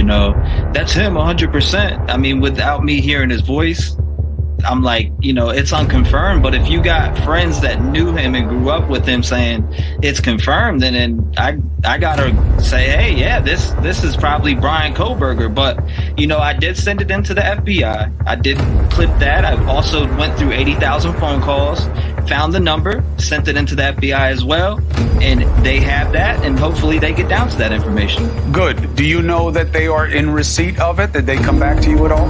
that's him 100%. I mean, without me hearing his voice, I'm like, it's unconfirmed. But if you got friends that knew him and grew up with him saying it's confirmed, then I gotta say, hey, yeah, this is probably Brian Koberger. But I did send it into the FBI. I did clip that. I also went through 80,000 phone calls, found the number, sent it into the FBI as well, and they have that, and hopefully they get down to that information. Good. Do you know that they are in receipt of it? Did they come back to you at all?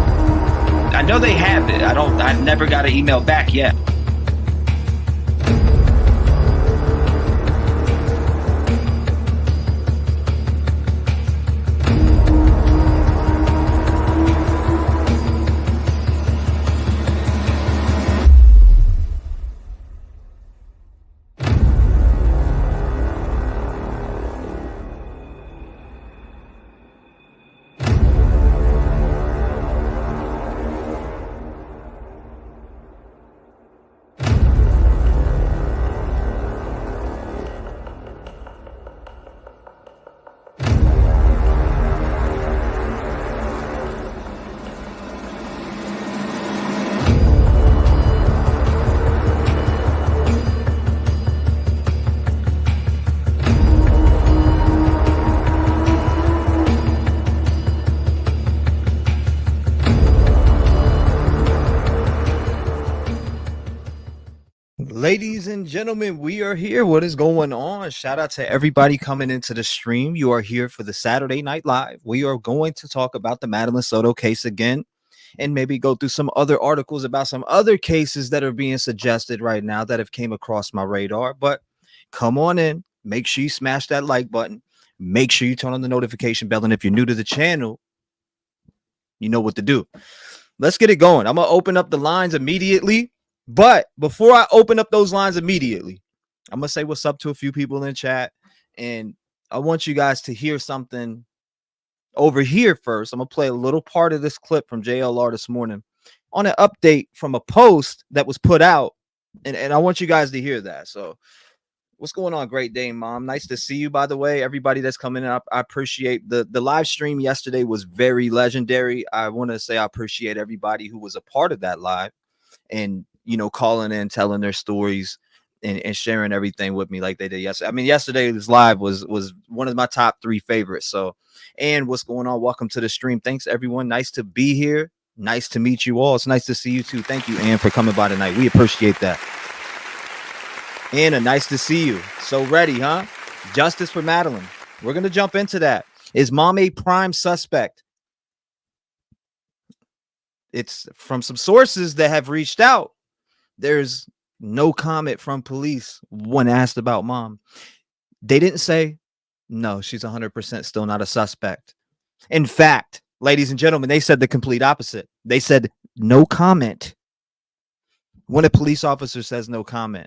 I know they have it. I never got an email back yet. Ladies and gentlemen, we are here. What is going on? Shout out to everybody coming into the stream. You are here for the Saturday Night Live. We are going to talk about the Madeline Soto case again, and maybe go through some other articles about some other cases that are being suggested right now that have came across my radar. But come on in. Make sure you smash that like button. Make sure you turn on the notification bell. And if you're new to the channel, you know what to do. Let's get it going. I'm going to open up the lines immediately. But before I open up those lines immediately, I'm going to say what's up to a few people in chat. And I want you guys to hear something over here first. I'm going to play a little part of this clip from JLR this morning on an update from a post that was put out. And I want you guys to hear that. So what's going on, Great Dane Mom? Nice to see you, by the way. Everybody that's coming in, I appreciate the live stream yesterday was very legendary. I want to say I appreciate everybody who was a part of that live and calling in, telling their stories and sharing everything with me like they did yesterday. I mean, yesterday's live was one of my top 3 favorites. So, and what's going on? Welcome to the stream. Thanks, everyone. Nice to be here. Nice to meet you all. It's nice to see you too. Thank you, Ann, for coming by tonight. We appreciate that. Anna, nice to see you. So ready, huh? Justice for Madeline. We're going to jump into that. Is mom a prime suspect? It's from some sources that have reached out. There's no comment from police when asked about mom. They didn't say, no, she's 100% still not a suspect. In fact, ladies and gentlemen, they said the complete opposite. They said no comment. When a police officer says no comment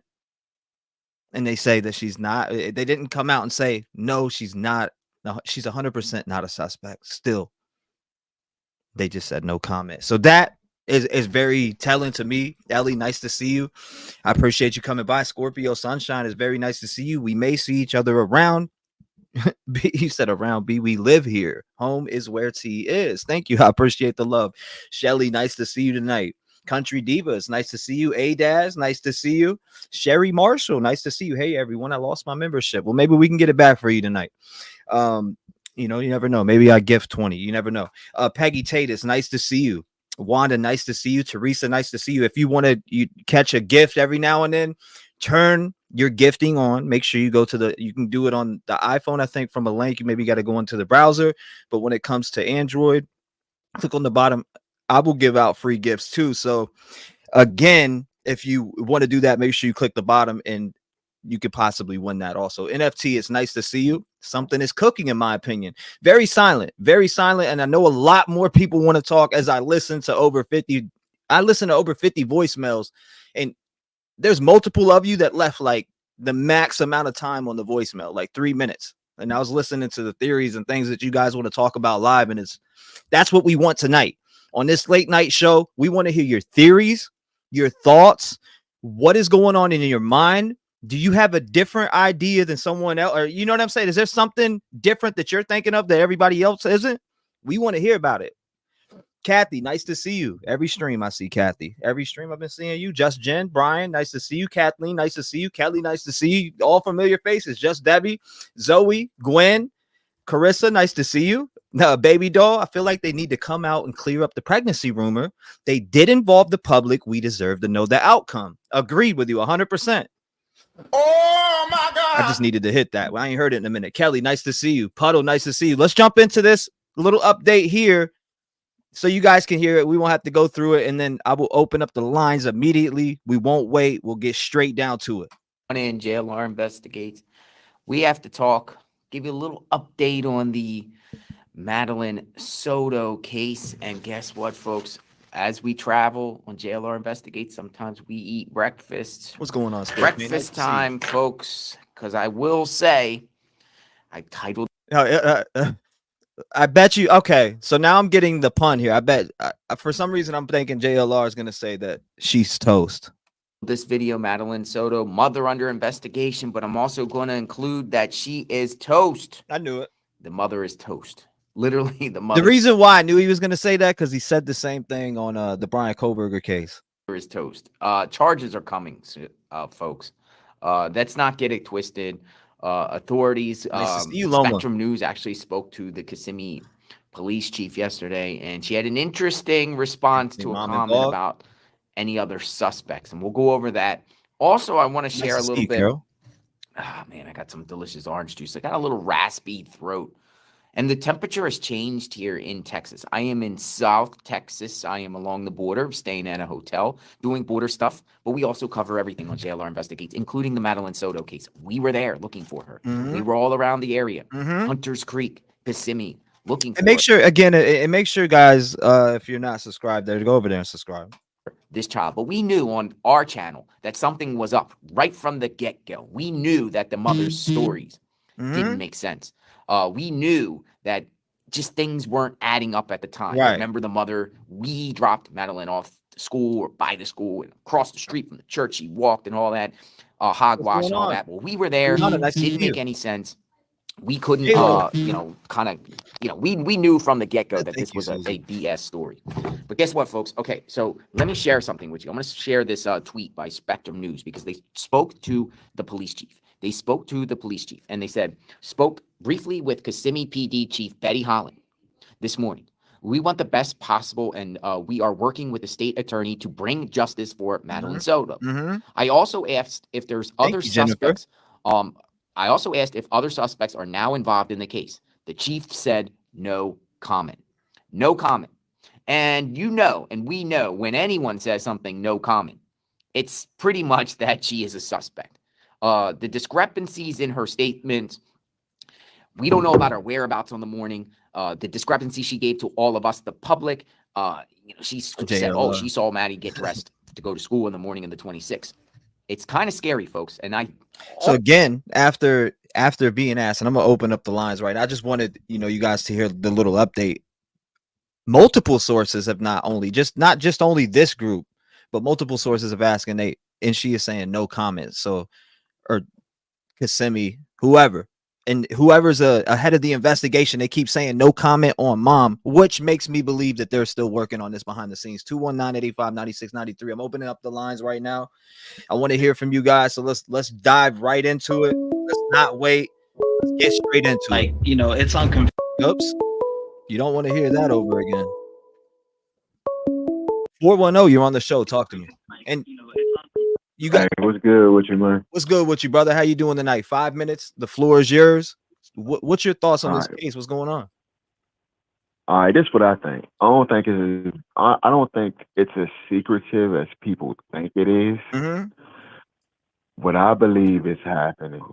and they say that she's not, they didn't come out and say, no, she's not. No, she's 100% not a suspect. Still, they just said no comment. So that is very telling to me. Ellie, nice to see you. I appreciate you coming by. Scorpio Sunshine, is very nice to see you. We may see each other around. You said around. B, we live here. Home is where T is. Thank you. I appreciate the love. Shelly, nice to see you tonight. Country Divas, nice to see you. Adaz, nice to see you. Sherry Marshall, nice to see you. Hey, everyone, I lost my membership. Well, maybe we can get it back for you tonight. You never know. Maybe I gift 20. You never know. Peggy Tatus, nice to see you. Wanda, nice to see you. Teresa, nice to see you. If you want to catch a gift every now and then, turn your gifting on. Make sure you go to you can do it on the iPhone, I think, from a link. You maybe got to go into the browser. But when it comes to Android, click on the bottom. I will give out free gifts too. So again, if you want to do that, make sure you click the bottom and you could possibly win that also. NFT, it's nice to see you. Something is cooking, in my opinion. Very silent. And I know a lot more people want to talk as I listen to over 50. I listen to over 50 voicemails, and there's multiple of you that left like the max amount of time on the voicemail, like 3 minutes. And I was listening to the theories and things that you guys want to talk about live. And that's what we want tonight on this late night show. We want to hear your theories, your thoughts, what is going on in your mind. Do you have a different idea than someone else? Or you know what I'm saying? Is there something different that you're thinking of that everybody else isn't? We want to hear about it. Kathy, nice to see you. Every stream I see Kathy. Every stream I've been seeing you. Just Jen, Brian, nice to see you. Kathleen, nice to see you. Kelly, nice to see you. All familiar faces. Just Debbie, Zoe, Gwen, Carissa, nice to see you. No, baby doll, I feel like they need to come out and clear up the pregnancy rumor. They did involve the public. We deserve to know the outcome. Agreed with you 100%. Oh my God. I just needed to hit that. Well, I ain't heard it in a minute. Kelly, nice to see you. Puddle, nice to see you. Let's jump into this little update here so you guys can hear it. We won't have to go through it, and then I will open up the lines immediately. We won't wait. We'll get straight down to it. In JLR investigates. We have to talk, give you a little update on the Madeline Soto case. And guess what, folks? As we travel on JLR investigates, sometimes we eat breakfast. What's going on, Steve? Breakfast time, folks, because I will say, I titled. I bet you. Okay, so now I'm getting the pun here. I bet for some reason I'm thinking JLR is going to say that she's toast. This video, Madeline Soto, mother under investigation, but I'm also going to include that she is toast. I knew it. The mother is toast. Literally, the mother. The reason why I knew he was going to say that because he said the same thing on the Brian Koberger case. Is toast. Charges are coming, folks. Let's not get it twisted. Authorities, Spectrum News actually spoke to the Kissimmee police chief yesterday, and she had an interesting response to a comment about any other suspects, and we'll go over that. Also, I want to share a little bit. Ah, man, I got some delicious orange juice. I got a little raspy throat, and the temperature has changed here in Texas. I am in South Texas. I am along the border, staying at a hotel, doing border stuff, but we also cover everything on JLR Investigates, including the Madeline Soto case. We were there looking for her. We were all around the area, Hunters Creek, Kissimmee, looking for her. Make sure, again, and make sure, guys, if you're not subscribed there, go over there and subscribe. This child, but we knew on our channel that something was up right from the get-go. We knew that the mother's stories didn't make sense. We knew that just things weren't adding up at the time. Right. Remember the mother, we dropped Madeline off the school or by the school and across the street from the church. She walked and all that, hogwash and all that. Well, we were there. It didn't make any sense. We couldn't, we knew from the get-go that this was a BS story. But guess what, folks? Okay, so let me share something with you. I'm going to share this tweet by Spectrum News because they spoke to the police chief. They spoke to the police chief, and they said, spoke briefly with Kissimmee PD Chief Betty Holland this morning. We want the best possible, and we are working with the state attorney to bring justice for Madeline Soto. I also asked if there's other suspects. I also asked if other suspects are now involved in the case. The chief said no comment. No comment. And you know, and we know when anyone says something no comment, it's pretty much that she is a suspect. The discrepancies in her statements, we don't know about her whereabouts on the morning. The discrepancy she gave to all of us, the public, she said, oh, she saw Maddie get dressed to go to school in the morning of the 26th. It's kind of scary, folks. And so again, after being asked, and I'm gonna open up the lines right. I just wanted you guys to hear the little update. Multiple sources have not just only this group, but multiple sources have asked, and she is saying no comments. So, or Kissimmee, whoever, and whoever's ahead of the investigation, they keep saying no comment on mom, which makes me believe that they're still working on this behind the scenes. 219-885-9693. I'm opening up the lines right now. I want to hear from you guys. So let's dive right into it. Let's not wait. Let's get straight into it. It's on. Oops. You don't want to hear that over again. 410, you're on the show. Talk to me. And you got what's good with you, man? What's good with you, brother? How you doing tonight? 5 minutes. The floor is yours. What's your thoughts on this case? What's going on? All right, this is what I think. I don't think it's as secretive as people think it is. What I believe is happening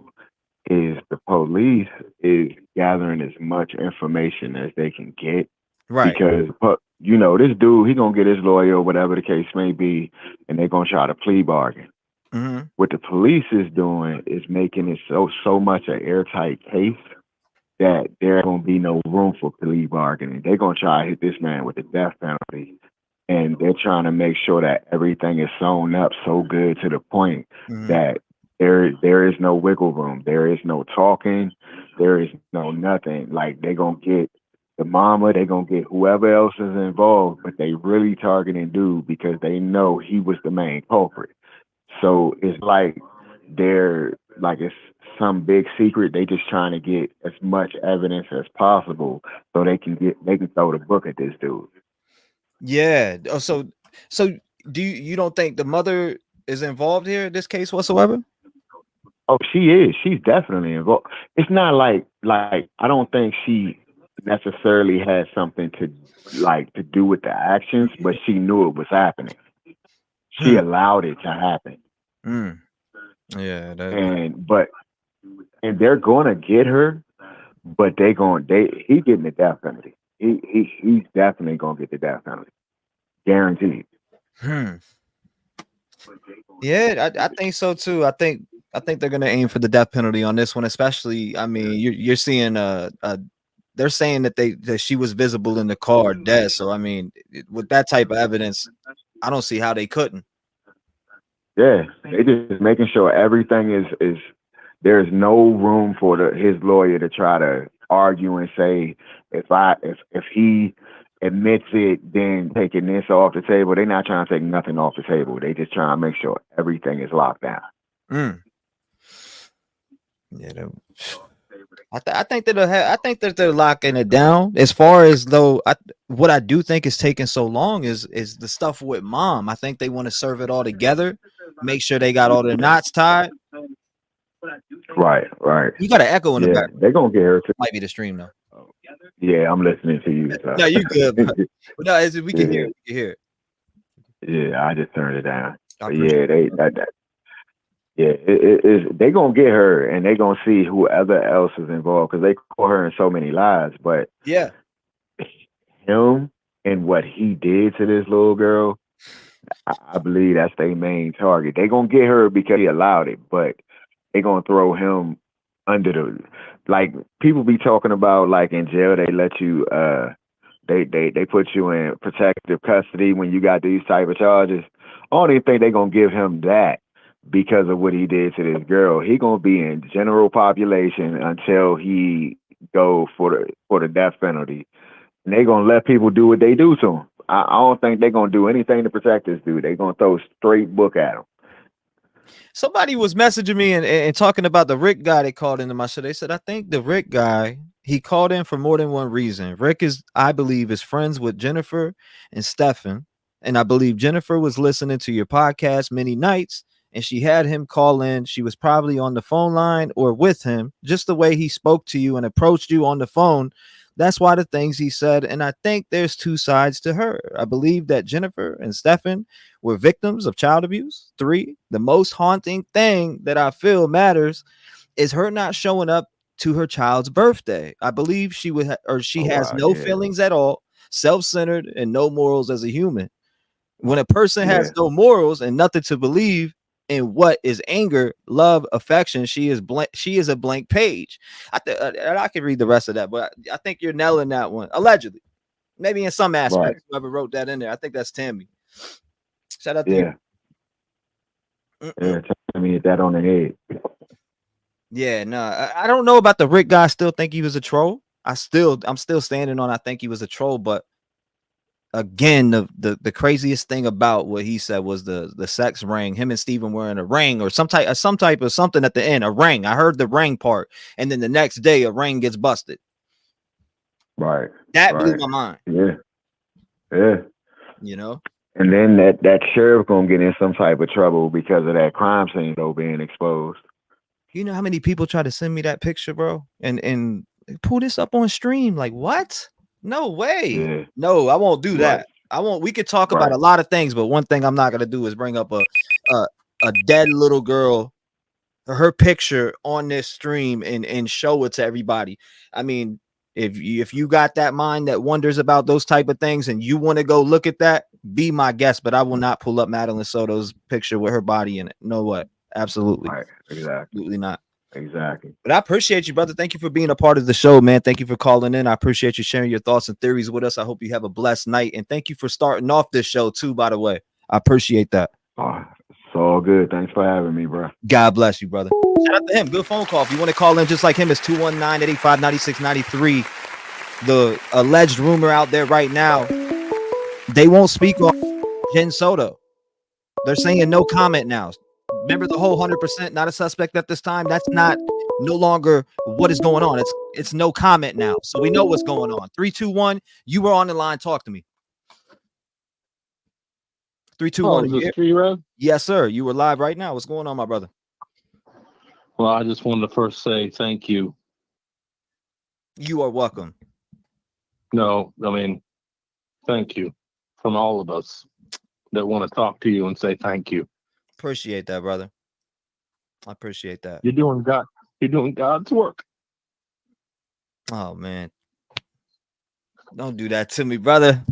is the police is gathering as much information as they can get. Right. Because this dude, he gonna get his lawyer or whatever the case may be, and they're gonna try to plea bargain. What the police is doing is making it so much an airtight case that there gonna be no room for plea bargaining. They're gonna try to hit this man with the death penalty, and they're trying to make sure that everything is sewn up so good to the point that there is no wiggle room. There is no talking. There is no nothing. Like they're gonna get the mama, they gonna get whoever else is involved, but they really targeting dude because they know he was the main culprit. So it's like it's some big secret. They just trying to get as much evidence as possible so they can throw the book at this dude. Yeah. Oh, so do you don't think the mother is involved here in this case whatsoever? Oh, she is. She's definitely involved. It's not like I don't think she necessarily had something to do with the actions, but she knew it was happening. She allowed it to happen. Yeah, and they're gonna get her, but he getting the death penalty. He's definitely gonna get the death penalty, guaranteed. Yeah, I think so too. I think they're gonna aim for the death penalty on this one, especially. I mean, you're seeing they're saying that she was visible in the car dead. So I mean, with that type of evidence, I don't see how they couldn't. Yeah, they just making sure everything is there's no room for his lawyer to try to argue and say if he admits it, then taking this off the table. They're not trying to take nothing off the table. They just trying to make sure everything is locked down. Yeah, I think that they're locking it down. As far as though, what I do think is taking so long is the stuff with mom. I think they want to serve it all together, make sure they got all the knots tied. Right. You got an echo in the back. They're gonna get her. Might be the stream though. Yeah, I'm listening to you. So. No, you good. Bro. No, we can hear it. We can hear it. Yeah, I just turned it down. Yeah, they gonna get her, and they gonna see whoever else is involved because they call her in so many lies. But yeah, him and what he did to this little girl, I believe that's their main target. They gonna get her because he allowed it, but they gonna throw him under the people be talking about in jail they let you they put you in protective custody when you got these type of charges. I don't even think they gonna give him that because of what he did to this girl. He gonna be in general population until he go for the death penalty, and they gonna let people do what they do to him. I don't think they're gonna do anything to protect this dude. They gonna throw straight book at him. Somebody was messaging me and talking about the Rick guy they called into my show. They said, I think the Rick guy, he called in for more than one reason. Rick I believe, is friends with Jennifer and Stefan. And I believe Jennifer was listening to your podcast many nights and she had him call in. She was probably on the phone line or with him, just the way he spoke to you and approached you on the phone. That's why the things he said. And I think there's two sides to her. I believe that Jennifer and Stefan were victims of child abuse. 3, the most haunting thing that I feel matters is her not showing up to her child's birthday. I believe she has no feelings at all, self-centered, and no morals as a human. When a person has no morals and nothing to believe in what is anger, love, affection, she is a blank page. I can read the rest of that, but I think you're nailing that one. Allegedly, maybe in some aspects, whoever wrote that in there, I think that's Tammy. Shout out to you. Yeah, Tammy hit that on the head. Yeah, no, I don't know about the Rick guy. I still think he was a troll. I'm still standing on. I think he was a troll, but again, the craziest thing about what he said was the sex ring. Him and Steven wearing a ring or some type of something at the end. A ring. I heard the ring part, and then the next day a ring gets busted. Right. That blew my mind. Yeah. You know. And then that sheriff gonna get in some type of trouble because of that crime scene though being exposed. You know how many people try to send me that picture, bro, and pull this up on stream? Like what? No way. Yeah. No, I won't do that. I won't. We could talk about a lot of things, but one thing I'm not gonna do is bring up a dead little girl, her picture on this stream and show it to everybody. I mean, if you got that mind that wonders about those type of things and you want to go look at that, be my guest. But I will not pull up Madeline Soto's picture with her body in it. No way. Absolutely. Right. Exactly. Absolutely not. Exactly. But I appreciate you, brother. Thank you for being a part of the show, man. Thank you for calling in. I appreciate you sharing your thoughts and theories with us. I hope you have a blessed night. And thank you for starting off this show too, by the way. I appreciate that. Oh, it's all good. Thanks for having me, bro. God bless you, brother. Shout out to him. Good phone call. If you want to call in just like him, it's 219-885-9693. the alleged rumor out there right now, they won't speak on Jenn Soto. They're saying no comment now. Remember the whole 100% not a suspect at this time? That's not no longer what is going on. It's no comment now. So we know what's going on. 3, 2, 1. You were on the line. Talk to me. 3, 2, 1. Is this T-REV? Yes, sir. You were live right now. What's going on, my brother? Well, I just wanted to first say thank you. You are welcome. No, I mean, thank you from all of us that want to talk to you and say thank you. Appreciate that, brother. I appreciate that. You're doing God's work. Oh, man. Don't do that to me, brother.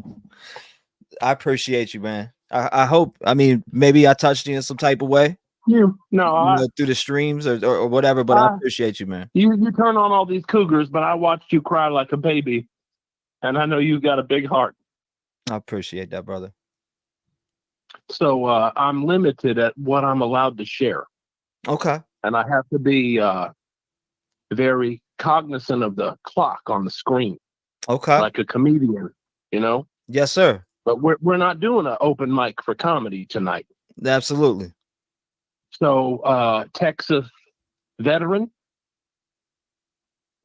I appreciate you, man. I hope, I mean, maybe I touched you in some type of way. Through Through the streams or whatever, but I appreciate you, man. You turn on all these cougars, but I watched you cry like a baby, and I know you've got a big heart. I appreciate that, brother. So I'm limited at what I'm allowed to share. Okay. And I have to be very cognizant of the clock on the screen. Okay. Like a comedian, you know? Yes, sir. But we're not doing an open mic for comedy tonight. Absolutely. So Texas veteran,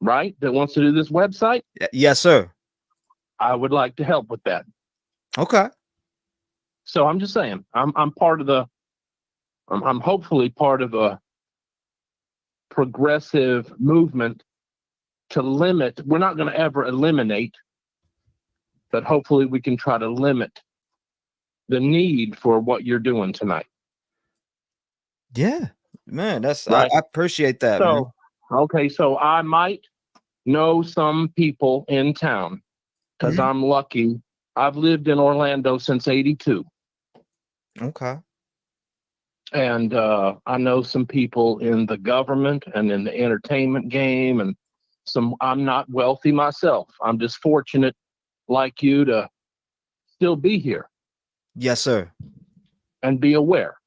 right, that wants to do this website? Yes, sir. I would like to help with that. Okay. So I'm just saying, I'm part of the, I'm hopefully part of a progressive movement to limit. We're not going to ever eliminate, but hopefully we can try to limit the need for what you're doing tonight. Yeah, man, that's right. I appreciate that. So, man. Okay, so I might know some people in town because I'm lucky. I've lived in Orlando since '82. Okay. And I know some people in the government and in the entertainment game, and I'm not wealthy myself. I'm just fortunate, like you, to still be here. Yes, sir. And be aware.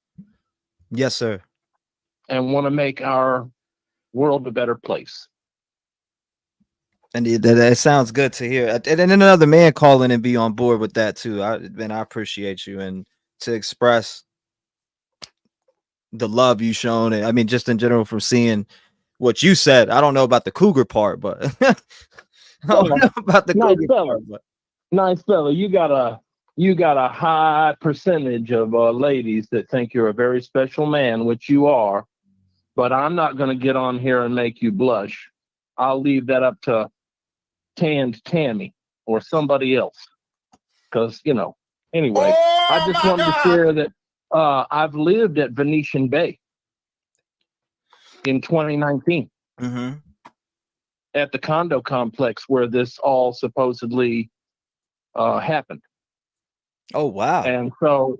Yes, sir. And want to make our world a better place. And that sounds good to hear. And then another man calling and be on board with that too. I appreciate you, and to express the love you shown. And I mean, just in general, from seeing what you said. I don't know about the cougar part, but I don't know about the cougar part. But nice fella. You got a high percentage of ladies that think you're a very special man, which you are. But I'm not going to get on here and make you blush. I'll leave that up to Tanned Tammy or somebody else. Because, anyway, I just wanted to share that I've lived at Venetian Bay in 2019 at the condo complex where this all supposedly happened. Oh, wow. And so,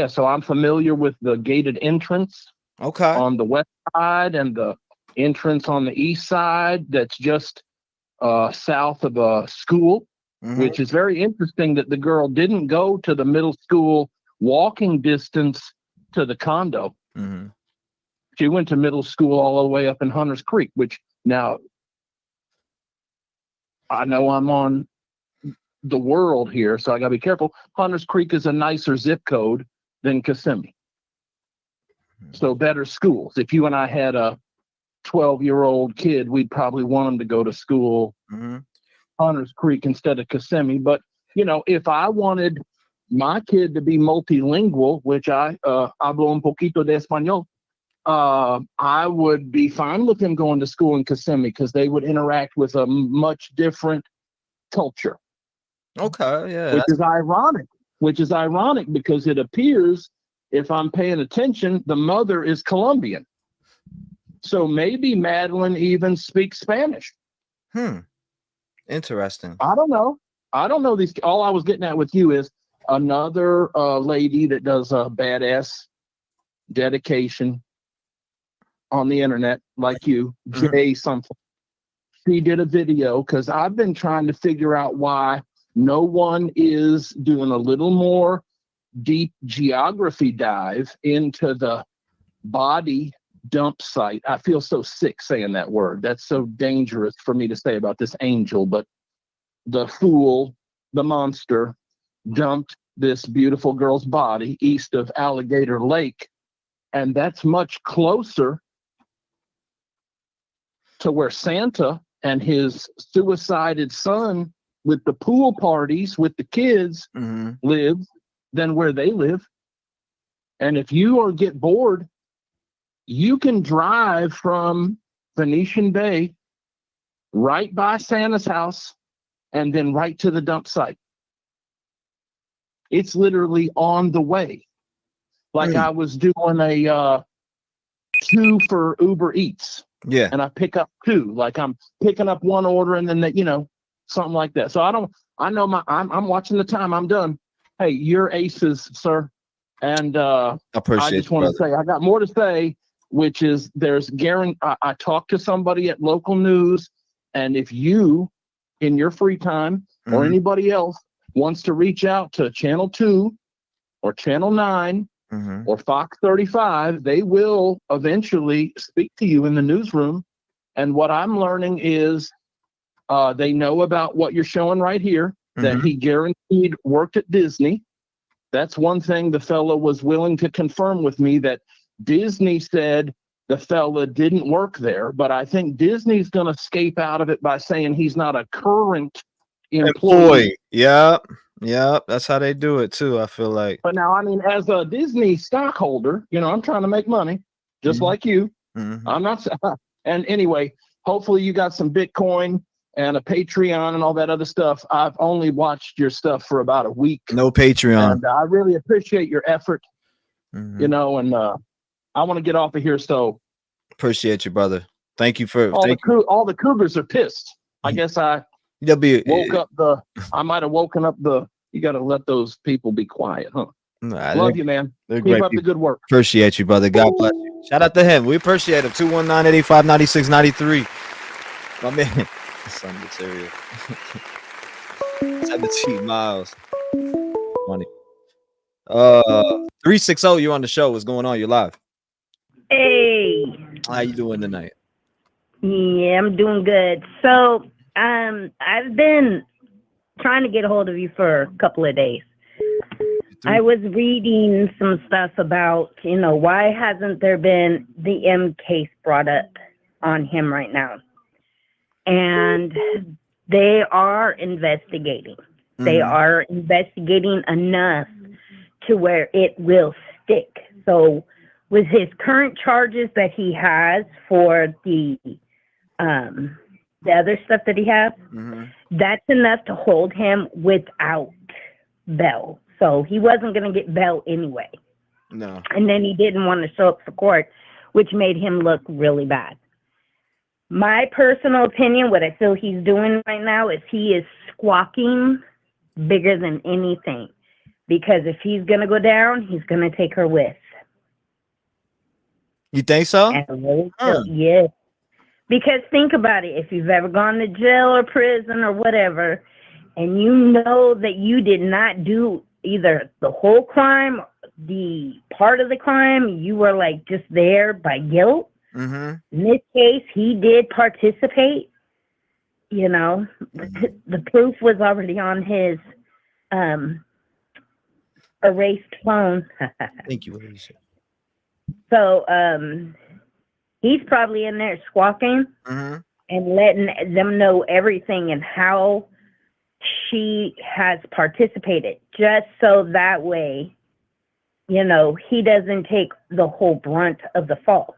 so I'm familiar with the gated entrance on the west side and the entrance on the east side that's just south of a school, which is very interesting that the girl didn't go to the middle school walking distance to the condo. She went to middle school all the way up in Hunters Creek, which now I know I'm on the world here, so I gotta be careful. Hunters Creek is a nicer zip code than Kissimmee. So better schools. If you and I had a 12-year-old kid, we'd probably want him to go to school Hunters Creek instead of Kissimmee. But if I wanted my kid to be multilingual, which I hablo un poquito de español, I would be fine with him going to school in Kissimmee because they would interact with a much different culture. Okay, yeah. Which is ironic because it appears, if I'm paying attention, the mother is Colombian. So maybe Madeline even speaks Spanish. Interesting. I don't know these. All I was getting at with you is another lady that does a badass dedication on the internet, like you, Jay something. She did a video because I've been trying to figure out why no one is doing a little more deep geography dive into the body dump site. I feel so sick saying that word. That's so dangerous for me to say about this angel, but the fool, the monster, dumped this beautiful girl's body east of Alligator Lake. And that's much closer to where Santa and his suicided son with the pool parties with the kids live than where they live. And if you get bored, you can drive from Venetian Bay right by Santa's house and then right to the dump site. It's literally on the way. Like I was doing a 2 for Uber Eats. Yeah. And I pick up 2. Like I'm picking up one order and then something like that. So I'm watching the time. I'm done. Hey, you're aces, sir. And I just want to say I got more to say, which is I talked to somebody at local news, and if you in your free time or anybody else wants to reach out to Channel 2 or Channel 9 or Fox 35, they will eventually speak to you in the newsroom. And what I'm learning is they know about what you're showing right here, that he guaranteed worked at Disney. That's one thing the fella was willing to confirm with me, that Disney said the fella didn't work there. But I think Disney's going to escape out of it by saying he's not a current employee. Yeah, that's how they do it too, I feel like. But now, I mean, as a Disney stockholder, I'm trying to make money just like you. I'm not. And anyway, hopefully you got some Bitcoin and a Patreon and all that other stuff. I've only watched your stuff for about a week. No Patreon. And I really appreciate your effort, and I want to get off of here. So appreciate you, brother. Thank you for all the cougars are pissed. I guess I might have woken up you got to let those people be quiet, huh? Love you, man. Keep up the good work. Appreciate you, brother. God bless you. Shout out to him. We appreciate him. 219-885-9693. My man. Son material. 17 miles. Money. 360, you're on the show. What's going on? You're live. Hey. How you doing tonight? Yeah, I'm doing good. So, I've been trying to get a hold of you for a couple of days. I was reading some stuff about, why hasn't there been the M case brought up on him right now? And they are investigating. They are investigating enough to where it will stick. So with his current charges that he has for the other stuff that he has, that's enough to hold him without bail. So he wasn't going to get bail anyway. No. And then he didn't want to show up for court, which made him look really bad. My personal opinion, what I feel he's doing right now is he is squawking bigger than anything. Because if he's going to go down, he's going to take her with. You think so? Yes. Because think about it. If you've ever gone to jail or prison or whatever, and you know that you did not do either the whole crime, the part of the crime, you were like just there by guilt. In this case, he did participate. The proof was already on his erased phone. Thank you, Alicia. So he's probably in there squawking and letting them know everything and how she has participated, just so that way, he doesn't take the whole brunt of the fall.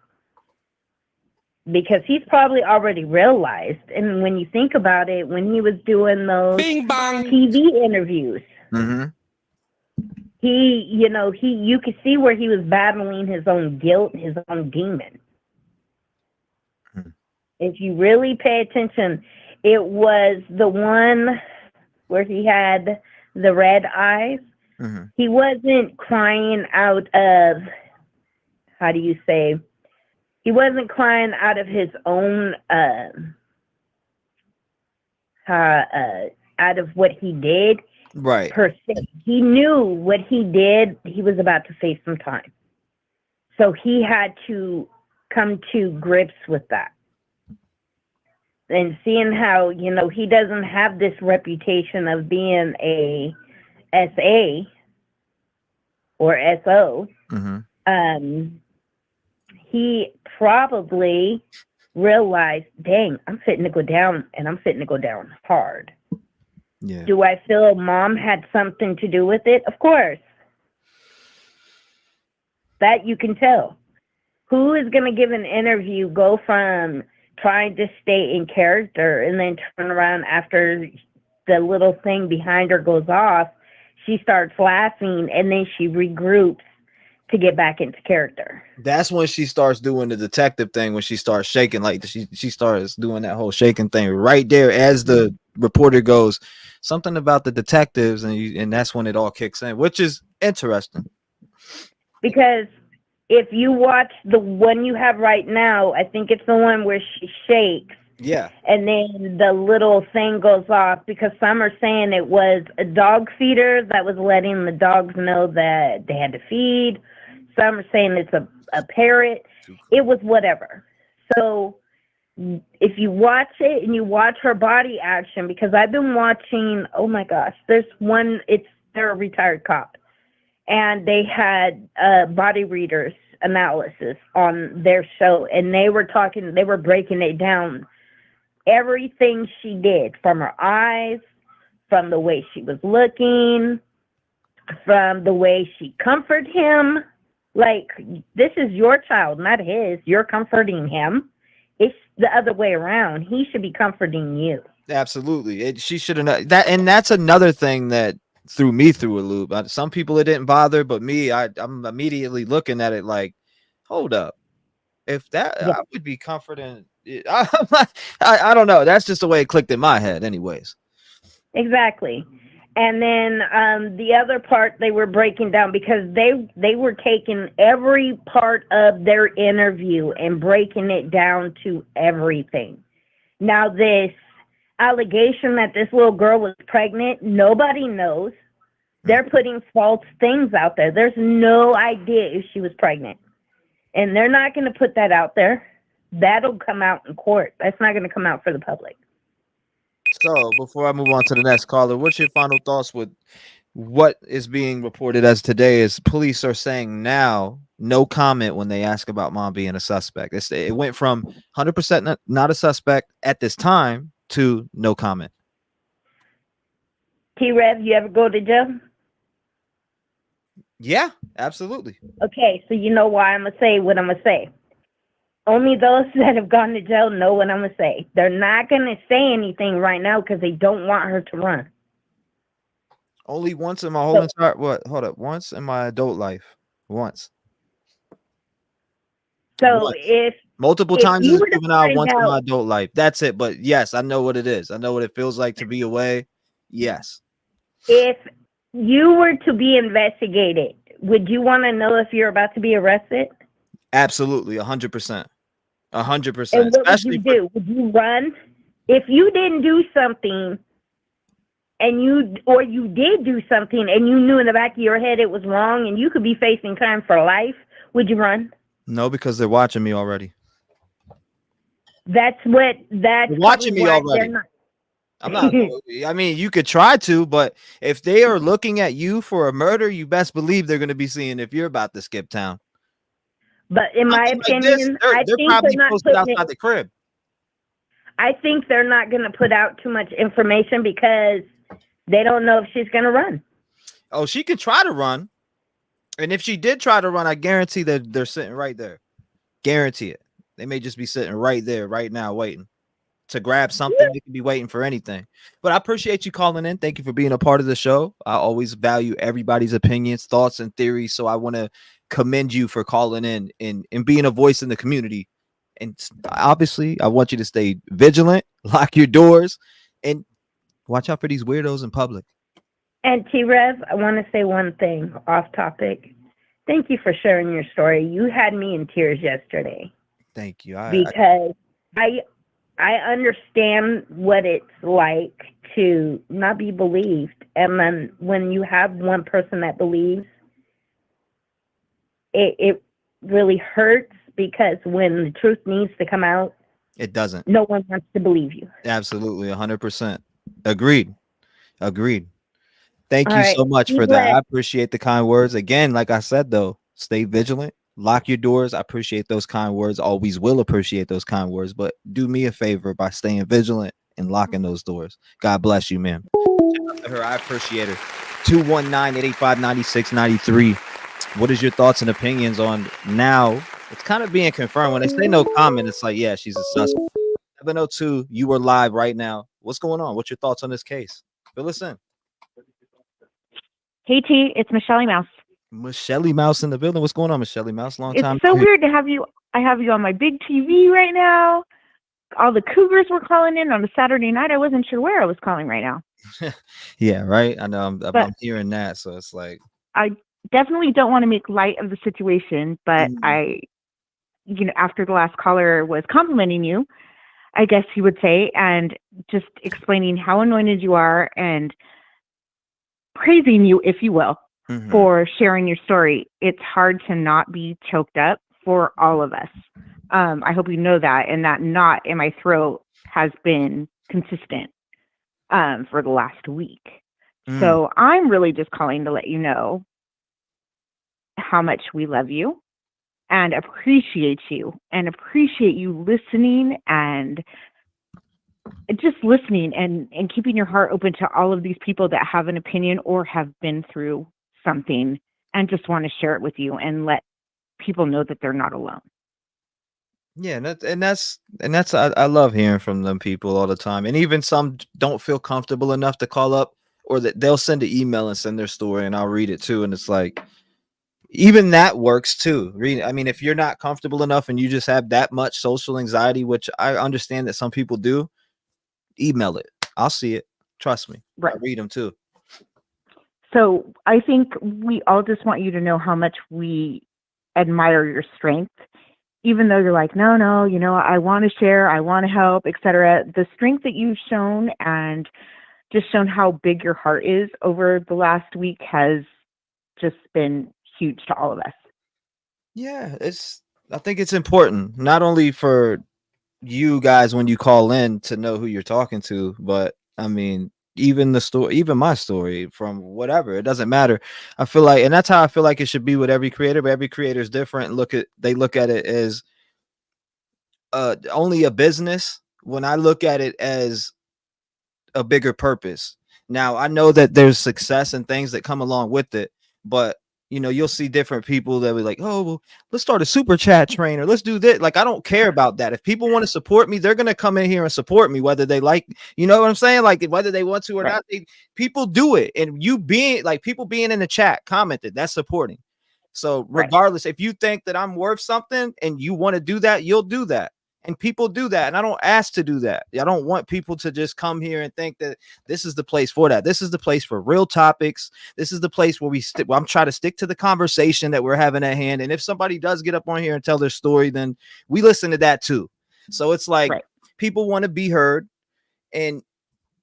Because he's probably already realized, and when you think about it, when he was doing those TV interviews, you could see where he was battling his own guilt, his own demon. If you really pay attention, it was the one where he had the red eyes. He wasn't crying out of, he wasn't crying out of his own, out of what he did. Right. Per se. He knew what he did, he was about to face some time. So he had to come to grips with that. and seeing how, you know, he doesn't have this reputation of being a SA or SO, he probably realized, dang, I'm fitting to go down, and I'm fitting to go down hard. Yeah. Do I feel mom had something to do with it? Of course. That you can tell. Who is going to give an interview, go from trying to stay in character, and then turn around after the little thing behind her goes off, she starts laughing, and then she regroups to get back into character? That's when she starts doing the detective thing, when she starts shaking, like she starts doing that whole shaking thing right there as the reporter goes, something about the detectives, and that's when it all kicks in, which is interesting. Because if you watch the one you have right now, I think it's the one where she shakes. Yeah. And then the little thing goes off, because some are saying it was a dog feeder that was letting the dogs know that they had to feed. Some are saying it's a parrot. It was whatever. So if you watch it and you watch her body action, because I've been watching, oh my gosh, there's one, they're a retired cop. And they had body readers analysis on their show, and they were breaking it down. Everything she did, from her eyes, from the way she was looking, from the way she comforted him. Like, this is your child, not his. You're comforting him. It's the other way around. He should be comforting you. Absolutely. She should have that, and that's another thing that threw me through a loop. Some people it didn't bother, but me, I'm immediately looking at it like, hold up. If that, Yeah. I would be comforting. I don't know. That's just the way it clicked in my head, anyways. Exactly. And then the other part they were breaking down, because they were taking every part of their interview and breaking it down to everything. Now, this allegation that this little girl was pregnant, nobody knows. They're putting false things out there. There's no idea if she was pregnant. And they're not going to put that out there. That'll come out in court. That's not going to come out for the public. So before I move on to the next caller, what's your final thoughts with what is being reported as today is police are saying now no comment when they ask about mom being a suspect. It went from 100% not a suspect at this time to no comment. T-REV, you ever go to jail? Yeah, absolutely. Okay, so you know why I'm going to say what I'm going to say. Only those that have gone to jail know what I'm going to say. They're not going to say anything right now because they don't want her to run. Only once in my whole entire, once in my adult life. Once. So once. if multiple if times you as were a to juvenile, find once in out- my adult life. That's it. But yes, I know what it is. I know what it feels like to be away. Yes. If you were to be investigated, would you want to know if you're about to be arrested? Absolutely, 100%. 100%. And what would Especially you do? Would you run? If you didn't do something and you did do something and you knew in the back of your head it was wrong and you could be facing time for life, would you run? No, because they're watching me already. That's They're watching me already. I'm not. I mean, you could try to, but if they are looking at you for a murder, you best believe they're going to be seeing if you're about to skip town. But in my opinion, like they're probably posted outside the crib. I think they're not going to put out too much information because they don't know if she's going to run. Oh, she could try to run. And if she did try to run, I guarantee that they're sitting right there. Guarantee it. They may just be sitting right there, right now, waiting to grab something. They could be waiting for anything. But I appreciate you calling in. Thank you for being a part of the show. I always value everybody's opinions, thoughts, and theories. So I want to commend you for calling in and being a voice in the community. And obviously, I want you to stay vigilant, lock your doors, and watch out for these weirdos in public. And T-REV, I want to say one thing off topic. Thank you for sharing your story. You had me in tears yesterday. Thank you. Because I understand what it's like to not be believed. And then when you have one person that believes, it really hurts, because when the truth needs to come out, It doesn't. No one wants to believe you. Absolutely, 100%. Agreed. Thank All you right. so much Be for that. I blessed. appreciate the kind words. Again, like I said, though, stay vigilant, lock your doors. I appreciate those kind words. Always will appreciate those kind words, but do me a favor by staying vigilant and locking those doors. God bless you, man. Shout out to her. I appreciate her. 219-885-9693. What is your thoughts and opinions on now? It's kind of being confirmed. When they say no comment, it's like, yeah, she's a suspect. 702, you are live right now. What's going on? What's your thoughts on this case? Fill us in. Hey T, it's Michelle Mouse. Michelle Mouse in the building. What's going on, Michelle Mouse? Long It's time. so weird to have you. I have you on my big TV right now. All the Cougars were calling in on a Saturday night. I wasn't sure where I was calling right now. Yeah, right. I know. I'm But hearing that, so it's like I definitely don't want to make light of the situation. But Mhm. after the last caller was complimenting you, I guess you would say, and just explaining how anointed you are and praising you, if you will, Mhm. for sharing your story. It's hard to not be choked up for all of us. I hope you know that, and that knot in my throat has been consistent for the last week. So I'm really just calling to let you know how much we love you and appreciate you listening and just listening and keeping your heart open to all of these people that have an opinion or have been through something and just want to share it with you and let people know that they're not alone. Yeah, and that's I love hearing from them people all the time, and even some don't feel comfortable enough to call up, or that they'll send an email and send their story, and I'll read it too, and it's like even that works too. I mean, if you're not comfortable enough and you just have that much social anxiety, which I understand that some people do, email it. I'll see it. Trust me. Right. I read them too. So I think we all just want you to know how much we admire your strength, even though you're like, no, I want to share, I want to help, etc. The strength that you've shown and just shown how big your heart is over the last week has just been huge to all of us. Yeah, I think it's important not only for you guys when you call in to know who you're talking to, but I mean, even my story from whatever, it doesn't matter. I feel like, and that's how I feel like it should be with every creator, but every creator is different. They look at it as only a business, when I look at it as a bigger purpose. Now, I know that there's success and things that come along with it, but you'll see different people that be like, oh, well, let's start a super chat train, or let's do this. Like, I don't care about that. If people want to support me, they're going to come in here and support me, whether they like, you know what I'm saying? Like, whether they want to or not, people do it. And people being in the chat commented, that's supporting. So regardless, if you think that I'm worth something and you want to do that, you'll do that. And people do that. And I don't ask to do that. I don't want people to just come here and think that this is the place for that. This is the place for real topics. This is the place where I'm trying to stick to the conversation that we're having at hand. And if somebody does get up on here and tell their story, then we listen to that too. So it's like people want to be heard. And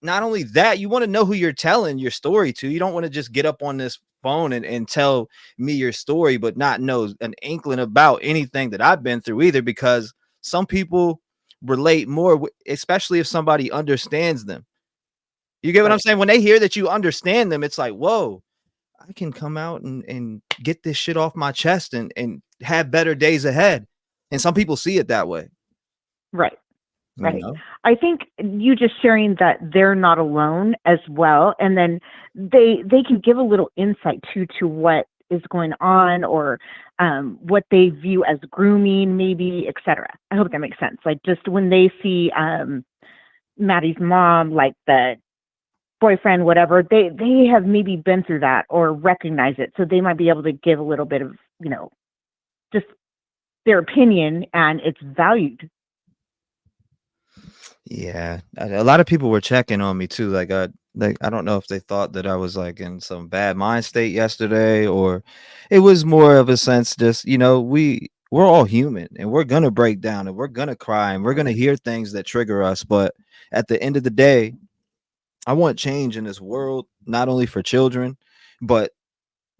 not only that, you want to know who you're telling your story to. You don't want to just get up on this phone and tell me your story, but not know an inkling about anything that I've been through either, because some people relate more, especially if somebody understands them. You get what I'm saying? When they hear that you understand them, it's like, whoa, I can come out and get this shit off my chest and have better days ahead. And some people see it that way. Right. You know? I think you just sharing that they're not alone as well, and then they can give a little insight to what is going on, or what they view as grooming, maybe, etc. I hope that makes sense. Like, just when they see Maddie's mom, like the boyfriend, whatever, they have maybe been through that or recognize it, so they might be able to give a little bit of just their opinion, and it's valued. Yeah, a lot of people were checking on me too. Like I don't know if they thought that I was like in some bad mind state yesterday, or it was more of a sense just, we're all human and we're gonna break down and we're gonna cry and we're gonna hear things that trigger us. But at the end of the day, I want change in this world, not only for children, but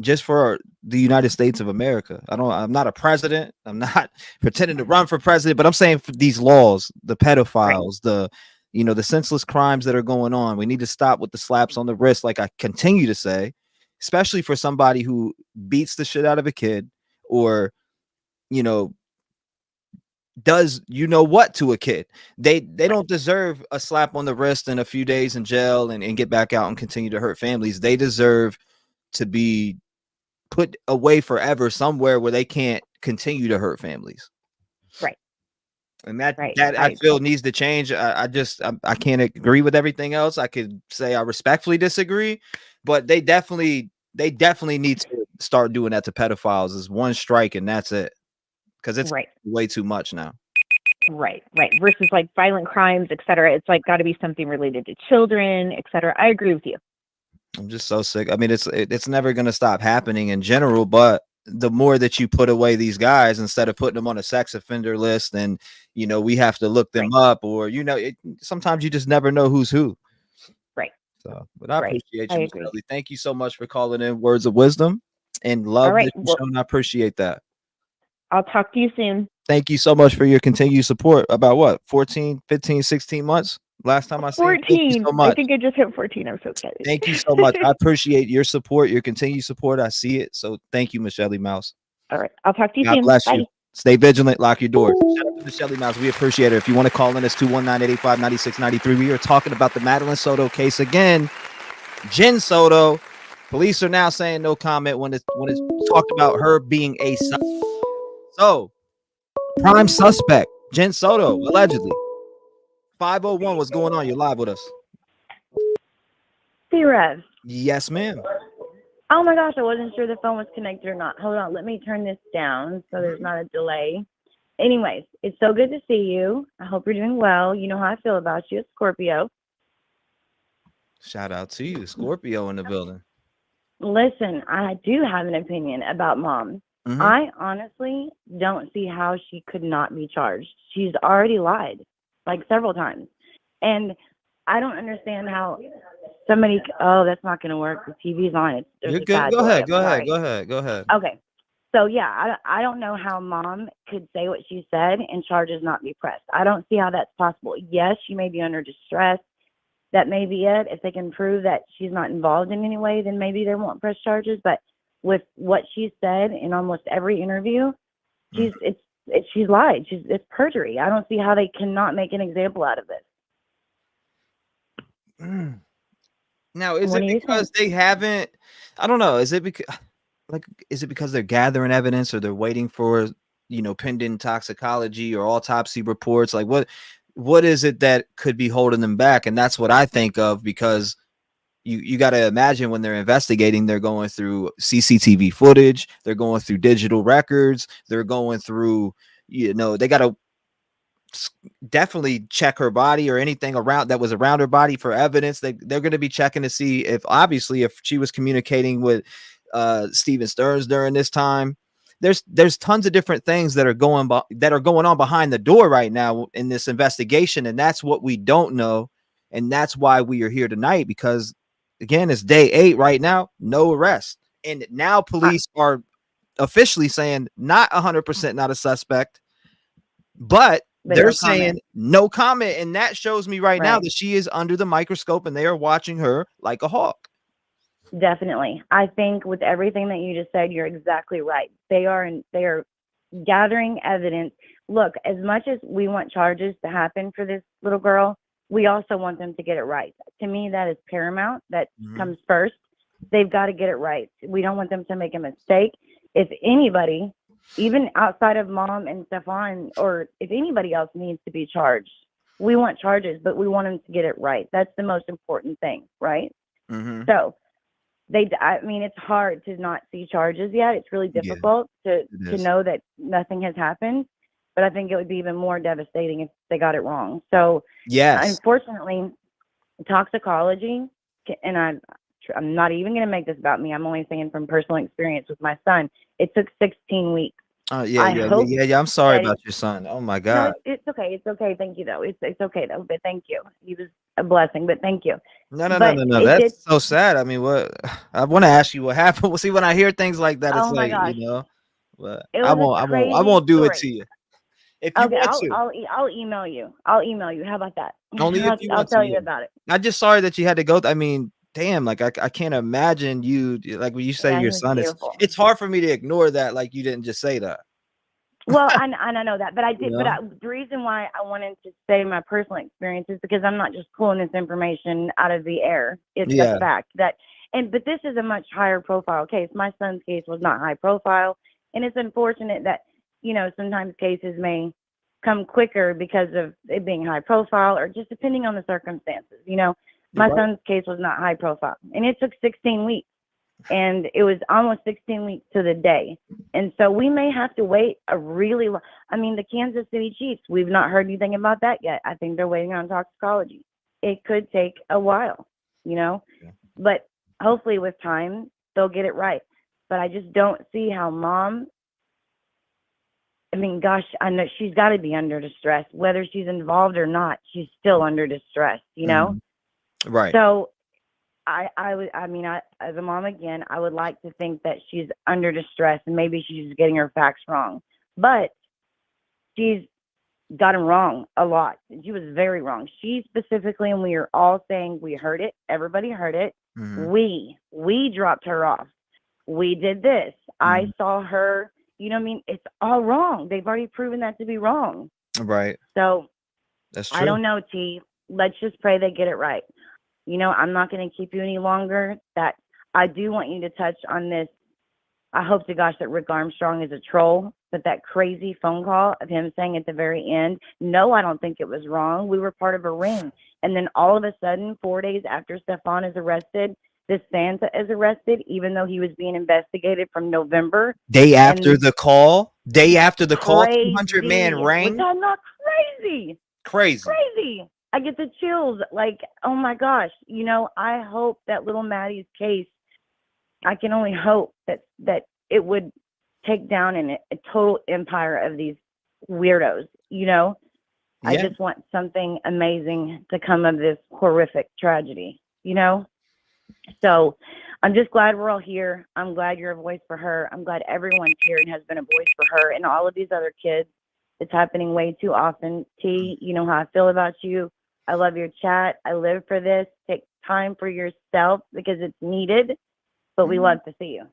just for the United States of America. I'm not a president. I'm not pretending to run for president, but I'm saying for these laws, the pedophiles, the the senseless crimes that are going on, we need to stop with the slaps on the wrist, like I continue to say, especially for somebody who beats the shit out of a kid or, does what to a kid. They don't deserve a slap on the wrist and a few days in jail and get back out and continue to hurt families. They deserve to be put away forever somewhere where they can't continue to hurt families. Right. And that I feel needs to change. I can't agree with everything else. I could say I respectfully disagree, but they definitely need to start doing that to pedophiles. Is one strike and that's it. Because it's way too much now. Right. Versus like violent crimes, etc. It's like got to be something related to children, etc. I agree with you. I'm just so sick. I mean, it's never going to stop happening in general, but the more that you put away these guys instead of putting them on a sex offender list, and we have to look them up, or sometimes you just never know who's who. Right. So, but I appreciate you, Madeline. Thank you so much for calling in. Words of wisdom and love that you've shown. I appreciate that. I'll talk to you soon. Thank you so much for your continued support. About what, 14, 15, 16 months? Last time I seen 14. Thank you so much. I think I just hit 14. I'm so excited. Thank you so much. I appreciate your support, your continued support. I see it. So thank you, Michelle Mouse. All right. I'll talk to you God soon. bless Bye. you. Stay vigilant. Lock your doors. Shout out to Michelle Mouse. We appreciate it. If you want to call in, it's 219-885-9693. We are talking about the Madeline Soto case again. Jenn Soto. Police are now saying no comment when it's talked about her being a suspect. So, prime suspect, Jenn Soto, allegedly. 501, what's going on? You're live with us. T-REV. Yes, ma'am. Oh my gosh, I wasn't sure the phone was connected or not. Hold on, let me turn this down so there's not a delay. Anyways, it's so good to see you. I hope you're doing well. You know how I feel about you, Scorpio. Shout out to you, Scorpio in the building. Listen, I do have an opinion about mom. Mm-hmm. I honestly don't see how she could not be charged. She's already lied, like several times. And I don't understand how somebody, that's not going to work. The TV's on. You're good. Go ahead. Okay. So, yeah, I don't know how mom could say what she said and charges not be pressed. I don't see how that's possible. Yes, she may be under distress. That may be it. If they can prove that she's not involved in any way, then maybe they won't press charges. But with what she said in almost every interview, she's lied. It's perjury. I don't see how they cannot make an example out of this. Now, is it because they haven't? I don't know. Is it because they're gathering evidence, or they're waiting for pending toxicology or autopsy reports? Like what is it that could be holding them back? And that's what I think of, because you got to imagine when they're investigating, they're going through CCTV footage, they're going through digital records, they're going through, they got to definitely check her body or anything around that was around her body for evidence. They're going to be checking to see if she was communicating with Steven Stearns during this time. There's tons of different things that are going on behind the door right now in this investigation, and that's what we don't know, and that's why we are here tonight, because again, it's day 8 right now, no arrest, and now police are officially saying not 100% not a suspect, but they're saying no comment, and that shows me right now that she is under the microscope and they are watching her like a hawk. Definitely. I think with everything that you just said, you're exactly right. They are gathering evidence. Look, as much as we want charges to happen for this little girl, we also want them to get it right. To me, that is paramount. That comes first. They've got to get it right. We don't want them to make a mistake. If anybody, even outside of mom and Stefan, or if anybody else needs to be charged, we want charges, but we want them to get it right. That's the most important thing, right? Mm-hmm. So it's hard to not see charges yet. It's really difficult to know that nothing has happened, but I think it would be even more devastating if they got it wrong. So yes, unfortunately, toxicology, and I'm not even going to make this about me. I'm only saying from personal experience with my son, it took 16 weeks Yeah, I yeah, hope yeah. I'm sorry that about your son. Oh my no, God. it's okay. It's okay. Thank you though. It's okay though. But thank you. He was a blessing. But thank you. No, no, no, But no, no. it did. That's so sad. I mean, what I want to ask you what happened. Well, see, when I hear things like that, it's Oh my like, gosh, but it was a I crazy won't do it to story. you. If you Okay, want to, I'll email you. I'll email you. How about that? only if you I'll want to. tell you Yeah. about it. I'm just sorry that you had to go. I mean, damn, like I can't imagine you like when you say Yeah, your he was son. beautiful. It's hard for me to ignore that. Like you didn't just say that. Well, I know that, but I You did. know? The reason why I wanted to say my personal experience is because I'm not just pulling this information out of the air. It's a Yeah. fact that, but this is a much higher profile case. My son's case was not high profile, and it's unfortunate that sometimes cases may come quicker because of it being high profile or just depending on the circumstances. My Right. son's case was not high profile, and it took 16 weeks. And it was almost 16 weeks to the day. And so we may have to wait a really long. I mean, the Kansas City Chiefs, we've not heard anything about that yet. I think they're waiting on toxicology. It could take a while, Yeah. but hopefully with time, they'll get it right. But I just don't see how mom, I mean, gosh, I know she's got to be under distress. Whether she's involved or not, she's still under distress, Mhm. Right. So as a mom again, I would like to think that she's under distress and maybe she's getting her facts wrong. But she's got them wrong a lot. She was very wrong. She specifically, and we are all saying we heard it. Everybody heard it. Mhm. We dropped her off. We did this. I saw her. You know what I mean? It's all wrong. They've already proven that to be wrong. Right. So That's true. I don't know, T. Let's just pray they get it right. I'm not going to keep you any longer. That I do want you to touch on this. I hope to gosh that Rick Armstrong is a troll, but that crazy phone call of him saying at the very end, no, I don't think it was wrong. We were part of a ring. And then all of a sudden, 4 days after Stefan is arrested, this Santa is arrested, even though he was being investigated from November. Day after the call, 200-man Was rang. that not crazy? Crazy. Crazy. I get the chills. Like, oh my gosh. I hope that little Maddie's case, I can only hope that it would take down a total empire of these weirdos. I Yeah. just want something amazing to come of this horrific tragedy, So I'm just glad we're all here. I'm glad you're a voice for her. I'm glad everyone's here and has been a voice for her and all of these other kids. It's happening way too often. T, you know how I feel about you. I love your chat. I live for this. Take time for yourself because it's needed, but we love to see you.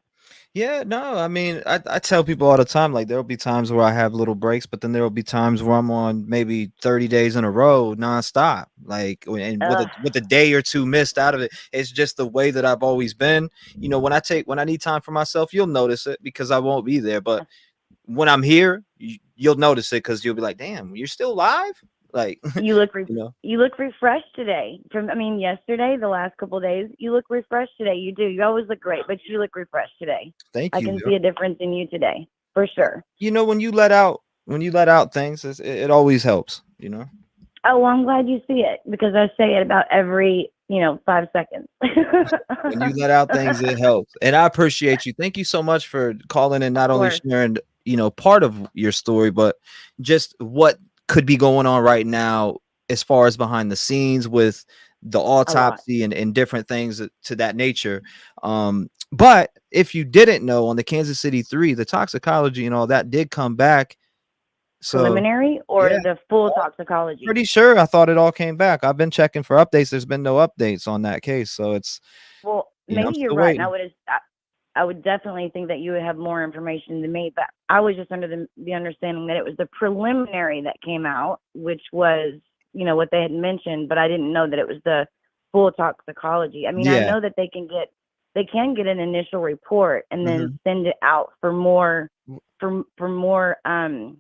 Yeah, no, I mean, I tell people all the time, like there'll be times where I have little breaks, but then there'll be times where I'm on maybe 30 days in a row nonstop. Like, and with a day or two missed out of it, it's just the way that I've always been. When I need time for myself, you'll notice it because I won't be there. But when I'm here, you'll notice it because you'll be like, damn, you're still live? Like, you look refreshed today. Yesterday, the last couple of days, you look refreshed today. You do. You always look great, but you look refreshed today. Thank you. I can see a difference in you today, for sure. When you let out things, it always helps. Oh, well, I'm glad you see it because I say it about every 5 seconds. When you let out things, it helps, and I appreciate you. Thank you so much for calling and not only sharing part of your story, but just what could be going on right now as far as behind the scenes with the autopsy and different things to that nature. But if you didn't know, on the Kansas City 3, the toxicology and all that did come back. So preliminary or the full toxicology? Pretty sure. I thought it all came back. I've been checking for updates. There's been no updates on that case, so it's maybe you're right. And I would definitely think that you would have more information than me, but I was just under the understanding that it was the preliminary that came out, which was, what they had mentioned, but I didn't know that it was the full toxicology. I mean, I know that they can get an initial report and then send it out for more, for them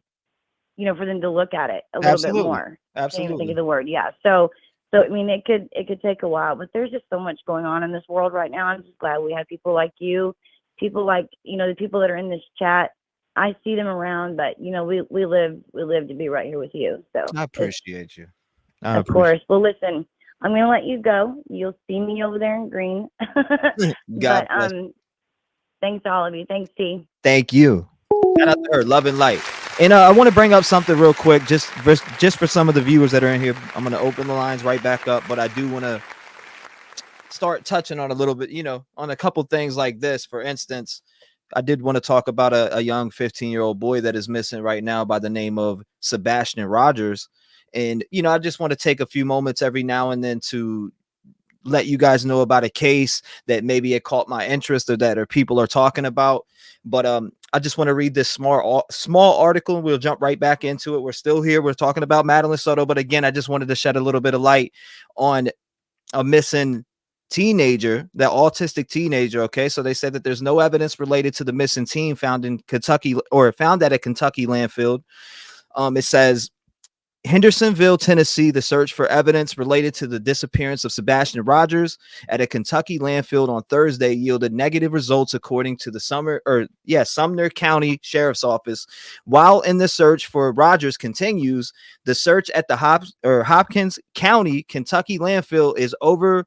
to look at it a little bit more. Absolutely. I can't even think of the word. Yeah. So I mean, it could take a while, but there's just so much going on in this world right now. I'm just glad we have people like you, people like, the people that are in this chat. I see them around, but we live to be right here with you. So I appreciate you. Of course. Well, listen, I'm going to let you go. You'll see me over there in green. God but thanks to all of you. Thanks, T. Thank you. Shout out to her, love and light. And I want to bring up something real quick, just for some of the viewers that are in here. I'm going to open the lines right back up, but I do want to start touching on a little bit, on a couple things like this. For instance, I did want to talk about a young 15-year-old boy that is missing right now by the name of Sebastian Rogers. And, I just want to take a few moments every now and then to let you guys know about a case that maybe it caught my interest or people are talking about. But I just want to read this small article, and we'll jump right back into it. We're still here. We're talking about Madeline Soto. But again, I just wanted to shed a little bit of light on a missing teenager, that autistic teenager. Okay. So they said that there's no evidence related to the missing teen found in Kentucky, or found at a Kentucky landfill. It says, Hendersonville, Tennessee, the search for evidence related to the disappearance of Sebastian Rogers at a Kentucky landfill on Thursday yielded negative results, according to the Sumner County Sheriff's Office. While in the search for Rogers continues, the search at the Hopkins County, Kentucky landfill is over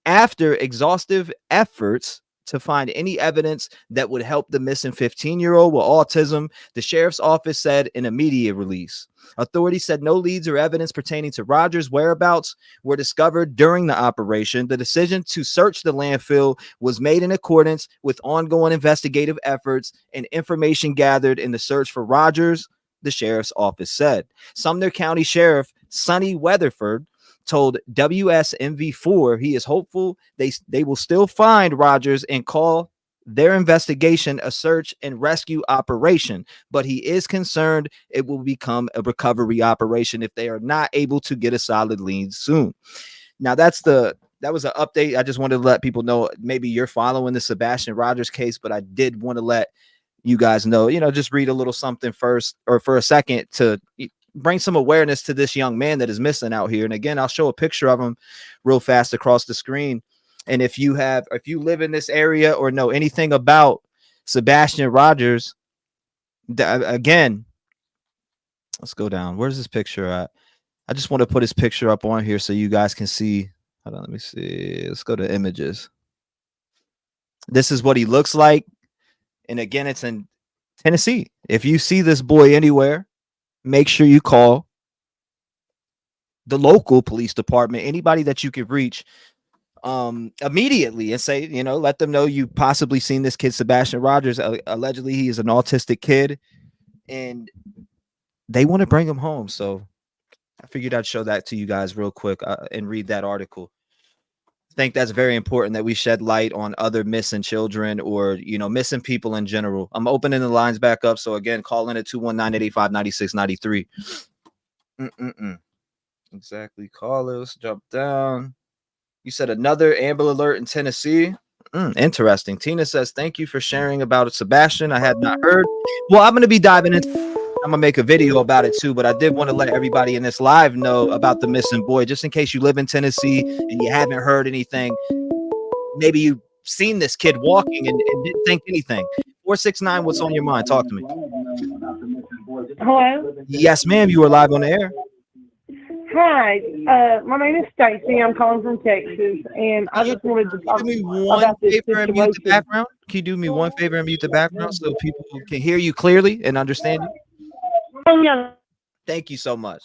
after exhaustive efforts to find any evidence that would help the missing 15-year-old with autism, the sheriff's office said in a media release. Authorities said no leads or evidence pertaining to Rogers' whereabouts were discovered during the operation. The decision to search the landfill was made in accordance with ongoing investigative efforts and information gathered in the search for Rogers, the sheriff's office said. Sumner County Sheriff Sonny Weatherford told WSMV4 he is hopeful they will still find Rogers and call their investigation a search and rescue operation, but he is concerned it will become a recovery operation if they are not able to get a solid lead soon. Now that was an update. I just wanted to let people know, maybe you're following the Sebastian Rogers case, but I did want to let you guys know, just read a little something first, or for a second, to bring some awareness to this young man that is missing out here. And again, I'll show a picture of him real fast across the screen. And if you live in this area or know anything about Sebastian Rogers, again, let's go down. Where's this picture at? I just want to put his picture up on here so you guys can see. Hold on, let me see. Let's go to images. This is what he looks like. And again, it's in Tennessee. If you see this boy anywhere, make sure you call the local police department, anybody that you could reach immediately, and say, let them know you possibly seen this kid, Sebastian Rogers. Allegedly, he is an autistic kid, and they want to bring him home. So I figured I'd show that to you guys real quick and read that article. I think that's very important that we shed light on other missing children, or, missing people in general. I'm opening the lines back up. So again, call in at 219-885-9693. Exactly. Call us. Jump down. You said another Amber Alert in Tennessee. Interesting. Tina says, thank you for sharing about Sebastian. I had not heard. Well, I'm going to be diving into, I'm going to make a video about it too, but I did want to let everybody in this live know about the missing boy, just in case you live in Tennessee and you haven't heard anything. Maybe you've seen this kid walking and didn't think anything. 469, what's on your mind? Talk to me. Hello? Yes, ma'am. You are live on the air. Hi, my name is Stacy. I'm calling from Texas, and I just wanted to talk about this situation. Mute the background? Can you do me one favor and mute the background so people can hear you clearly and understand you? Oh, yeah. Thank you so much.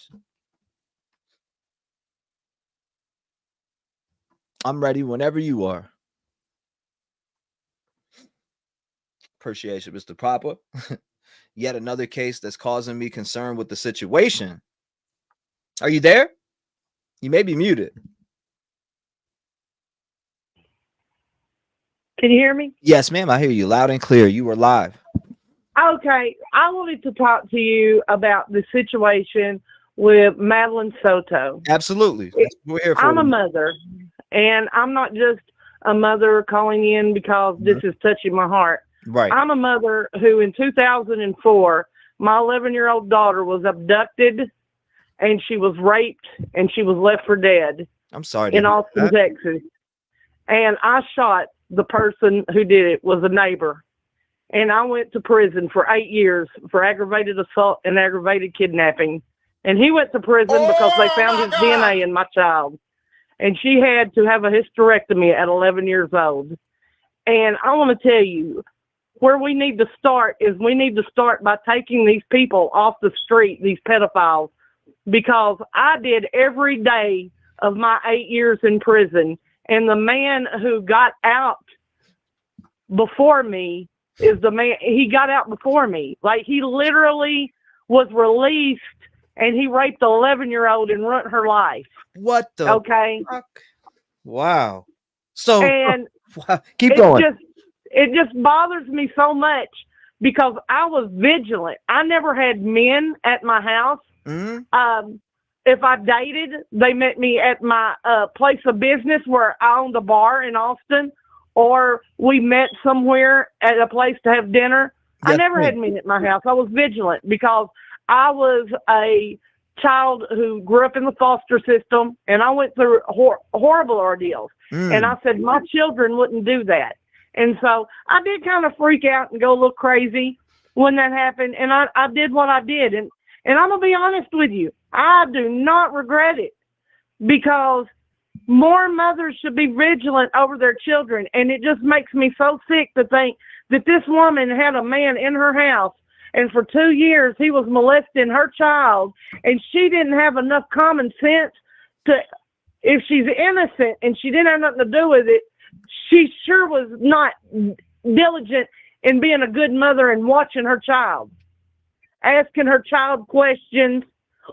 I'm ready whenever you are. Appreciate you, Mr. Papa. Yet another case that's causing me concern with the situation. Are you there? You may be muted. Can you hear me? Yes, ma'am. I hear you loud and clear. You were live. Okay. I wanted to talk to you about the situation with Madeline Soto. Absolutely. We're here for I'm a mother, and I'm not just a mother calling in because this is touching my heart. Right. I'm a mother who in 2004, my 11-year-old daughter was abducted, and she was raped, and she was left for dead. I'm sorry. In Austin, Texas. And I shot the person who did it, was a neighbor. And I went to prison for 8 years for aggravated assault and aggravated kidnapping. And he went to prison because they found his DNA in my child. And she had to have a hysterectomy at 11 years old. And I want to tell you, where we need to start is we need to start by taking these people off the street, these pedophiles, because I did every day of my 8 years in prison, and the man who got out before me is the man, he got out before me. Like, he literally was released, and he raped an 11-year-old and ruined her life. What the okay? fuck? Wow. So And keep going. It just bothers me so much because I was vigilant. I never had men at my house. Mm-hmm. If I dated, they met me at my place of business where I owned a bar in Austin, or we met somewhere at a place to have dinner. I never had men at my house. I was vigilant because I was a child who grew up in the foster system, and I went through horrible ordeals. And I said my children wouldn't do that. And so I did kind of freak out and go a little crazy when that happened. And I did what I did. And I'm going to be honest with you. I do not regret it, because more mothers should be vigilant over their children. And it just makes me so sick to think that this woman had a man in her house, and for 2 years he was molesting her child, and she didn't have enough common sense to, if she's innocent and she didn't have nothing to do with it, she sure was not diligent in being a good mother and watching her child, asking her child questions,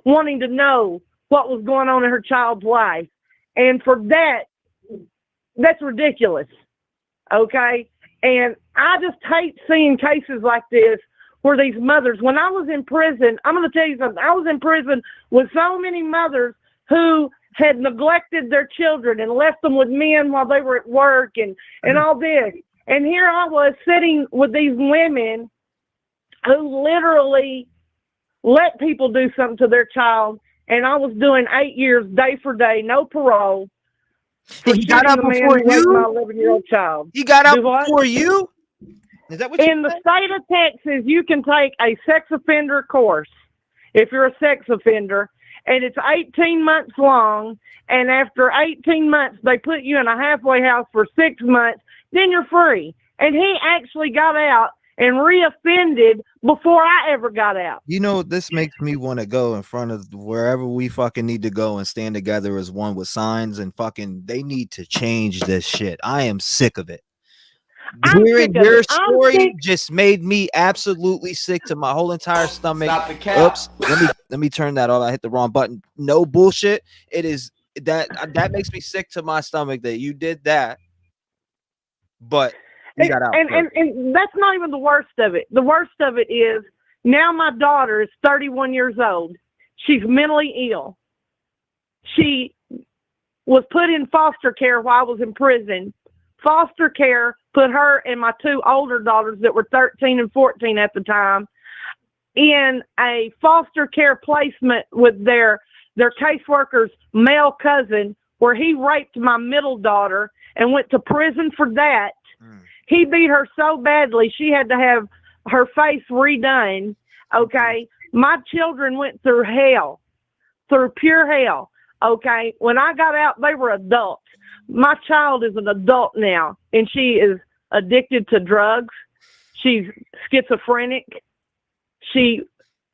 wanting to know what was going on in her child's life. And for that, that's ridiculous. Okay? And I just hate seeing cases like this where these mothers, when I was in prison, I'm going to tell you something. I was in prison with so many mothers who had neglected their children and left them with men while they were at work and all this. And here I was sitting with these women who literally let people do something to their child, and I was doing 8 years, day for day, no parole. He got out before you? My 11-year-old child. He got out before you? Is that what in the state of Texas, you can take a sex offender course if you're a sex offender, and it's 18 months long, and after 18 months, they put you in a halfway house for 6 months, then you're free. And he actually got out and reoffended before I ever got out. You know, this makes me want to go in front of wherever we fucking need to go and stand together as one with signs, and fucking, they need to change this shit. I am sick of it. Hearing your story just made me absolutely sick to my whole entire stomach. Stop the cap. Oops, let me turn that off. I hit the wrong button. No bullshit. It is that makes me sick to my stomach that you did that. But you got out. And that's not even the worst of it. The worst of it is now my daughter is 31 years old. She's mentally ill. She was put in foster care while I was in prison. Foster care put her and my two older daughters that were 13 and 14 at the time in a foster care placement with their caseworker's male cousin, where he raped my middle daughter and went to prison for that. He beat her so badly she had to have her face redone. Okay. My children went through hell, through pure hell. Okay. When I got out, they were adults. My child is an adult now, and she is addicted to drugs. She's schizophrenic. She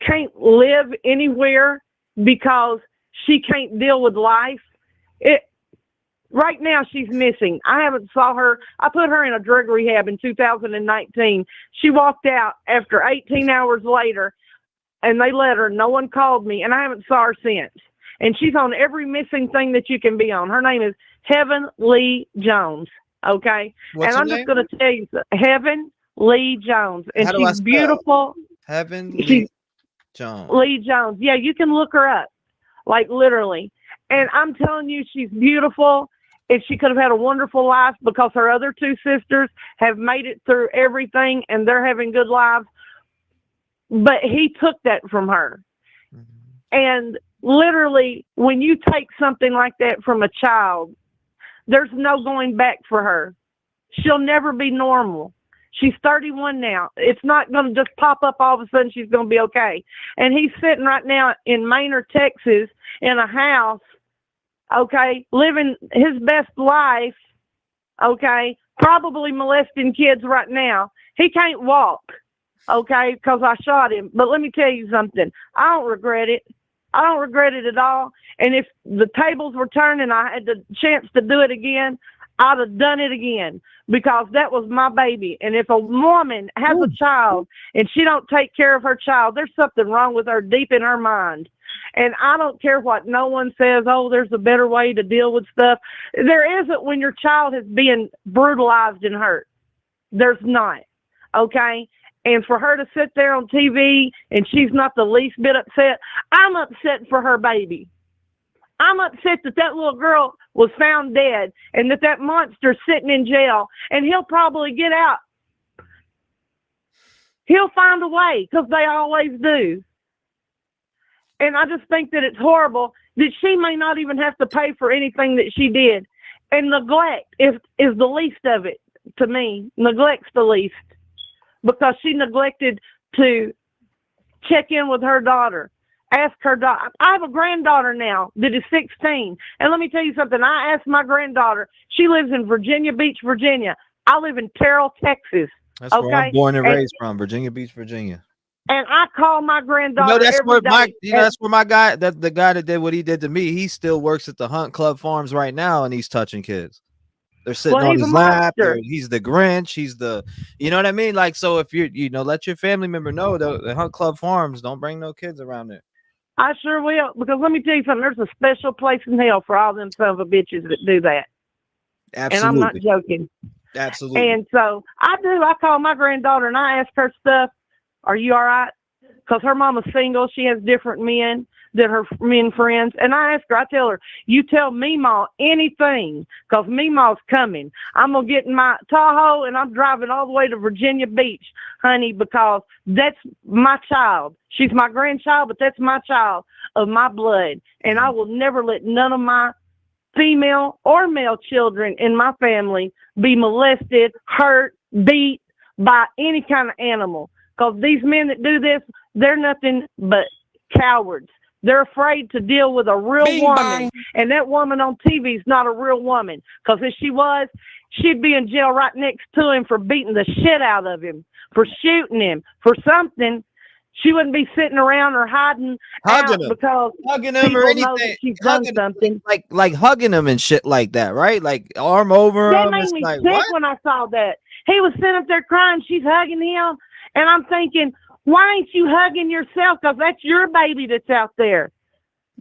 can't live anywhere because she can't deal with life. Right now, she's missing. I haven't saw her. I put her in a drug rehab in 2019. She walked out after 18 hours later, and they let her. No one called me, and I haven't saw her since. And she's on every missing thing that you can be on. Her name is Heaven Lee Jones. Okay. What's and I'm just going to tell you, Heaven Lee Jones. And she's beautiful. Heaven Lee Jones. Lee Jones. Yeah, you can look her up, like literally. And I'm telling you, she's beautiful. And she could have had a wonderful life because her other two sisters have made it through everything and they're having good lives. But he took that from her. And literally, when you take something like that from a child, there's no going back for her. She'll never be normal. She's 31 now. It's not going to just pop up all of a sudden she's going to be okay. And he's sitting right now in Maynard, Texas, in a house, okay, living his best life, okay, probably molesting kids right now. He can't walk, okay, because I shot him. But let me tell you something. I don't regret it. I don't regret it at all. And if the tables were turned and I had the chance to do it again, I'd have done it again, because that was my baby. And if a woman has a child and she don't take care of her child, there's something wrong with her deep in her mind. And I don't care what no one says, oh, there's a better way to deal with stuff. There isn't when your child is being brutalized and hurt. There's not, okay? And for her to sit there on TV and she's not the least bit upset, I'm upset for her baby. I'm upset that that little girl was found dead and that monster's sitting in jail, and he'll probably get out. He'll find a way, because they always do. And I just think that it's horrible that she may not even have to pay for anything that she did. And neglect is the least of it to me. Neglect's the least, because she neglected to check in with her daughter. Ask her daughter. I have a granddaughter now that is 16. And let me tell you something. I asked my granddaughter. She lives in Virginia Beach, Virginia. I live in Terrell, Texas. That's where I'm born and raised from, Virginia Beach, Virginia. And I call my granddaughter. That's every where day. that's where my guy, the guy that did what he did to me, he still works at the Hunt Club Farms right now, and he's touching kids. They're sitting on his lap. He's the Grinch. He's the, you know what I mean? Like, so if you're, let your family member know the Hunt Club Farms, don't bring no kids around there. I sure will, because let me tell you something. There's a special place in hell for all them son of a bitches that do that. Absolutely. And I'm not joking. Absolutely. And so I do. I call my granddaughter and I ask her stuff. Are you all right? Because her mama's single. She has different men than her men friends. And I ask her, I tell her, you tell Meemaw anything, because Meemaw's coming. I'm going to get in my Tahoe and I'm driving all the way to Virginia Beach, honey, because that's my child. She's my grandchild, but that's my child of my blood. And I will never let none of my female or male children in my family be molested, hurt, beat by any kind of animal. Because these men that do this, they're nothing but cowards. They're afraid to deal with a real woman. And that woman on TV is not a real woman. Because if she was, she'd be in jail right next to him for beating the shit out of him, for shooting him, for something. She wouldn't be sitting around or hiding hugging him, because hugging him or anything. She's done something like hugging him and shit like that, right? Like arm over him. That made me sick when I saw that. He was sitting up there crying. She's hugging him. And I'm thinking, why ain't you hugging yourself? Because that's your baby that's out there.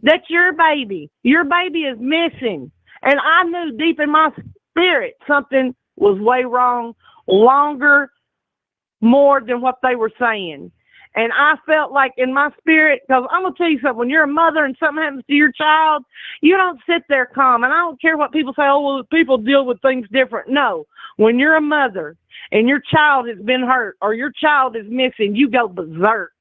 That's your baby. Your baby is missing. And I knew deep in my spirit something was way wrong, more than what they were saying. And I felt like in my spirit, because I'm going to tell you something, when you're a mother and something happens to your child, you don't sit there calm. And I don't care what people say, oh, well, people deal with things different. No, when you're a mother and your child has been hurt or your child is missing, you go berserk.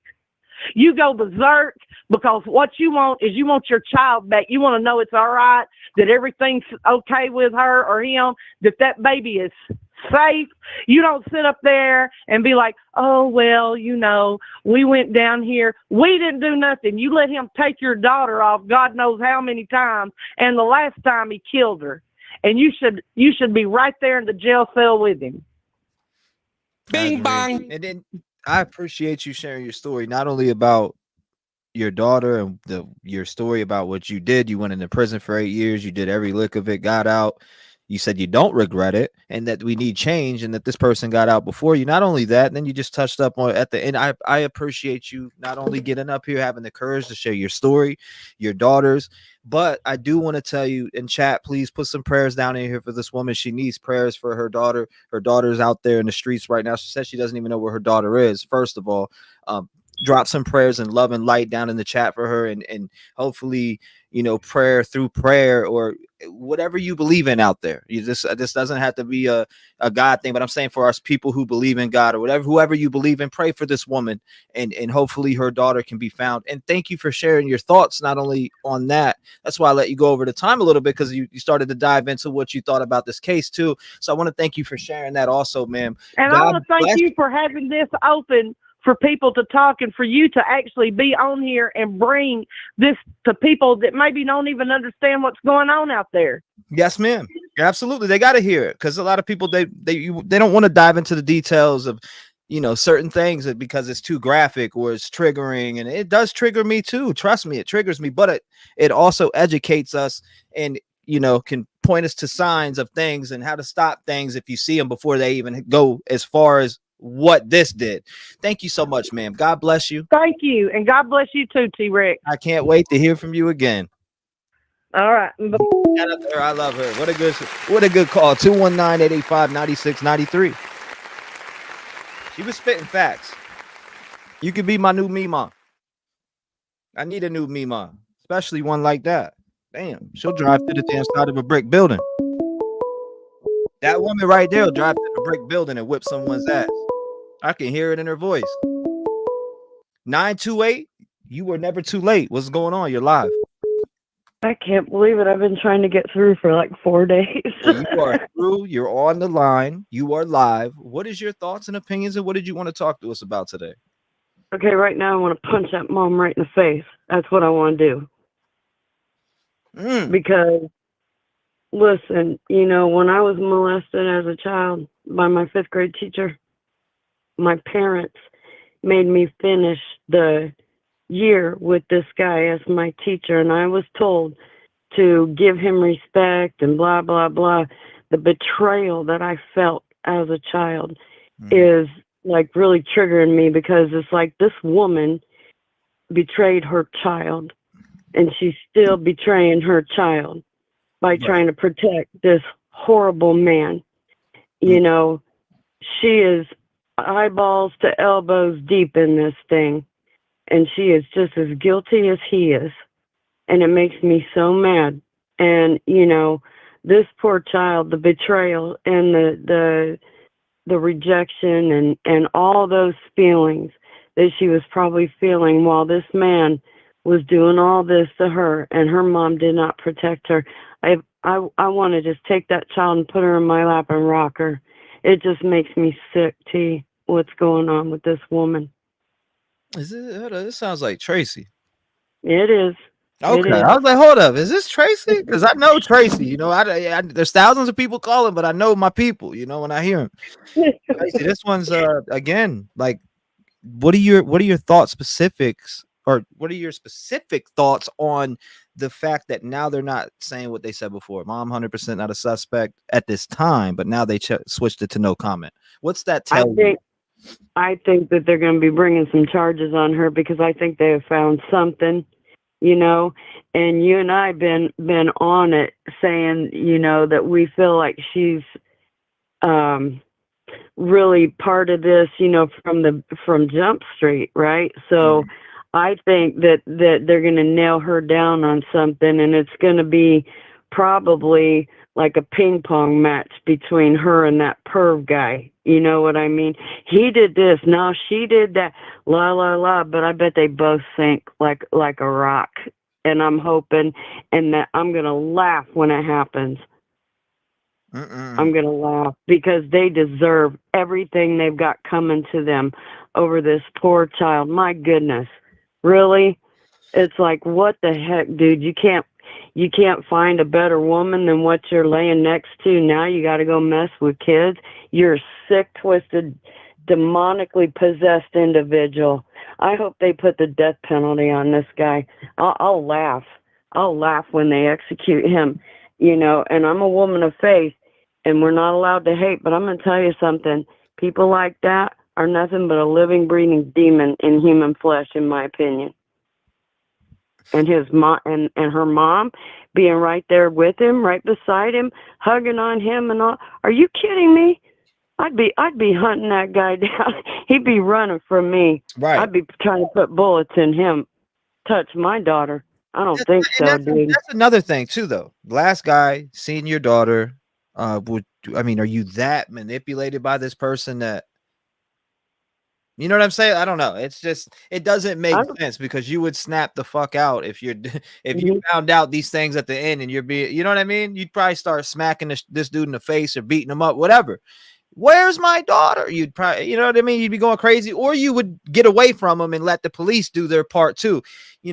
You go berserk, because what you want is you want your child back. You want to know it's all right, that everything's okay with her or him, that baby is safe. You don't sit up there and be like, oh, well, we went down here. We didn't do nothing. You let him take your daughter off God knows how many times, and the last time he killed her. And you should be right there in the jail cell with him. Bing bang. And then I appreciate you sharing your story, not only about your daughter and your story about what you did. You went into prison for 8 years. You did every lick of it, got out. You said you don't regret it and that we need change and that this person got out before you. Not only that, and then you just touched up on at the end. I appreciate you not only getting up here, having the courage to share your story, your daughters, but I do want to tell you in chat, please put some prayers down in here for this woman. She needs prayers for her daughter. Her daughter's out there in the streets right now. She says she doesn't even know where her daughter is. First of all, drop some prayers and love and light down in the chat for her, and hopefully, prayer through prayer or whatever you believe in out there. This doesn't have to be a God thing, but I'm saying for us people who believe in God or whoever you believe in, pray for this woman and hopefully her daughter can be found. And thank you for sharing your thoughts, not only on that. That's why I let you go over the time a little bit, because you started to dive into what you thought about this case too. So I want to thank you for sharing that also, ma'am. And I want to thank you for having this open for people to talk and for you to actually be on here and bring this to people that maybe don't even understand what's going on out there. Yes, ma'am. Absolutely, they got to hear it because a lot of people they don't want to dive into the details of certain things because it's too graphic or it's triggering, and it does trigger me too. Trust me, it triggers me, but it also educates us and can point us to signs of things and how to stop things if you see them before they even go as far as what this did. Thank you so much, ma'am. God bless you. Thank you, and God bless you too, T-Rex. I can't wait to hear from you again. All right. Shout out to her. I love her. What a good call. 219-885-9693. She was spitting facts. You could be my new Mima. I need a new Mima, especially one like that. Damn, she'll drive to the damn side of a brick building. That woman right there will drive to the brick building and whip someone's ass. I can hear it in her voice. 928, you were never too late. What's going on? You're live. I can't believe it. I've been trying to get through for like 4 days. Well, you are through. You're on the line. You are live. What is your thoughts and opinions, and what did you want to talk to us about today? Okay, right now I want to punch that mom right in the face. That's what I want to do. Because, listen, when I was molested as a child by my 5th grade teacher, my parents made me finish the year with this guy as my teacher, and I was told to give him respect and blah blah blah. The betrayal that I felt as a child is like really triggering me, because it's like this woman betrayed her child and she's still betraying her child by trying to protect this horrible man. She is eyeballs to elbows deep in this thing. And she is just as guilty as he is. And it makes me so mad. And, this poor child, the betrayal and the rejection and all those feelings that she was probably feeling while this man was doing all this to her, and her mom did not protect her. I want to just take that child and put her in my lap and rock her. It just makes me sick, T, what's going on with this woman. This sounds like Tracy. It is. Okay, I was like, hold up, is this Tracy? Because I know Tracy. There's thousands of people calling, but I know my people. When I hear them. Tracy, this one's again, like, what are your thoughts specifics, or what are your specific thoughts on the fact that now they're not saying what they said before? Mom, 100% not a suspect at this time, but now they switched it to no comment. What's that tell you? I think that they're going to be bringing some charges on her, because I think they have found something, and you and I been on it saying, that we feel like she's really part of this, from Jump Street, right? So I think that they're going to nail her down on something, and it's going to be probably like a ping pong match between her and that perv guy. You know what I mean? He did this, now she did that, la la la. But I bet they both sink like a rock. And I'm hoping, and that I'm gonna laugh when it happens. I'm gonna laugh, because they deserve everything they've got coming to them over this poor child. My goodness, really? It's like, what the heck, dude? You can't find a better woman than what you're laying next to. Now you got to go mess with kids. You're a sick, twisted, demonically possessed individual. I hope they put the death penalty on this guy. I'll laugh. I'll laugh when they execute him, and I'm a woman of faith, and we're not allowed to hate, but I'm going to tell you something. People like that are nothing but a living, breathing demon in human flesh, in my opinion. And his mom and her mom being right there with him, right beside him, hugging on him and all. Are you kidding me? I'd be hunting that guy down. He'd be running from me. Right. I'd be trying to put bullets in him. Touch my daughter. I don't think so, dude. That's another thing too, though. Last guy seeing your daughter. Are you that manipulated by this person that? You know what I'm saying? I don't know. It's just, it doesn't make sense, because you would snap the fuck out if you found out these things at the end, and you're being, you know what I mean? You'd probably start smacking this dude in the face or beating him up, whatever. Where's my daughter? You'd probably, you know what I mean? You'd be going crazy, or you would get away from him and let the police do their part too.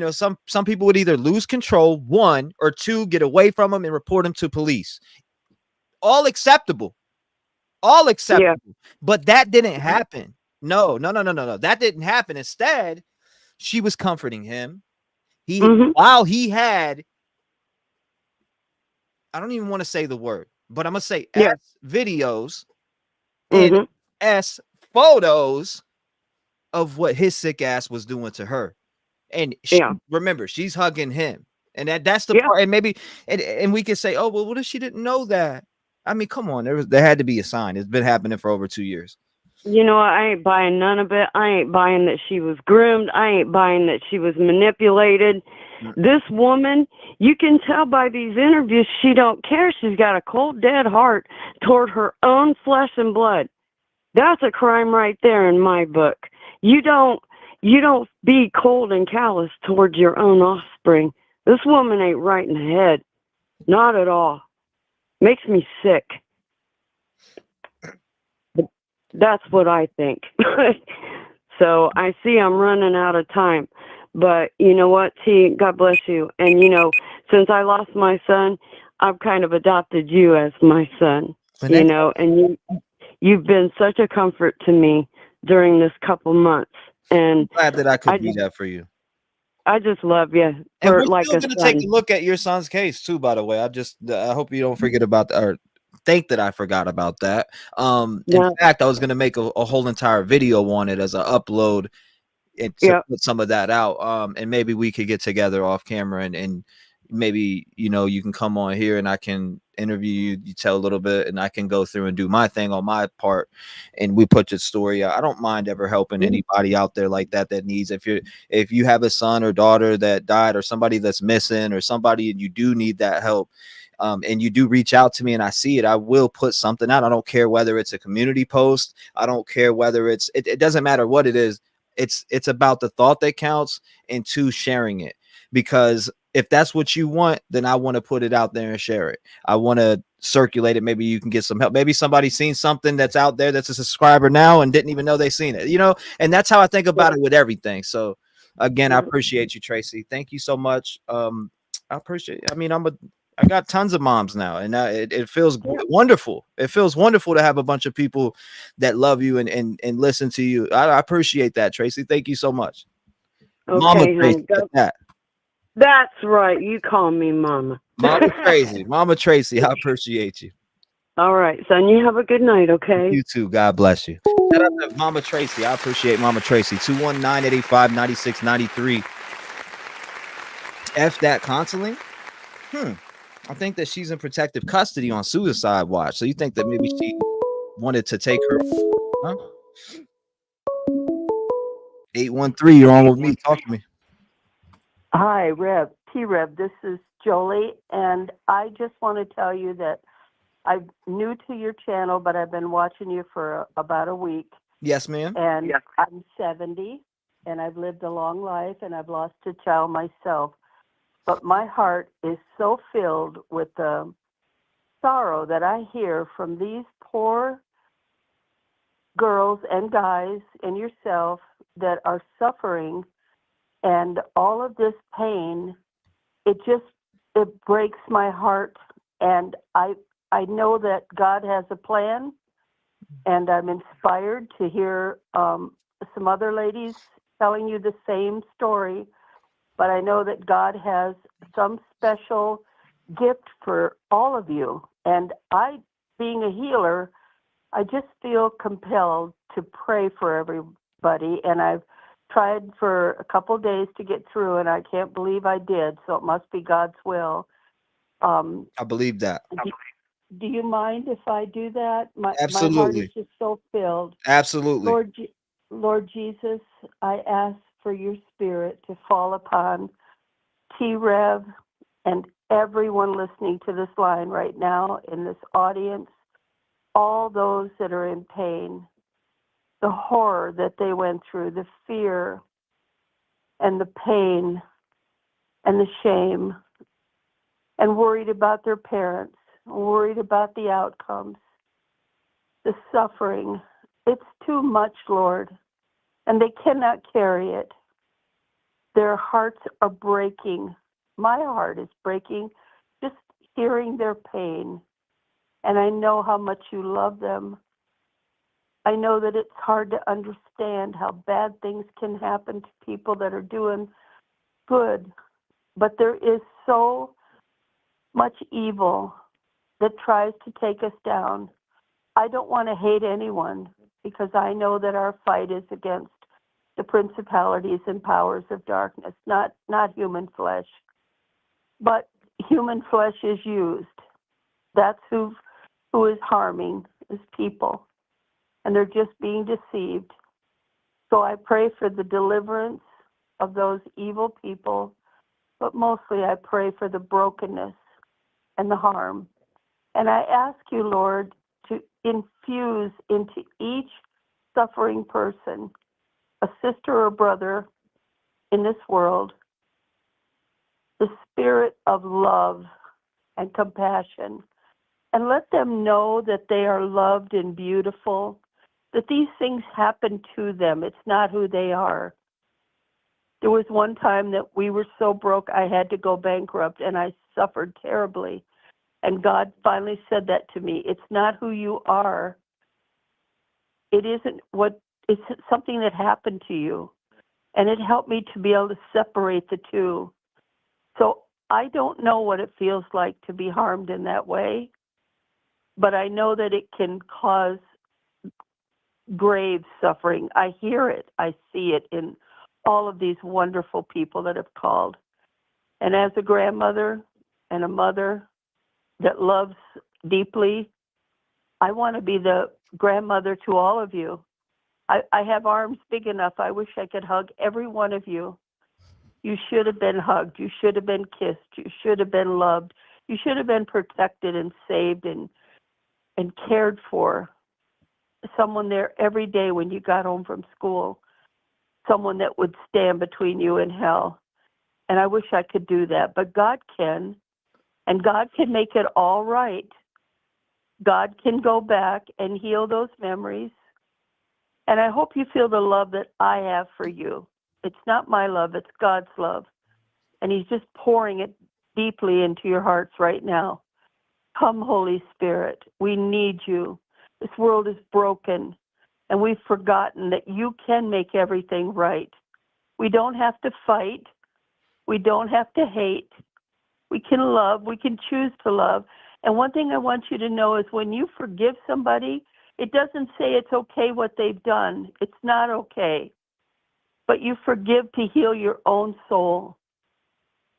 Some people would either lose control, one, or two, get away from him and report him to police. all acceptable. All acceptable. But that didn't happen. No. That didn't happen. Instead, she was comforting him. While he had, I don't even want to say the word, but I'm gonna say S videos and S photos of what his sick ass was doing to her. And remember, she's hugging him. And that's the part. And maybe and we could say, oh, well, what if she didn't know that? I mean, come on, there had to be a sign. It's been happening for over 2 years. You know what? I ain't buying none of it. I ain't buying that she was groomed. I ain't buying that she was manipulated. This woman, you can tell by these interviews, she don't care. She's got a cold, dead heart toward her own flesh and blood. That's a crime right there in my book. You don't be cold and callous towards your own offspring. This woman ain't right in the head. Not at all. Makes me sick. That's what I think. So I see I'm running out of time. But you know what, T, God bless you. And, you know, since I lost my son, I've kind of adopted you as my son, you know, and you've been such a comfort to me during this couple months. And I'm glad that I could be that for you. I just love you. And we're still going to take a look at your son's case too, by the way. I hope you don't forget about that or think that I forgot about that. In fact, I was going to make a whole entire video on it as an upload and to put some of that out. And maybe we could get together off camera and maybe, you know, you can come on here and I can interview you, you tell a little bit and I can go through and do my thing on my part and we put your story out. I don't mind ever helping anybody out there like that needs, if you have a son or daughter that died or somebody that's missing or somebody and you do need that help, and you do reach out to me and I see it, I will put something out. I don't care whether it's a community post. I don't care whether it doesn't matter what it is. It's about the thought that counts and sharing it, because if that's what you want, then I want to put it out there and share it. I want to circulate it. Maybe you can get some help. Maybe somebody's seen something that's out there that's a subscriber now and didn't even know they seen it, you know? And that's how I think about it with everything. So again, I appreciate you, Tracy. Thank you so much. I appreciate it. I mean, I got tons of moms now and it feels wonderful. It feels wonderful to have a bunch of people that love you and listen to you. I appreciate that, Tracy. Thank you so much. Okay, Mama Tracy, that's right. You call me Mama. Mama Tracy. Mama Tracy, I appreciate you. All right, son. You have a good night, okay? You too. God bless you. Shout out to Mama Tracy. I appreciate Mama Tracy. 219-885-9693. F that counseling. I think that she's in protective custody on suicide watch. So you think that maybe she wanted to take her? Huh? 813, you're on with me. Talk to me. Hi, T-REV. This is Jolie, and I just want to tell you that I'm new to your channel, but I've been watching you for about a week. Yes, ma'am. And I'm 70, and I've lived a long life, and I've lost a child myself. But my heart is so filled with the sorrow that I hear from these poor girls and guys and yourself that are suffering, and all of this pain, it breaks my heart. And I know that God has a plan, and I'm inspired to hear some other ladies telling you the same story. But I know that God has some special gift for all of you. And being a healer, I just feel compelled to pray for everybody. And I've tried for a couple days to get through, and I can't believe I did. So it must be God's will. I believe that. Do you mind if I do that? Absolutely. My heart is just so filled. Absolutely. Lord Jesus, I ask for your spirit to fall upon T-REV and everyone listening to this line right now in this audience, all those that are in pain, the horror that they went through, the fear and the pain and the shame, and worried about their parents, worried about the outcomes, the suffering. It's too much, Lord, and they cannot carry it. Their hearts are breaking. My heart is breaking just hearing their pain. And I know how much you love them. I know that it's hard to understand how bad things can happen to people that are doing good. But there is so much evil that tries to take us down. I don't want to hate anyone because I know that our fight is against the principalities and powers of darkness, not human flesh. But human flesh is used. That's who is harming is people. And they're just being deceived. So I pray for the deliverance of those evil people, but mostly I pray for the brokenness and the harm. And I ask you, Lord, to infuse into each suffering person, a sister or brother in this world, the spirit of love and compassion. And let them know that they are loved and beautiful, that these things happen to them. It's not who they are. There was one time that we were so broke I had to go bankrupt, and I suffered terribly. And God finally said that to me. It's not who you are. It's something that happened to you. And it helped me to be able to separate the two. So I don't know what it feels like to be harmed in that way, but I know that it can cause grave suffering. I hear it. I see it in all of these wonderful people that have called. And as a grandmother and a mother that loves deeply, I want to be the grandmother to all of you. I have arms big enough. I wish I could hug every one of you. You should have been hugged. You should have been kissed. You should have been loved. You should have been protected and saved and cared for. Someone there every day when you got home from school. Someone that would stand between you and hell. And I wish I could do that. But God can. And God can make it all right. God can go back and heal those memories. And I hope you feel the love that I have for you. It's not my love, it's God's love. And He's just pouring it deeply into your hearts right now. Come, Holy Spirit. We need you. This world is broken, and we've forgotten that you can make everything right. We don't have to fight. We don't have to hate. We can love. We can choose to love. And one thing I want you to know is when you forgive somebody, it doesn't say it's okay what they've done. It's not okay. But you forgive to heal your own soul.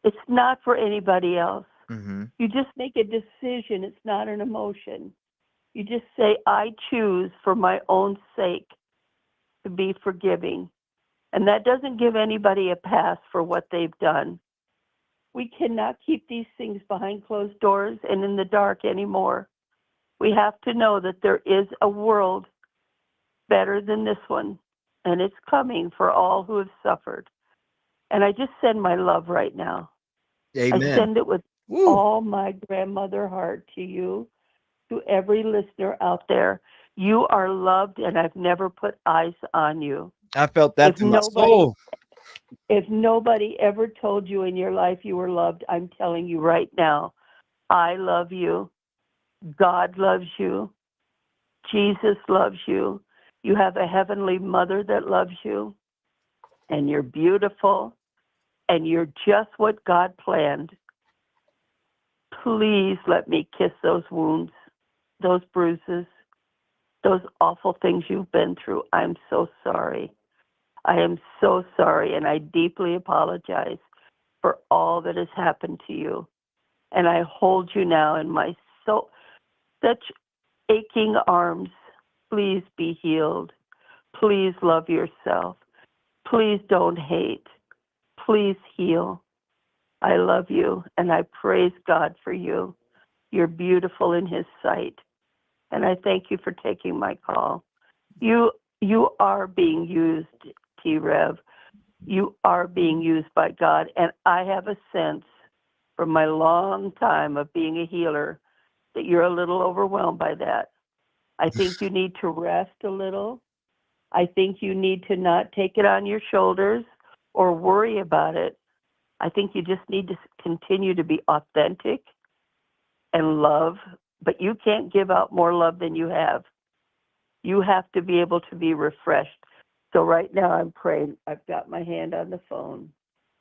It's not for anybody else. Mm-hmm. You just make a decision. It's not an emotion. You just say, I choose for my own sake to be forgiving. And that doesn't give anybody a pass for what they've done. We cannot keep these things behind closed doors and in the dark anymore. We have to know that there is a world better than this one, and it's coming for all who have suffered. And I just send my love right now. Amen. I send it with all my grandmother heart to you, to every listener out there. You are loved, and I've never put eyes on you. I felt that to my soul. If nobody ever told you in your life you were loved, I'm telling you right now, I love you. God loves you. Jesus loves you. You have a heavenly mother that loves you. And you're beautiful. And you're just what God planned. Please let me kiss those wounds, those bruises, those awful things you've been through. I'm so sorry. I am so sorry, and I deeply apologize for all that has happened to you. And I hold you now in my such aching arms. Please be healed. Please love yourself. Please don't hate. Please heal. I love you, and I praise God for you. You're beautiful in His sight. And I thank you for taking my call. You are being used, T-REV. You are being used by God. And I have a sense from my long time of being a healer that you're a little overwhelmed by that. I think you need to rest a little. I think you need to not take it on your shoulders or worry about it. I think you just need to continue to be authentic and love but you can't give out more love than you have. You have to be able to be refreshed. So right now I'm praying. I've got my hand on the phone,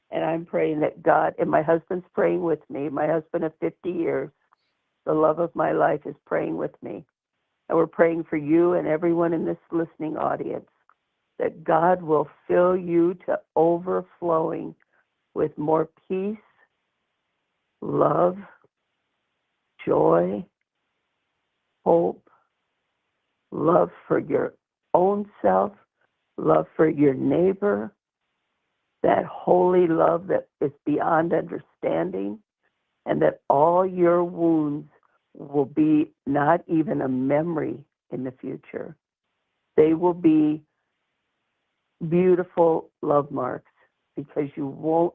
and I'm praying that God, and my husband's praying with me. My husband of 50 years, the love of my life, is praying with me. And we're praying for you and everyone in this listening audience, that God will fill you to overflowing with more peace, love, joy, hope, love for your own self, love for your neighbor, that holy love that is beyond understanding, and that all your wounds will be not even a memory in the future. They will be beautiful love marks because you won't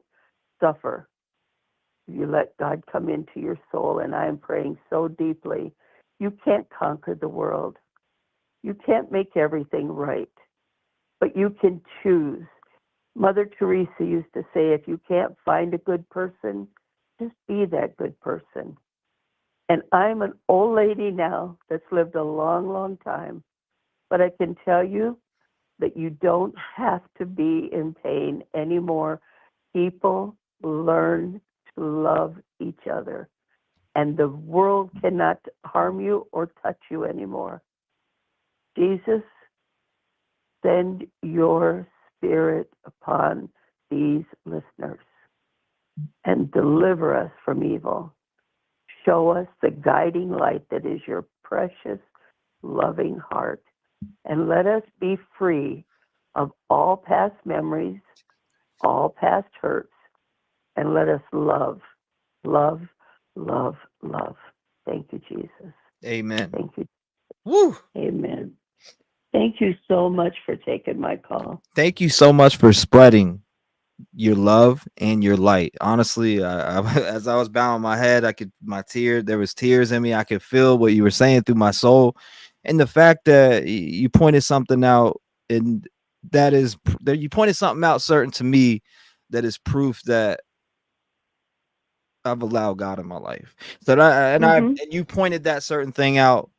suffer. You let God come into your soul, and I am praying so deeply. You can't conquer the world. You can't make everything right, but you can choose. Mother Teresa used to say, if you can't find a good person, just be that good person. And I'm an old lady now that's lived a long, long time, but I can tell you that you don't have to be in pain anymore. People learn to love each other, and the world cannot harm you or touch you anymore. Jesus, send your Spirit upon these listeners and deliver us from evil. Show us the guiding light that is your precious, loving heart, and let us be free of all past memories, all past hurts, and let us love, love, love, love. Thank you, Jesus. Amen. Thank you. Woo. Amen. Thank you so much for taking my call. Thank you so much for spreading your love and your light. Honestly, as I was bowing my head, there was tears in me. I could feel what you were saying through my soul. And the fact that you pointed something out, and you pointed something out certain to me that is proof that I've allowed God in my life. So and you pointed that certain thing out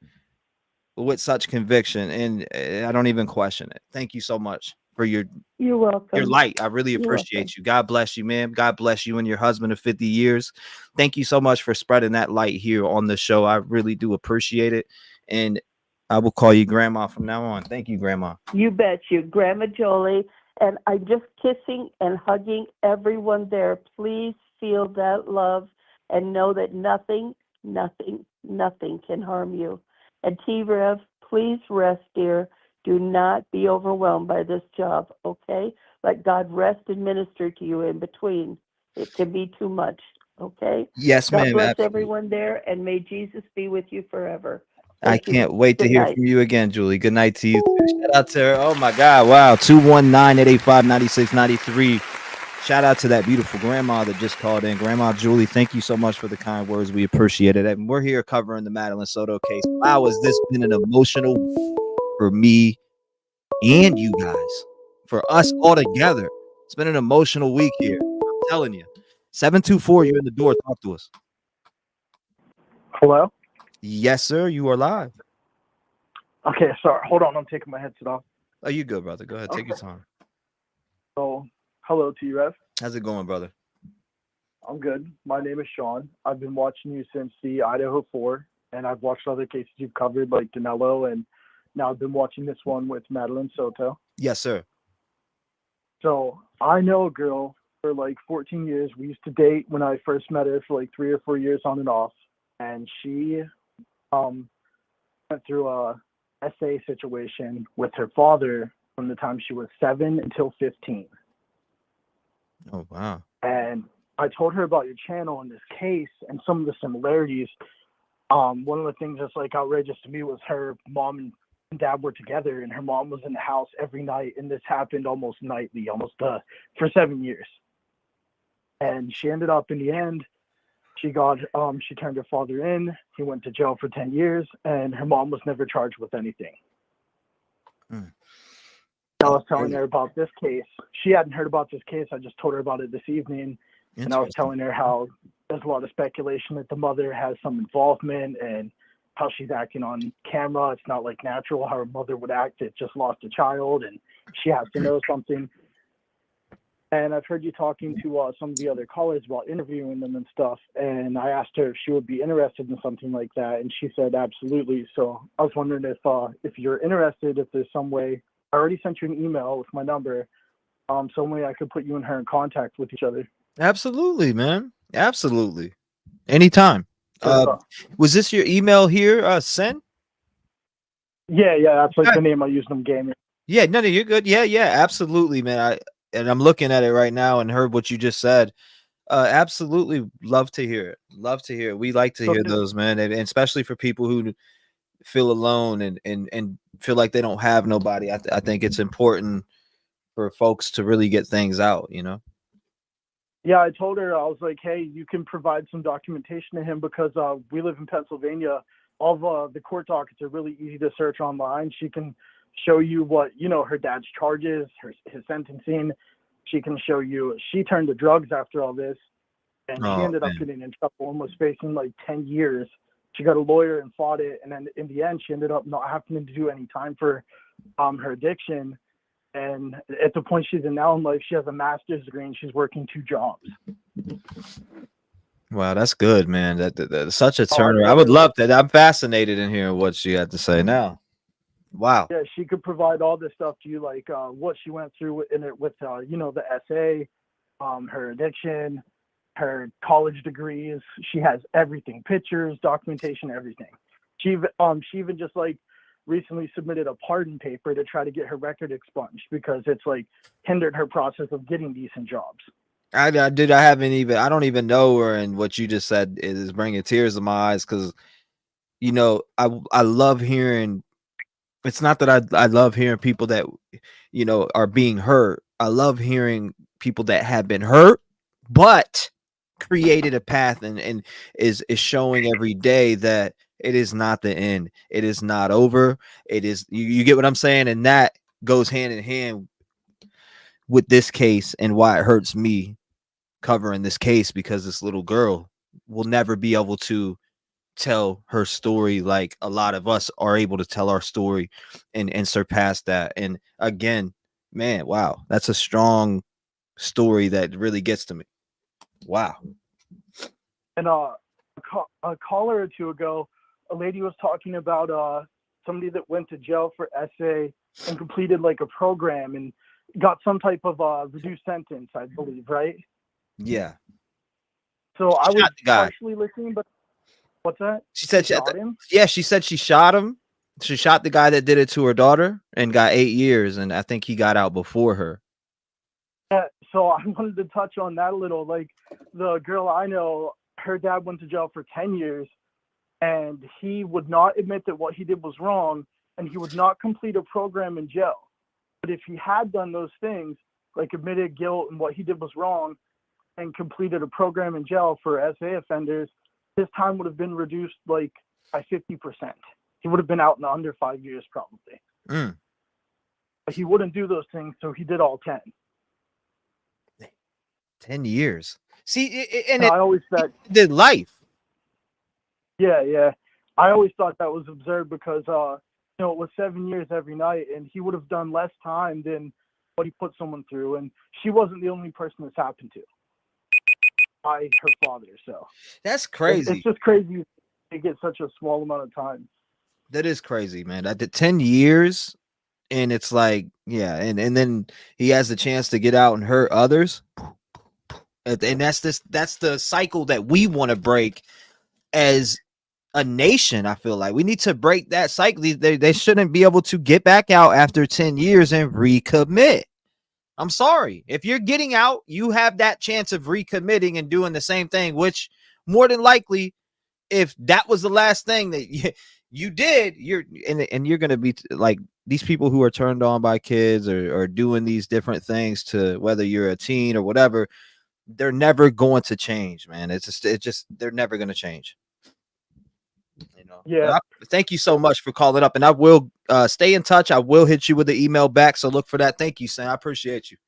with such conviction, and I don't even question it. Thank you so much for You're welcome. your light. I really You're appreciate welcome. you. God bless you, ma'am. God bless you and your husband of 50 years. Thank you so much for spreading that light here on the show. I really do appreciate it. And I will call you Grandma from now on. Thank you, Grandma. You bet you, Grandma Jolie. And I'm just kissing and hugging everyone there. Please feel that love and know that nothing, nothing, nothing can harm you. And T-REV, please rest, dear. Do not be overwhelmed by this job, okay? Let God rest and minister to you in between. It can be too much, okay? Yes, God ma'am. bless Absolutely. everyone there, and may Jesus be with you forever. I Thank you. can't wait to Good hear night. from you again, Julie. Good night to you too. Shout out to her. Oh my God. Wow. 219-885-9693. Shout out to that beautiful grandma that just called in. Grandma Julie, thank you so much for the kind words. We appreciate it. And we're here covering the Madeline Soto case. Wow, has this been an emotional for me and you guys, for us all together. It's been an emotional week here. I'm telling you. 724, you're in the door. Talk to us. Hello? Yes, sir. You are live. Okay, sorry. Hold on. I'm taking my headset off. Oh, you good, brother. Go ahead. Take your time. So, hello, T-REV. How's it going, brother? I'm good. My name is Sean. I've been watching you since the Idaho 4, and I've watched other cases you've covered, like Danilo, and now I've been watching this one with Madeline Soto. Yes, sir. So, I know a girl for like 14 years. We used to date when I first met her for like 3 or 4 years on and off, and she went through a SA situation with her father from the time she was 7 until 15. Oh, wow. And I told her about your channel and this case and some of the similarities. One of the things that's like outrageous to me was her mom and dad were together, and her mom was in the house every night, and this happened almost nightly, for 7 years. And she ended up in the end, she turned her father in. He went to jail for 10 years, and her mom was never charged with anything. I was telling her about this case. She hadn't heard about this case. I just told her about it this evening. And I was telling her how there's a lot of speculation that the mother has some involvement, and how she's acting on camera. It's not like natural how her mother would act. It just lost a child and she has to know something. And I've heard you talking to some of the other callers about interviewing them and stuff. And I asked her if she would be interested in something like that. And she said, absolutely. So I was wondering if you're interested, if there's some way. I already sent you an email with my number. Some way I could put you and her in contact with each other. Absolutely, man. Absolutely. Anytime. Was this your email here, Sen? Yeah, that's like the name I used in gaming. Yeah, no, you're good. Yeah, absolutely, man. I'm looking at it right now and heard what you just said. Absolutely love to hear it. Love to hear it. We like to hear those, man, and especially for people who feel alone and feel like they don't have nobody. I think it's important for folks to really get things out, you know. Yeah, I told her, I was like, hey, you can provide some documentation to him because we live in Pennsylvania. All of the court dockets are really easy to search online. She can show you what, her dad's charges, his sentencing. She can show you, she turned to drugs after all this, and she ended up getting in trouble and was facing like 10 years. She got a lawyer and fought it, and then in the end, she ended up not having to do any time for her addiction. And at the point she's in now in life, she has a master's degree and she's working 2 jobs. Wow, that's good, man. That's such a turner. I would love that. I'm fascinated in hearing what she had to say now. Wow. Yeah, she could provide all this stuff to you, like what she went through in it with, the essay, her addiction, her college degrees. She has everything, pictures, documentation, everything. She even just like recently submitted a pardon paper to try to get her record expunged because it's like hindered her process of getting decent jobs. I don't even know her, and what you just said is bringing tears to my eyes because, I love hearing. It's not that I love hearing people that, are being hurt. I love hearing people that have been hurt, but created a path and is showing every day that it is not the end. It is not over. It is, you get what I'm saying? And that goes hand in hand with this case and why it hurts me covering this case, because this little girl will never be able to tell her story like a lot of us are able to tell our story and surpass that. And again, man, wow, that's a strong story that really gets to me. Wow. And a caller or two ago, a lady was talking about somebody that went to jail for essay and completed like a program and got some type of reduced sentence, I believe, right? Yeah. So I was partially listening, but what's that? She said she shot him? Yeah, she said she shot him. She shot the guy that did it to her daughter and got 8 years, and I think he got out before her. Yeah, so I wanted to touch on that a little. Like the girl I know, her dad went to jail for 10 years, and he would not admit that what he did was wrong, and he would not complete a program in jail. But if he had done those things, like admitted guilt and what he did was wrong, and completed a program in jail for SA offenders, his time would have been reduced like by 50%. He would have been out in under 5 years probably. But he wouldn't do those things, so he did all 10. 10 years. See, and I always thought did life. Yeah. I always thought that was absurd because it was 7 years every night, and he would have done less time than what he put someone through. And she wasn't the only person this happened to. By her father, so that's crazy. It's just crazy to get such a small amount of time. That is crazy, man. I did 10 years, and it's like, yeah, and then he has the chance to get out and hurt others, and that's the cycle that we want to break as a nation. I feel like we need to break that cycle. They shouldn't be able to get back out after 10 years and recommit. I'm sorry. If you're getting out, you have that chance of recommitting and doing the same thing, which more than likely, if that was the last thing that you did, you're going to be like these people who are turned on by kids or doing these different things, to whether you're a teen or whatever, they're never going to change, man. It's just they're never going to change. Yeah. Thank you so much for calling up, and I will stay in touch. I will hit you with the email back, so look for that. Thank you, Sam. I appreciate you.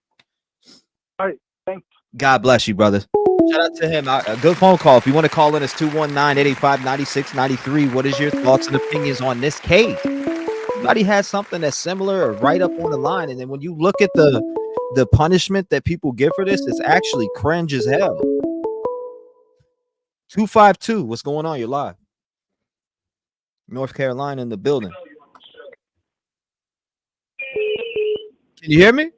All right. Thanks. God bless you, brother. Shout out to him. A good phone call. If you want to call in, it's 219-885-9693. What is your thoughts and opinions on this case? Anybody has something that's similar or right up on the line? And then when you look at the punishment that people give for this, it's actually cringe as hell. 252. What's going on? You're live. North Carolina in the building. Can you hear me?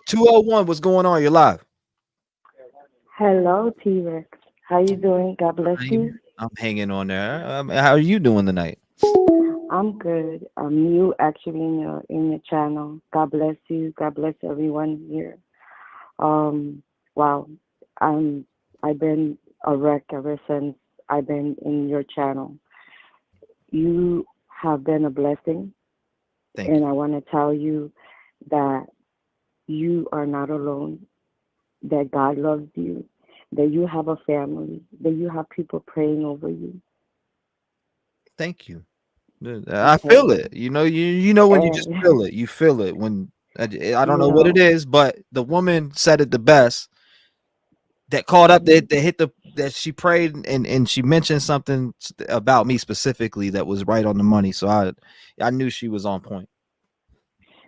201. What's going on? You're live. Hello, T-Rev. How you doing? God bless you. I'm hanging on there. How are you doing tonight? I'm good. I'm new actually in your channel. God bless you. God bless everyone here. Wow. I've been a wreck ever since I've been in your channel. You have been a blessing. Thank you. I want to tell you that you are not alone, that God loves you, that you have a family, that you have people praying over you. Thank you. I feel it. You know when you just feel it. You feel it when I don't know what it is, but the woman said it the best. That caught up that she prayed and she mentioned something about me specifically that was right on the money. So I knew she was on point.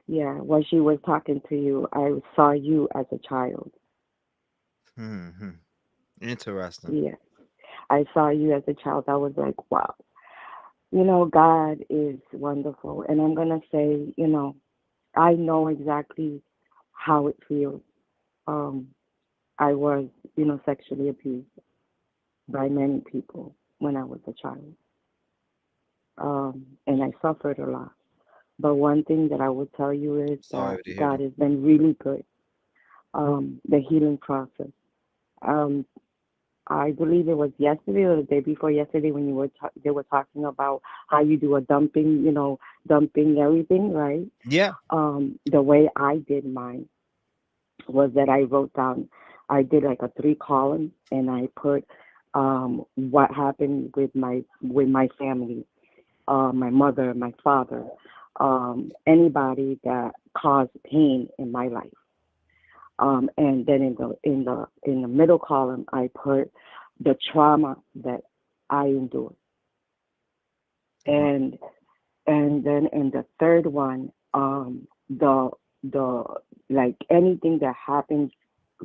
Yeah, when she was talking to you, I saw you as a child. Mm-hmm. Interesting. Yeah, I saw you as a child. I was like, wow. You know, God is wonderful. And I'm going to say, you know, I know exactly how it feels. I was, you know, sexually abused by many people when I was a child. And I suffered a lot. But one thing that I would tell you is that God has been really good. The healing process. I believe it was yesterday or the day before yesterday when you were they were talking about how you do a dumping, you know, dumping everything, right? Yeah. The way I did mine was that I wrote down, I did like a 3-column, and I put what happened with my family, my mother, my father, anybody that caused pain in my life. And then in the middle column, I put the trauma that I endured, and then in the third one, the like anything that happened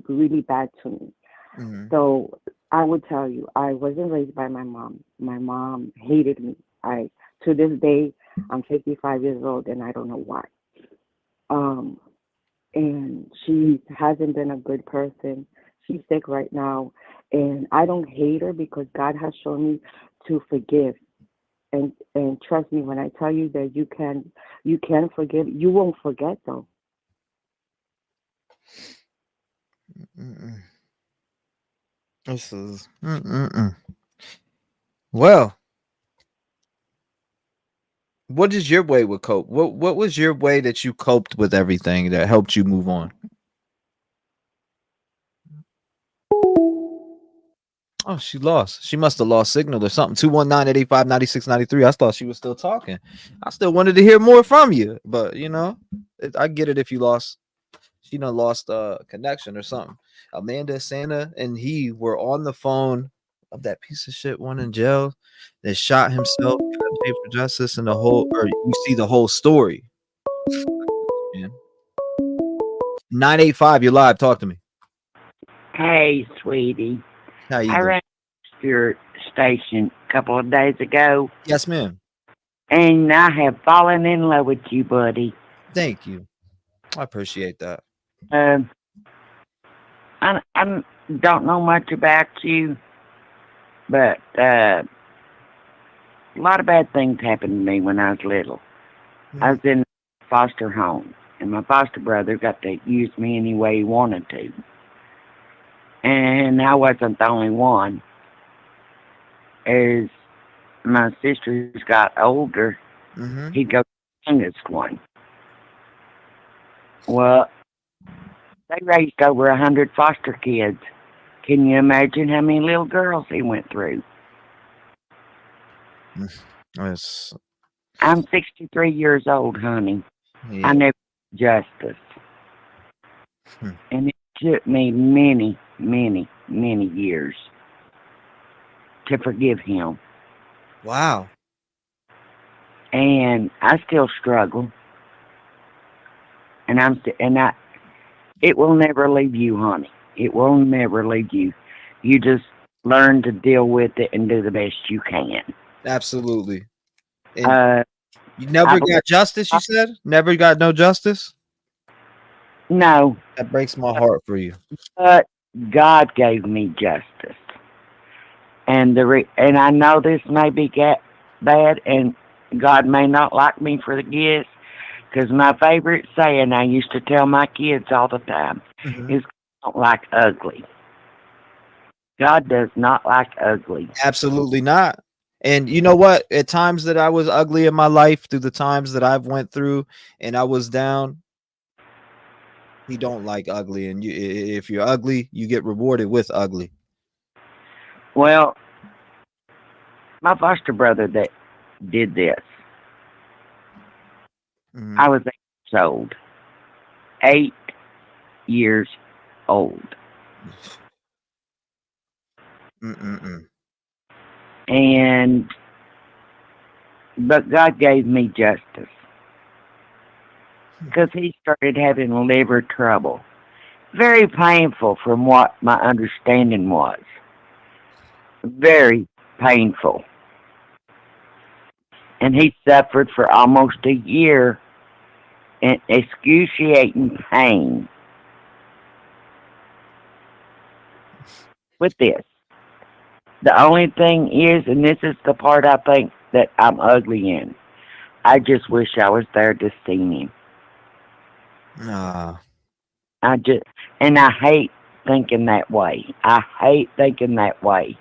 really bad to me. Mm-hmm. So I would tell you, I wasn't raised by my mom. My mom hated me. To this day, I'm 55 years old, and I don't know why. And she hasn't been a good person. She's sick right now, and I don't hate her because God has shown me to forgive. And trust me when I tell you that you can forgive. You won't forget though. This is well. What is your way with cope? What was your way that you coped with everything that helped you move on? Oh, she lost. She must have lost signal or something. 219-885-9693. I thought she was still talking. I still wanted to hear more from you, but you know, I get it if you lost. She done lost connection or something. Amanda, Santa, and he were on the phone of that piece of shit one in jail that shot himself, got paid for justice, and you see the whole story. Man. 985, you're live. Talk to me. Hey, sweetie. How you I doing? ran your station a couple of days ago. Yes, ma'am. And I have fallen in love with you, buddy. Thank you. I appreciate that. I don't know much about you, but a lot of bad things happened to me when I was little. I was in a foster home, and my foster brother got to use me any way he wanted to. And I wasn't the only one. As my sisters got older, he'd go to the youngest one. Well, they raised over 100 foster kids. Can you imagine how many little girls he went through? Yes. I'm 63 years old, honey. Yeah. I never did justice. And it took me many, many, many years to forgive him. Wow. And I still struggle. And it will never leave you, honey. It will never leave you. You just learn to deal with it and do the best you can. Absolutely. And you never got justice, you said? Never got no justice? No. That breaks my heart for you. But God gave me justice. And and I know this may be bad, and God may not like me for the gifts, because my favorite saying I used to tell my kids all the time is, "God don't like ugly." God does not like ugly. Absolutely not. And you know what? At times that I was ugly in my life, through the times that I've went through, and I was down, He don't like ugly. And if you're ugly, you get rewarded with ugly. Well, my foster brother that did this, I was 8 years old. 8 years old. But God gave me justice, because he started having liver trouble. Very painful from what my understanding was. Very painful. And he suffered for almost a year in excruciating pain with this. The only thing is, and this is the part I think that I'm ugly in, I just wish I was there to see him. And I hate thinking that way. I hate thinking that way,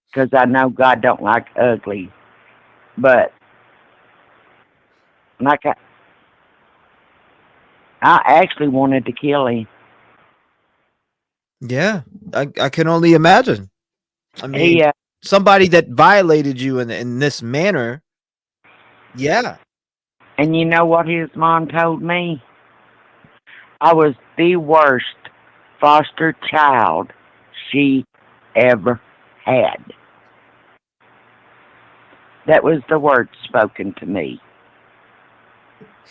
because I know God don't like ugly. But like I actually wanted to kill him. Yeah, I can only imagine. I mean, somebody that violated you in this manner. Yeah. And you know what his mom told me? I was the worst foster child she ever had. That was the word spoken to me.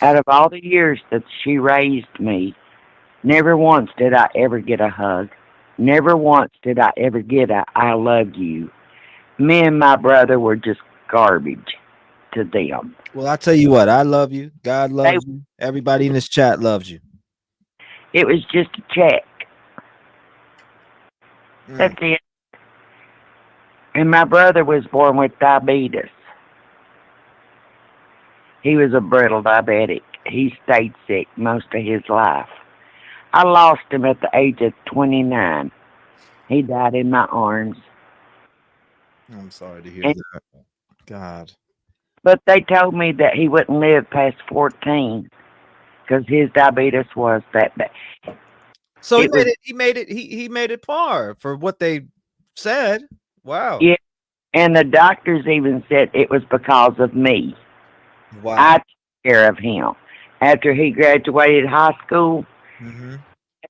Out of all the years that she raised me, never once did I ever get a hug. Never once did I ever get a "I love you." Me and my brother were just garbage to them. Well, I tell you what, I love you. God loves you. Everybody in this chat loves you. It was just a check. That's it. And my brother was born with diabetes. He was a brittle diabetic. He stayed sick most of his life. I lost him at the age of 29. He died in my arms. I'm sorry to hear that. God. But they told me that he wouldn't live past 14 because his diabetes was that bad. So he made it far for what they said. Wow. Yeah. And the doctors even said it was because of me. Wow. I took care of him. After he graduated high school, I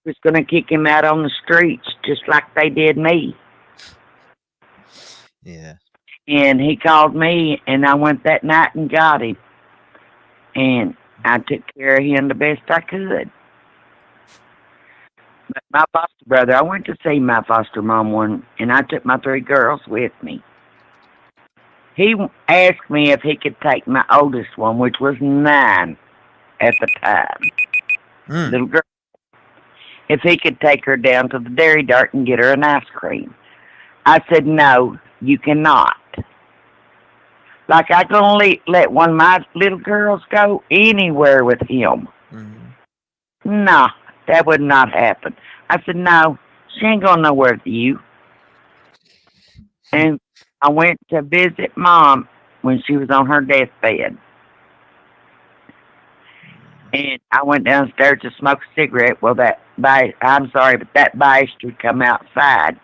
was going to kick him out on the streets just like they did me. Yeah. And he called me, and I went that night and got him. And I took care of him the best I could. But my foster brother, I went to see my foster mom one, and I took my 3 girls with me. He asked me if he could take my oldest one, which was 9 at the time, little girl, if he could take her down to the Dairy Dirt and get her an ice cream. I said, no, you cannot. Like, I can let one of my little girls go anywhere with him. No, that would not happen. I said, no, she ain't going nowhere with you. And I went to visit Mom when she was on her deathbed. And I went downstairs to smoke a cigarette. Well, I'm sorry, but that bastard come outside.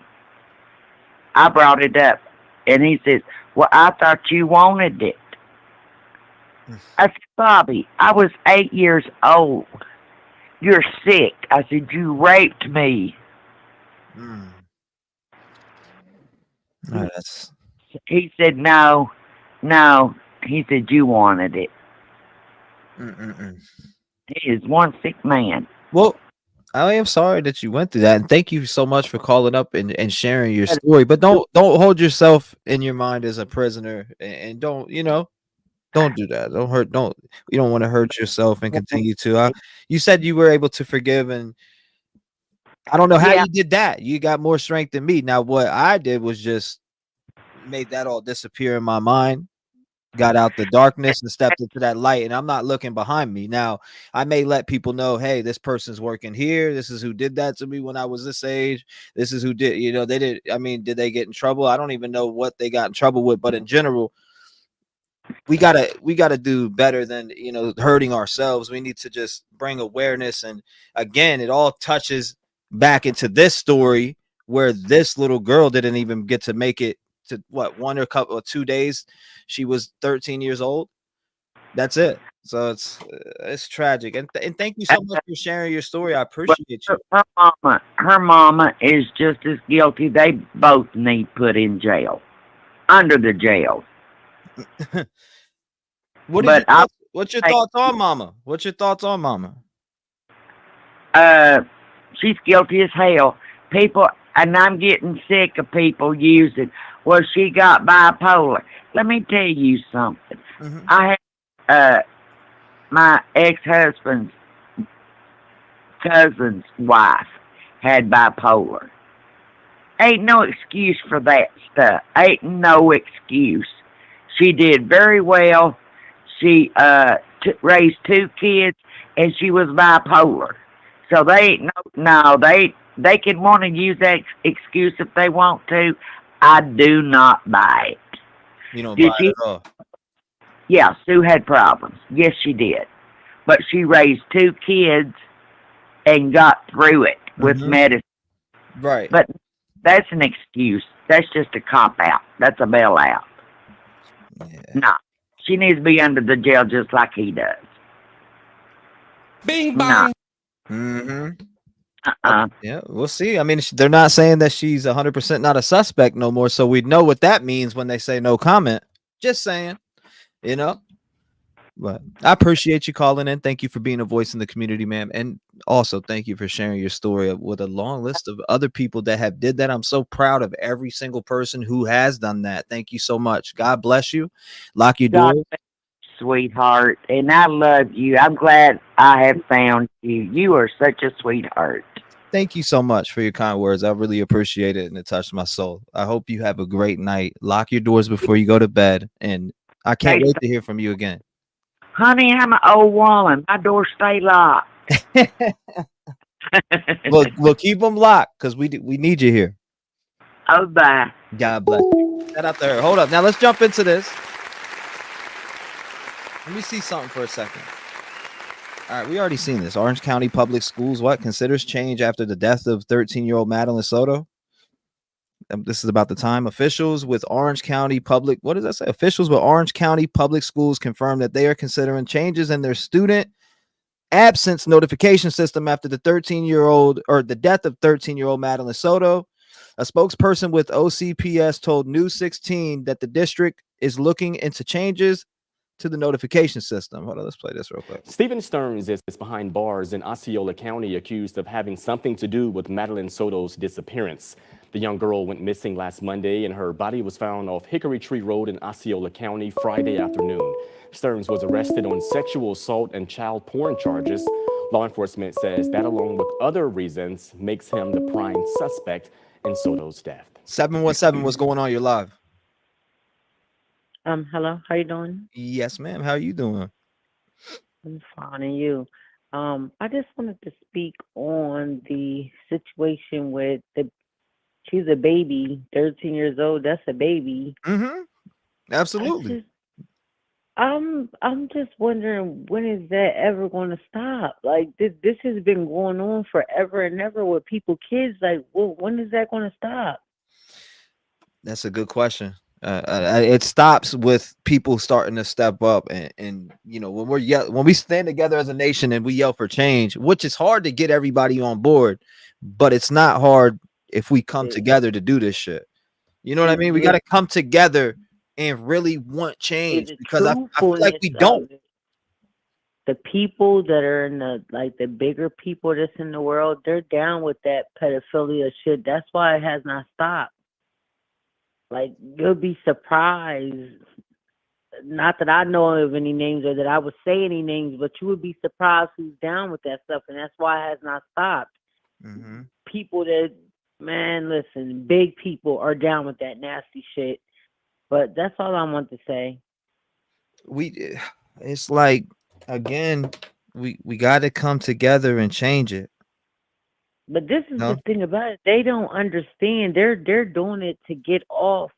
I brought it up. And he says, well, I thought you wanted it. I said, Bobby, I was 8 years old. you're sick. I said, you raped me. That's... He said, no. He said, you wanted it. He is one sick man. Well, I am sorry that you went through that, and thank you so much for calling up and sharing your story. But don't hold yourself in your mind as a prisoner, and don't don't do that. You don't want to hurt yourself and continue to. You said you were able to forgive, and I don't know how you did that. You got more strength than me. Now, what I did was just made that all disappear in my mind. Got out the darkness and stepped into that light, and I'm not looking behind me. Now, I may let people know, hey, this person's working here. This is who did that to me when I was this age. This is who did, they did. I mean, did they get in trouble? I don't even know what they got in trouble with, but in general, we gotta do better than hurting ourselves. We need to just bring awareness, and again, it all touches back into this story where this little girl didn't even get to make it to 2 days. She was 13 years old. That's it. So it's tragic. And thank you so much for sharing your story. I appreciate you. Her mama is just as guilty. They both need put in jail, under the jail. What's your thoughts on mama? What's your thoughts on mama? She's guilty as hell. People, and I'm getting sick of people using, well, she got bipolar. Let me tell you something. I had my ex-husband's cousin's wife had bipolar. Ain't no excuse for that stuff. Ain't no excuse. She did very well. She raised 2 kids, and she was bipolar. So they ain't they can want to use that excuse if they want to. I do not buy it. You don't buy it at all. Yeah, Sue had problems. Yes, she did. But she raised 2 kids and got through it with medicine. Right. But that's an excuse. That's just a cop-out. That's a bailout. Yeah. No. She needs to be under the jail just like he does. Bing bang. Yeah, we'll see. I mean, they're not saying that she's 100% not a suspect no more, so we know what that means when they say no comment. Just saying, But I appreciate you calling in. Thank you for being a voice in the community, ma'am, and also thank you for sharing your story with a long list of other people that have did that. I'm so proud of every single person who has done that. Thank you so much. God bless you. Lock your doors. Sweetheart, and I love you. I'm glad I have found you. You are such a sweetheart. Thank you so much for your kind words. I really appreciate it, and it touched my soul. I hope you have a great night. Lock your doors before you go to bed, and I can't wait to hear from you again. Honey, I'm an old woman. My doors stay locked. We'll keep them locked because we need you here. Oh, bye. God bless you. Shout out to her. Hold up. Now let's jump into this. Let me see something for a second. All right, we already seen this. Orange County Public Schools considers change after the death of 13-year-old Madeline Soto. This is about the time. Officials with Orange County Public, what does that say? Officials with Orange County Public Schools confirmed that they are considering changes in their student absence notification system after the death of 13-year-old Madeline Soto. A spokesperson with OCPS told News 16 that the district is looking into changes to the notification system. Hold on, let's play this real quick. Stephen Stearns is behind bars in Osceola County, accused of having something to do with Madeline Soto's disappearance. The young girl went missing last Monday, and her body was found off Hickory Tree Road in Osceola County Friday afternoon. Stearns was arrested on sexual assault and child porn charges. Law enforcement says that, along with other reasons, makes him the prime suspect in Soto's death. 717, what's going on? You're live. Hello, how you doing? Yes, ma'am. How are you doing? I'm fine, and you? I just wanted to speak on the situation with she's a baby, 13 years old. That's a baby. Absolutely. I'm just wondering, when is that ever going to stop? Like this has been going on forever and ever with kids. Like, when is that going to stop? That's a good question. It stops with people starting to step up, and you know, when when we stand together as a nation and we yell for change, which is hard to get everybody on board, but it's not hard if we come together to do this shit. You know what I mean? We got to come together and really want change, because I feel like we don't. The people that are in the bigger people that's in the world, they're down with that pedophilia shit. That's why it has not stopped. Like, you'll be surprised. Not that I know of any names or that I would say any names, but you would be surprised who's down with that stuff, and that's why it has not stopped. People that, man, listen, big people are down with that nasty shit. But that's all I want to say. It's like, again, we got to come together and change it. But this is the thing about it. They don't understand. They're doing it to get off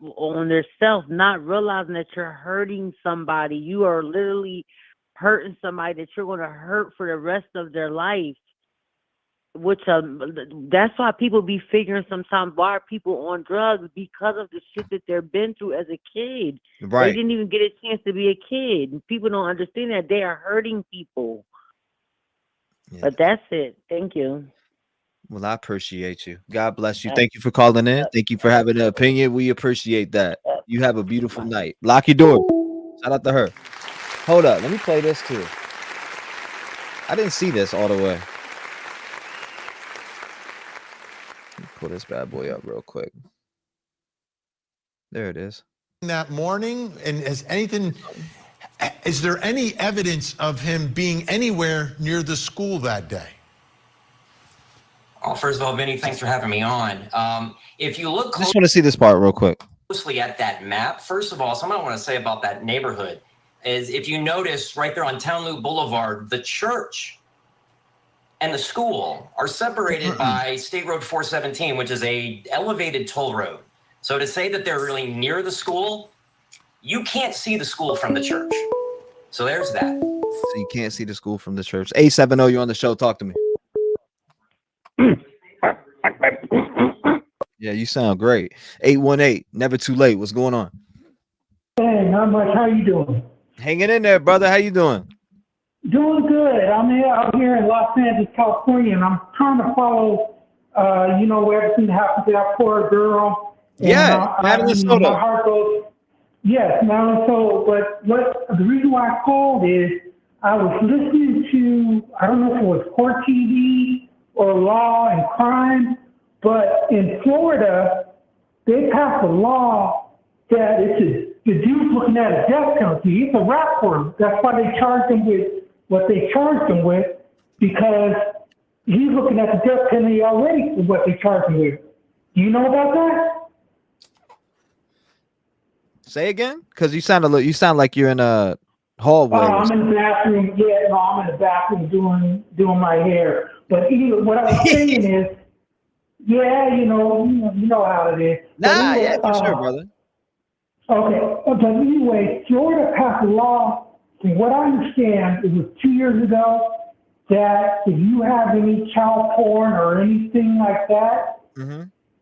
on themselves, not realizing that you're hurting somebody. You are literally hurting somebody that you're going to hurt for the rest of their life. Which that's why people be figuring sometimes, why are people on drugs? Because of the shit that they've been through as a kid. Right. They didn't even get a chance to be a kid. People don't understand that they are hurting people. But that's it. Thank you. Well, I appreciate you. God bless you. Thank you for calling in. Thank you for having an opinion. We appreciate that. You have a beautiful night. Lock your door. Shout out to her. Hold up. Let me play this too. I didn't see this all the way. Pull this bad boy up real quick. There it is. That morning, and is there any evidence of him being anywhere near the school that day? Well, first of all, Vinny, thanks for having me on. If you look I just want to see this part real quick. closely at that map, first of all, something I want to say about that neighborhood is, if you notice right there on Town Loop Boulevard, the church and the school are separated by State Road 417, which is a elevated toll road. So to say that they're really near the school, you can't see the school from the church. So there's that. So you can't see the school from the church. 870, you're on the show. Talk to me. Yeah, you sound great. 818, never too late. What's going on? Hey, not much. How you doing? Hanging in there, brother. How you doing? Doing good. I'm out here in Los Angeles, California, and I'm trying to follow, everything that happened to that poor girl. Yeah, Madeline Soto. My heart goes, yes, Madeline Soto. But the reason why I called is I was listening to, I don't know if it was Court TV or Law and Crime, but in Florida, they passed a law that the dude's looking at a death penalty. It's a rap for him. That's why they charged him with what they charged him with, because he's looking at the death penalty already for what they charged him with. Do you know about that? Say again, because you sound like you're in a hallway. I'm in the bathroom. Yeah, no, I'm in the bathroom doing my hair. But anyway, what I was saying is, yeah, you know how it is. Nah, anyway, yeah, for sure, brother. Okay, but anyway, Florida passed a law. From what I understand, it was 2 years ago, that if you have any child porn or anything like that,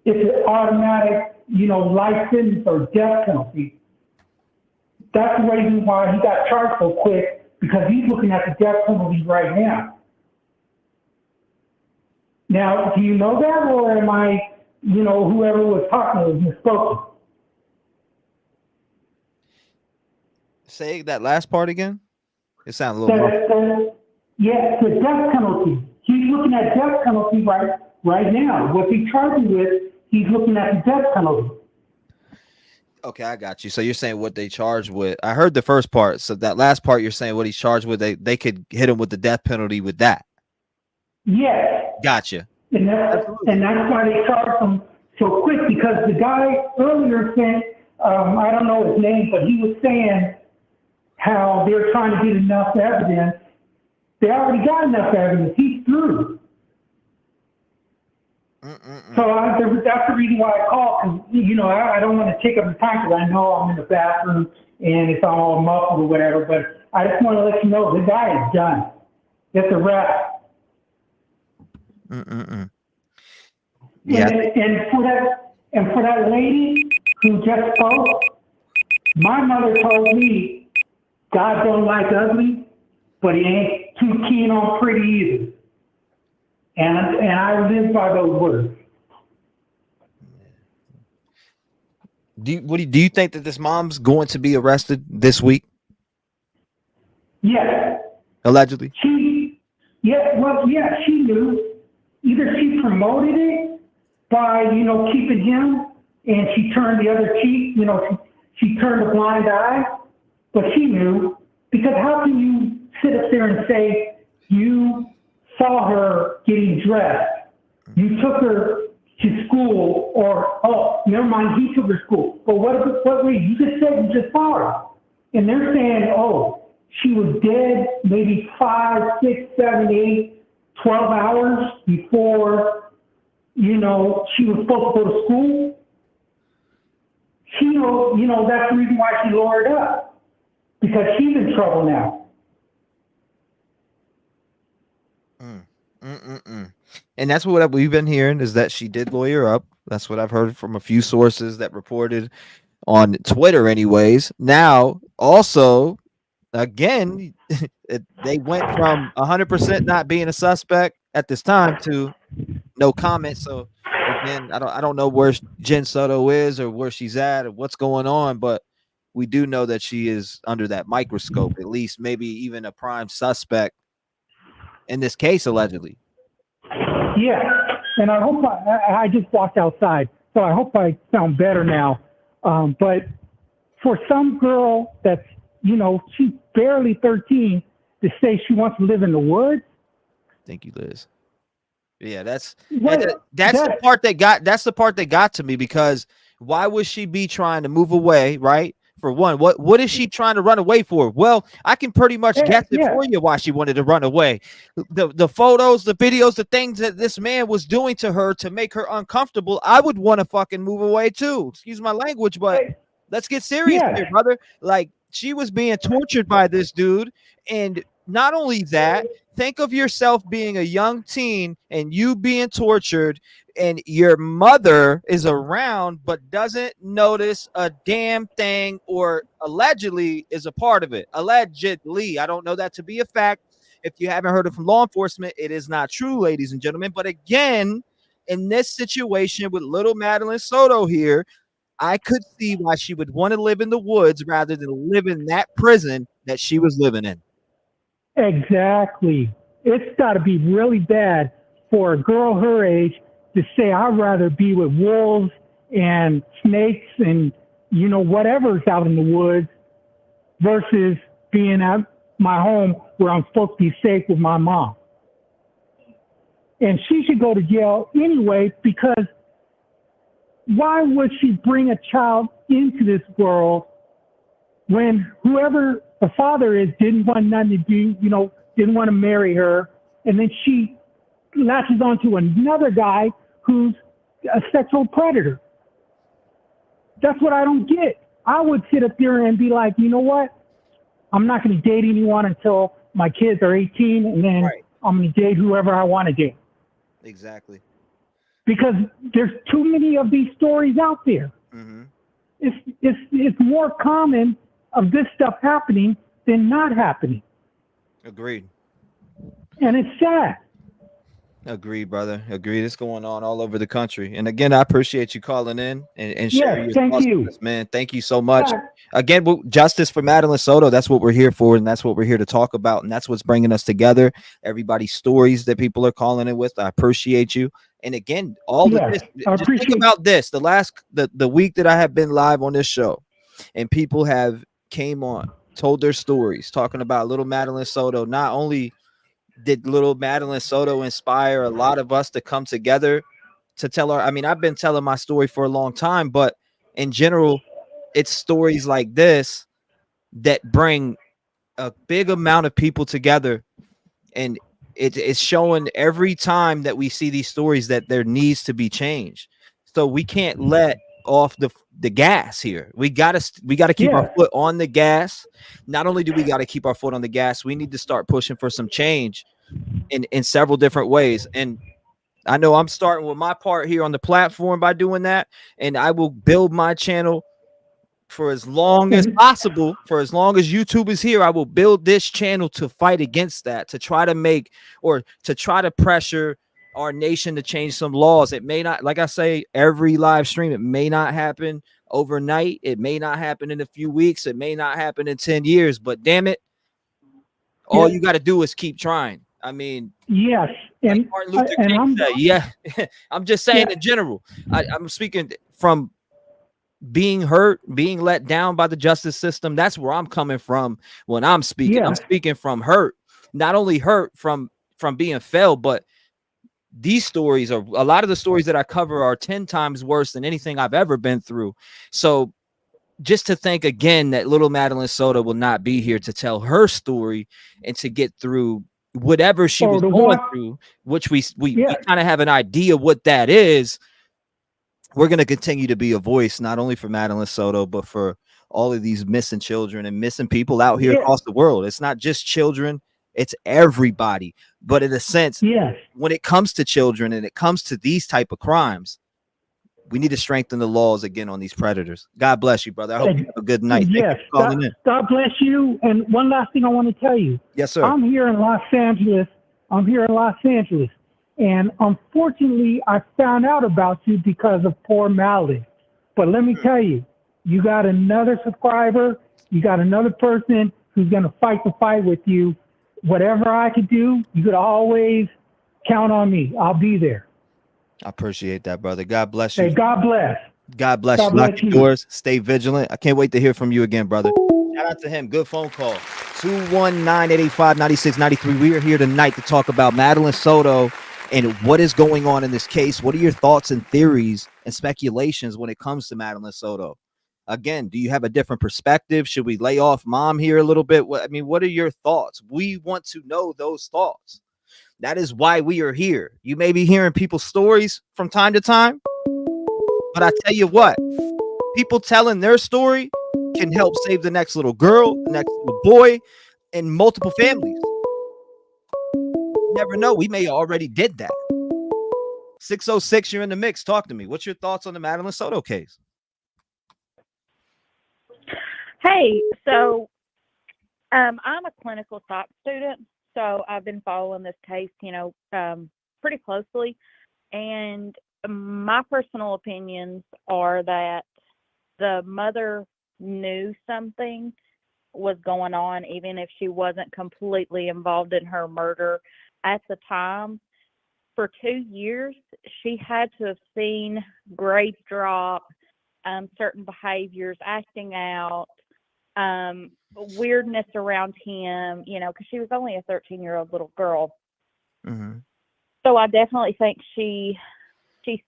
it's an automatic, life sentence or death penalty. That's the reason why he got charged so quick, because he's looking at the death penalty right now. Now, do you know that, or am I, whoever was talking was misspoken? Say that last part again. It sounds a little rough. Yeah, the death penalty. He's looking at death penalty right now. What they charged him with, he's looking at the death penalty. Okay, I got you. So you're saying what they charged with. I heard the first part. So that last part, you're saying what he's charged with, they could hit him with the death penalty with that. Yes. Gotcha. And that's why they charged him so quick, because the guy earlier said, I don't know his name, but he was saying how they're trying to get enough evidence. They already got enough evidence. He's through. So that's the reason why I called, because, I don't want to take up the time, because I know I'm in the bathroom and it's all muffled or whatever, but I just want to let you know the guy is done. It's a wrap. Yeah. And for that lady who just spoke, my mother told me, God don't like ugly, but he ain't too keen on pretty either. And I live by those words. Do you think that this mom's going to be arrested this week? Yes. Allegedly. She knew. Either she promoted it by, keeping him, and she turned the other cheek, she turned a blind eye, but she knew. Because how can you sit up there and say you saw her getting dressed, you took her to school, or, oh, never mind, he took her to school. But what way? You just said you just saw her. And they're saying, oh, she was dead maybe 5, 6, 7, 8, 12 hours before, she was supposed to go to school. She knows, that's the reason why she lowered up, because she's in trouble now. And that's what we've been hearing, is that she did lawyer up. That's what I've heard from a few sources that reported on Twitter anyways. Now, also, again, they went from 100% not being a suspect at this time to no comment. So again, I don't know where Jenn Soto is or where she's at or what's going on, but we do know that she is under that microscope, at least maybe even a prime suspect in this case, allegedly. Yeah, and I hope I just walked outside, so I hope I sound better now. But for some girl that's, she's barely 13, to say she wants to live in the woods. Thank you, Liz. Yeah, that's the part that got to me, because why would she be trying to move away, right? For one, what is she trying to run away for? Well, I can pretty much guess it for you why she wanted to run away. The photos, the videos, the things that this man was doing to her to make her uncomfortable, I would want to fucking move away too. Excuse my language, but let's get serious here, brother. Like, she was being tortured by this dude, and not only that, think of yourself being a young teen and you being tortured, and your mother is around but doesn't notice a damn thing, or allegedly is a part of it. Allegedly, I don't know that to be a fact. If you haven't heard it from law enforcement, it is not true, ladies and gentlemen. But again, in this situation with little Madeline Soto here, I could see why she would want to live in the woods rather than live in that prison that she was living in. Exactly. It's got to be really bad for a girl her age to say, I'd rather be with wolves and snakes and, whatever's out in the woods versus being at my home where I'm supposed to be safe with my mom. And she should go to jail anyway, because why would she bring a child into this world when whoever the father is didn't want nothing to do, didn't want to marry her, and then she latches onto another guy who's a sexual predator? That's what I don't get. I would sit up there and be like, you know what? I'm not going to date anyone until my kids are 18, and then I'm going to date whoever I want to date. Exactly. Because there's too many of these stories out there. Mm-hmm. It's more common of this stuff happening than not happening. Agreed. And it's sad. Agreed, brother. Agreed. It's going on all over the country. And again, I appreciate you calling in and sharing your thank thoughts you. with us, man. Thank you so much. Yeah. Again, justice for Madeline Soto. That's what we're here for, and that's what we're here to talk about, and that's what's bringing us together. Everybody's stories that people are calling in with, I appreciate you. And again, all of this, just think about this. The week that I have been live on this show, and people have came on, told their stories, talking about little Madeline Soto. Not only did little Madeline Soto inspire a lot of us to come together to tell our, I've been telling my story for a long time, but in general, it's stories like this that bring a big amount of people together. And it's showing every time that we see these stories that there needs to be change. So we can't let off the gas here. We gotta keep our foot on the gas. Not only do we got to keep our foot on the gas, we need to start pushing for some change in several different ways. And I know I'm starting with my part here on the platform by doing that, and I will build my channel for as long as possible. For as long as YouTube is here, I will build this channel to fight against that, to try to make, or to try to pressure our nation to change some laws. It may not, like I say, every live stream, it may not happen overnight. It may not happen in a few weeks. It may not happen in 10 years, but damn it, all you got to do is keep trying. I mean, yes, like Martin Luther King said, yeah. I'm just saying in general. I'm speaking from being hurt, being let down by the justice system. That's where I'm coming from when I'm speaking. I'm speaking from hurt, not only hurt from being failed, but these stories, are a lot of the stories that I cover, are 10 times worse than anything I've ever been through. So just to think again that little Madeline Soto will not be here to tell her story and to get through whatever she was going through, which we kind of have an idea what that is. We're going to continue to be a voice, not only for Madeline Soto, but for all of these missing children and missing people out here across the world. It's not just children, it's everybody. But in a sense, when it comes to children and it comes to these type of crimes, we need to strengthen the laws again on these predators. God bless you, brother. I hope you have a good night. Yes, God bless you. And one last thing I want to tell you. Yes, sir. I'm here in Los Angeles. And unfortunately, I found out about you because of poor Madeline. But let me tell you, you got another subscriber. You got another person who's going to fight the fight with you. Whatever I could do, you could always count on me. I'll be there. I appreciate that, brother. God bless you. Hey, God bless. God bless you. Lock your doors. Stay vigilant. I can't wait to hear from you again, brother. Shout out to him. Good phone call. 219-885-9693. We are here tonight to talk about Madeline Soto and what is going on in this case. What are your thoughts and theories and speculations when it comes to Madeline Soto? Again, do you have a different perspective? Should we lay off mom here a little bit? What are your thoughts? We want to know those thoughts. That is why we are here. You may be hearing people's stories from time to time, but I tell you what, people telling their story can help save the next little girl, the next little boy, and multiple families. You never know. We may already did that. 606, you're in the mix. Talk to me. What's your thoughts on the Madeline Soto case? Hey, so I'm a clinical psych student, so I've been following this case, pretty closely. And my personal opinions are that the mother knew something was going on, even if she wasn't completely involved in her murder at the time. For 2 years, she had to have seen grades drop, certain behaviors, acting out, weirdness around him, because she was only a 13-year-old little girl. Mm-hmm. So I definitely think she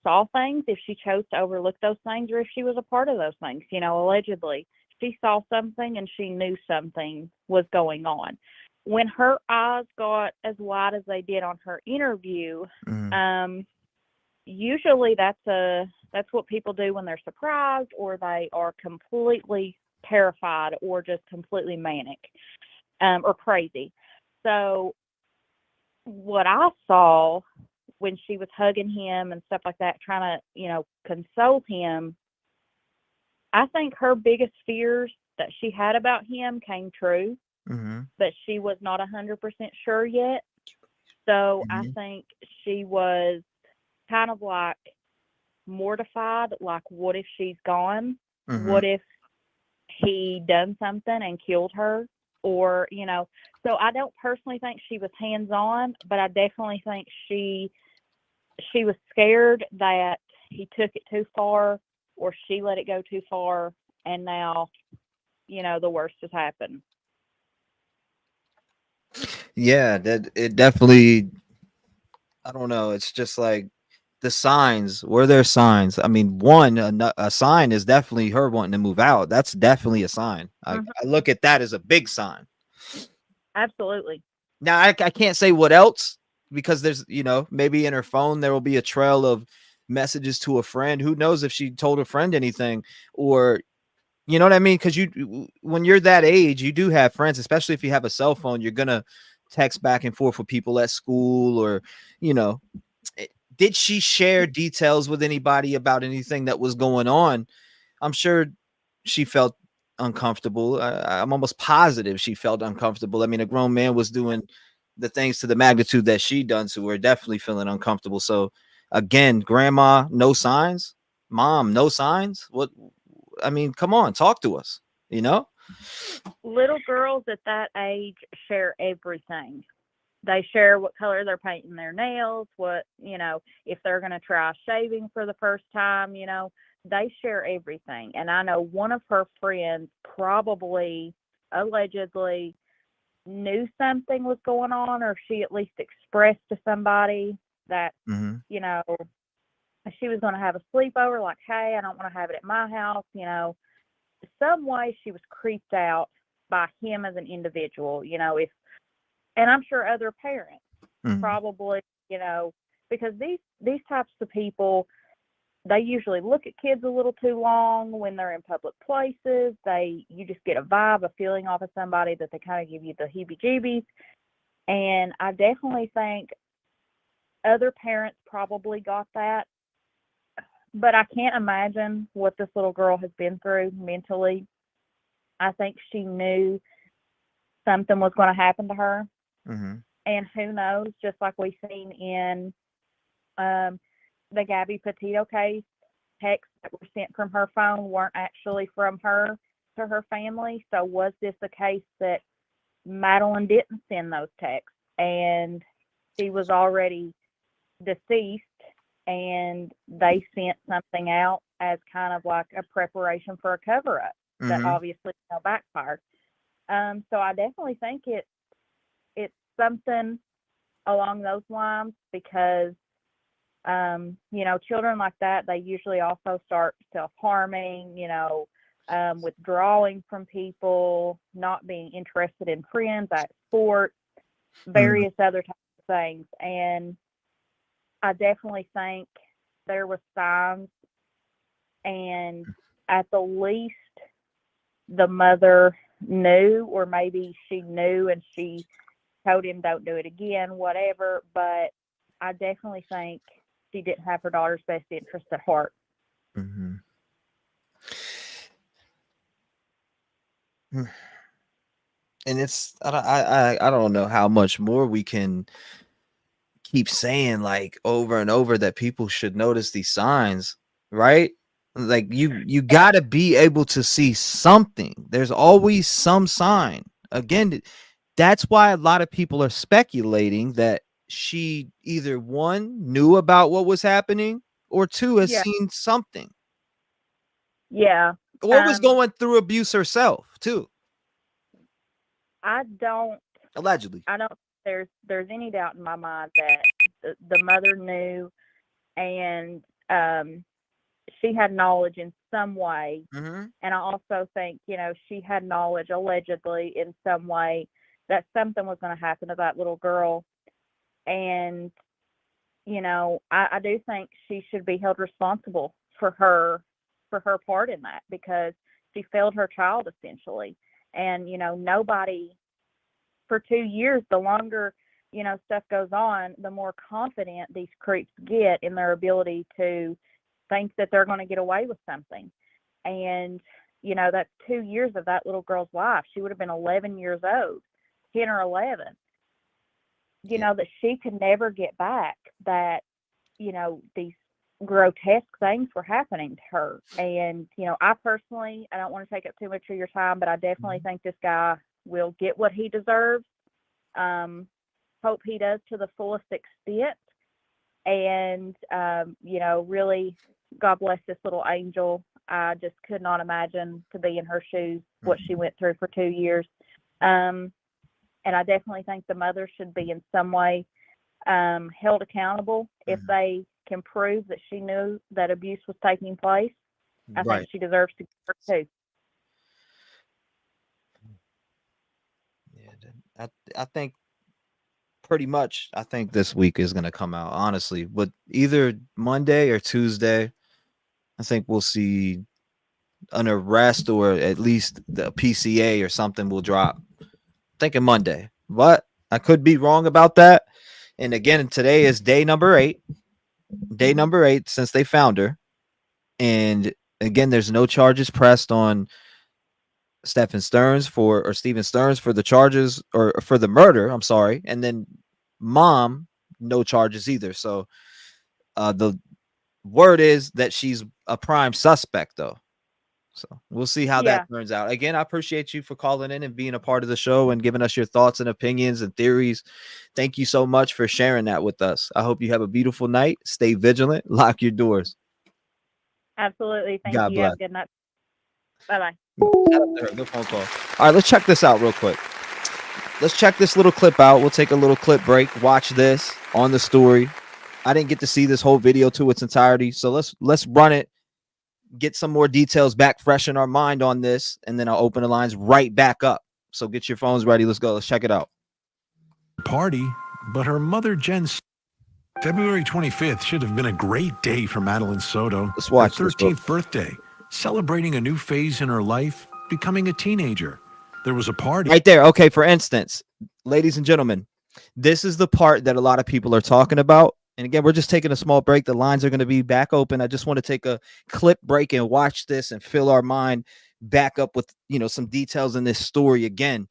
saw things, if she chose to overlook those things, or if she was a part of those things, allegedly. She saw something and she knew something was going on. When her eyes got as wide as they did on her interview, usually that's what people do when they're surprised or they are completely terrified or just completely manic or crazy. So what I saw when she was hugging him and stuff like that, trying to, console him, I think her biggest fears that she had about him came true, but she was not 100% sure yet. So I think she was kind of like mortified, like, what if she's gone? What if he done something and killed her? Or, so I don't personally think she was hands-on, but I definitely think she was scared that he took it too far or she let it go too far, and now, the worst has happened. Yeah, that it definitely, I don't know. It's just like the signs. Were there signs? I mean, a sign is definitely her wanting to move out. That's definitely a sign. I look at that as a big sign. Absolutely. Now, I can't say what else, because there's, maybe in her phone, there will be a trail of messages to a friend. Who knows if she told a friend anything, or, you know what I mean? Because when you're that age, you do have friends, especially if you have a cell phone, you're going to text back and forth with people at school, or, did she share details with anybody about anything that was going on? I'm sure she felt uncomfortable. I'm almost positive she felt uncomfortable. I mean, a grown man was doing the things to the magnitude that she done to her, definitely feeling uncomfortable. So again, grandma, no signs. Mom, no signs. What? I mean, come on, talk to us. You know, Little girls at that age share everything. They share what color they're painting their nails, what, if they're going to try shaving for the first time, they share everything. And I know one of her friends probably, allegedly, knew something was going on, or she at least expressed to somebody that, she was going to have a sleepover, like, hey, I don't want to have it at my house, some way she was creeped out by him as an individual, and I'm sure other parents probably, because these types of people, they usually look at kids a little too long when they're in public places. You just get a vibe, a feeling off of somebody that they kind of give you the heebie-jeebies. And I definitely think other parents probably got that. But I can't imagine what this little girl has been through mentally. I think she knew something was going to happen to her. And who knows, just like we've seen in the Gabby Petito case, texts that were sent from her phone weren't actually from her to her family. So was this a case that Madeline didn't send those texts and she was already deceased and they sent something out as kind of like a preparation for a cover-up that obviously backfired? So I definitely think it's something along those lines, because children like that, they usually also start self-harming, withdrawing from people, not being interested in friends, at sports, various other types of things. And I definitely think there were signs, and at the least the mother knew, or maybe she knew and she told him don't do it again, whatever. But I definitely think she didn't have her daughter's best interest at heart. And it's I don't know how much more we can keep saying, like, over and over, that people should notice these signs, right? Like, you got to be able to see something. There's always some sign. Again, that's why a lot of people are speculating that she either, one, knew about what was happening, or two, has seen something. Yeah. Or was going through abuse herself too. Allegedly. I don't there's any doubt in my mind that the mother knew, and she had knowledge in some way. And I also think, she had knowledge allegedly in some way that something was going to happen to that little girl. And, I do think she should be held responsible for her part in that, because she failed her child essentially. And, nobody, for 2 years, the longer, stuff goes on, the more confident these creeps get in their ability to think that they're going to get away with something. And, that's 2 years of that little girl's life. She would have been 11 years old, 10 or 11, that she could never get back, that, these grotesque things were happening to her. And, I personally, I don't want to take up too much of your time, but I definitely think this guy will get what he deserves. Hope he does to the fullest extent. And, really, God bless this little angel. I just could not imagine to be in her shoes, what she went through for 2 years. And I definitely think the mother should be in some way held accountable if they can prove that she knew that abuse was taking place. I think she deserves to go too. Yeah, I think pretty much, I think this week is going to come out, honestly, but either Monday or Tuesday, I think we'll see an arrest, or at least the PCA or something will drop. Thinking Monday, but I could be wrong about that. And again, today is day number 8. Day number 8 since they found her. And again, there's no charges pressed on Stephen Stearns or Steven Stearns for the charges or for the murder. I'm sorry. And then mom, no charges either. So the word is that she's a prime suspect, though. So we'll see how that turns out. Again, I appreciate you for calling in and being a part of the show and giving us your thoughts and opinions and theories. Thank you so much for sharing that with us. I hope you have a beautiful night. Stay vigilant. Lock your doors. Absolutely. Thank God you. bless. Have a good night. Bye-bye. Shout out to her. Good phone call. All right, let's check this out real quick. Let's check this little clip out. We'll take a little clip break. Watch this on the story. I didn't get to see this whole video to its entirety, so let's run it. Get some more details back fresh in our mind on this, and then I'll open the lines right back up. So get your phones ready. Let's go. Let's check it out. Party, but her mother, Jenn. February 25th should have been a great day for Madeline Soto. Let's watch her this, 13th birthday, celebrating a new phase in her life, becoming a teenager. There was a party. Right there. Okay, for instance, ladies and gentlemen, this is the part that a lot of people are talking about. And again, we're just taking a small break. The lines are going to be back open. I just want to take a clip break and watch this and fill our mind back up with, some details in this story again.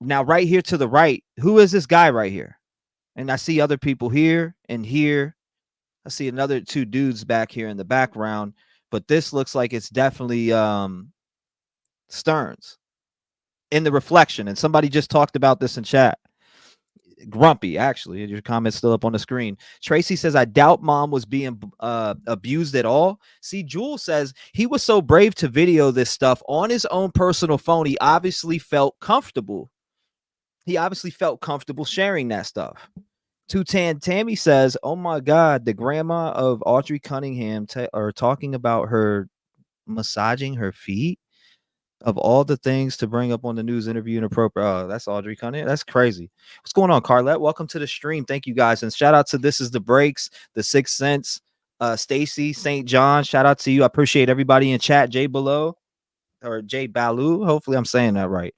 Now, right here to the right, who is this guy right here? And I see other people here and here. I see another 2 dudes back here in the background, but this looks like it's definitely Stearns in the reflection. And somebody just talked about this in chat. Grumpy, actually, your comment's still up on the screen. Tracy says, I doubt mom was being abused at all. See, Jewel says he was so brave to video this stuff on his own personal phone. He obviously felt comfortable. Sharing that stuff. Tammy says, oh my God, the grandma of Audrey Cunningham are talking about her massaging her feet. Of all the things to bring up on the news interview inappropriate. Oh, that's Audrey Cunningham. That's crazy. What's going on, Carlette? Welcome to the stream. Thank you guys. And shout out to This Is the Breaks, The Sixth Sense, Stacy, St. John. Shout out to you. I appreciate everybody in chat. Jay Below or Jay Baloo. Hopefully I'm saying that right.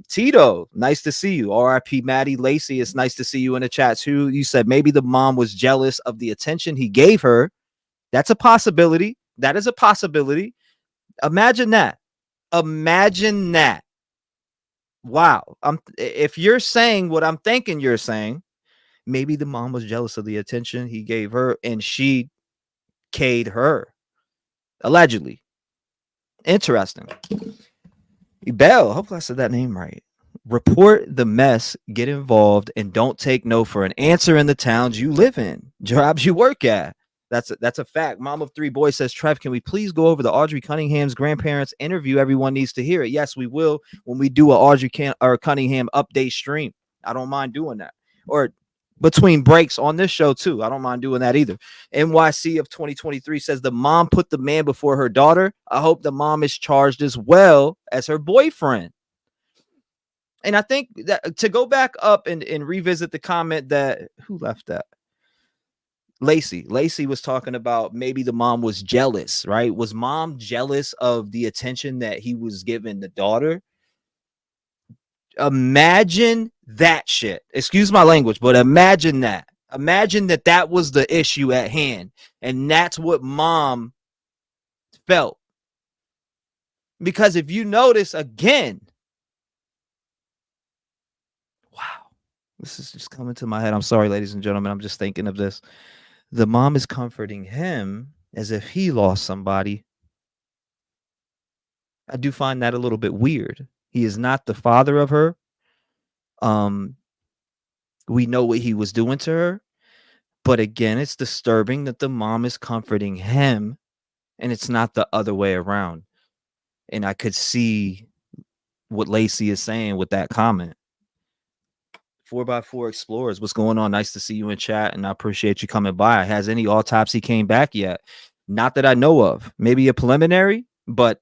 Tito, nice to see you. RIP Maddie Lacey. It's nice to see you in the chat too. You said maybe the mom was jealous of the attention he gave her. That's a possibility. That is a possibility. Imagine that. Wow. If you're saying what I'm thinking you're saying, maybe the mom was jealous of the attention he gave her and she K'd her. Allegedly. Interesting. Bell, hopefully I said that name right. Report the mess, get involved, and don't take no for an answer in the towns you live in, jobs you work at. That's a fact. Mom of 3 boys says, Trev, can we please go over the Audrey Cunningham's grandparents interview? Everyone needs to hear it. Yes, we will when we do a Audrey Cunningham update stream. I don't mind doing that. Or between breaks on this show too. I don't mind doing that either. NYC of 2023 says the mom put the man before her daughter. I hope the mom is charged as well as her boyfriend. And I think that to go back up and revisit the comment that who left that? Lacey was talking about maybe the mom was jealous, right? Was mom jealous of the attention that he was giving the daughter? Imagine that shit. Excuse my language, but imagine that. Imagine that was the issue at hand. And that's what mom felt. Because if you notice again, wow, this is just coming to my head. I'm sorry, ladies and gentlemen. I'm just thinking of this. The mom is comforting him as if he lost somebody. I do find that a little bit weird. He is not the father of her. We know what he was doing to her. But again, it's disturbing that the mom is comforting him and it's not the other way around. And I could see what Lacey is saying with that comment. 4x4 Explorers, what's going on? Nice to see you in chat, and I appreciate you coming by. Has any autopsy came back yet? Not that I know of. Maybe a preliminary, but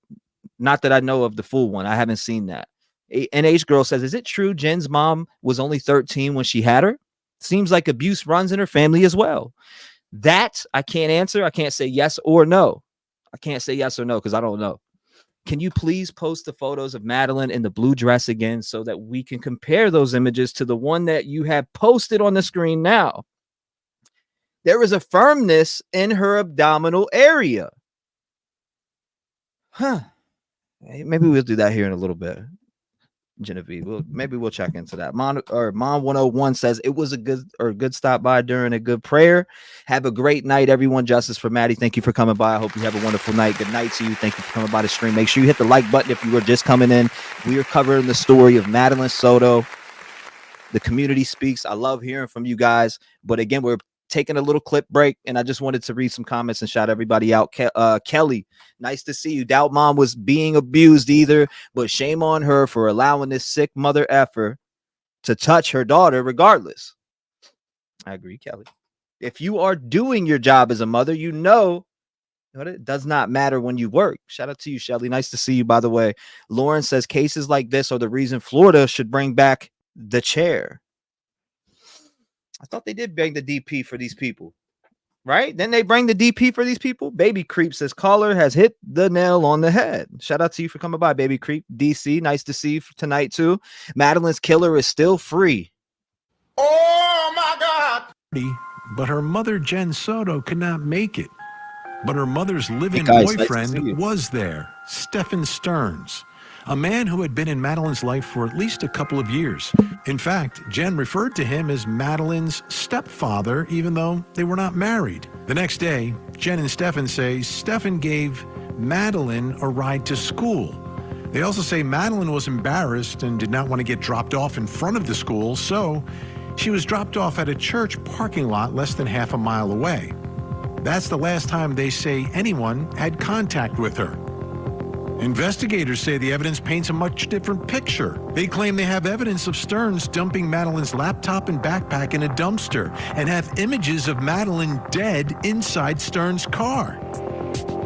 not that I know of the full one. I haven't seen that. NH Girl says, is it true Jen's mom was only 13 when she had her? Seems like abuse runs in her family as well. That I can't answer. I can't say yes or no. I can't say yes or no because I don't know. Can you please post the photos of Madeline in the blue dress again so that we can compare those images to the one that you have posted on the screen now? There was a firmness in her abdominal area. Huh. Maybe we'll do that here in a little bit. Genevieve, maybe we'll check into that. Mom 101 says it was a good stop by during a good prayer. Have a great night, everyone. Justice for Maddie. Thank you for coming by. I hope you have a wonderful night. Good night to you. Thank you for coming by the stream. Make sure you hit the like button if you were just coming in. We are covering the story of Madeline Soto. The community speaks. I love hearing from you guys. But again, we're taking a little clip break, and I just wanted to read some comments and shout everybody out. Kelly, nice to see you. Doubt mom was being abused either, but shame on her for allowing this sick mother effer to touch her daughter regardless. I agree, Kelly. If you are doing your job as a mother, you know what, it does not matter when you work. Shout out to you, Shelly. Nice to see you, by the way. Lauren says cases like this are the reason Florida should bring back the chair. I thought they did bring the DP for these people, right? Then they bring the DP for these people. Baby Creep says caller has hit the nail on the head. Shout out to you for coming by, Baby Creep. DC, nice to see you tonight too. Madeline's killer is still free. Oh my God! But her mother, Jenn Soto, could not make it. But her mother's live-in boyfriend was there, Stephen Stearns, a man who had been in Madeline's life for at least a couple of years. In fact, Jenn referred to him as Madeline's stepfather, even though they were not married. The next day, Jenn and Stephen say Stephen gave Madeline a ride to school. They also say Madeline was embarrassed and did not want to get dropped off in front of the school, so she was dropped off at a church parking lot less than half a mile away. That's the last time they say anyone had contact with her. Investigators say the evidence paints a much different picture. They claim they have evidence of Stearns dumping Madeline's laptop and backpack in a dumpster and have images of Madeline dead inside Stearns' car.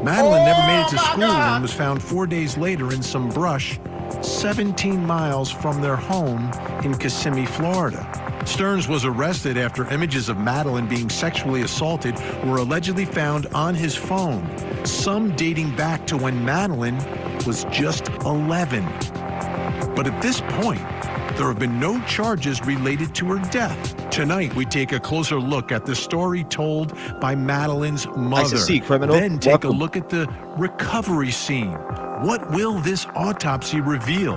Madeline never made it to school and was found 4 days later in some brush 17 miles from their home in Kissimmee, Florida. Stearns was arrested after images of Madeline being sexually assaulted were allegedly found on his phone, some dating back to when Madeline was just 11. But at this point, there have been no charges related to her death. Tonight, we take a closer look at the story told by Madeline's mother. Nice to see you, criminal. Then take a look at the recovery scene. What will this autopsy reveal?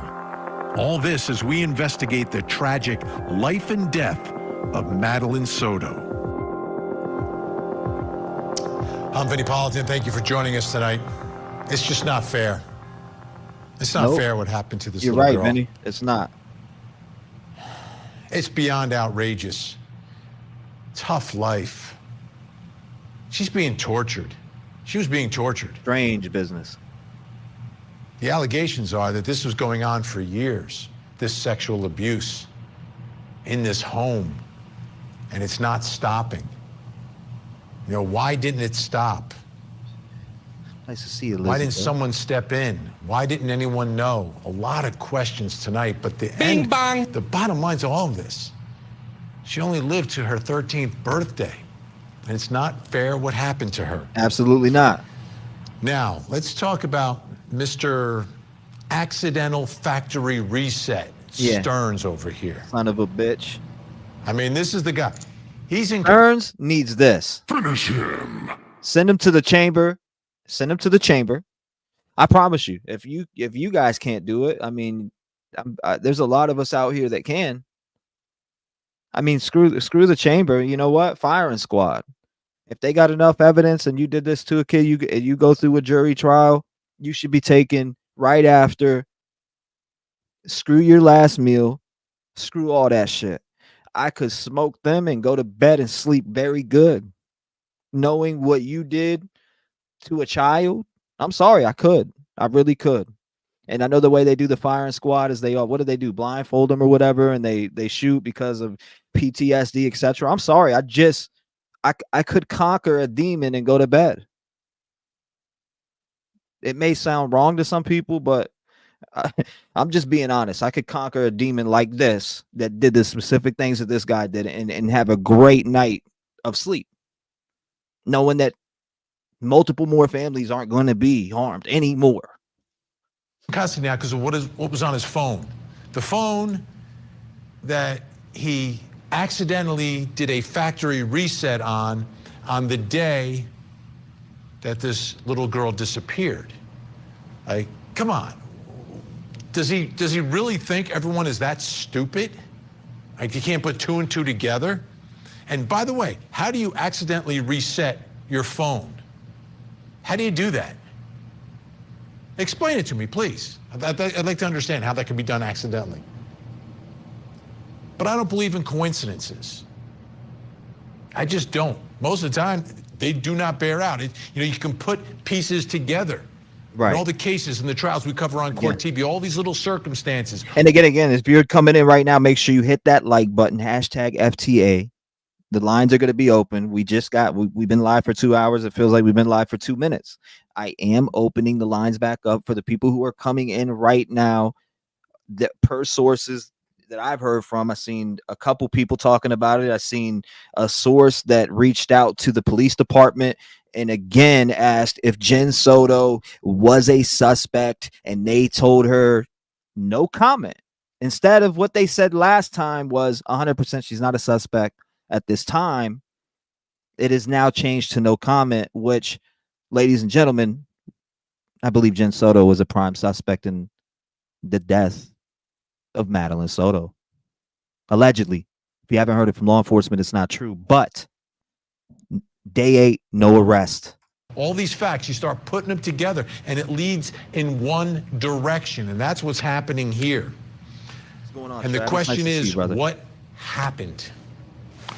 All this as we investigate the tragic life and death of Madeline Soto. I'm Vinnie Politan. Thank you for joining us tonight. It's just not fair. It's not fair what happened to this little girl. You're right, Vinnie. It's not. It's beyond outrageous. Tough life. She's being tortured. She was being tortured. Strange business. The allegations are that this was going on for years, this sexual abuse in this home, and it's not stopping. You know, why didn't it stop? Nice to see you, Elizabeth. Why didn't someone step in? Why didn't anyone know? A lot of questions tonight, but the bottom line to all of this, she only lived to her 13th birthday, and it's not fair what happened to her. Absolutely not. Now, let's talk about Mr. Accidental Factory Reset, Stearns over here. Son of a bitch. I mean, this is the guy. He's in. Stearns needs this. Finish him. Send him to the chamber. Send him to the chamber. I promise you, if you guys can't do it, I mean, there's a lot of us out here that can. I mean, screw the chamber. You know what? Firing squad. If they got enough evidence and you did this to a kid, you go through a jury trial, you should be taken right after. Screw your last meal. Screw all that shit. I could smoke them and go to bed and sleep very good. Knowing what you did to a child, I'm sorry, I could. I really could. And I know the way they do the firing squad is what do they do? Blindfold them or whatever, and they shoot because of PTSD, etc. I'm sorry, I could conquer a demon and go to bed. It may sound wrong to some people, but I'm just being honest. I could conquer a demon like this that did the specific things that this guy did and have a great night of sleep, knowing that multiple more families aren't going to be harmed anymore. Custody now because of what was on his phone. The phone that he accidentally did a factory reset on on the day that this little girl disappeared. Like, come on. Does he really think everyone is that stupid? Like, you can't put two and two together? And by the way, how do you accidentally reset your phone? How do you do that? Explain it to me, please. I'd like to understand how that can be done accidentally. But I don't believe in coincidences. I just don't. Most of the time, they do not bear out. You can put pieces together. Right. And all the cases and the trials we cover on Court TV, all these little circumstances. And again, if you're coming in right now, make sure you hit that like button, hashtag FTA. The lines are going to be open. We've been live for 2 hours. It feels like we've been live for 2 minutes. I am opening the lines back up for the people who are coming in right now. That per sources that I've heard from, I've seen a couple people talking about it. I've seen a source that reached out to the police department and again asked if Jenn Soto was a suspect, and they told her no comment. Instead of what they said last time was 100% she's not a suspect at this time. It is now changed to no comment, which, ladies and gentlemen, I believe Jenn Soto was a prime suspect in the death of Madeline Soto. Allegedly. If you haven't heard it from law enforcement, it's not true. But day 8, no arrest. All these facts, you start putting them together, and it leads in one direction, and that's what's happening here. What's going on, and the Travis? question Nice to see is, you, brother. what happened?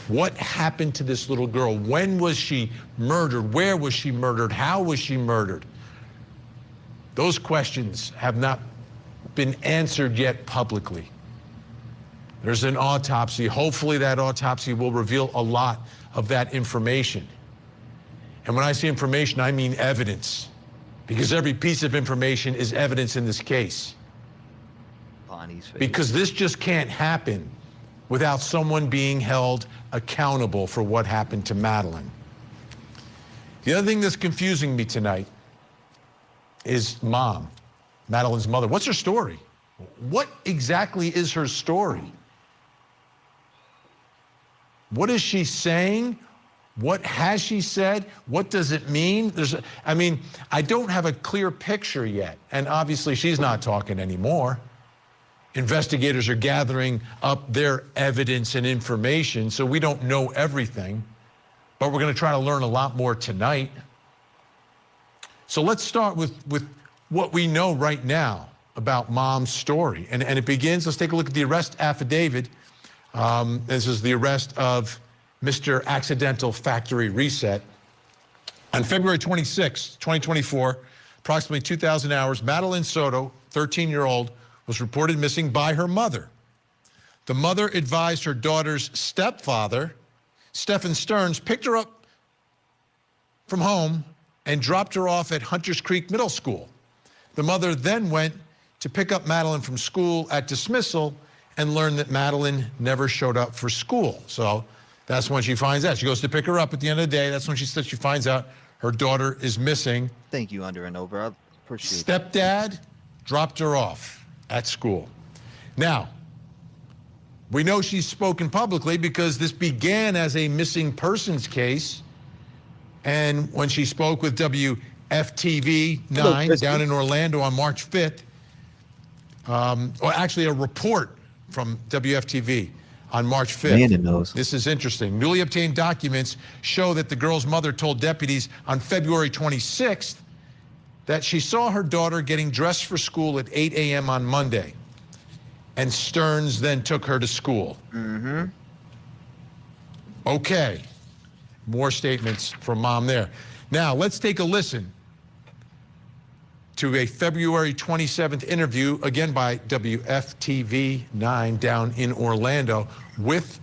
What happened to this little girl? When was she murdered? Where was she murdered? How was she murdered? Those questions have not been answered yet publicly. There's an autopsy. Hopefully that autopsy will reveal a lot of that information. And when I say information, I mean evidence, because every piece of information is evidence in this case. Because this just can't happen without someone being held accountable for what happened to Madeline. The other thing that's confusing me tonight is Mom, Madeline's mother. What's her story? What exactly is her story? What is she saying? What has she said? What does it mean? I don't have a clear picture yet. And obviously she's not talking anymore. Investigators are gathering up their evidence and information, so we don't know everything, but we're going to try to learn a lot more tonight. So let's start with what we know right now about Mom's story. And it begins, let's take a look at the arrest affidavit. This is the arrest of Mr. Accidental Factory Reset. On February 26, 2024, approximately 2,000 hours, Madeline Soto, 13-year-old, was reported missing by her mother. The mother advised her daughter's stepfather, Stephen Stearns, picked her up from home and dropped her off at Hunters Creek Middle School. The mother then went to pick up Madeline from school at dismissal and learned that Madeline never showed up for school. So that's when she finds out. She goes to pick her up at the end of the day. That's when she finds out her daughter is missing. Thank you, Under and Over. I appreciate it. Stepdad dropped her off at school. Now, we know she's spoken publicly because this began as a missing persons case. And when she spoke with WFTV 9 down in Orlando on March 5th, or actually a report from WFTV on March 5th. This is interesting. Newly obtained documents show that the girl's mother told deputies on February 26th that she saw her daughter getting dressed for school at 8 a.m. on Monday, and Stearns then took her to school. Mm-hmm. Okay, more statements from Mom there. Now, let's take a listen to a February 27th interview, again by WFTV 9 down in Orlando with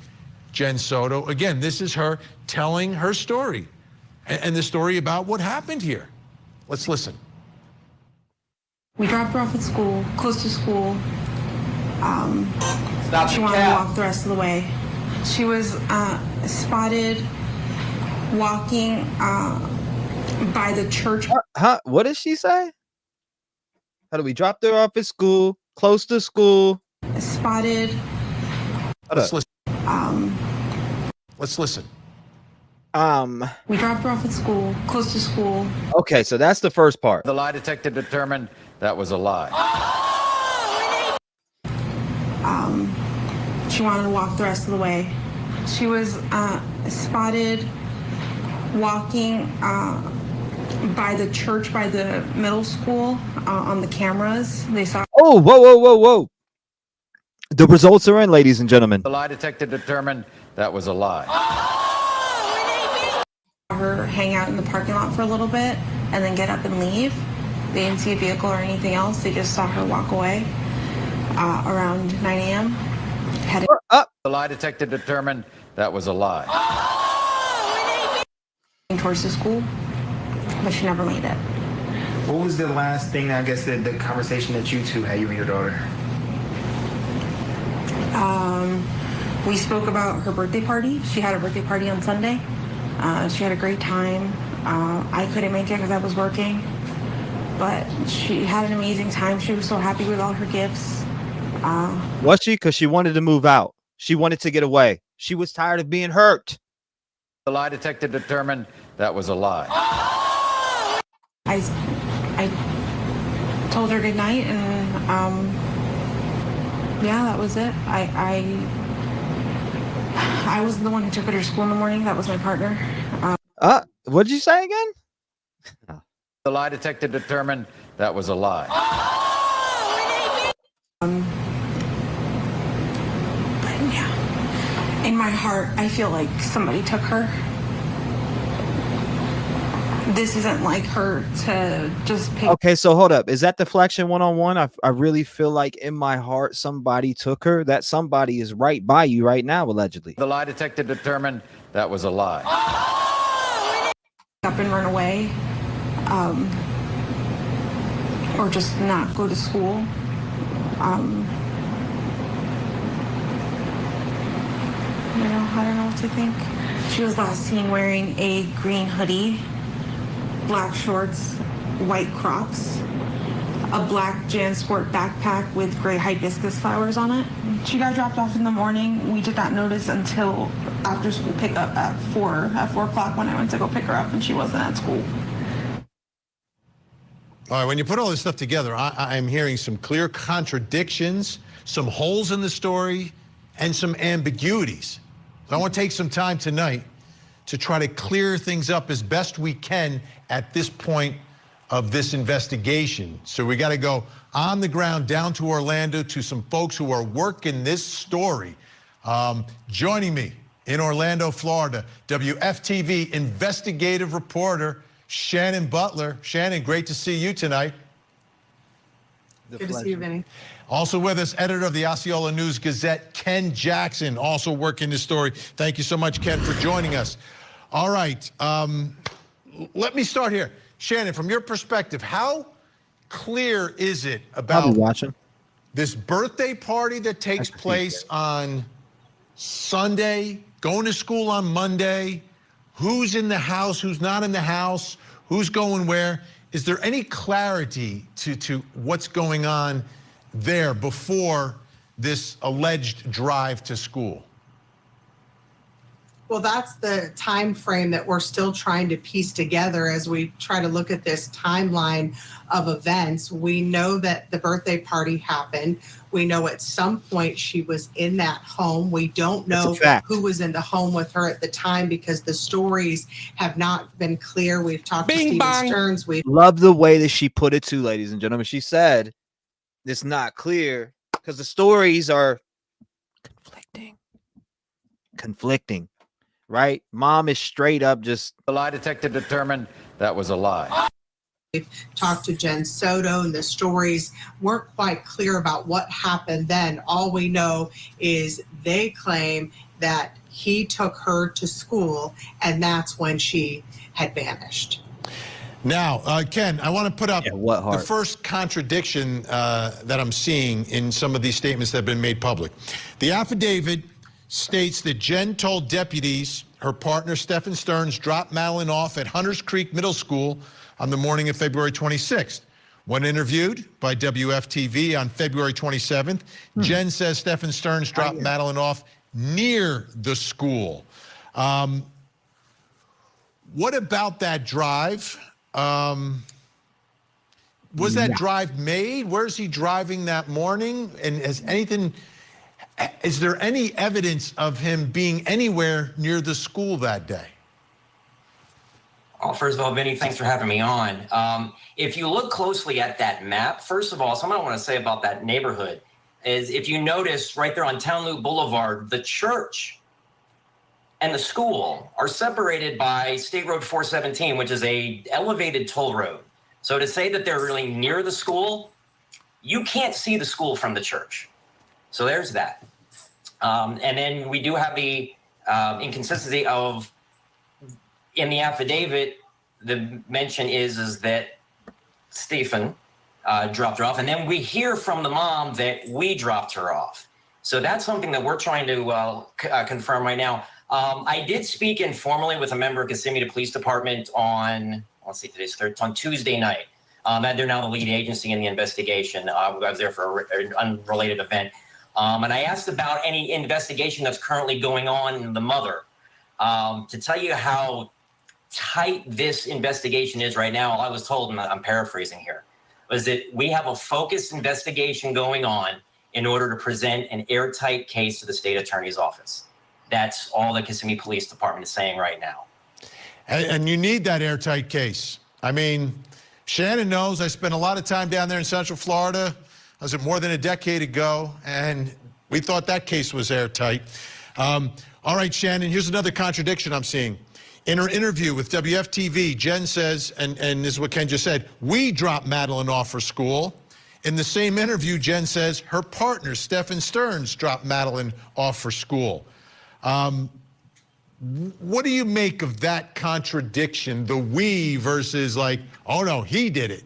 Jenn Soto. Again, this is her telling her story and the story about what happened here. Let's listen. We dropped her off at school, close to school. She wanted to walk the rest of the way. She was spotted walking by the church. What did she say? How do we drop her off at school, close to school? Spotted. Let's listen. Let's listen. We dropped her off at school, close to school. Okay, so that's the first part. The lie detector determined that was a lie. She wanted to walk the rest of the way. She was spotted walking by the church, by the middle school, on the cameras. They saw. Oh, whoa. The results are in, ladies and gentlemen. The lie detector determined that was a lie. Her hang out in the parking lot for a little bit and then get up and leave. They didn't see a vehicle or anything else. They just saw her walk away around 9 a.m. Heading up. The lie detector determined that was a lie. Towards the school, but she never made it. What was the last thing, I guess, the conversation that you two had, you and your daughter? We spoke about her birthday party. She had a birthday party on Sunday. She had a great time. I couldn't make it because I was working, but she had an amazing time. She was so happy with all her gifts. Was she? Because she wanted to move out. She wanted to get away. She was tired of being hurt. The lie detector determined that was a lie. I told her good night, and yeah, that was it. I wasn't the one who took her to school in the morning. That was my partner. What did you say again? The lie detector determined that was a lie. But yeah, in my heart, I feel like somebody took her. This isn't like her to just pick. Okay, so hold up. Is that deflection one-on-one? I really feel like in my heart somebody took her. That somebody is right by you right now, allegedly. The lie detector determined that was a lie. Up and run away, or just not go to school. I don't know what to think. She was last seen wearing a green hoodie, black shorts, white Crocs, a black JanSport backpack with gray hibiscus flowers on it. She got dropped off in the morning. We did not notice until after school pickup at 4 o'clock when I went to go pick her up, and she wasn't at school. All right, when you put all this stuff together, I'm hearing some clear contradictions, some holes in the story, and some ambiguities. So I want to take some time tonight to try to clear things up as best we can at this point of this investigation. So we got to go on the ground down to Orlando to some folks who are working this story. Joining me in Orlando, Florida, WFTV investigative reporter Shannon Butler. Shannon, great to see you tonight. Good to see you, Vinny. Also with us, editor of the Osceola News Gazette, Ken Jackson, also working this story. Thank you so much, Ken, for joining us. All right, let me start here. Shannon, from your perspective, how clear is it about this birthday party that takes place on Sunday, going to school on Monday, who's in the house, who's not in the house, who's going where? Is there any clarity to what's going on there before this alleged drive to school? Well, that's the time frame that we're still trying to piece together as we try to look at this timeline of events. We know that the birthday party happened. We know at some point she was in that home. We don't know who was in the home with her at the time because the stories have not been clear. We've talked to Stephen Stearns. Love the way that she put it too, ladies and gentlemen. She said it's not clear because the stories are conflicting. Right? Mom is straight up just. The lie detector determined that was a lie. We've talked to Jenn Soto, and the stories weren't quite clear about what happened then. All we know is they claim that he took her to school, and that's when she had vanished. Now, Ken, I want to put up the first contradiction that I'm seeing in some of these statements that have been made public. The affidavit states that Jenn told deputies her partner, Stephen Stearns, dropped Madeline off at Hunters Creek Middle School on the morning of February 26th. When interviewed by WFTV on February 27th, Jenn says Stephen Stearns dropped Madeline off near the school. What about that drive? Was that drive made? Where's he driving that morning? And is there any evidence of him being anywhere near the school that day? Oh, first of all, Vinny, thanks for having me on. If you look closely at that map, first of all, something I want to say about that neighborhood is if you notice right there on Town Loop Boulevard, the church and the school are separated by State Road 417, which is a elevated toll road. So to say that they're really near the school, you can't see the school from the church. So there's that. And then we do have the inconsistency of, in the affidavit, the mention is that Stephen dropped her off. And then we hear from the mom that we dropped her off. So that's something that we're trying to confirm right now. I did speak informally with a member of Kissimmee Police Department on, let's see, today's third, on Tuesday night. They're now the lead agency in the investigation. I was there for an unrelated event. And I asked about any investigation that's currently going on in the mother. To tell you how tight this investigation is right now, all I was told, and I'm paraphrasing here, was that we have a focused investigation going on in order to present an airtight case to the state attorney's office. That's all the Kissimmee Police Department is saying right now. And you need that airtight case. I mean, Shannon knows I spent a lot of time down there in Central Florida. Was it more than a decade ago? And we thought that case was airtight. All right, Shannon, here's another contradiction I'm seeing. In her interview with WFTV, Jenn says, and this is what Ken just said, we dropped Madeline off for school. In the same interview, Jenn says her partner, Stephen Stearns, dropped Madeline off for school. What do you make of that contradiction, the we versus like, oh no, he did it?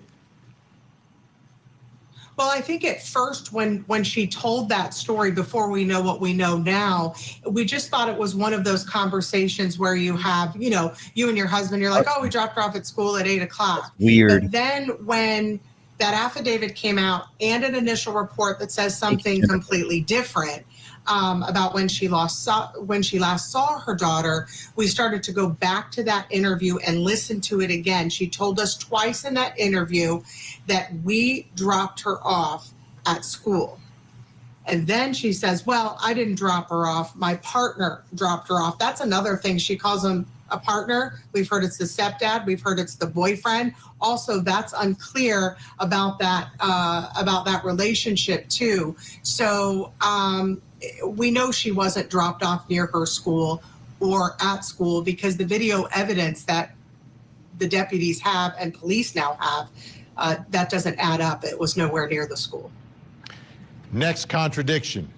Well, I think at first when she told that story before we know what we know now, we just thought it was one of those conversations where you have, you and your husband, you're like, oh, we dropped her off at school at 8 o'clock. Weird. But then when that affidavit came out and an initial report that says something completely different, about when she last saw her daughter, we started to go back to that interview and listen to it again. She told us twice in that interview that we dropped her off at school. And then she says, well, I didn't drop her off. My partner dropped her off. That's another thing. She calls him a partner. We've heard it's the stepdad. We've heard it's the boyfriend. Also, that's unclear about that relationship too. So we know she wasn't dropped off near her school or at school because the video evidence that the deputies have and police now have, that doesn't add up. It was nowhere near the school. Next contradiction.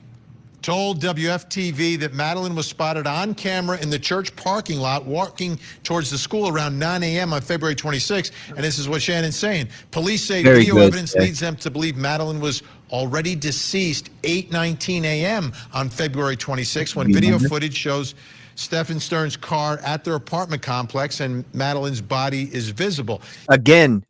Told WFTV that Madeline was spotted on camera in the church parking lot walking towards the school around 9 a.m. on February 26th. And this is what Shannon's saying. Police say video evidence leads them to believe Madeline was already deceased 8:19 a.m. on February 26th when video footage shows Stephen Stearns' car at their apartment complex and Madeline's body is visible. Again,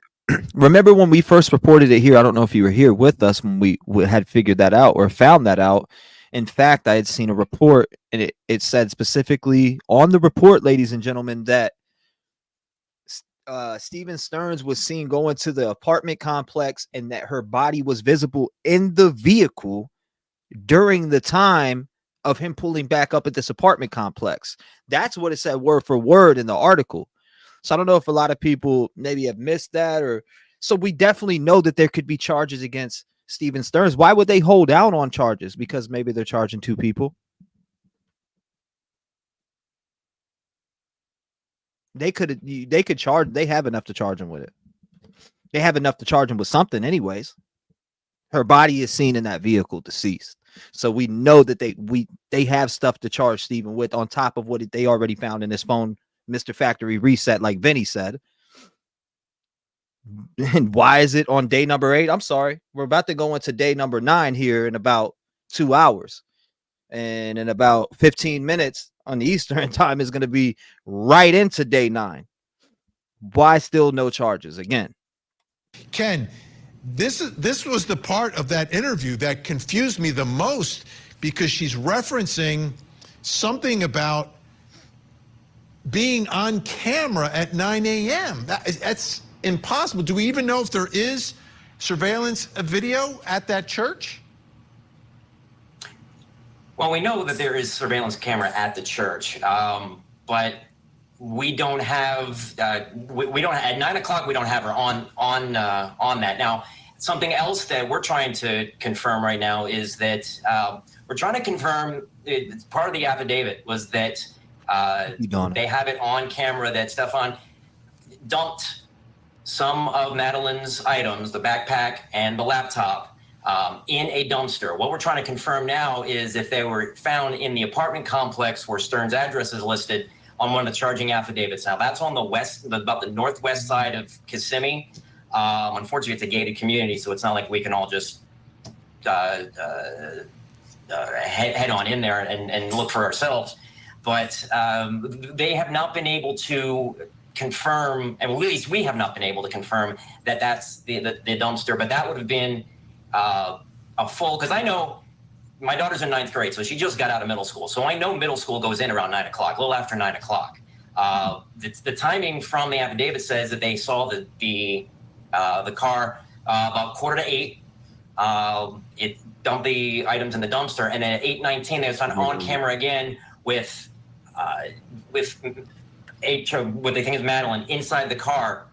remember when we first reported it here? I don't know if you were here with us when we had figured that out or found that out. In fact, I had seen a report and it said specifically on the report, ladies and gentlemen, that Stephen Stearns was seen going to the apartment complex and that her body was visible in the vehicle during the time of him pulling back up at this apartment complex. That's what it said word for word in the article. So I don't know if a lot of people maybe have missed that, or so we definitely know that there could be charges against Stephen Stearns. Why would they hold out on charges? Because maybe they're charging two people. They could charge. They have enough to charge him with it. They have enough to charge him with something anyways. Her body is seen in that vehicle deceased. So we know that they have stuff to charge Stephen with on top of what they already found in his phone, Mr. Factory Reset, like Vinny said. And why is it on day number 8? I'm sorry. We're about to go into day number 9 here in about 2 hours. And in about 15 minutes on the Eastern time is going to be right into day 9. Why still no charges again? Ken, this was the part of that interview that confused me the most because she's referencing something about being on camera at 9 a.m. That's impossible. Do we even know if there is surveillance video at that church? Well, we know that there is surveillance camera at the church, but we don't have we don't at 9 o'clock. We don't have her on that. Now, something else that we're trying to confirm right now is that we're trying to confirm. Part of the affidavit was that they have it on camera that Stefan dumped some of Madeline's items, the backpack and the laptop, in a dumpster. What we're trying to confirm now is if they were found in the apartment complex where Stern's address is listed on one of the charging affidavits. Now, that's on the west, about the northwest side of Kissimmee. Unfortunately, it's a gated community, so it's not like we can all just head on in there and look for ourselves. But they have not been able to confirm, and at least we have not been able to confirm that that's the dumpster. But that would have been a full, because I know my daughter's in 9th grade, so she just got out of middle school. So I know middle school goes in around 9 o'clock, a little after 9 o'clock. The timing from the affidavit says that they saw the car about 7:45. It dumped the items in the dumpster, and then at 8:19 they was found on camera again with what they think is Madeline inside the car.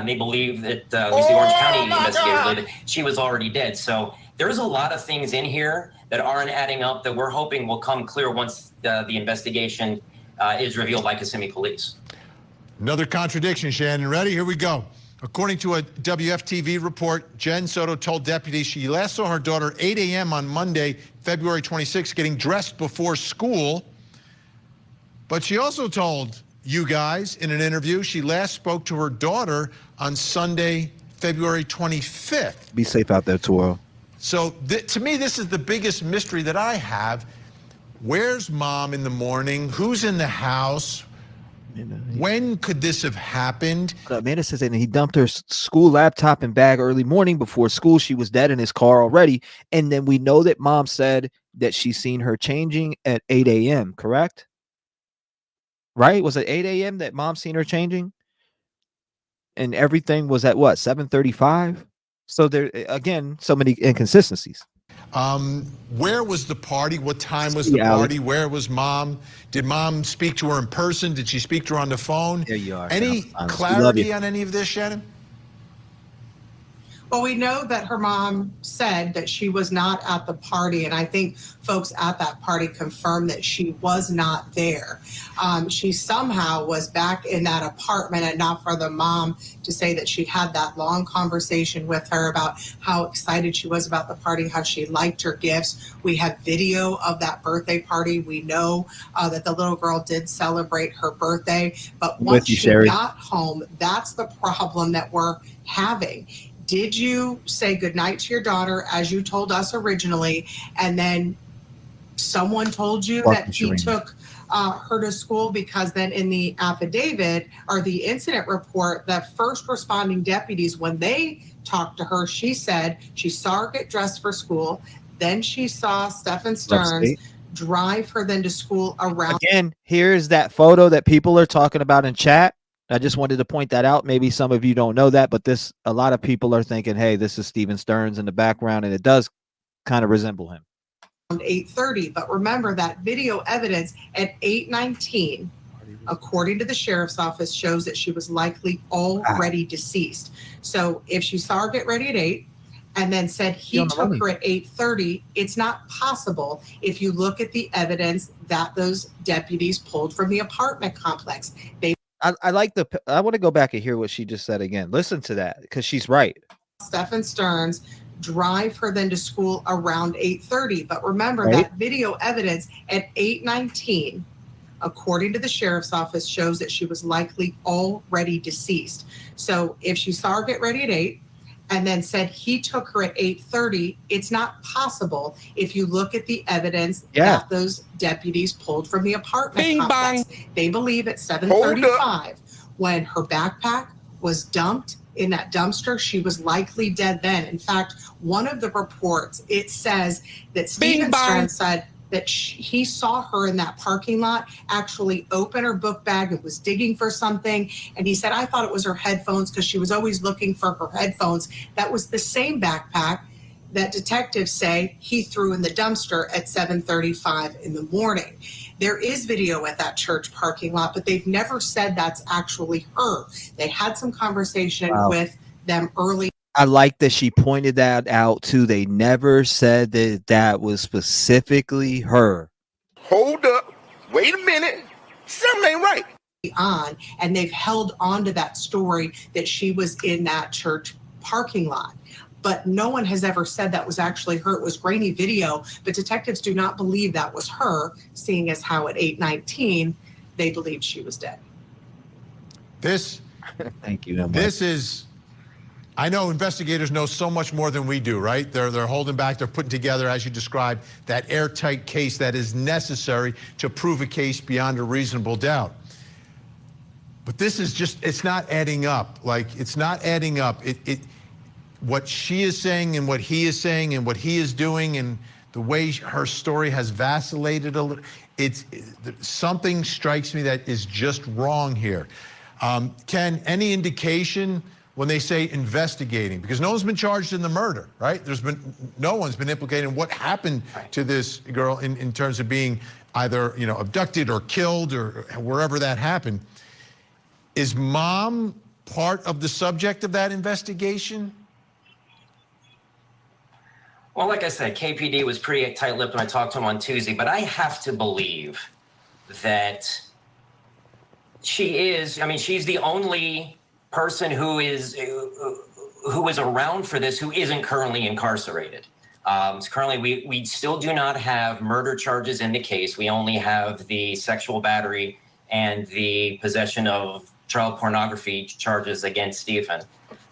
They believe that at least the Orange County investigators believe that she was already dead. So there's a lot of things in here that aren't adding up that we're hoping will come clear once the investigation is revealed by Kissimmee police. Another contradiction, Shannon. Ready? Here we go. According to a WFTV report, Jenn Soto told deputies she last saw her daughter 8 a.m. on Monday, February 26, getting dressed before school. But she also told you guys in an interview she last spoke to her daughter on Sunday, February 25th. Be safe out there, Toro. So to me, this is the biggest mystery that I have. Where's mom in the morning? Who's in the house? When could this have happened? Amanda says that he dumped her school laptop and bag early morning before school. She was dead in his car already. And then we know that mom said that she's seen her changing at 8 a.m., correct? Right? Was it 8 a.m. that mom seen her changing? And everything was at what, 7:35? So there, again, so many inconsistencies. Where was the party? What time was the party? Where was mom? Did mom speak to her in person? Did she speak to her on the phone? There you are. Any clarity on any of this, Shannon? Well, we know that her mom said that she was not at the party, and I think folks at that party confirmed that she was not there. She somehow was back in that apartment, and not for the mom to say that she had that long conversation with her about how excited she was about the party, how she liked her gifts. We have video of that birthday party. We know that the little girl did celebrate her birthday, but once she got home, that's the problem that we're having. Did you say goodnight to your daughter as you told us originally, and then someone told you that he took her to school? Because then in the affidavit or the incident report, the first responding deputies, when they talked to her, she said she saw her get dressed for school. Then she saw Stephen Stearns drive her then to school around. Again, here's that photo that people are talking about in chat. I just wanted to point that out. Maybe some of you don't know that, but a lot of people are thinking, hey, this is Stephen Stearns in the background, and it does kind of resemble him. 8:30, but remember that video evidence at 8:19, according to the sheriff's office, shows that she was likely already deceased. So if she saw her get ready at 8 and then said he took her at 8:30, it's not possible if you look at the evidence that those deputies pulled from the apartment complex. I want to go back and hear what she just said again. Listen to that, because she's right. Stephen Stearns drive her then to school around 8:30. But remember that video evidence at 8:19, according to the sheriff's office, shows that she was likely already deceased. So if she saw her get ready at 8 and then said he took her at 8:30, it's not possible if you look at the evidence that those deputies pulled from the apartment complex. They believe at 7:35, when her backpack was dumped in that dumpster, she was likely dead then. In fact, one of the reports, it says that Stephen Stearns said that he saw her in that parking lot actually open her book bag and was digging for something. And he said, I thought it was her headphones because she was always looking for her headphones. That was the same backpack that detectives say he threw in the dumpster at 7:35 in the morning. There is video at that church parking lot, but they've never said that's actually her. They had some conversation with them early. I like that she pointed that out too. They never said that that was specifically her. Hold up. Wait a minute. Something ain't right. On, and they've held on to that story that she was in that church parking lot. But no one has ever said that was actually her. It was grainy video, but detectives do not believe that was her, seeing as how at 8:19 they believed she was dead. This, thank you. This is, I know investigators know so much more than we do, right? They're holding back, they're putting together, as you described, that airtight case that is necessary to prove a case beyond a reasonable doubt. But this is just, it's not adding up. Like, it's not adding up. What she is saying and what he is saying and what he is doing and the way her story has vacillated a little, something strikes me that is just wrong here. Ken, any indication when they say investigating, because no one's been charged in the murder, right? No one's been implicated in what happened to this girl in terms of being either, abducted or killed or wherever that happened. Is mom part of the subject of that investigation? Well, like I said, KPD was pretty tight-lipped when I talked to him on Tuesday, but I have to believe that she is, she's the only person who is around for this who isn't currently incarcerated. Currently, we still do not have murder charges in the case. We only have the sexual battery and the possession of child pornography charges against Stephen.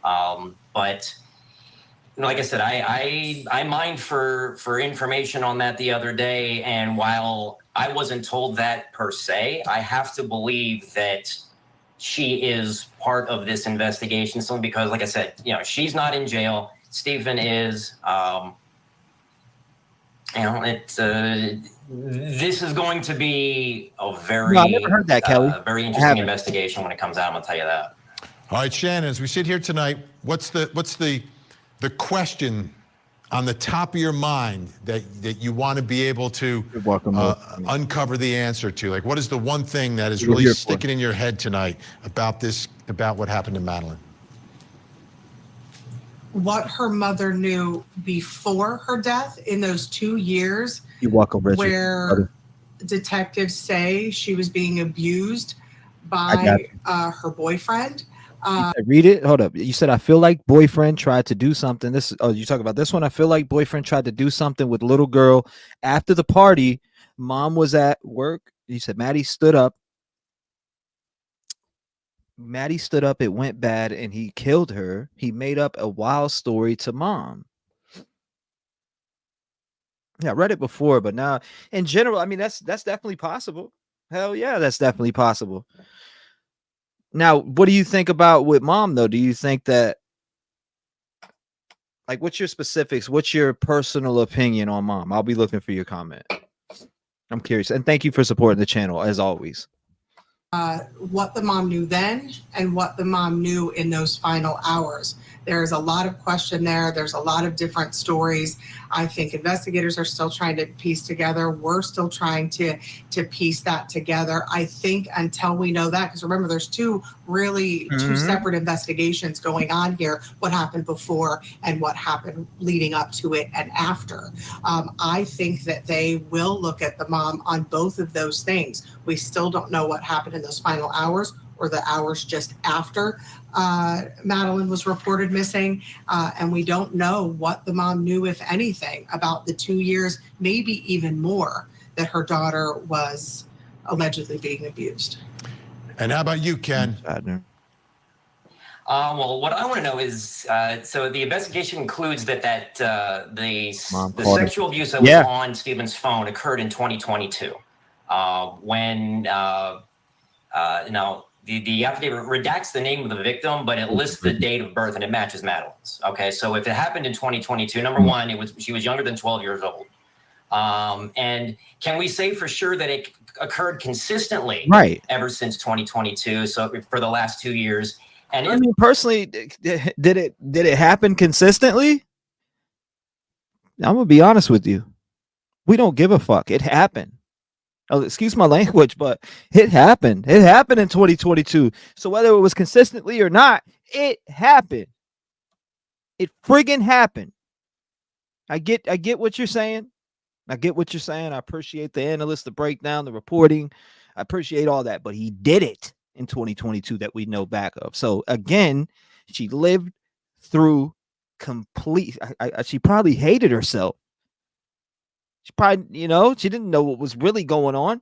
But like I said, I mined for information on that the other day, and while I wasn't told that per se, I have to believe that she is part of this investigation simply because, like I said, she's not in jail. Stephen is. This is going to be a very, I never heard that, Kelly. Very interesting investigation when it comes out. I'm gonna tell you that. All right, Shannon, as we sit here tonight, what's the question on the top of your mind that you want to be able to uncover the answer to? Like, what is the one thing that is really sticking in your head tonight about what happened to Madeline? What her mother knew before her death in those 2 years. You're welcome, Richard. Where detectives say she was being abused by her boyfriend. Read it. Hold up. You said, I feel like boyfriend tried to do something. You talk about this one. I feel like boyfriend tried to do something with little girl after the party. Mom was at work. You said Maddie stood up. It went bad and he killed her. He made up a wild story to mom. Yeah, I read it before, but now in general, that's definitely possible. Hell yeah, that's definitely possible. Now, what do you think about with mom though? Do you think that, like, what's your specifics? What's your personal opinion on mom? I'll be looking for your comment. I'm curious. And thank you for supporting the channel as always. What the mom knew then and what the mom knew in those final hours. There's a lot of question there. There's a lot of different stories. I think investigators are still trying to piece together. We're still trying to piece that together. I think until we know that, because remember, there's two separate investigations going on here. What happened before and what happened leading up to it and after. I think that they will look at the mom on both of those things. We still don't know what happened in those final hours or the hours just after Madeline was reported missing. And we don't know what the mom knew, if anything, about the 2 years, maybe even more, that her daughter was allegedly being abused. And how about you, Ken? Well, what I want to know is, so the investigation includes that the sexual abuse that was on Stephen's phone occurred in 2022, when the affidavit redacts the name of the victim, but it lists the date of birth and it matches Madeline's. Okay, so if it happened in 2022, number one, she was younger than 12 years old. And can we say for sure that it occurred consistently ever since 2022? So for the last 2 years. And I mean, personally, did it happen consistently? I'm gonna be honest with you. We don't give a fuck. It happened. Oh, excuse my language, but it happened. It happened in 2022. So whether it was consistently or not, it happened. It friggin' happened. I get what you're saying. I get what you're saying. I appreciate the analyst, the breakdown, the reporting. I appreciate all that, but he did it in 2022 that we know back of. So again, she lived through complete. She probably hated herself. She probably, she didn't know what was really going on.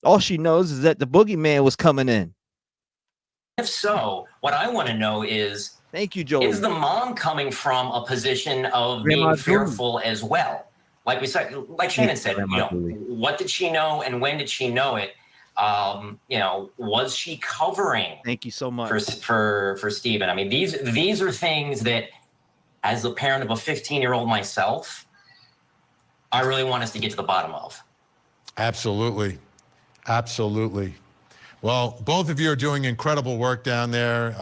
All she knows is that the boogeyman was coming in. if so, what I want to know is, thank you, Joey. Is the mom coming from a position of Grandma being fearful as well? Like we said, like Shannon said, what did she know and when did she know it? Was she covering? Thank you so much for Stephen. I mean, these are things that, as a parent of a 15-year-old myself, I really want us to get to the bottom of. Absolutely. Well, both of you are doing incredible work down there.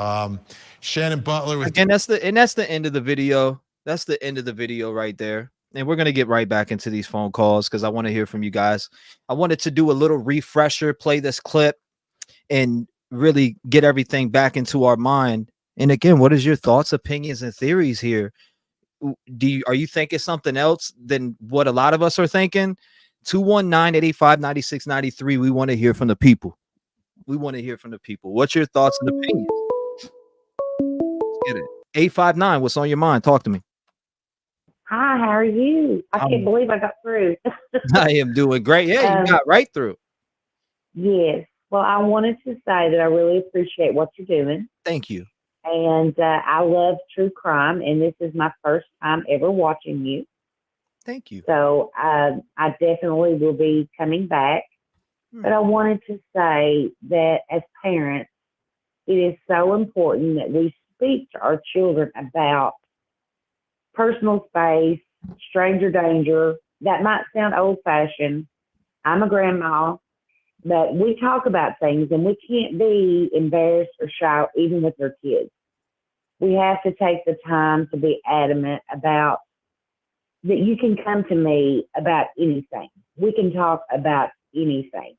Shannon Butler with again, that's the end of the video. That's the end of the video right there. And we're gonna get right back into these phone calls because I want to hear from you guys. I wanted to do a little refresher, play this clip, and really get everything back into our mind. And again, what is your thoughts, opinions, and theories here? Are you thinking something else than what a lot of us are thinking? 219-885-9693. We want to hear from the people. What's your thoughts and opinions? Let's get it. 859. What's on your mind? Talk to me. Hi, how are you? I can't believe I got through. I am doing great. Yeah, you got right through. Yes. Well, I wanted to say that I really appreciate what you're doing. Thank you. And I love true crime, and this is my first time ever watching you. Thank you. So I definitely will be coming back. But I wanted to say that as parents, it is so important that we speak to our children about personal space, stranger danger. That might sound old-fashioned. I'm a grandma, but we talk about things, and we can't be embarrassed or shy, even with our kids. We have to take the time to be adamant about that you can come to me about anything. We can talk about anything.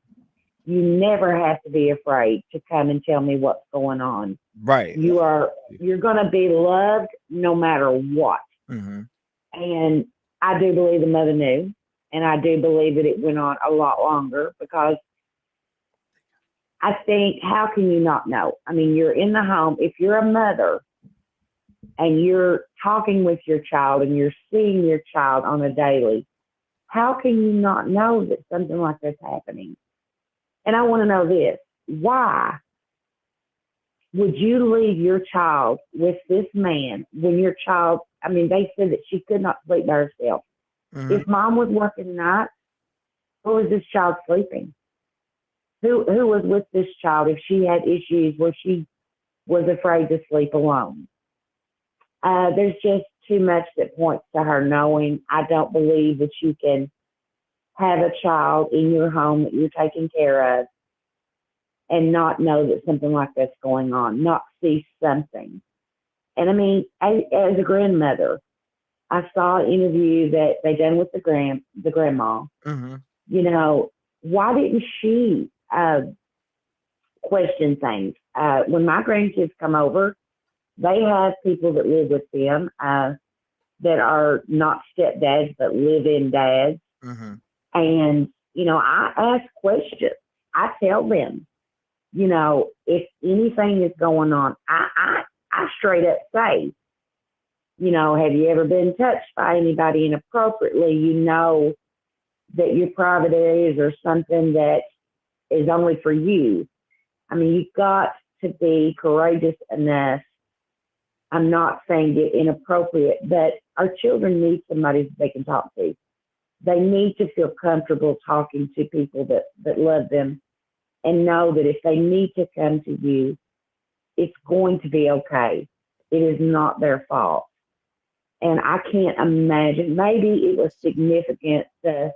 You never have to be afraid to come and tell me what's going on. Right. You're going to be loved no matter what. Mm-hmm. And I do believe the mother knew, and I do believe that it went on a lot longer because I think, how can you not know? I mean, you're in the home. If you're a mother and you're talking with your child and you're seeing your child on a daily, how can you not know that something like this is happening? And I want to know this. Why would you leave your child with this man when your child, I mean, they said that she could not sleep by herself. Mm-hmm. If mom was working nights, where was this child sleeping? Who was with this child if she had issues where she was afraid to sleep alone? There's just too much that points to her knowing. I don't believe that you can have a child in your home that you're taking care of and not know that something like that's going on, not see something. And I mean, as a grandmother, I saw an interview that they done with the grandma. Mm-hmm. You know, why didn't she question things? When my grandkids come over, they have people that live with them that are not stepdads but live-in dads. Mm-hmm. And, you know, I ask questions. I tell them, you know, if anything is going on, I straight up say, you know, have you ever been touched by anybody inappropriately? You know that your private areas are something that is only for you. I mean, you've got to be courageous enough. I'm not saying get inappropriate, but our children need somebody that they can talk to. They need to feel comfortable talking to people that love them and know that if they need to come to you, it's going to be okay. It is not their fault. And I can't imagine. Maybe it was significant the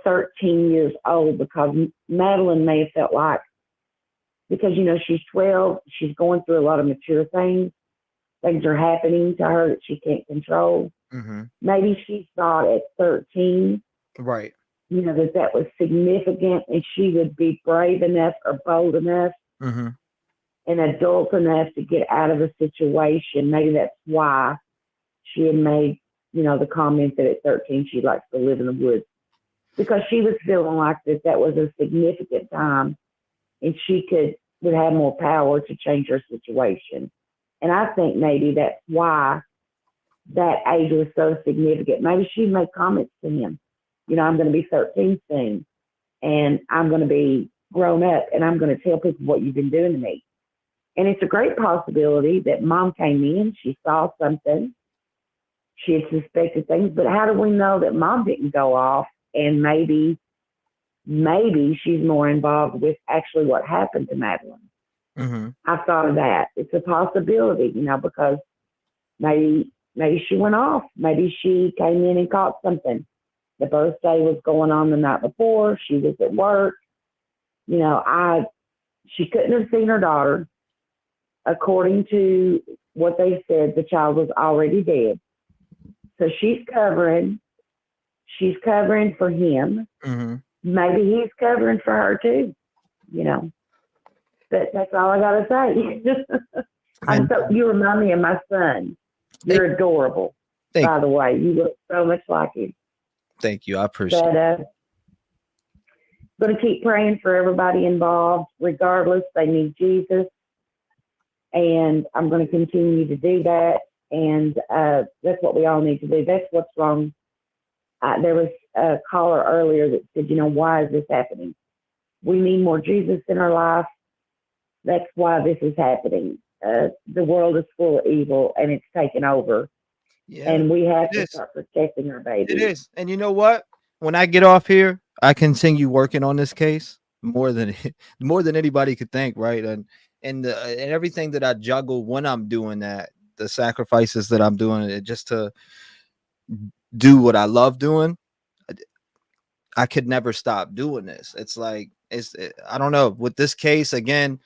13 years old, because Madeline may have felt like, because, you know, she's 12, she's going through a lot of mature things. Things are happening to her that she can't control. Maybe she thought at 13, right, you know, that was significant, and she would be brave enough or bold enough and adult enough to get out of a situation. Maybe that's why she had made, you know, the comment that at 13 she likes to live in the woods, because she was feeling like that was a significant time, and she would have more power to change her situation. And I think maybe that's why that age was so significant. Maybe she made comments to him, you know, I'm going to be 13 soon, and I'm going to be grown up, and I'm going to tell people what you've been doing to me. And it's a great possibility that mom came in, she saw something, she had suspected things, but how do we know that mom didn't go off, and maybe she's more involved with actually what happened to Madeline? I've thought of that. It's a possibility, you know, because maybe she went off. Maybe she came in and caught something. The birthday was going on the night before. She was at work. You know, she couldn't have seen her daughter. According to what they said, the child was already dead. So she's covering for him. Maybe he's covering for her too, you know. But that's all I gotta say. You remind me of my son. You're adorable. By the way, you look so much like him. Thank you. I appreciate it. Going to keep praying for everybody involved, regardless. They need Jesus. And I'm going to continue to do that. And that's what we all need to do. That's what's wrong. There was a caller earlier that said, you know, why is this happening? We need more Jesus in our life. That's why this is happening. The world is full of evil, and it's taken over. Yeah, and we have to start protecting our babies. It is. And you know what? When I get off here, I continue working on this case more than anybody could think, right? And everything that I juggle when I'm doing that, the sacrifices that I'm doing it just to do what I love doing, I could never stop doing this. It's like I don't know, with this case again,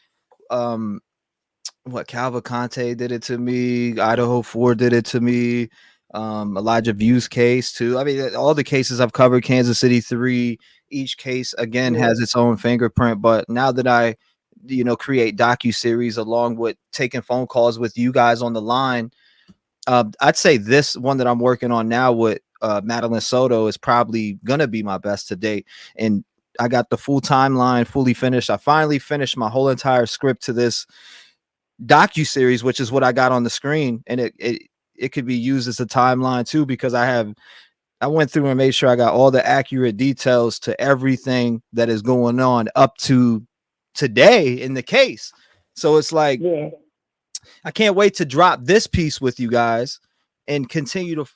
what Cavalcante did it to me, Idaho 4 did it to me, Elijah View's case too. I mean, all the cases I've covered, Kansas City 3, each case again has its own fingerprint. But now that I, you know, create docu-series along with taking phone calls with you guys on the line, I'd say this one that I'm working on now with Madeline Soto is probably gonna be my best to date. And I got the full timeline fully finished. I finally finished my whole entire script to this docu-series, which is what I got on the screen, and it could be used as a timeline too, because I went through and made sure I got all the accurate details to everything that is going on up to today in the case. So it's like, I can't wait to drop this piece with you guys and continue to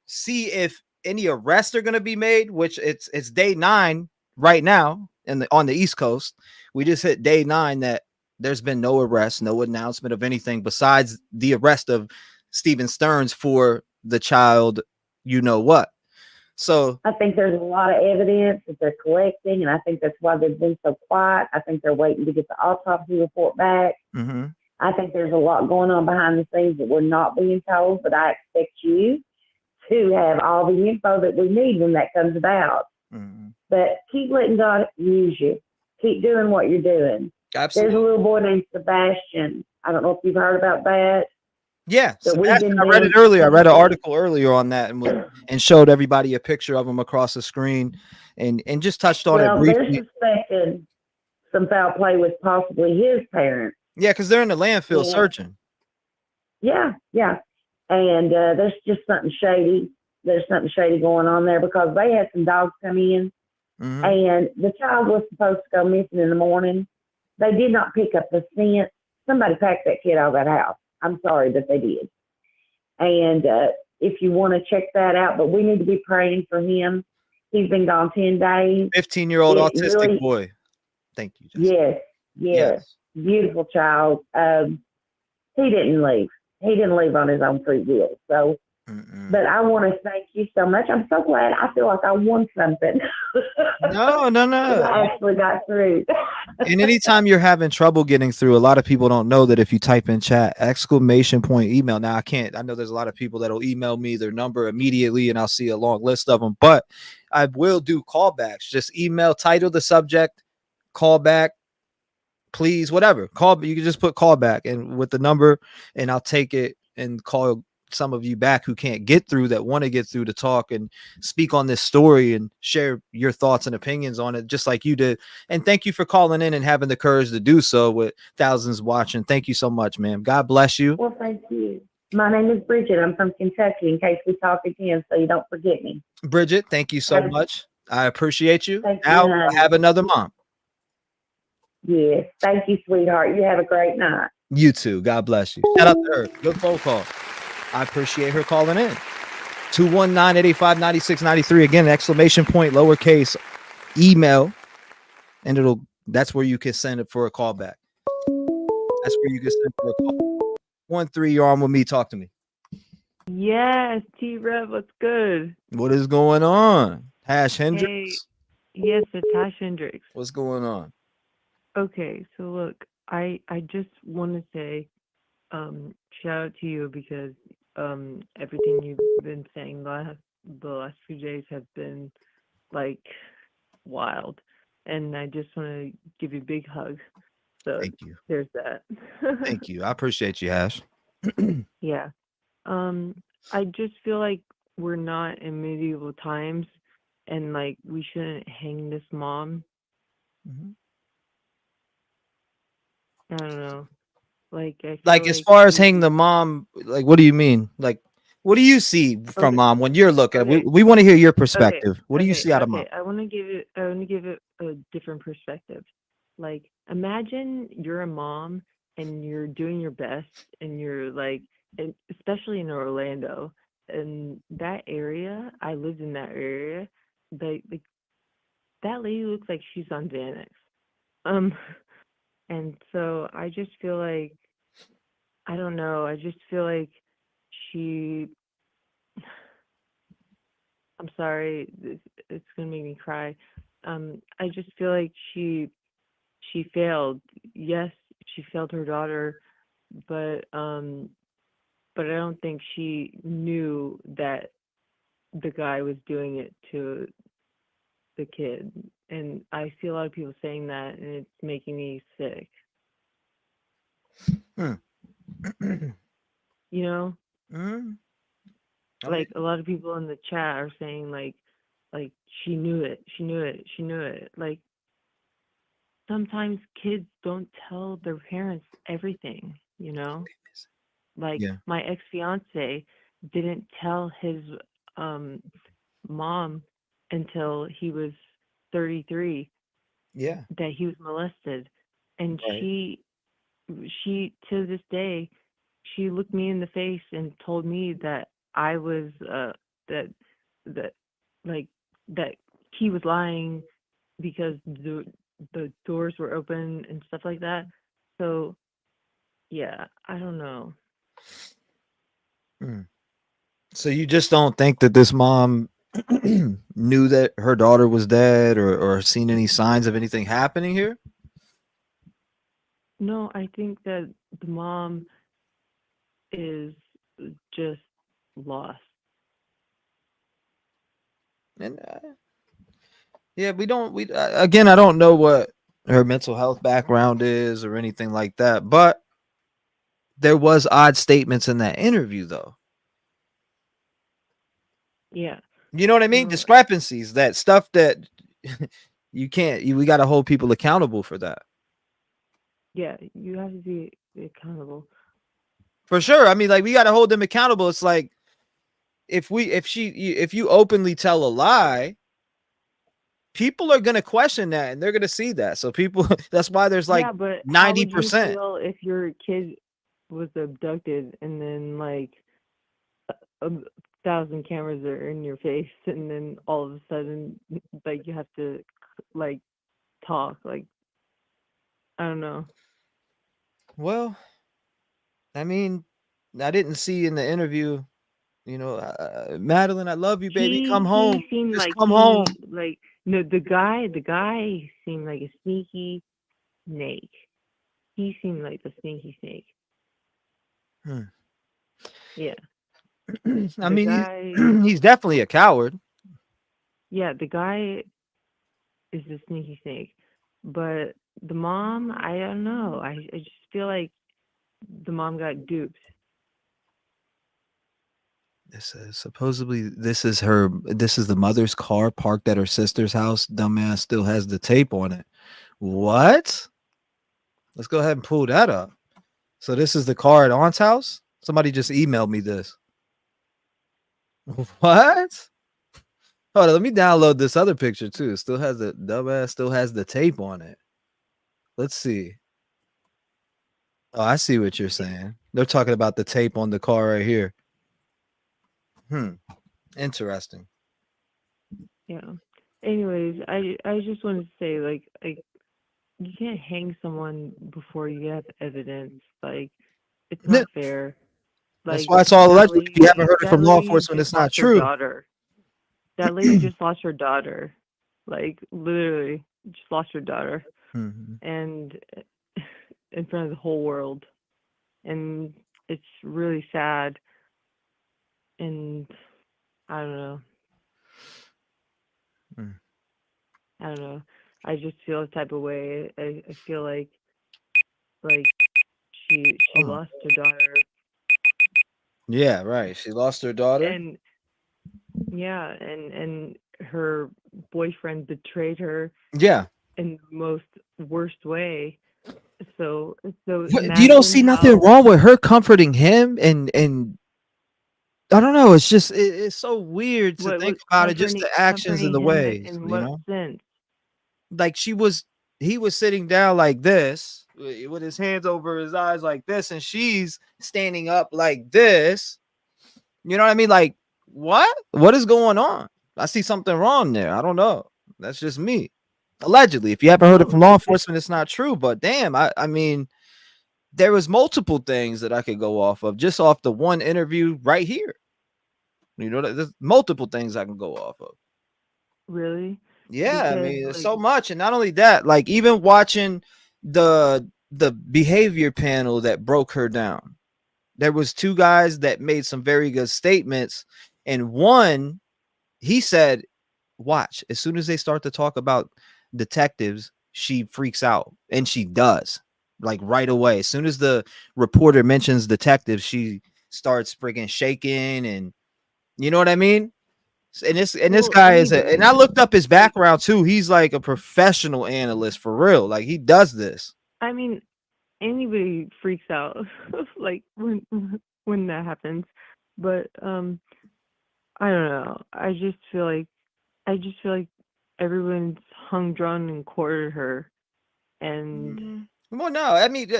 see if any arrests are going to be made, which it's day 9 right now on the East Coast. We just hit day 9 that there's been no arrest, no announcement of anything besides the arrest of Stephen Stearns for the child, you know what. So I think there's a lot of evidence that they're collecting, and I think that's why they've been so quiet. I think they're waiting to get the autopsy report back. I think there's a lot going on behind the scenes that we're not being told, but I expect you to have all the info that we need when that comes about. But keep letting God use you. Keep doing what you're doing. Absolutely. There's a little boy named Sebastian. I don't know if you've heard about that. Yeah, Sebastian, I read it earlier. I read an article earlier on that and showed everybody a picture of him across the screen and just touched on it briefly. They're suspecting some foul play with possibly his parents. Yeah, because they're in the landfill searching. Yeah. And there's just something shady. There's something shady going on there, because they had some dogs come in, and the child was supposed to go missing in the morning. They did not pick up the scent. Somebody packed that kid out of that house. I'm sorry that they did. And if you want to check that out, but we need to be praying for him. He's been gone 10 days. 15-year-old autistic boy. Thank you, Jessica. Yes. Beautiful child. He didn't leave. He didn't leave on his own free will. So But I want to thank you so much. I'm so glad. I feel like I won something. No. I actually got through. And anytime you're having trouble getting through, a lot of people don't know that if you type in chat !email. Now I know there's a lot of people that'll email me their number immediately and I'll see a long list of them, but I will do callbacks. Just email, title the subject, callback, please, whatever. Call, you can just put callback and with the number, and I'll take it and call some of you back who can't get through, that want to get through, to talk and speak on this story and share your thoughts and opinions on it, just like you did. And thank you for calling in and having the courage to do so with thousands watching. Thank you so much, ma'am. God bless you. Well, thank you. My name is Bridget. I'm from Kentucky, in case we talk again, so you don't forget me. Bridget, thank you so much. I appreciate you. Thank Now you, I honey. have another mom. Yes. Thank you, sweetheart. You have a great night. You too. God bless you. Shout out to her. Good phone call. I appreciate her calling in. 219-885-9693. Again, ! lowercase email. And that's where you can send it for a call back. That's where you can send for a call. 1-3, you're on with me. Talk to me. Yes, T-REV, what's good? What is going on? Hash Hendrix? Hey, yes, it's Hash Hendrix. What's going on? Okay, so look, I just want to say shout out to you because everything you've been saying the last few days have been like wild, and I just want to give you a big hug. So thank you. There's that. Thank you. I appreciate you, Hash. Yeah. I just feel like we're not in medieval times, and like we shouldn't hang this mom. I don't know. Like I feel Like as far as she- hang the mom, like what do you mean? Like what do you see from Okay. mom when you're looking? Okay. We want to hear your perspective. What do you see out of mom? I want to give it a different perspective. Like imagine you're a mom and you're doing your best and you're like, and especially in Orlando, and that area, I lived in that area. Like that lady looks like she's on Xanax. And so I just feel like, I don't know, I just feel like she, I'm sorry, it's gonna make me cry. I just feel like she failed. Yes, she failed her daughter, but I don't think she knew that the guy was doing it to the kid. And I see a lot of people saying that, and it's making me sick. You know? Like a lot of people in the chat are saying like she knew it. Like sometimes kids don't tell their parents everything, you know? Like my ex-fiance didn't tell his mom until he was 33 that he was molested, and she to this day she looked me in the face and told me that I was that like that he was lying because the doors were open and stuff like that. So yeah, I don't know. So you just don't think that this mom knew that her daughter was dead or seen any signs of anything happening here? No, I think that the mom is just lost. And yeah, again, I don't know what her mental health background is or anything like that, but there was odd statements in that interview though. Yeah. You know what I mean? Discrepancies, that stuff that we got to hold people accountable for that. Yeah, you have to be accountable. For sure. I mean, like we got to hold them accountable. It's like if you openly tell a lie, people are going to question that and they're going to see that. So people, that's why there's like 90%. How would you feel if your kid was abducted and then like 1,000 cameras are in your face and then all of a sudden like you have to like talk, like I don't know. Well, I mean, I didn't see in the interview Madeline, I love you, baby. Come He home. seemed Just like come home. no, the guy seemed like a sneaky snake. He seemed like the sneaky snake. Yeah. I mean, he's definitely a coward. Yeah, the guy is the sneaky snake. But the mom, I don't know. I just feel like the mom got duped. This is supposedly this is the mother's car parked at her sister's house. Dumbass still has the tape on it. What? Let's go ahead and pull that up. So this is the car at aunt's house? Somebody just emailed me this. What? Hold on, let me download this other picture too. Still has the dumbass still has the tape on it. Let's see. Oh, I see what you're saying. They're talking about the tape on the car right here. Interesting. Yeah. Anyways, I just wanted to say, like you can't hang someone before you have evidence. Like, it's not fair. That's Like, why it's all that alleged. If you haven't heard it that from law lady enforcement, just it's not lost her true. daughter. That lady just lost her daughter. Like, literally, just lost her daughter, and in front of the whole world, and it's really sad. And I don't know. I don't know. I just feel a type of way. I feel like she lost her daughter. Yeah, right. She lost her daughter. And yeah, and her boyfriend betrayed her. Yeah. In the most worst way. So You don't see nothing wrong with her comforting him and I don't know. It's just it's so weird to think about it. Just the actions and the ways, in what sense? Like he was sitting down like this with his hands over his eyes like this, and she's standing up like this. You know what I mean? Like what is going on? I see something wrong there. I don't know. That's just me. Allegedly, if you haven't heard it from law enforcement, it's not true. But damn, I mean, there was multiple things that I could go off of just off the one interview right here. You know, there's multiple things I can go off of. Really? Yeah, I mean, it's so much, and not only that, like even watching the behavior panel that broke her down. There was two guys that made some very good statements, and one, he said, watch, as soon as they start to talk about detectives, she freaks out, and she does, like right away. As soon as the reporter mentions detectives, she starts freaking shaking, and you know what I mean? And this guy is and I looked up his background too. He's like a professional analyst for real. Like he does this. I mean, anybody freaks out like when that happens. But I don't know. I just feel like everyone's hung, drawn, and quartered her. And well, no, I mean,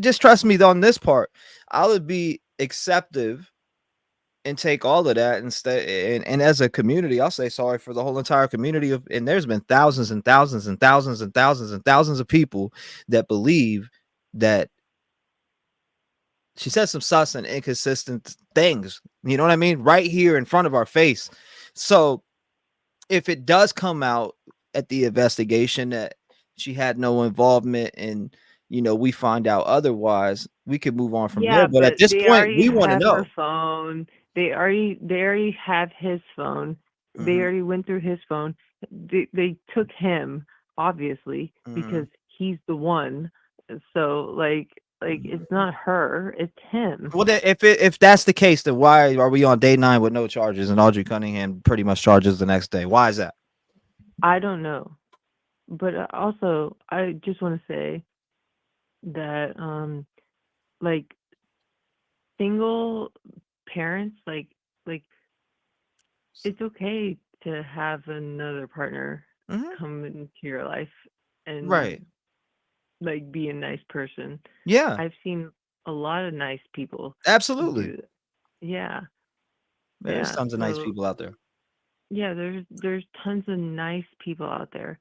just trust me on this part. I would be acceptive and take all of that and stay. And as a community, I'll say sorry for the whole entire community of. And there's been thousands and thousands and thousands and thousands and thousands of people that believe that she said some sus and inconsistent things. You know what I mean? Right here in front of our face. So if it does come out at the investigation that she had no involvement and we find out otherwise, we could move on from there. But at this point, we want to know. her phone. They already have his phone. They already went through his phone. They took him, obviously, because he's the one. So like it's not her, it's him. Well, then, if that's the case, then why are we on day 9 with no charges and Audrey Cunningham pretty much charges the next day? Why is that? I don't know. But also, I just want to say that like single parents, like it's okay to have another partner come into your life and like be a nice person. Yeah, I've seen a lot of nice people. Absolutely. Yeah. There's tons of nice people out there. Yeah, there's tons of nice people out there,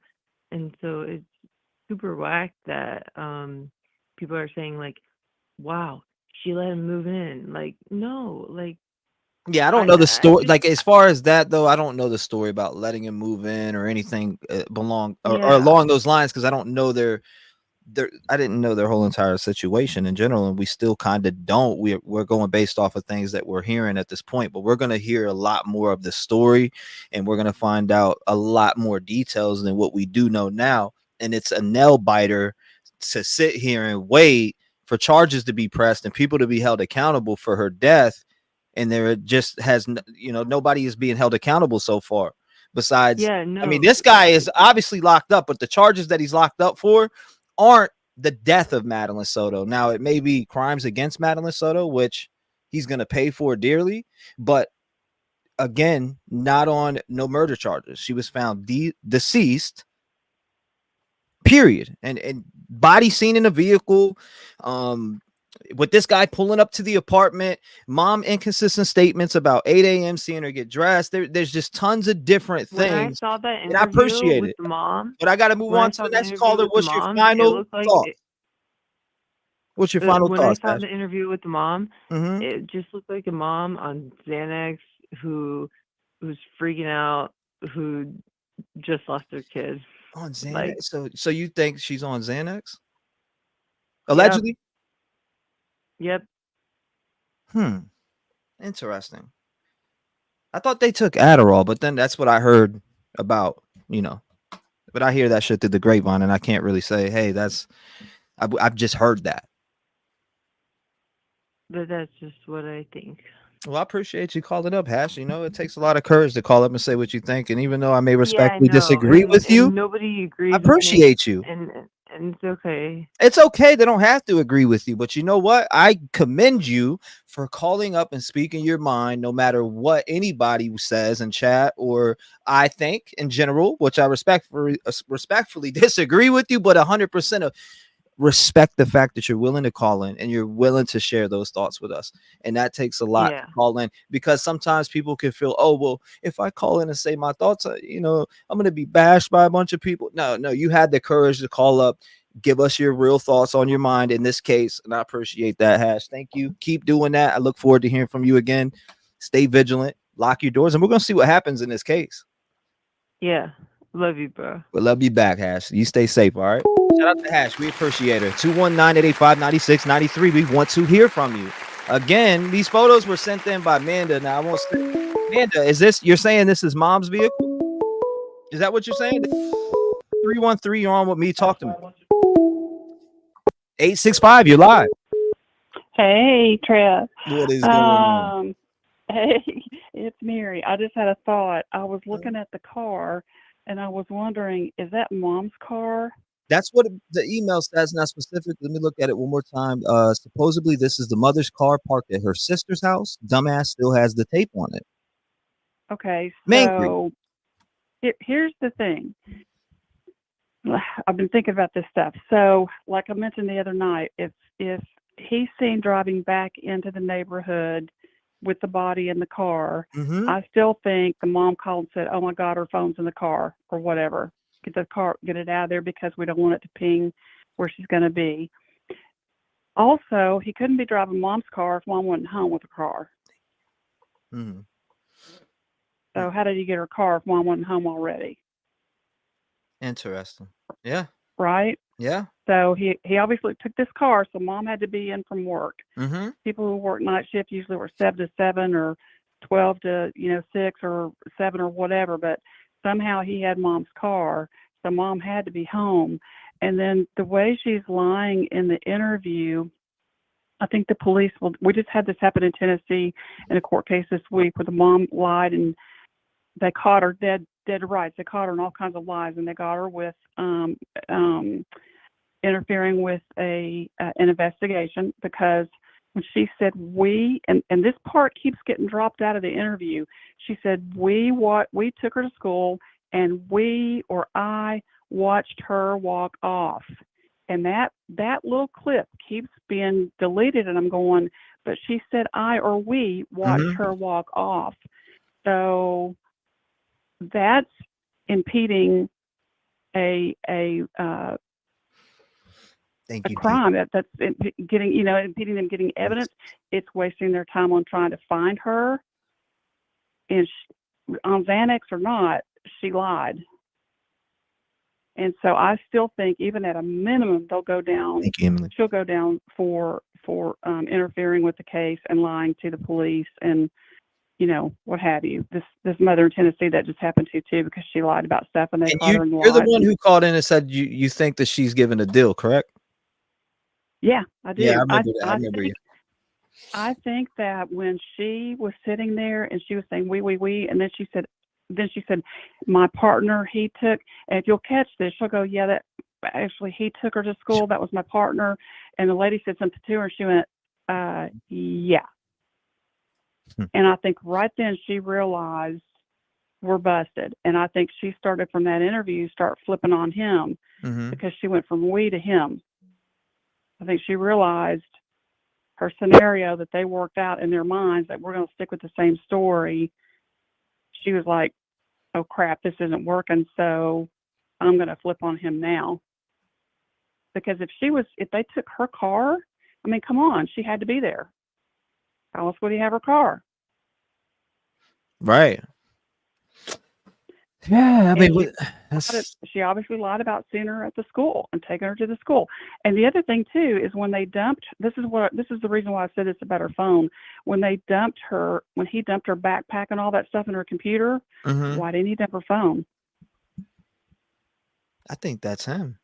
and so it's super whack that people are saying like, "Wow, she let him move in." Like, no, like Yeah, I don't know the story. Like, as far as that though, I don't know the story about letting him move in or anything or along those lines, because I don't know I didn't know their whole entire situation in general, and we still kind of don't. We're going based off of things that we're hearing at this point, but we're going to hear a lot more of the story, and we're going to find out a lot more details than what we do know now. And it's a nail biter to sit here and wait for charges to be pressed and people to be held accountable for her death, and there just has nobody is being held accountable so far. Besides, I mean, this guy is obviously locked up, but the charges that he's locked up for aren't the death of Madeline Soto. Now, it may be crimes against Madeline Soto, which he's going to pay for dearly, but again, not on no murder charges. She was found deceased, period. And body seen in a vehicle, with this guy pulling up to the apartment, mom inconsistent statements about 8 a.m. seeing her get dressed. There's just tons of different things. When I saw that and I appreciate with it. the mom, But I got to move on to the next caller. What's your final thought? What's your final when thoughts? I saw the interview with the mom, Mhm. it just looked like a mom on Xanax who was freaking out, who just lost her kid. On Xanax? Like, So you think she's on Xanax? Allegedly? Yep. Interesting. I thought they took Adderall, but then that's what I heard about, but I hear that shit through the grapevine, and I can't really say, hey, I've just heard that. But that's just what I think. Well, I appreciate you calling up, Hash. It takes a lot of courage to call up and say what you think. And even though I may respectfully disagree with you, nobody agrees. I appreciate you. And it's okay. It's okay. They don't have to agree with you. But you know what? I commend you for calling up and speaking your mind, no matter what anybody says in chat or I think in general, which I respectfully disagree with you, but 100% of respect the fact that you're willing to call in and you're willing to share those thoughts with us. And that takes a lot to call in, because sometimes people can feel, oh, well, if I call in and say my thoughts, I'm going to be bashed by a bunch of people. No, you had the courage to call up, give us your real thoughts on your mind in this case. And I appreciate that, Hash. Thank you. Keep doing that. I look forward to hearing from you again. Stay vigilant, lock your doors, and we're going to see what happens in this case. Yeah. Love you, bro. We'll love you back, Hash. You stay safe, all right? Shout out to Hash. We appreciate her. 219-885-9693. We want to hear from you. Again, these photos were sent in by Amanda. Now, I won't say, Amanda, you're saying this is mom's vehicle? Is that what you're saying? 313, you're on with me. Talk to me. 865, you're live. Hey, Trev. What is going on? Hey, it's Mary. I just had a thought. I was looking at the car, and I was wondering, is that mom's car? That's what the email says, not specific. Let me look at it one more time. Supposedly, this is the mother's car parked at her sister's house. Dumbass still has the tape on it. Okay, Mangry. so here's the thing. I've been thinking about this stuff. So, like I mentioned the other night, if he's seen driving back into the neighborhood with the body in the car, I still think the mom called and said, "Oh my God, her phone's in the car," or whatever. Get it out of there because we don't want it to ping where she's going to be. Also, he couldn't be driving mom's car if mom wasn't home with the car. So how did he get her car if mom wasn't home already? Interesting. Yeah. Right? Yeah. So he obviously took this car, so mom had to be in from work. People who work night shift usually work 7 to 7 or 12 to 6 or 7 or whatever, but somehow he had mom's car, so mom had to be home. And then the way she's lying in the interview, I think the police we just had this happen in Tennessee in a court case this week where the mom lied and they caught her dead to rights. They caught her in all kinds of lies, and they got her with interfering with an investigation, because when she said we, and this part keeps getting dropped out of the interview, she said we took her to school and I watched her walk off. And that little clip keeps being deleted, and I'm going, but she said I or we watched her walk off. So that's impeding a crime. That's getting, impeding them getting evidence. It's wasting their time on trying to find her. and on Xanax or not, she lied. And so I still think, even at a minimum, they'll go down. Thank you, Emily. She'll go down for interfering with the case and lying to the police and, you know, what have you. This mother in Tennessee, that just happened to too, because she lied about stuff and they And caught her in you're the lies. one who called in and said you think that she's given a deal, correct? Yeah, I do. Yeah, I remember that. I remember you. I think that when she was sitting there and she was saying we, and then she said, my partner, he took, and if you'll catch this, she'll go, yeah, that actually he took her to school. That was my partner. And the lady said something to her and she went, yeah. And I think right then she realized we're busted. And I think she started from that interview, start flipping on him because she went from we to him. I think she realized her scenario that they worked out in their minds, that we're going to stick with the same story. She was like, oh crap, this isn't working. So I'm going to flip on him now. Because if they took her car, I mean, come on, she had to be there. How else would he have her car? Right. Yeah, I mean, she obviously lied about seeing her at the school and taking her to the school. And the other thing too is when they dumped. This is the reason why I said this about her phone. When he dumped her backpack and all that stuff in her computer, why didn't he dump her phone? I think that's him.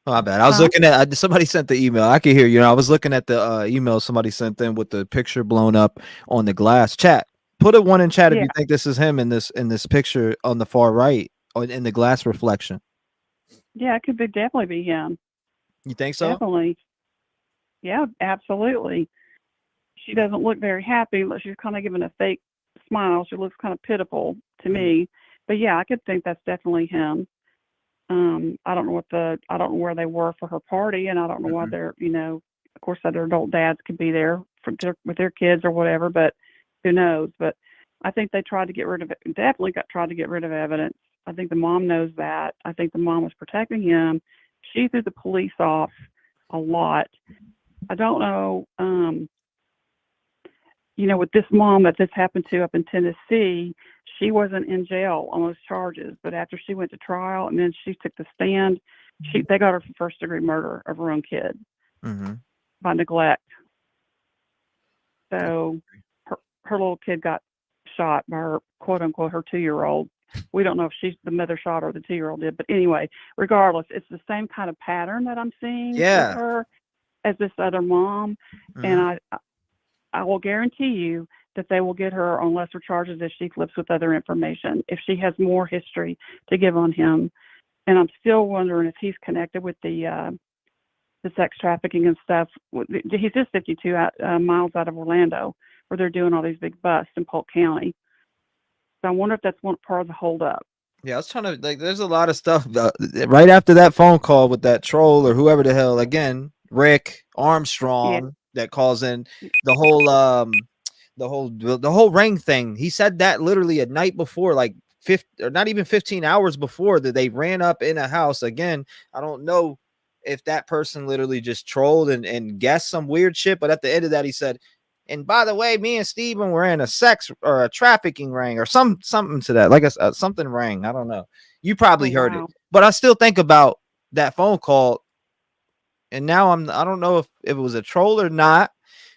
Oh, my bad. I was looking at somebody sent the email. I can hear you. I was looking at the email somebody sent in with the picture blown up on the glass. Chat. Put a one in chat if you think this is him in this picture on the far right or in the glass reflection. Yeah, it could definitely be him. You think so? Definitely. Yeah, absolutely. She doesn't look very happy. She's kind of giving a fake smile. She looks kind of pitiful to me. But yeah, I could think that's definitely him. I don't know where they were for her party, and I don't know why they're, of course, other adult dads could be there with their kids or whatever, but who knows? But I think they tried to get rid of it. Tried to get rid of evidence. I think the mom knows that. I think the mom was protecting him. She threw the police off a lot. I don't know, with this mom that this happened to up in Tennessee, she wasn't in jail on those charges. But after she went to trial and then she took the stand, they got her for first-degree murder of her own kid by neglect. So her little kid got shot by her, quote unquote, her 2-year-old. We don't know if the mother shot her or the 2-year-old did. But anyway, regardless, it's the same kind of pattern that I'm seeing with her as this other mom. And I will guarantee you that they will get her on lesser charges if she flips with other information, if she has more history to give on him. And I'm still wondering if he's connected with the sex trafficking and stuff. He's just 52 miles out of Orlando, where they're doing all these big busts in Polk County. So I wonder if that's one part of the holdup. Yeah, I was trying to there's a lot of stuff right after that phone call with that troll or whoever the hell, again, Rick Armstrong that calls in the whole ring thing. He said that literally a night before, like 50 or not even 15 hours before, that they ran up in a house. Again, I don't know if that person literally just trolled and guessed some weird shit, but at the end of that, he said, and by the way, me and Steven were in a sex or a trafficking ring or something to that, like a something ring. I don't know. You probably heard it, but I still think about that phone call. And now I don't know if it was a troll or not,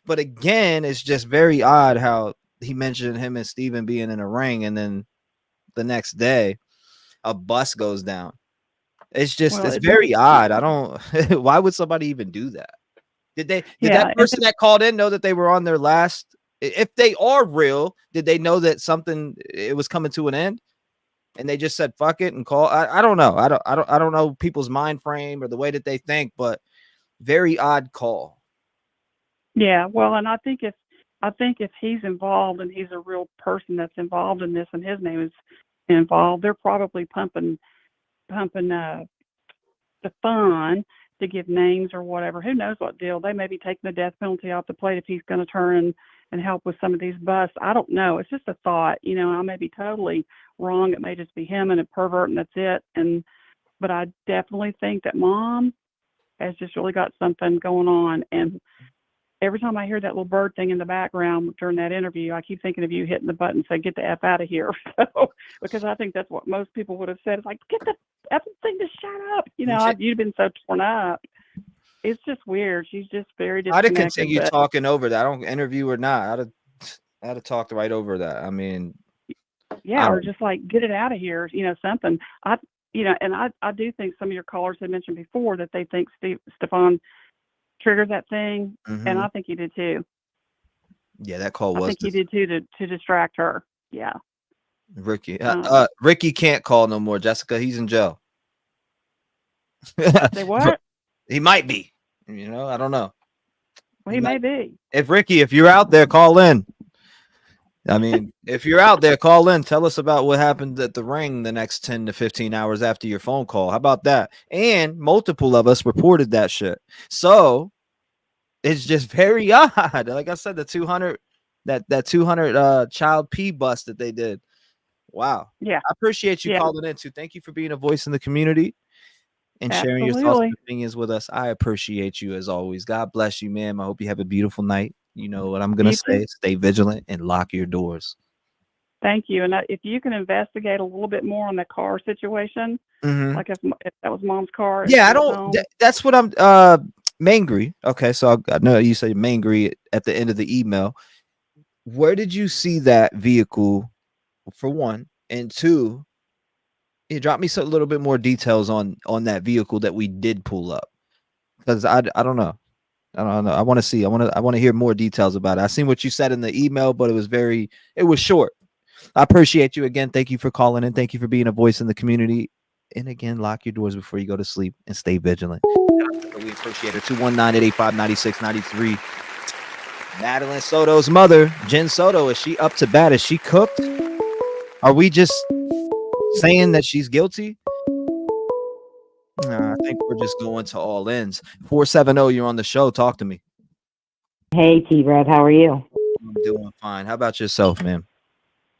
but again, it's just very odd how he mentioned him and Steven being in a ring, and then the next day a bus goes down. It's just, it's very odd. I don't, why would somebody even do that? Did that person that called in know that they were on their last, if they are real, did they know that it was coming to an end and they just said, fuck it and call? I don't know. I don't know people's mind frame or the way that they think, but very odd call. Yeah. Well, and I think if he's involved and he's a real person that's involved in this and his name is involved, they're probably pumping the fund to give names or whatever. Who knows what deal? They may be taking the death penalty off the plate if he's going to turn and help with some of these busts. I don't know. It's just a thought. I may be totally wrong. It may just be him and a pervert and that's it. But I definitely think that mom has just really got something going on. And every time I hear that little bird thing in the background during that interview, I keep thinking of you hitting the button saying, "Get the F out of here." So, because I think that's what most people would have said. It's like, "Get the F thing to shut up." You know, you'd been so torn up. It's just weird. She's just very disconnected. I'd have continued talking over that. I don't interview or not. I'd have talked right over that. I mean, yeah, or just like, get it out of here, you know, something. I do think some of your callers had mentioned before that they think Stefan triggered that thing, and I think he did too. Yeah, that call was. I think he did too to distract her. Yeah. Ricky, Ricky can't call no more. Jessica, he's in jail. Say what? He might be. You know, I don't know. Well, he may be. If you're out there, call in. I mean, if you're out there, call in. Tell us about what happened at the ring the next 10 to 15 hours after your phone call. How about that? And multiple of us reported that shit. So it's just very odd. Like I said, the 200 that 200 child P bust that they did. Wow. Yeah. I appreciate you calling in too. Thank you for being a voice in the community and sharing your thoughts and opinions with us. I appreciate you as always. God bless you, ma'am. I hope you have a beautiful night. You know what I'm going to say. Stay vigilant and lock your doors. Thank you. And if you can investigate a little bit more on the car situation, like if that was mom's car. Yeah, I don't. That's what I'm. Mangry. Okay, so I know you say Mangry at the end of the email. Where did you see that vehicle? For one, and two, you drop me a little bit more details on that vehicle that we did pull up, because I don't know. I don't know. I want to see. I want to hear more details about it. I seen what you said in the email, but it was short. I appreciate you again. Thank you for calling in. Thank you for being a voice in the community. And again, lock your doors before you go to sleep and stay vigilant. We appreciate her. 219-885-9693. Madeline Soto's mother, Jenn Soto, is she up to bat? Is she cooked? Are we just saying that she's guilty? I think we're just going to all ends. 470, you're on the show. Talk to me. Hey, T-REV, how are you? I'm doing fine. How about yourself, ma'am?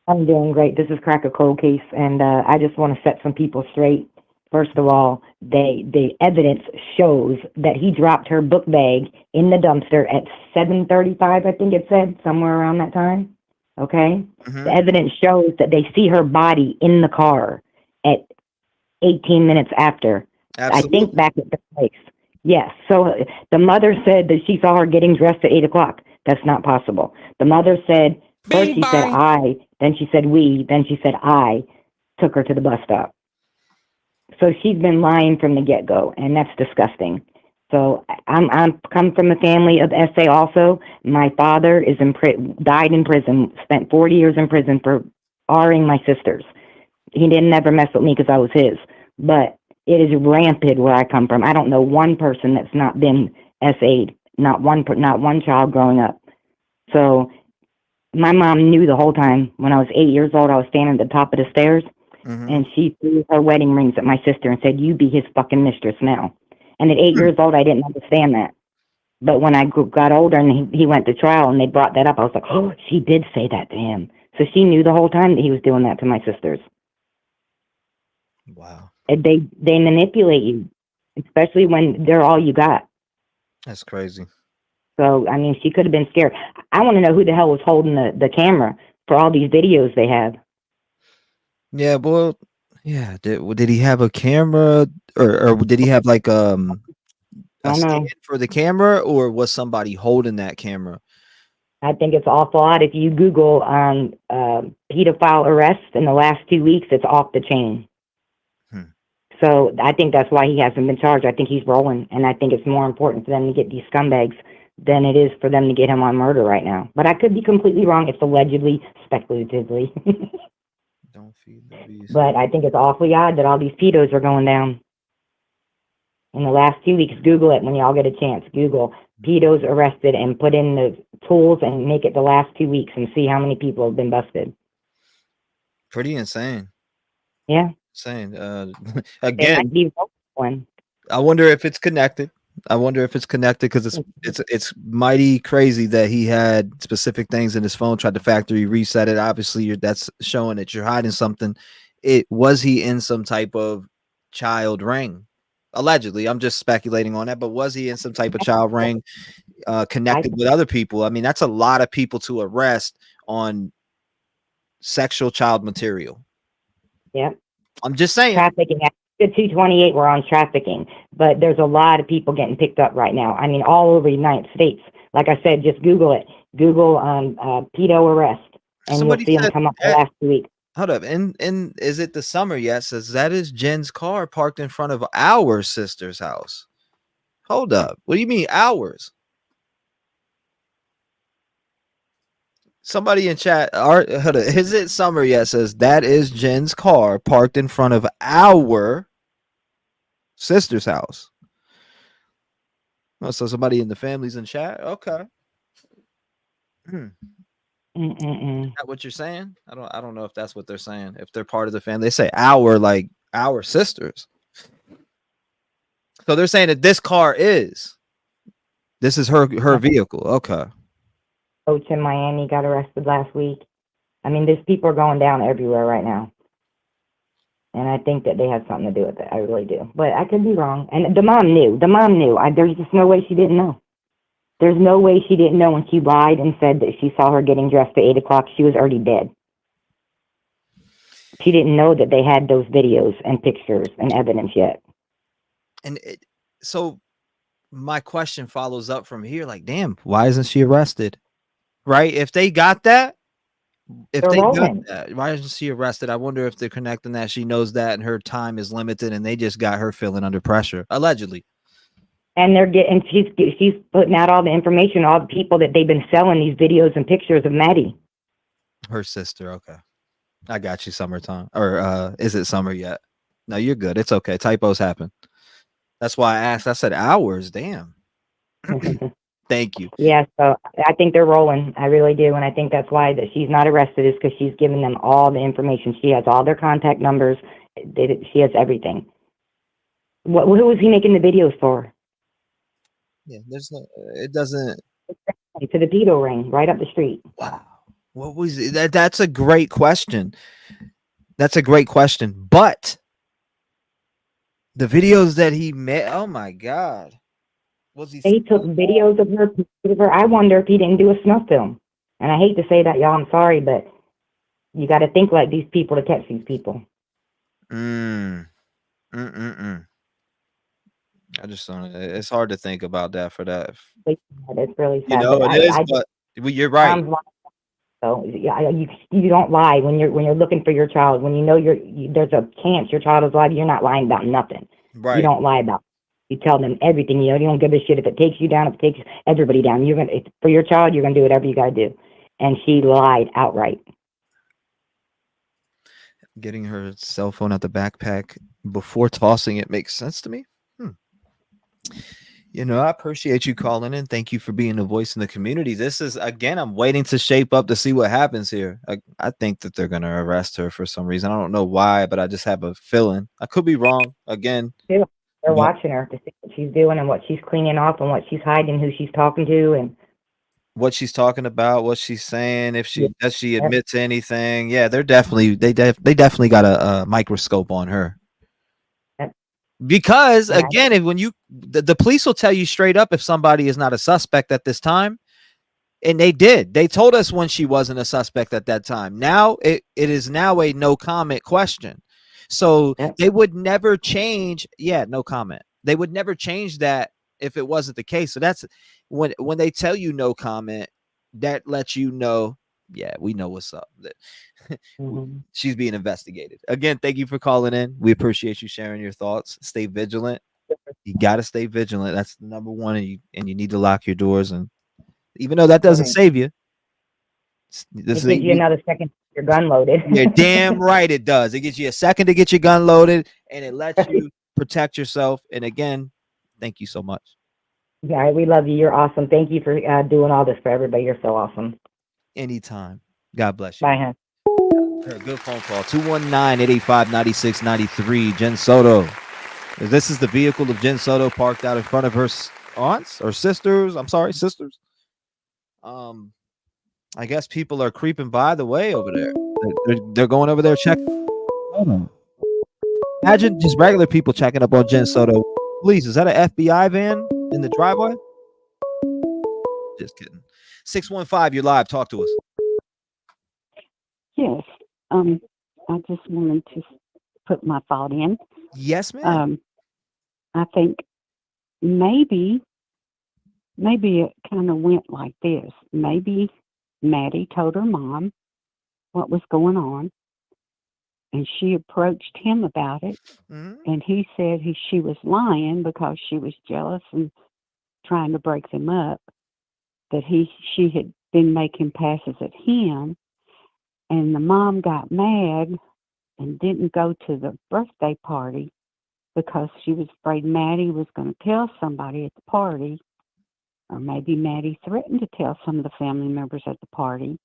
I'm doing great. This is Crack a Cold Case, and I just want to set some people straight. First of all, the evidence shows that he dropped her book bag in the dumpster at 7:35, I think it said, somewhere around that time. Okay? The evidence shows that they see her body in the car at 18 minutes after. Absolutely. I think back at the place. Yes. So the mother said that she saw her getting dressed at 8 o'clock. That's not possible. The mother said, first she said I, then she said we, then she said I took her to the bus stop. So she's been lying from the get-go, and that's disgusting. So I'm come from a family of SA also. My father is died in prison, spent 40 years in prison for R-ing my sisters. He didn't ever mess with me because I was his. But it is rampant where I come from. I don't know one person that's not been SA'd, not one child growing up. So my mom knew the whole time. When I was 8 years old, I was standing at the top of the stairs, and she threw her wedding rings at my sister and said, "You be his fucking mistress now." And at 8 years old, I didn't understand that. But when I got older and he went to trial and they brought that up, I was like, oh, she did say that to him. So she knew the whole time that he was doing that to my sisters. Wow. And they manipulate you, especially when they're all you got. That's crazy. So, I mean, she could have been scared. I want to know who the hell was holding the camera for all these videos they have. Yeah, well, yeah. Did he have a camera, or did he have like a stand for the camera, or was somebody holding that camera? I think it's awful odd. If you Google pedophile arrests in the last 2 weeks, it's off the chain. So I think that's why he hasn't been charged. I think he's rolling, and I think it's more important for them to get these scumbags than it is for them to get him on murder right now. But I could be completely wrong. It's allegedly, speculatively. Don't feed the beast. But I think it's awfully odd that all these pedos are going down. In the last 2 weeks, Google it when y'all get a chance. Google pedos arrested and put in the tools and make it the last 2 weeks and see how many people have been busted. Pretty insane. Yeah. Insane. Again, I wonder if it's connected. Because it's mighty crazy that he had specific things in his phone, tried to factory reset it. Obviously, that's showing that you're hiding something. Was he in some type of child ring? Allegedly, I'm just speculating on that, but was he in some type of child ring? connected with other people. I mean, that's a lot of people to arrest on sexual child material. Yep. I'm just saying. Trafficking. The 228 were on trafficking, but there's a lot of people getting picked up right now. I mean, all over the United States. Like I said, just Google it. Google pedo arrest, and you'll see them come up the last 2 weeks. Hold up. And is it the summer yet? Says that is Jen's car parked in front of our sister's house. Hold up. What do you mean ours? Somebody in chat, is it summer yet? Says that is Jen's car parked in front of our sister's house. Oh, so somebody in the family's in chat. Okay. Is that what you're saying? I don't know if that's what they're saying. If they're part of the family, they say our, like our sisters. So they're saying that this car is her vehicle. Okay. Coach in Miami got arrested last week. I mean, there's people are going down everywhere right now. And I think that they had something to do with it. I really do. But I could be wrong. And the mom knew. There's just no way she didn't know. There's no way she didn't know when she lied and said that she saw her getting dressed at 8 o'clock. She was already dead. She didn't know that they had those videos and pictures and evidence yet. And so my question follows up from here. Like, damn, why isn't she arrested? Right? If they got that, why isn't she arrested? I wonder if they're connecting that. She knows that and her time is limited and they just got her feeling under pressure, allegedly. And she's putting out all the information, all the people that they've been selling these videos and pictures of Maddie. Her sister. Okay. I got you, summertime. Or is it summer yet? No, you're good. It's okay. Typos happen. That's why I asked. I said hours. Damn. Thank you. Yeah, so I think they're rolling. I really do. And I think that's why that she's not arrested is because she's given them all the information. She has all their contact numbers. She has everything. Who was he making the videos for? Yeah, it doesn't. To the pedo ring right up the street. Wow. What was it? That's a great question. That's a great question. But the videos that he made, oh my God. He took videos of her. I wonder if he didn't do a snuff film. And I hate to say that, y'all. I'm sorry, but you got to think like these people to catch these people. I just don't. It's hard to think about that for that. It's really sad. You know, it is, but you're right. So you don't lie when you're looking for your child. When you know there's a chance your child is alive, you're not lying about nothing. Right. You don't lie about it. You tell them everything. You don't give a shit if it takes you down, if it takes everybody down. For your child, you're gonna do whatever you gotta do. And she lied outright. Getting her cell phone out the backpack before tossing it makes sense to me. You know, I appreciate you calling in. Thank you for being a voice in the community. This is, again, I'm waiting to shape up to see what happens here. I think that they're going to arrest her for some reason. I don't know why, but I just have a feeling. I could be wrong. Again, they're watching her to see what she's doing and what she's cleaning off and what she's hiding, who she's talking to, and what she's talking about, what she's saying, if she does she admit to anything. Yeah, they definitely got a microscope on her. Because again, the police will tell you straight up if somebody is not a suspect at this time, and they told us when she wasn't a suspect at that time. Now it is now a no comment question, so they would never change. No comment. They would never change that if it wasn't the case. So that's when they tell you no comment, that lets you know. Yeah, we know what's up. She's being investigated. Again, thank you for calling in. We appreciate you sharing your thoughts. Stay vigilant. You got to stay vigilant. That's the number one. And you need to lock your doors. And even though that doesn't save you, it gives you another second to get your gun loaded. You're damn right it does. It gives you a second to get your gun loaded, and it lets you protect yourself. And again, thank you so much. Yeah, we love you. You're awesome. Thank you for doing all this for everybody. You're so awesome. Anytime. God bless you. Bye, hon. Good phone call. 219-885-9693. Jenn Soto. This is the vehicle of Jenn Soto parked out in front of her aunts or sisters. I'm sorry, sisters. I guess people are creeping by the way over there. They're going over there checking. Imagine just regular people checking up on Jenn Soto. Please, is that an FBI van in the driveway? Just kidding. 615, you're live. Talk to us. Yes. I just wanted to put my thought in. Yes, ma'am. I think maybe it kind of went like this. Maybe Maddie told her mom what was going on, and she approached him about it, and he said she was lying because she was jealous and trying to break them up, that she had been making passes at him, and the mom got mad and didn't go to the birthday party because she was afraid Maddie was going to tell somebody at the party, or maybe Maddie threatened to tell some of the family members at the party.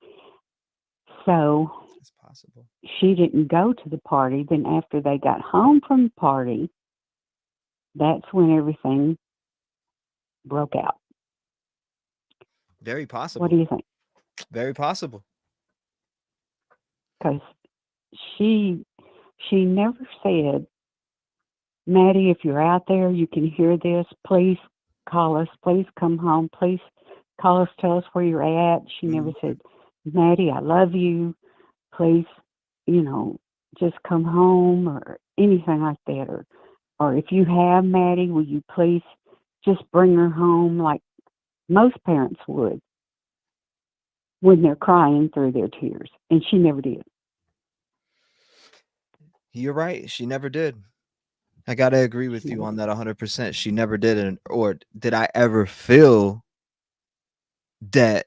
So it's possible she didn't go to the party. Then after they got home from the party, that's when everything broke out. Very possible. What do you think? Very possible. Because she never said, Maddie, if you're out there, you can hear this, please call us, please come home, please call us, tell us where you're at. She never said, Maddie, I love you, please, just come home, or anything like that. Or if you have Maddie, will you please just bring her home like most parents would when they're crying through their tears. And she never did. You're right. She never did. I got to agree with you on that 100%. She never did. Or did I ever feel that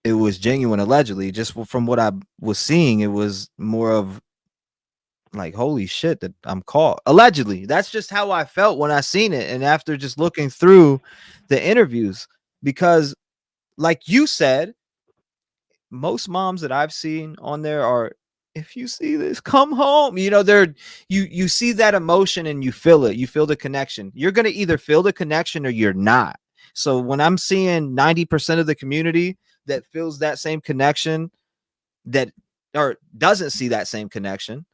it was genuine? Allegedly, just from what I was seeing, it was more of like, holy shit, that I'm caught. Allegedly. That's just how I felt when I seen it. And after just looking through the interviews, because like you said, most moms that I've seen on there are, if you see this, come home. You see that emotion and you feel it. You feel the connection. You're going to either feel the connection or you're not. So when I'm seeing 90% of the community that feels that same connection, or doesn't see that same connection,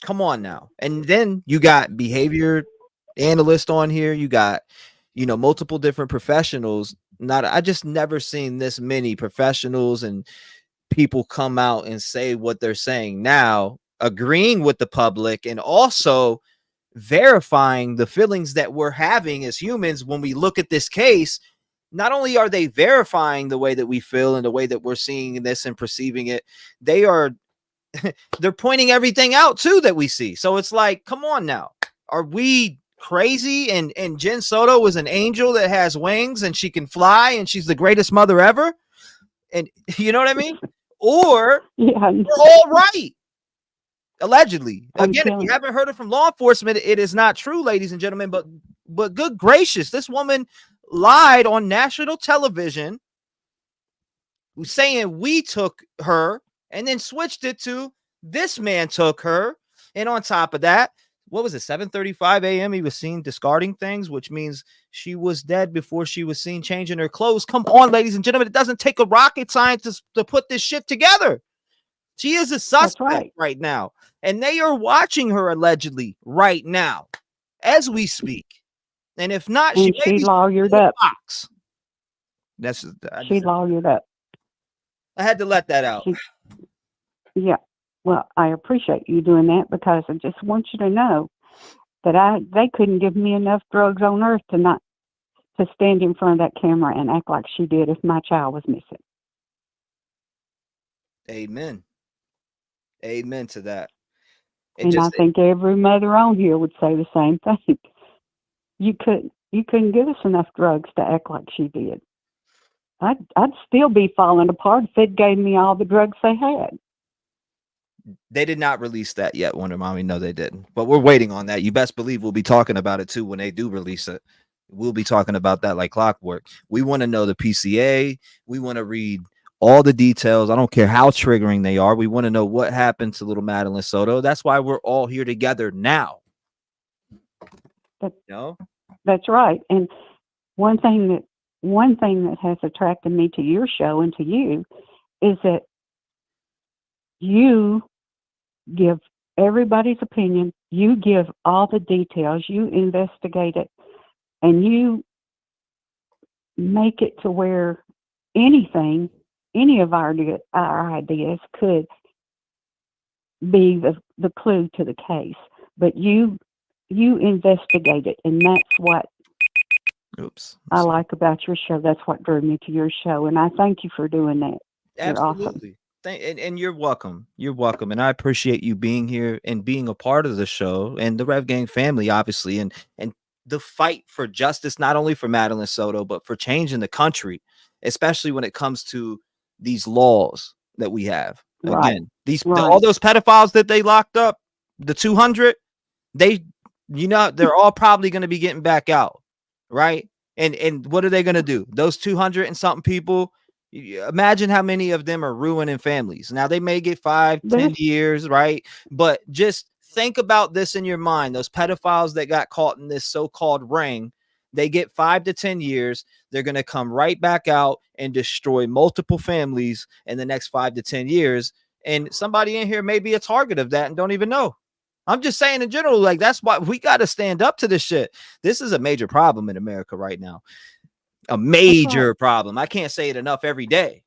come on now. And then you got behavior analyst on here. You got, multiple different professionals. I just never seen this many professionals and people come out and say what they're saying now, agreeing with the public and also verifying the feelings that we're having as humans when we look at this case. Not only are they verifying the way that we feel and the way that we're seeing this and perceiving it, they're pointing everything out too that we see. So it's like, come on now. Are we crazy? And Jenn Soto is an angel that has wings and she can fly and she's the greatest mother ever. And you know what I mean? Or we're all right. Allegedly. Again, if you haven't heard it from law enforcement, it is not true, ladies and gentlemen. But good gracious, this woman lied on national television saying we took her and then switched it to this man took her. And on top of that, what was it, 7:35 a.m. he was seen discarding things, which means she was dead before she was seen changing her clothes. Come on, ladies and gentlemen, it doesn't take a rocket scientist to put this shit together. She is a suspect right now, and they are watching her allegedly right now as we speak. And if not, she lawyered up. She lawyered up. I had to let that out. Yeah. Well, I appreciate you doing that, because I just want you to know that they couldn't give me enough drugs on earth to stand in front of that camera and act like she did if my child was missing. Amen. Amen to that. I think every mother on here would say the same thing. You couldn't give us enough drugs to act like she did. I'd still be falling apart if it gave me all the drugs they had. They did not release that yet, Wonder Mommy. No, they didn't. But we're waiting on that. You best believe we'll be talking about it too when they do release it. We'll be talking about that like clockwork. We want to know the PCA. We want to read all the details. I don't care how triggering they are. We want to know what happened to little Madeline Soto. That's why we're all here together now. That's right. And one thing that has attracted me to your show and to you is that you give everybody's opinion. You give all the details. You investigate it, and you make it to where anything, any of our ideas could be the clue to the case. But you investigate it, and that's what I like about your show. That's what drew me to your show, and I thank you for doing that. You're awesome. And you're welcome. You're welcome. And I appreciate you being here and being a part of the show and the Rev Gang family, obviously, and the fight for justice, not only for Madeline Soto, but for changing the country, especially when it comes to these laws that we have. Right. Again, all those pedophiles that they locked up, the 200, they're all probably going to be getting back out, right? And what are they going to do? Those 200 and something people, imagine how many of them are ruining families. Now they may get 5-10 years, right? But just think about this in your mind. Those pedophiles that got caught in this so-called ring, they get 5 to 10 years. They're going to come right back out and destroy multiple families in the next 5 to 10 years. And somebody in here may be a target of that and don't even know. I'm just saying in general, like, that's why we got to stand up to this shit. This is a major problem in America right now. A major problem. I can't say it enough every day.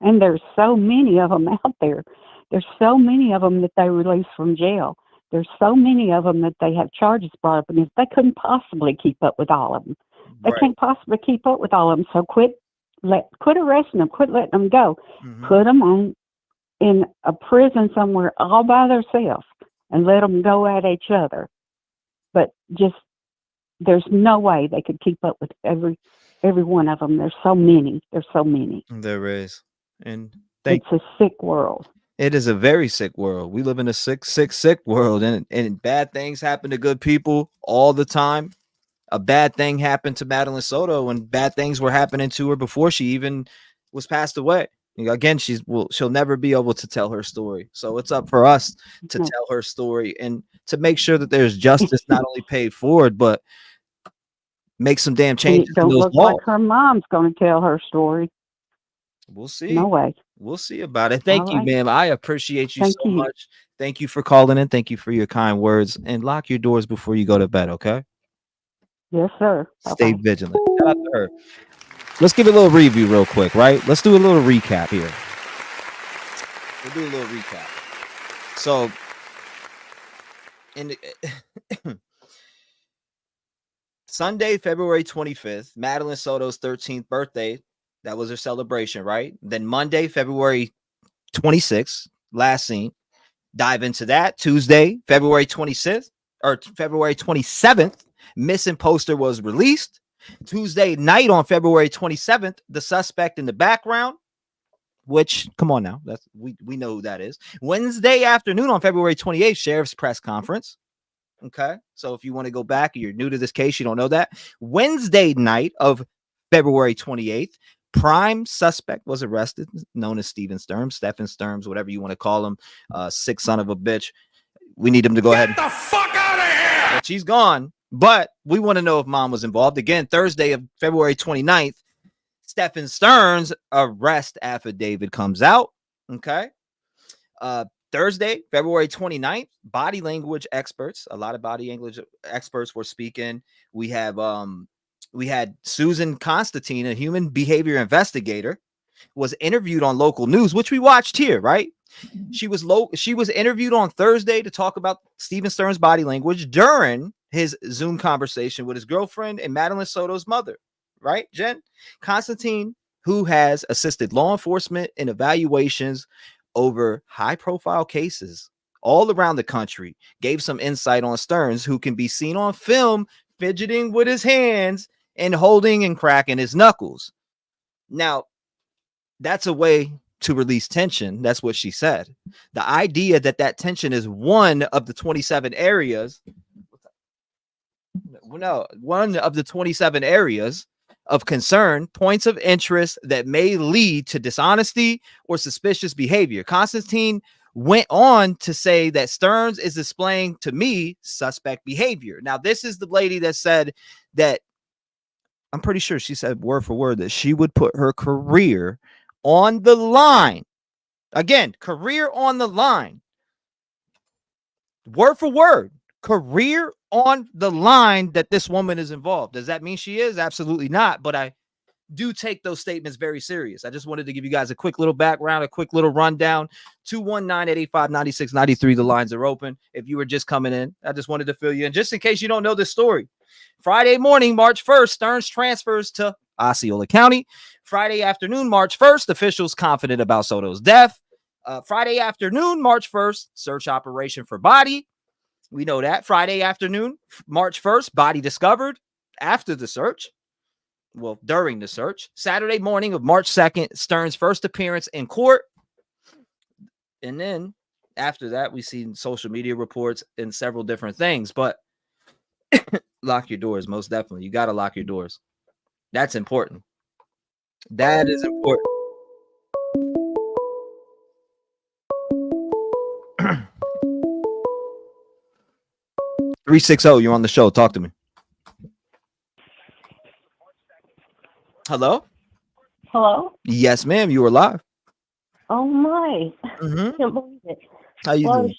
And there's so many of them out there. There's so many of them that they release from jail. There's so many of them that they have charges brought up against. They couldn't possibly keep up with all of them. They can't possibly keep up with all of them. So quit arresting them. Quit letting them go. Put them in a prison somewhere all by themselves and let them go at each other. But just, there's no way they could keep up with every one of them. There's so many. There's so many. There is. And it's a sick world. It is a very sick world. We live in a sick world, and bad things happen to good people all the time. A bad thing happened to Madeline Soto, and bad things were happening to her before she even was passed away. Again, she'll never be able to tell her story. So it's up for us to tell her story and to make sure that there's justice not only paid forward, but make some damn changes. It don't look like her mom's going to tell her story. We'll see. No way. We'll see about it. Thank you, ma'am. I appreciate you so much. Thank you for calling in. Thank you for your kind words. And lock your doors before you go to bed, okay? Yes, sir. Stay vigilant. Shout out to her. Let's give a little review real quick, right? Let's do a little recap here. We'll do a little recap. So, Sunday, February 25th, Madeline Soto's 13th birthday. That was her celebration, right? Then Monday, February 26th, last seen. Dive into that. Tuesday, February 26th or February 27th, missing poster was released. Tuesday night on February 27th, the suspect in the background, which, come on now, that's we know who that is. Wednesday afternoon on February 28th, sheriff's press conference. Okay, so if you want to go back, you're new to this case, you don't know that. Wednesday night of February 28th, prime suspect was arrested, known as Stephen Sturms, whatever you want to call him, sick son of a bitch. We need him to go ahead. Get the fuck out of here! But she's gone. But we want to know if mom was involved. Again, Thursday of February 29th, Stephen Stearns' arrest affidavit comes out. Okay. Thursday, February 29th, body language experts. A lot of body language experts were speaking. We had Susan Constantine, a human behavior investigator, was interviewed on local news, which we watched here, right? She was interviewed on Thursday to talk about Stephen Stearns' body language during his Zoom conversation with his girlfriend and Madeline Soto's mother, right, Jen? Constantine, who has assisted law enforcement in evaluations over high-profile cases all around the country, gave some insight on Stearns, who can be seen on film fidgeting with his hands and holding and cracking his knuckles. Now, that's a way to release tension. That's what she said. The idea that tension is one of the 27 areas of concern, points of interest that may lead to dishonesty or suspicious behavior. Constantine went on to say that Stearns is displaying, to me, suspect behavior. Now, this is the lady that said that, I'm pretty sure she said word for word that she would put her career on the line. Again, career on the line. Word for word. Career on the line that this woman is involved. Does that mean she is? Absolutely not. But I do take those statements very serious. I just wanted to give you guys a quick little background, a quick little rundown. 219-885-9693. The lines are open. If you were just coming in, I just wanted to fill you in just in case you don't know this story. Friday morning, March 1st, Stearns transfers to Osceola County. Friday afternoon, March 1st, officials confident about Soto's death. Friday afternoon, March 1st, search operation for body. We know that. Friday afternoon, March 1st, body discovered after the search. Well, during the search. Saturday morning of March 2nd, Stearns' first appearance in court. And then after that, we see social media reports and several different things. But lock your doors, most definitely. You got to lock your doors. That's important. That is important. 360, you're on the show. Talk to me. Hello? Hello? Yes, ma'am. You are live. Oh my. Mhm. Can't believe it. How you doing?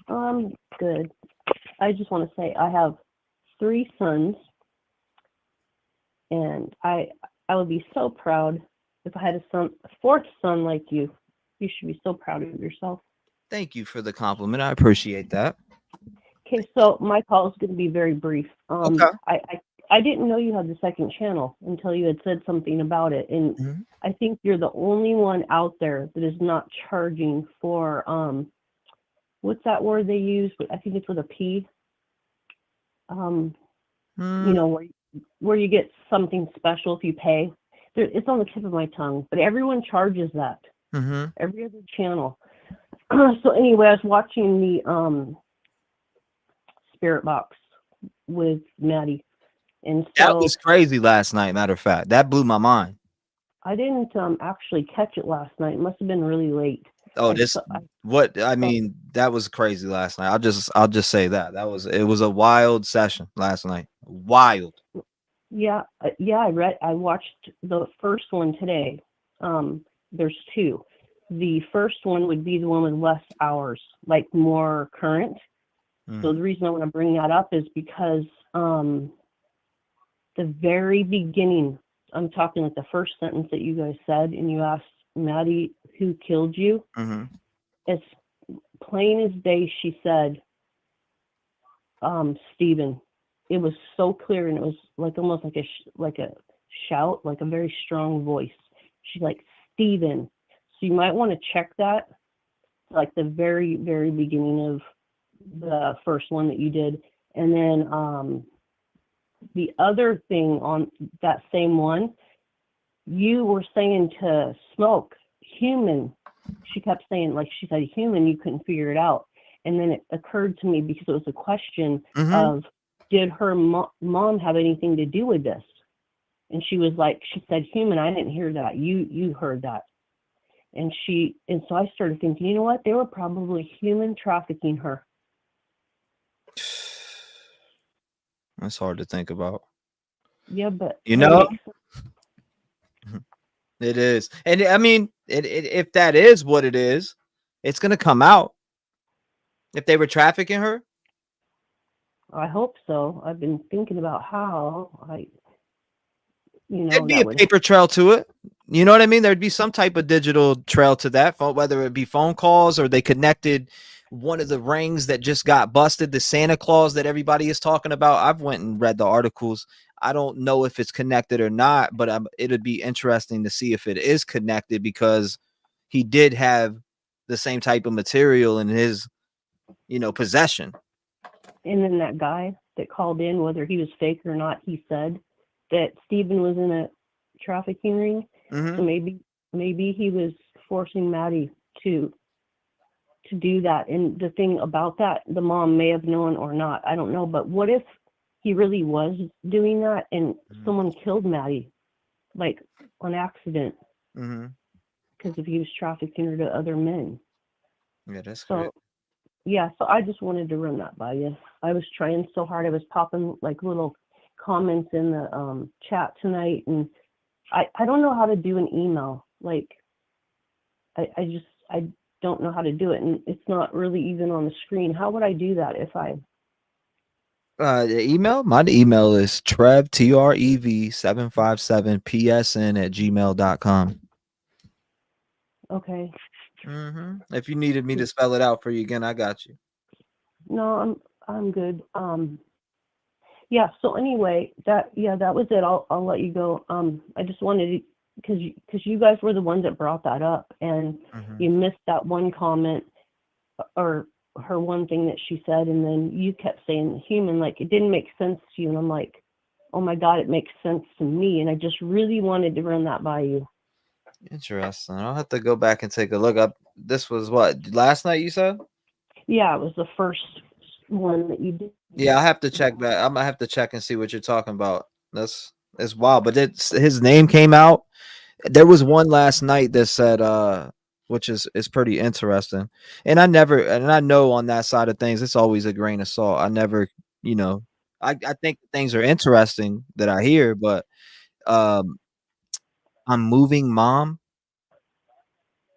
I'm good. I just want to say I have 3 sons, and I would be so proud if I had a 4th son like you. You should be so proud of yourself. Thank you for the compliment. I appreciate that. Okay, so my call is going to be very brief. Okay. I didn't know you had the second channel until you had said something about it, and I think you're the only one out there that is not charging for what's that word they use? I think it's with a P. You know, where you get something special if you pay. It's on the tip of my tongue, but everyone charges that. Every other channel. So anyway, I was watching the Spirit Box with Maddie, and so That was crazy last night. Matter of fact, that blew my mind. I didn't actually catch it last night. It must have been really late. Oh, that was crazy last night. I'll just say that it was a wild session last night. Wild. Yeah, I watched the first one today. There's 2. The first one would be the one with less hours, like more current. So the reason I want to bring that up is because the very beginning, I'm talking like the first sentence that you guys said, and you asked Maddie who killed you. As plain as day, she said, Stephen. It was so clear, and it was like almost like a shout, like a very strong voice. She's like, Stephen. So you might want to check that, like the very, very beginning of the first one that you did. And then the other thing on that same one, you were saying to Smoke, human. She kept saying, like she said, human, you couldn't figure it out. And then it occurred to me, because it was a question of, did her mom have anything to do with this? And she was like, she said, human, I didn't hear that. You heard that. And so I started thinking, you know what? They were probably human trafficking her. That's hard to think about. Yeah, but you know, it is. And I mean, if that is what it is, it's going to come out. If they were trafficking her, I hope so. I've been thinking about how there'd be a paper trail to it. You know what I mean? There'd be some type of digital trail to that, whether it be phone calls or they connected one of the rings that just got busted, the Santa Claus that everybody is talking about. I've went and read the articles. I don't know if it's connected or not, but it'd be interesting to see if it is connected, because he did have the same type of material in his, possession. And then that guy that called in, whether he was fake or not, he said that Stephen was in a trafficking ring. So maybe he was forcing Maddie to do that. And the thing about that, the mom may have known or not, I don't know. But what if he really was doing that and someone killed Maddie, like on accident, because if he was trafficking her to other men? Yeah, that's great. Yeah, so I just wanted to run that by you. I was trying so hard. I was popping like little comments in the chat tonight, and I don't know how to do an email. Like, I don't know how to do it, and it's not really even on the screen. How would I do that if I The email? My email is TREV, TREV 757PSN@gmail.com. Okay. If you needed me to spell it out for you again, I got you. No, I'm good. Yeah. So anyway, that was it. I'll let you go. I just wanted to, because you guys were the ones that brought that up, and you missed that one comment or her one thing that she said, and then you kept saying human, like it didn't make sense to you, and I'm like, oh my God, it makes sense to me, and I just really wanted to run that by you. Interesting. I'll have to go back and take a look up. This was what, last night you said? Yeah, it was the first one that you did. Yeah, I have to check that. I'm gonna have to check and see what you're talking about. It's wild, but his name came out. There was one last night that said which is pretty interesting. And I know on that side of things it's always a grain of salt. I never, I think things are interesting that I hear, but I'm moving mom.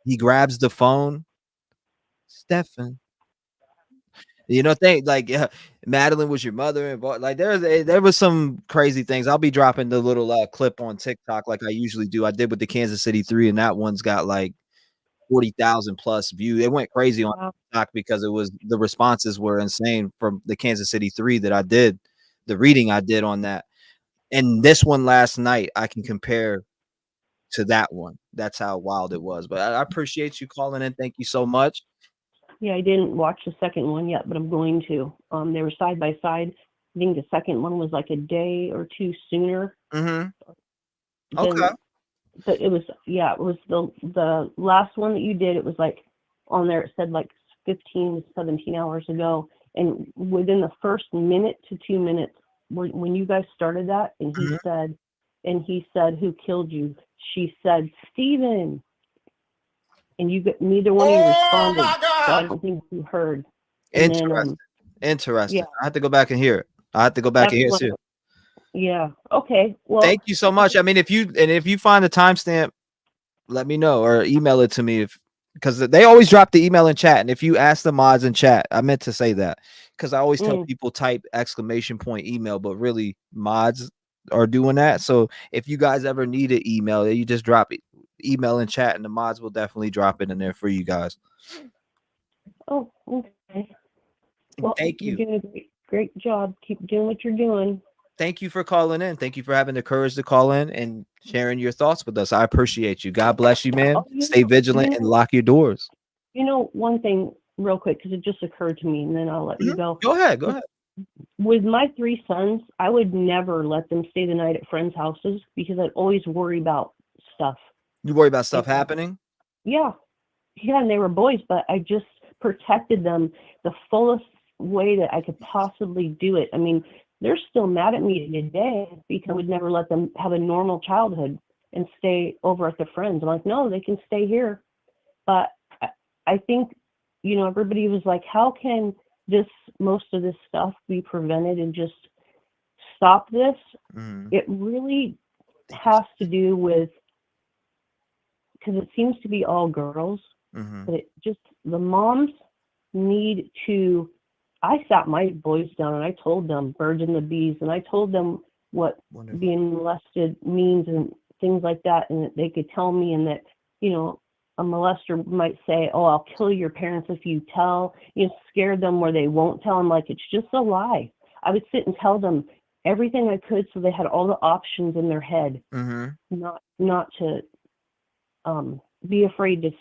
He grabs the phone. Stefan. Like Madeline was your mother, and like there was some crazy things. I'll be dropping the little clip on TikTok like I usually do. I did with the Kansas City 3, and that one's got like 40,000 plus views. It went crazy on TikTok because the responses were insane from the Kansas City 3 that I did, the reading I did on that. And this one last night, I can compare to that one. That's how wild it was. But I appreciate you calling in. Thank you so much. Yeah, I didn't watch the second one yet, but I'm going to. They were side by side. I think the second one was like a day or two sooner. Okay. But it was the last one that you did. It was like on there. It said like 15, 17 hours ago, and within the first minute to 2 minutes, when you guys started that, and he said, "Who killed you?" She said, "Steven." And neither one of you responded, so I don't think you heard. And Interesting. I have to go back and hear it. I have to go back and hear it too. Yeah. Okay. Well, thank you so much. I mean, if you find the timestamp, let me know or email it to me because they always drop the email in chat. And if you ask the mods in chat, I meant to say that because I always tell people type !email, but really mods are doing that. So if you guys ever need an email, you just drop it. Email in chat and the mods will definitely drop it in there for you guys. Oh, okay. Well, thank you. You're doing a great job. Keep doing what you're doing. Thank you for calling in. Thank you for having the courage to call in and sharing your thoughts with us. I appreciate you. God bless you, man. Stay vigilant and lock your doors. One thing real quick, because it just occurred to me, and then I'll let you go. Go ahead. With my 3 sons, I would never let them stay the night at friends' houses because I'd always worry about stuff. You worry about stuff happening? Yeah, and they were boys, but I just protected them the fullest way that I could possibly do it. I mean, they're still mad at me today because I would never let them have a normal childhood and stay over at their friends. I'm like, no, they can stay here. But I think, everybody was like, how can most of this stuff be prevented and just stop this? It really has to do with, because it seems to be all girls, but the moms need to. I sat my boys down and I told them birds and the bees, and I told them what being molested means and things like that, and that they could tell me, and that a molester might say, "Oh, I'll kill your parents if you tell." Scare them where they won't tell. I'm like, it's just a lie. I would sit and tell them everything I could so they had all the options in their head, not to be afraid to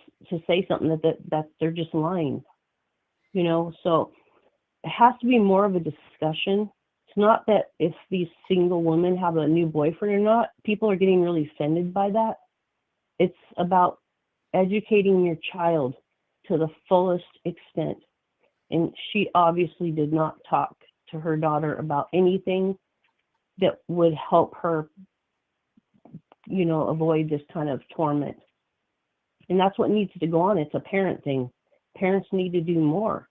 say something that they're just lying. So it has to be more of a discussion. It's not that if these single women have a new boyfriend or not, people are getting really offended by that. It's about educating your child to the fullest extent. And she obviously did not talk to her daughter about anything that would help her, avoid this kind of torment. And that's what needs to go on. It's a parent thing. Parents need to do more.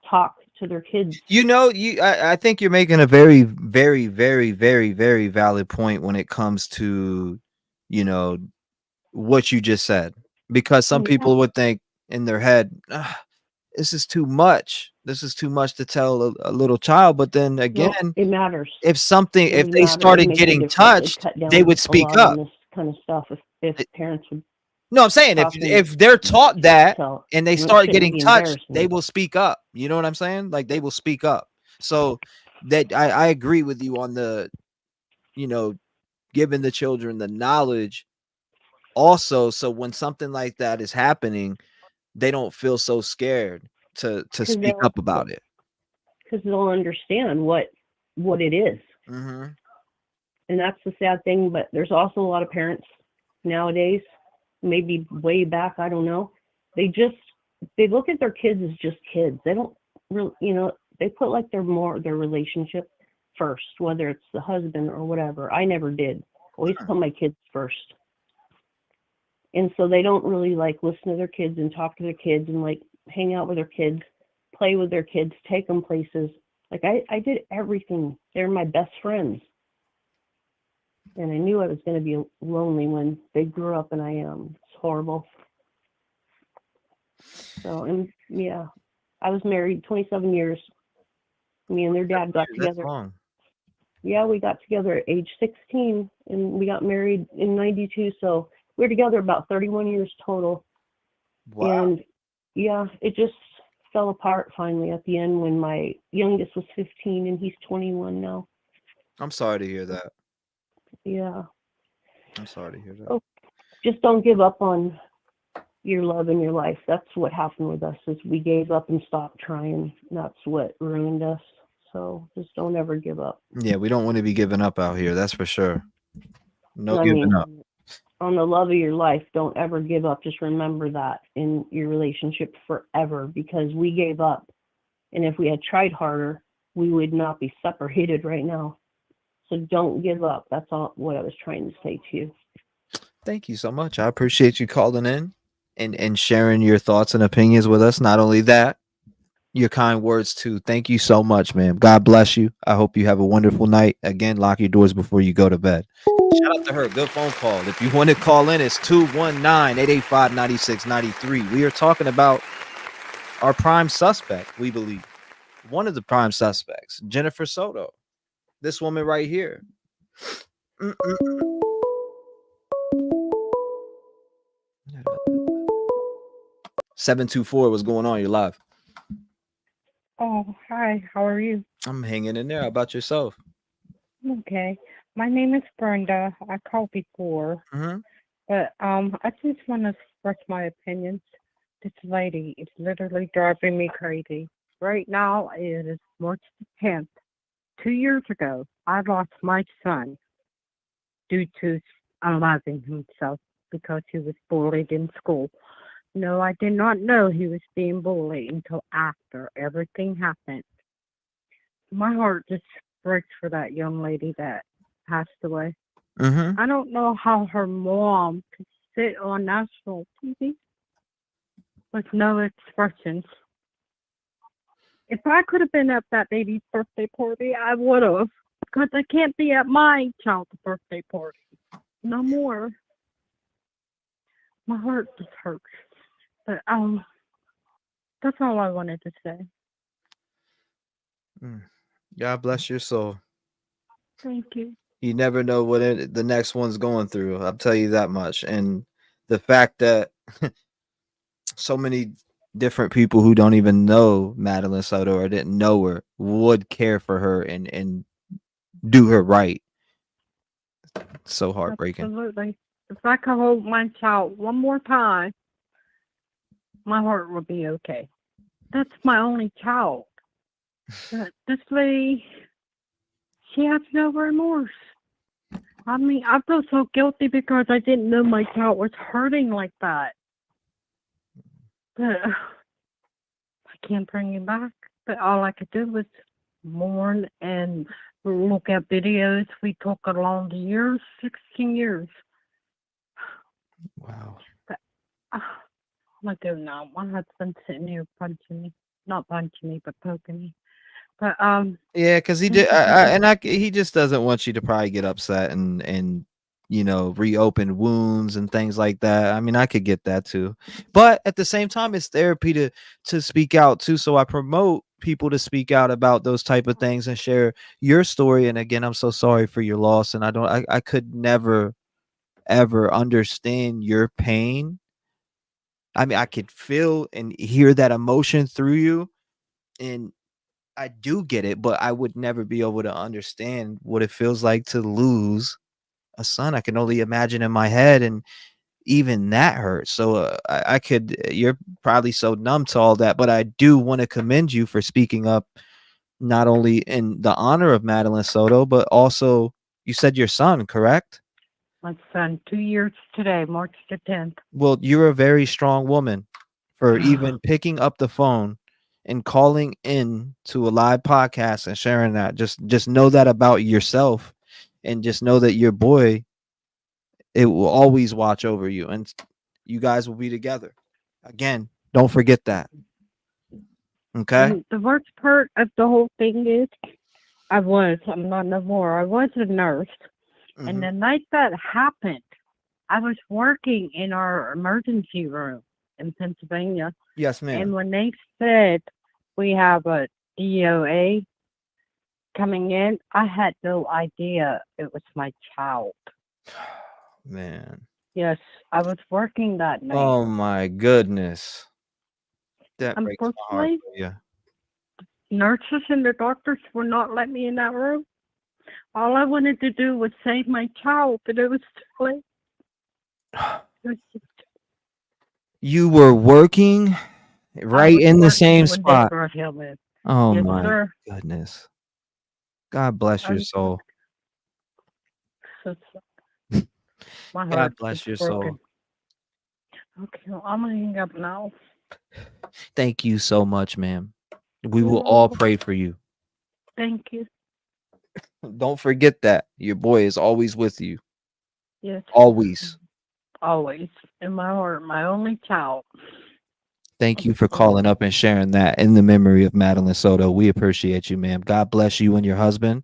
Talk to their kids. I think you're making a very, very, very, very, very valid point when it comes to, what you just said, because some people would think in their head, this is too much. this is too much to tell a little child. But then again, No, it matters. if something, It if really they matters. It started makes a getting difference. It touched, cut they down would a speak lot on up. this kind of stuff if parents would No, I'm saying talk if they're taught that tell. and they It start shouldn't getting be touched, they embarrassing. will speak up. You know what I'm saying? Like they will speak up. So that I agree with you on the, giving the children the knowledge also. So when something like that is happening, they don't feel so scared to speak up about it. Because they'll understand what it is. Mm-hmm. And that's the sad thing. But there's also a lot of parents nowadays, maybe way back, I don't know. They look at their kids as just kids. They don't really, they put like their relationship first, whether it's the husband or whatever. I never did. Always put my kids first. And so they don't really like listen to their kids and talk to their kids and like hang out with their kids, play with their kids, take them places. Like I did everything. They're my best friends. And I knew I was going to be lonely when they grew up, and I am. It's horrible. So, and yeah, I was married 27 years. Me and their dad got together. That's long. Yeah, we got together at age 16, and we got married in 92. So we were together about 31 years total. Wow. And yeah, it just fell apart finally at the end when my youngest was 15 and he's 21 now. I'm sorry to hear that. Yeah. I'm sorry to hear that. Oh, just don't give up on your love in your life. That's what happened with us, is we gave up and stopped trying. That's what ruined us. So just don't ever give up. Yeah, we don't want to be giving up out here. That's for sure. No giving up. On the love of your life, don't ever give up. Just remember that in your relationship forever, because we gave up. And if we had tried harder, we would not be separated right now. So don't give up. That's all what I was trying to say to you. Thank you so much. I appreciate you calling in and sharing your thoughts and opinions with us. Not only that, your kind words too. Thank you so much, ma'am. God bless you. I hope you have a wonderful night. Again, lock your doors before you go to bed. Shout out to her. Good phone call. If you want to call in, it's 219-885-9693. We are talking about our prime suspect, we believe. One of the prime suspects, Jennifer Soto. This woman right here. 724, what's going on? You're live. Oh, hi. How are you? I'm hanging in there. How about yourself? Okay. My name is Brenda. I called before, but I just want to express my opinions. This lady is literally driving me crazy. Right now, it is March the 10th. 2 years ago, I lost my son due to unaliving himself because he was bullied in school. No, I did not know he was being bullied until after everything happened. My heart just breaks for that young lady that passed away. I don't know how her mom could sit on national TV with no expressions. If I could have been at that baby's birthday party, I would have. Because I can't be at my child's birthday party. No more. My heart just hurts. But that's all I wanted to say. God bless your soul. Thank you. You never know what the next one's going through. I'll tell you that much. And the fact that so many different people who don't even know Madeline Soto or didn't know her would care for her and do her right. So heartbreaking. Absolutely. If I could hold my child one more time, my heart would be okay. That's my only child. But this lady, she has no remorse. I mean, I feel so guilty because I didn't know my child was hurting like that. But I can't bring him back. But all I could do was mourn and look at videos we took along the years, 16 years. Wow. But, I'm doing now. My husband's sitting here punching me. Not punching me, but poking me. But yeah, because he did, he just doesn't want you to probably get upset and reopen wounds and things like that. I mean, I could get that too, but at the same time, it's therapy to speak out too. So I promote people to speak out about those type of things and share your story. And again, I'm so sorry for your loss, and I could never ever understand your pain. I mean, I could feel and hear that emotion through you, and I do get it, but I would never be able to understand what it feels like to lose a son. I can only imagine in my head, and even that hurts. So I could, you're probably so numb to all that, but I do want to commend you for speaking up, not only in the honor of Madeline Soto, but also you said your son, correct? My son, 2 years today, March the 10th. Well, you're a very strong woman for even picking up the phone and calling in to a live podcast and sharing that. Just know that about yourself, and just know that your boy, it will always watch over you, and you guys will be together. Again, don't forget that. Okay? And the worst part of the whole thing is, I'm not no more. I was a nurse. And the night that happened, I was working in our emergency room in Pennsylvania. Yes, ma'am. And when they said we have a DOA coming in, I had no idea it was my child. Man. Yes, I was working that night. Oh my goodness. That breaks my heart Unfortunately, for you. nurses and the doctors would not let me in that room. All I wanted to do was save my child, but it was too late. You were working right in the same spot. Oh Yes, my sir. goodness. God bless your soul. My God heart bless is your broken. soul. Okay, well, I'm gonna hang up now. Thank you so much, ma'am. We will You're all welcome. pray for you. Thank you. Don't forget that your boy is always with you. Yes, Always. always in my heart, my only child. Thank you for calling up and sharing that in the memory of Madeline Soto. We appreciate you, ma'am. God bless you and your husband.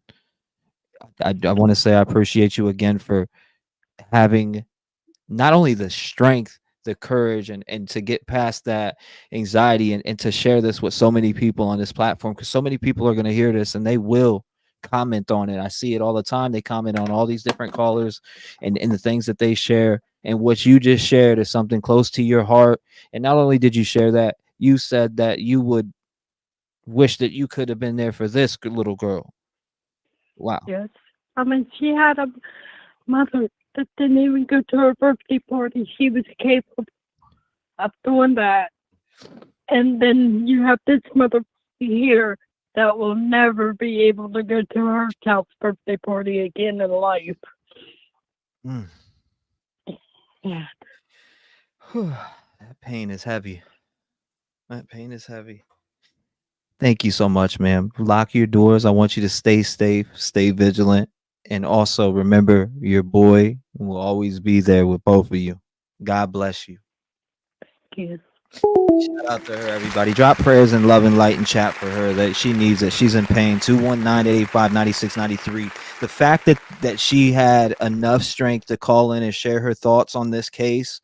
I want to say I appreciate you again for having not only the strength, the courage, and to get past that anxiety, and to share this with so many people on this platform, because so many people are going to hear this and they will comment on it. I see it all the time. They comment on all these different callers and the things that they share. And what you just shared is something close to your heart. And not only did you share that, you said that you would wish that you could have been there for this little girl. Wow. Yes. I mean, she had a mother that didn't even go to her birthday party. She was capable of doing that. And then you have this mother here that will never be able to go to her child's birthday party again in life. Mm. Yeah. That pain is heavy. That pain is heavy. Thank you so much, ma'am. Lock your doors. I want you to stay safe, stay vigilant, and also remember your boy will always be there with both of you. God bless you. Thank you. Shout out to her, everybody. Drop prayers and love and light in chat for her, that she needs it. She's in pain. 219-885-9693. The fact that she had enough strength to call in and share her thoughts on this case,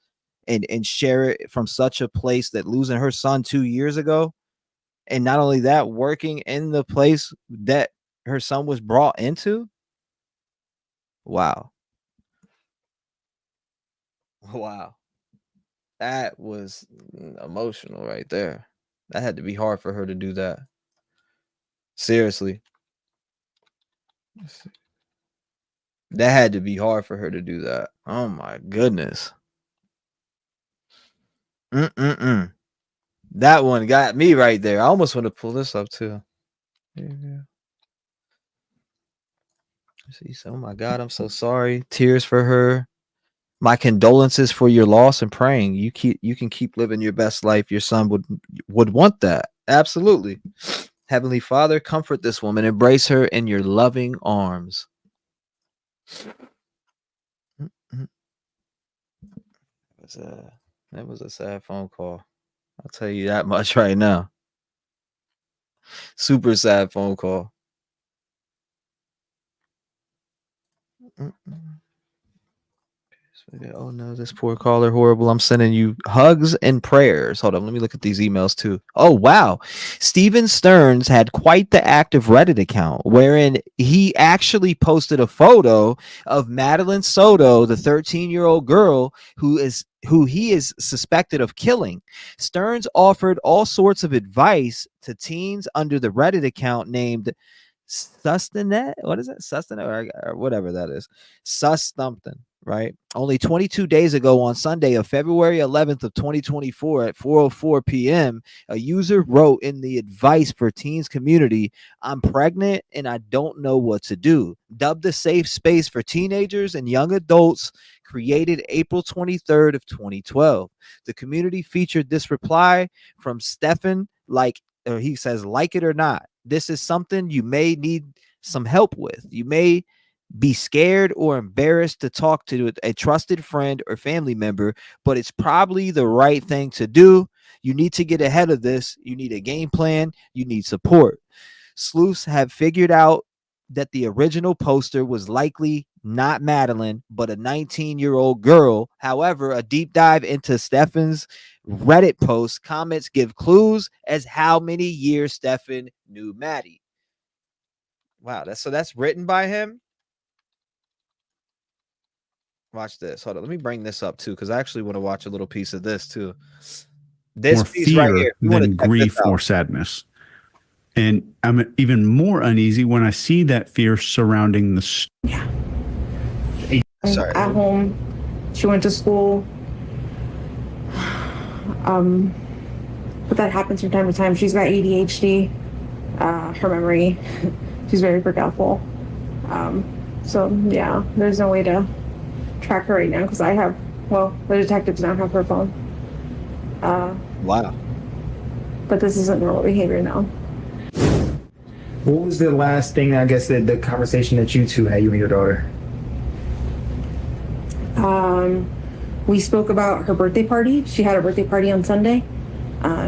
and share it from such a place that losing her son 2 years ago, and not only that, working in the place that her son was brought into. Wow. Wow. That was emotional right there. That had to be hard for her to do that. Seriously. That had to be hard for her to do that. Oh my goodness. That one got me right there. I almost want to pull this up too. Yeah. See, oh my God, I'm so sorry. Tears for her. My condolences for your loss, and praying you can keep living your best life. Your son would want that. Absolutely. Heavenly Father, comfort this woman. Embrace her in your loving arms. That was a sad phone call. I'll tell you that much right now. Super sad phone call. Oh no, this poor caller, horrible. I'm sending you hugs and prayers. Hold on, let me look at these emails too. Oh wow, Steven Stearns had quite the active Reddit account wherein he actually posted a photo of Madeline Soto, the 13-year-old girl who he is suspected of killing. Stearns offered all sorts of advice to teens under the Reddit account named Sustanet. What is it? Sustanet or whatever that is. Sus something. Right. Only 22 days ago on Sunday of February 11th of 2024 at 4:04 p.m., a user wrote in the advice for teens community, "I'm pregnant and I don't know what to do." Dubbed the safe space for teenagers and young adults, created April 23rd of 2012. The community featured this reply from Stefan, he says, "Like it or not, this is something you may need some help with. You may be scared or embarrassed to talk to a trusted friend or family member, but it's probably the right thing to do. You need to get ahead of this. You need a game plan. You need support." Sleuths have figured out that the original poster was likely not Madeline, but a 19-year-old girl. However, a deep dive into Stefan's Reddit post comments give clues as how many years Stefan knew Maddie. Wow, that's written by him. Watch this. Hold on. Let me bring this up too, because I actually want to watch a little piece of this too. This more piece right fear here. than grief or sadness. And I'm even more uneasy when I see that fear surrounding the Sorry. At home, she went to school. But that happens from time to time. She's got ADHD. Her memory, she's very forgetful. So yeah, there's no way to track her right now because the detectives now have her phone. Wow. But this isn't normal behavior now. What was the last thing, I guess, the conversation that you two had, you and your daughter? We spoke about her birthday party. She had a birthday party on Sunday.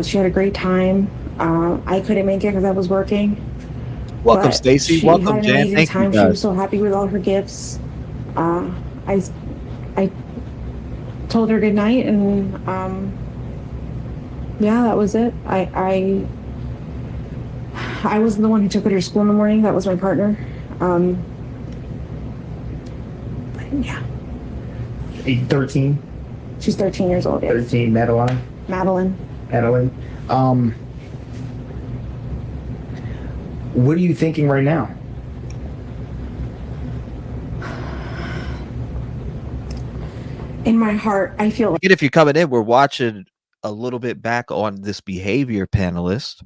She had a great time. I couldn't make it because I was working. Welcome, Stacy. Welcome, Jen. She had an amazing time. You, she was so happy with all her gifts. I told her good night, and yeah, that was it. I wasn't the one who took her to school in the morning. That was my partner. But yeah. 13? She's 13 years old. Yes. 13, Madeline? Madeline. What are you thinking right now? In my heart, I feel like if you're coming in, we're watching a little bit back on this behavior panelist.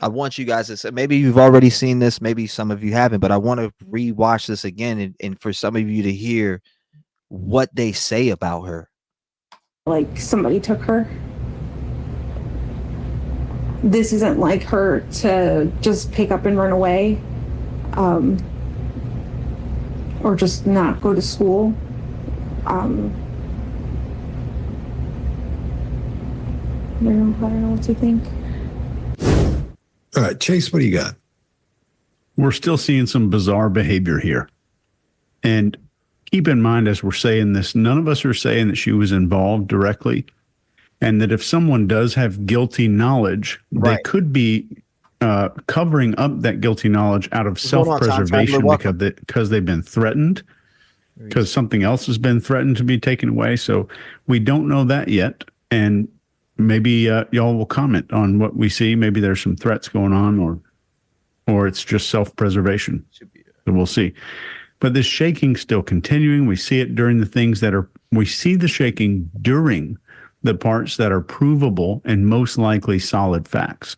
I want you guys to say, maybe you've already seen this, maybe some of you haven't, but I want to rewatch this again and for some of you to hear what they say about her. Like somebody took her. This isn't like her to just pick up and run away, or just not go to school. I don't know what to think. All right, Chase, what do you got? We're still seeing some bizarre behavior here. And keep in mind, as we're saying this, none of us are saying that she was involved directly. And that if someone does have guilty knowledge, they could be covering up that guilty knowledge out of self-preservation because they've been threatened, because something else has been threatened to be taken away. So we don't know that yet. And maybe y'all will comment on what we see. Maybe there's some threats going on, or it's just self-preservation. So we'll see. But this shaking still continuing. We see it during the things we see the shaking during the parts that are provable and most likely solid facts.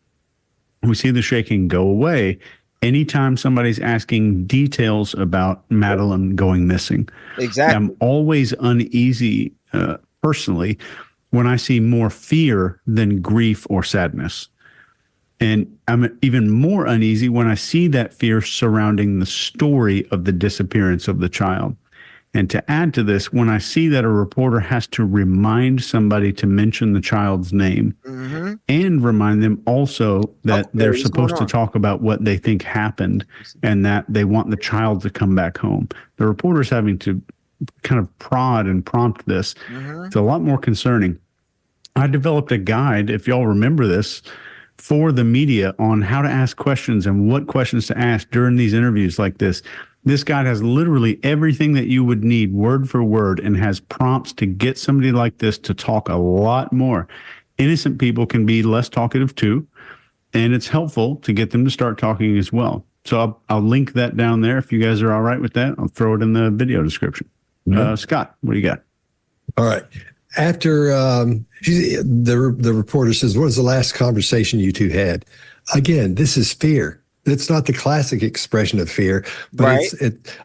We see the shaking go away anytime somebody's asking details about Madeline going missing. Exactly. I'm always uneasy personally when I see more fear than grief or sadness. And I'm even more uneasy when I see that fear surrounding the story of the disappearance of the child. And to add to this, when I see that a reporter has to remind somebody to mention the child's name and remind them also that they're supposed to talk about what they think happened and that they want the child to come back home. The reporter's having to kind of prod and prompt this. It's a lot more concerning. I developed a guide, if y'all remember this, for the media on how to ask questions and what questions to ask during these interviews like this. This guide has literally everything that you would need word for word and has prompts to get somebody like this to talk a lot more. Innocent people can be less talkative too, and it's helpful to get them to start talking as well. So I'll link that down there. If you guys are all right with that, I'll throw it in the video description. Scott, what do you got? All right. After the reporter says, what was the last conversation you two had? Again, this is fear. It's not the classic expression of fear, but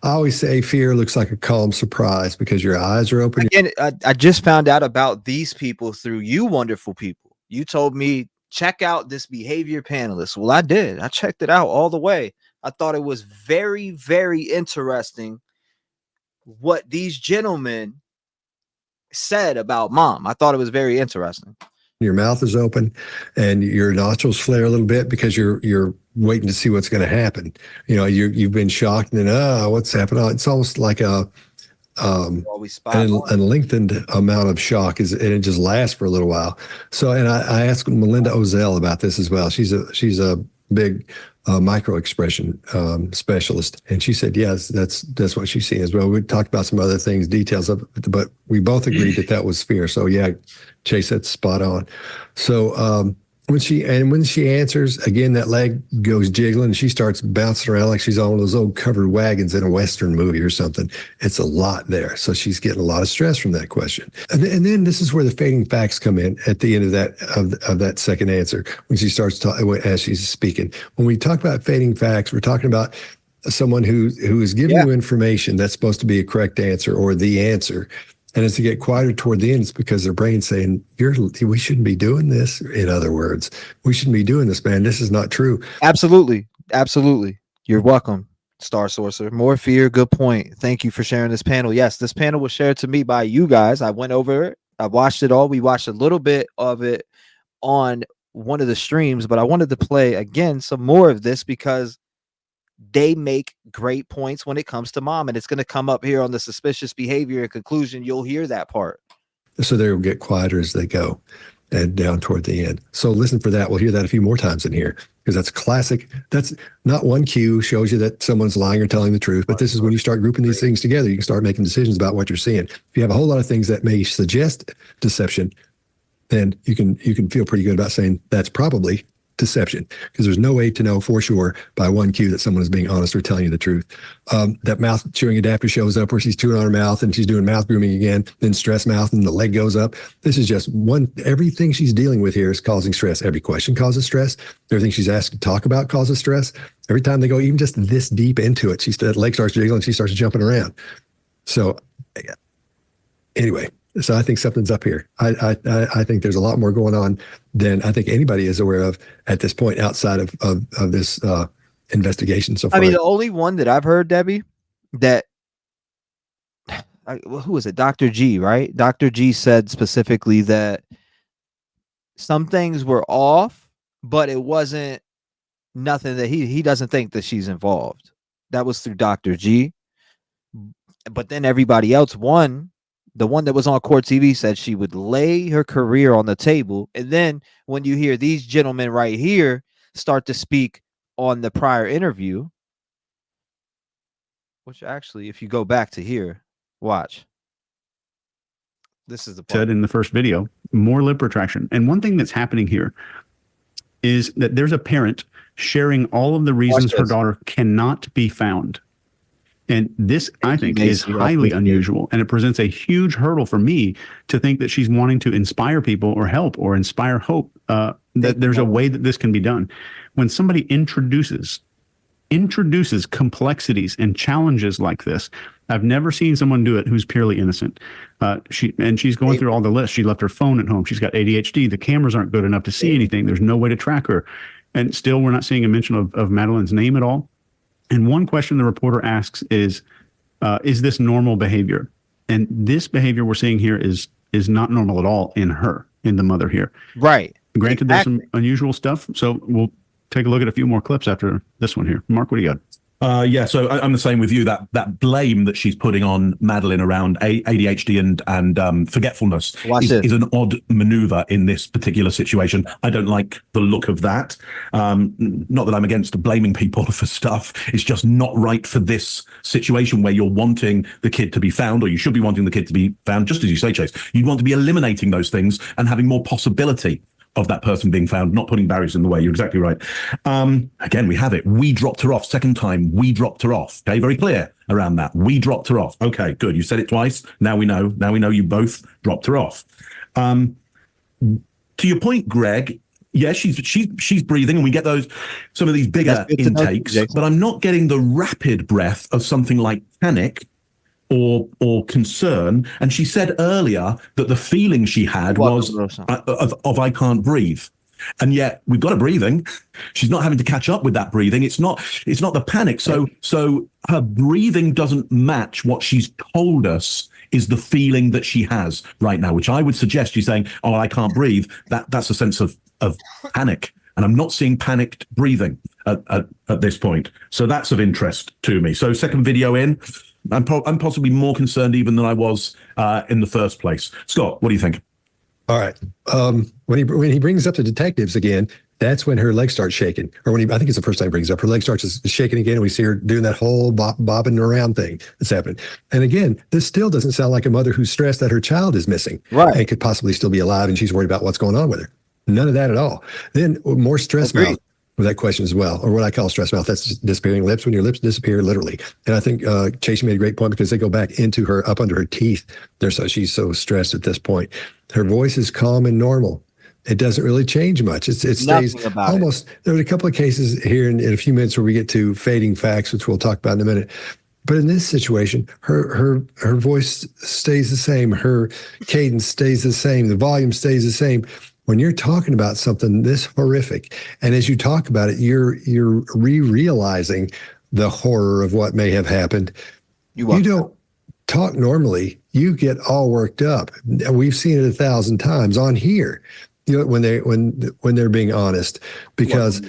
I always say fear looks like a calm surprise because your eyes are open. Again, I just found out about these people through you wonderful people. You told me, check out this behavior panelist. Well, I did. I checked it out all the way. I thought it was very, very interesting what these gentlemen said about mom. I thought it was very interesting. Your mouth is open and your nostrils flare a little bit because you're waiting to see what's going to happen. You know, you've been shocked and then, what's happening? It's almost like a lengthened amount of shock and it just lasts for a little while. So, and I asked Melinda Ozell about this as well. She's a big micro expression specialist, and she said, yes, that's what she's seeing as well. We talked about some other things, details of it, but we both agreed that was fear. So yeah, Chase, that's spot on. So when she answers again, that leg goes jiggling and she starts bouncing around like she's on one of those old covered wagons in a Western movie or something. It's a lot there. So she's getting a lot of stress from that question. And then this is where the fading facts come in at the end of that second answer, when she starts talking as she's speaking. When we talk about fading facts, we're talking about someone who is giving you information that's supposed to be a correct answer or the answer. And as they get quieter toward the end, it's because their brain's saying, we shouldn't be doing this. In other words, we shouldn't be doing this, man. This is not true. Absolutely. Absolutely. You're welcome, Star Sorcerer. More fear. Good point. Thank you for sharing this panel. Yes, this panel was shared to me by you guys. I went over it. I watched it all. We watched a little bit of it on one of the streams, but I wanted to play again some more of this because they make great points when it comes to mom, and it's going to come up here on the suspicious behavior and conclusion. You'll hear that part. So they'll get quieter as they go and down toward the end. So listen for that. We'll hear that a few more times in here because that's classic. That's not one cue shows you that someone's lying or telling the truth, but this is when you start grouping these things together, you can start making decisions about what you're seeing. If you have a whole lot of things that may suggest deception, then you can feel pretty good about saying that's probably deception, because there's no way to know for sure by one cue that someone is being honest or telling you the truth. That mouth chewing adapter shows up where she's chewing on her mouth and she's doing mouth grooming again, then stress mouth and the leg goes up. This is just everything she's dealing with here is causing stress. Every question causes stress. Everything she's asked to talk about causes stress. Every time they go even just this deep into it, that leg starts jiggling, she starts jumping around. So anyway, so I think something's up here. I think there's a lot more going on than I think anybody is aware of at this point outside of this investigation so far. I mean, the only one that I've heard, Debbie, that who was it? Dr. G, right? Dr. G said specifically that some things were off, but it wasn't nothing that he doesn't think that she's involved. That was through Dr. G. But then everybody else the one that was on Court TV said she would lay her career on the table. And then when you hear these gentlemen right here start to speak on the prior interview, which actually, if you go back to here, watch. This is the part. Said in the first video, more lip retraction. And one thing that's happening here is that there's a parent sharing all of the reasons her daughter cannot be found. And this, I think, is highly unusual, and it presents a huge hurdle for me to think that she's wanting to inspire people or help or inspire hope, that there's a way that this can be done. When somebody introduces complexities and challenges like this, I've never seen someone do it who's purely innocent. She's going through all the lists. She left her phone at home. She's got ADHD. The cameras aren't good enough to see anything. There's no way to track her. And still, we're not seeing a mention of Madeline's name at all. And one question the reporter asks is this normal behavior? And this behavior we're seeing here is not normal at all in the mother here. Right. Granted, there's some unusual stuff. So we'll take a look at a few more clips after this one here. Mark, what do you got? Yeah, so I'm the same with you. That blame that she's putting on Madeline around ADHD and forgetfulness is an odd maneuver in this particular situation. I don't like the look of that. Not that I'm against blaming people for stuff. It's just not right for this situation where you're wanting the kid to be found, or you should be wanting the kid to be found, just as you say, Chase. You'd want to be eliminating those things and having more possibility of that person being found, not putting barriers in the way. You're exactly right. Again, we have it. We dropped her off. Second time, we dropped her off. Okay, very clear around that. We dropped her off. Okay, good. You said it twice. Now we know. Now we know you both dropped her off. To your point, Greg, yeah, she's breathing, and we get some of these bigger intakes, but I'm not getting the rapid breath of something like panic or concern. And she said earlier that the feeling she had was of I can't breathe. And yet we've got her breathing. She's not having to catch up with that breathing. It's not the panic. So her breathing doesn't match what she's told us is the feeling that she has right now, which I would suggest she's saying, oh, I can't breathe. That's a sense of panic. And I'm not seeing panicked breathing at this point. So that's of interest to me. So second video in, I'm possibly more concerned even than I was in the first place. Scott, what do you think? All right. When he brings up the detectives again, that's when her legs start shaking. Or I think it's the first time he brings up, her legs starts shaking again, and we see her doing that whole bobbing around thing that's happening. And again, this still doesn't sound like a mother who's stressed that her child is missing, right, and could possibly still be alive, and she's worried about what's going on with her. None of that at all. Then more stress mouth with that question as well, or what I call stress mouth. That's disappearing lips, when your lips disappear literally. And I think Chase made a great point, because they go back into her, up under her teeth. She's so stressed at this point. Her voice is calm and normal. It doesn't really change much. It stays almost. There's a couple of cases here in a few minutes where we get to fading facts, which we'll talk about in a minute. But in this situation, her voice stays the same. Her cadence stays the same. The volume stays the same. When you're talking about something this horrific, and as you talk about it, you're realizing the horror of what may have happened. You don't talk normally. You get all worked up. We've seen it 1,000 times on here. You know, when they're being honest, because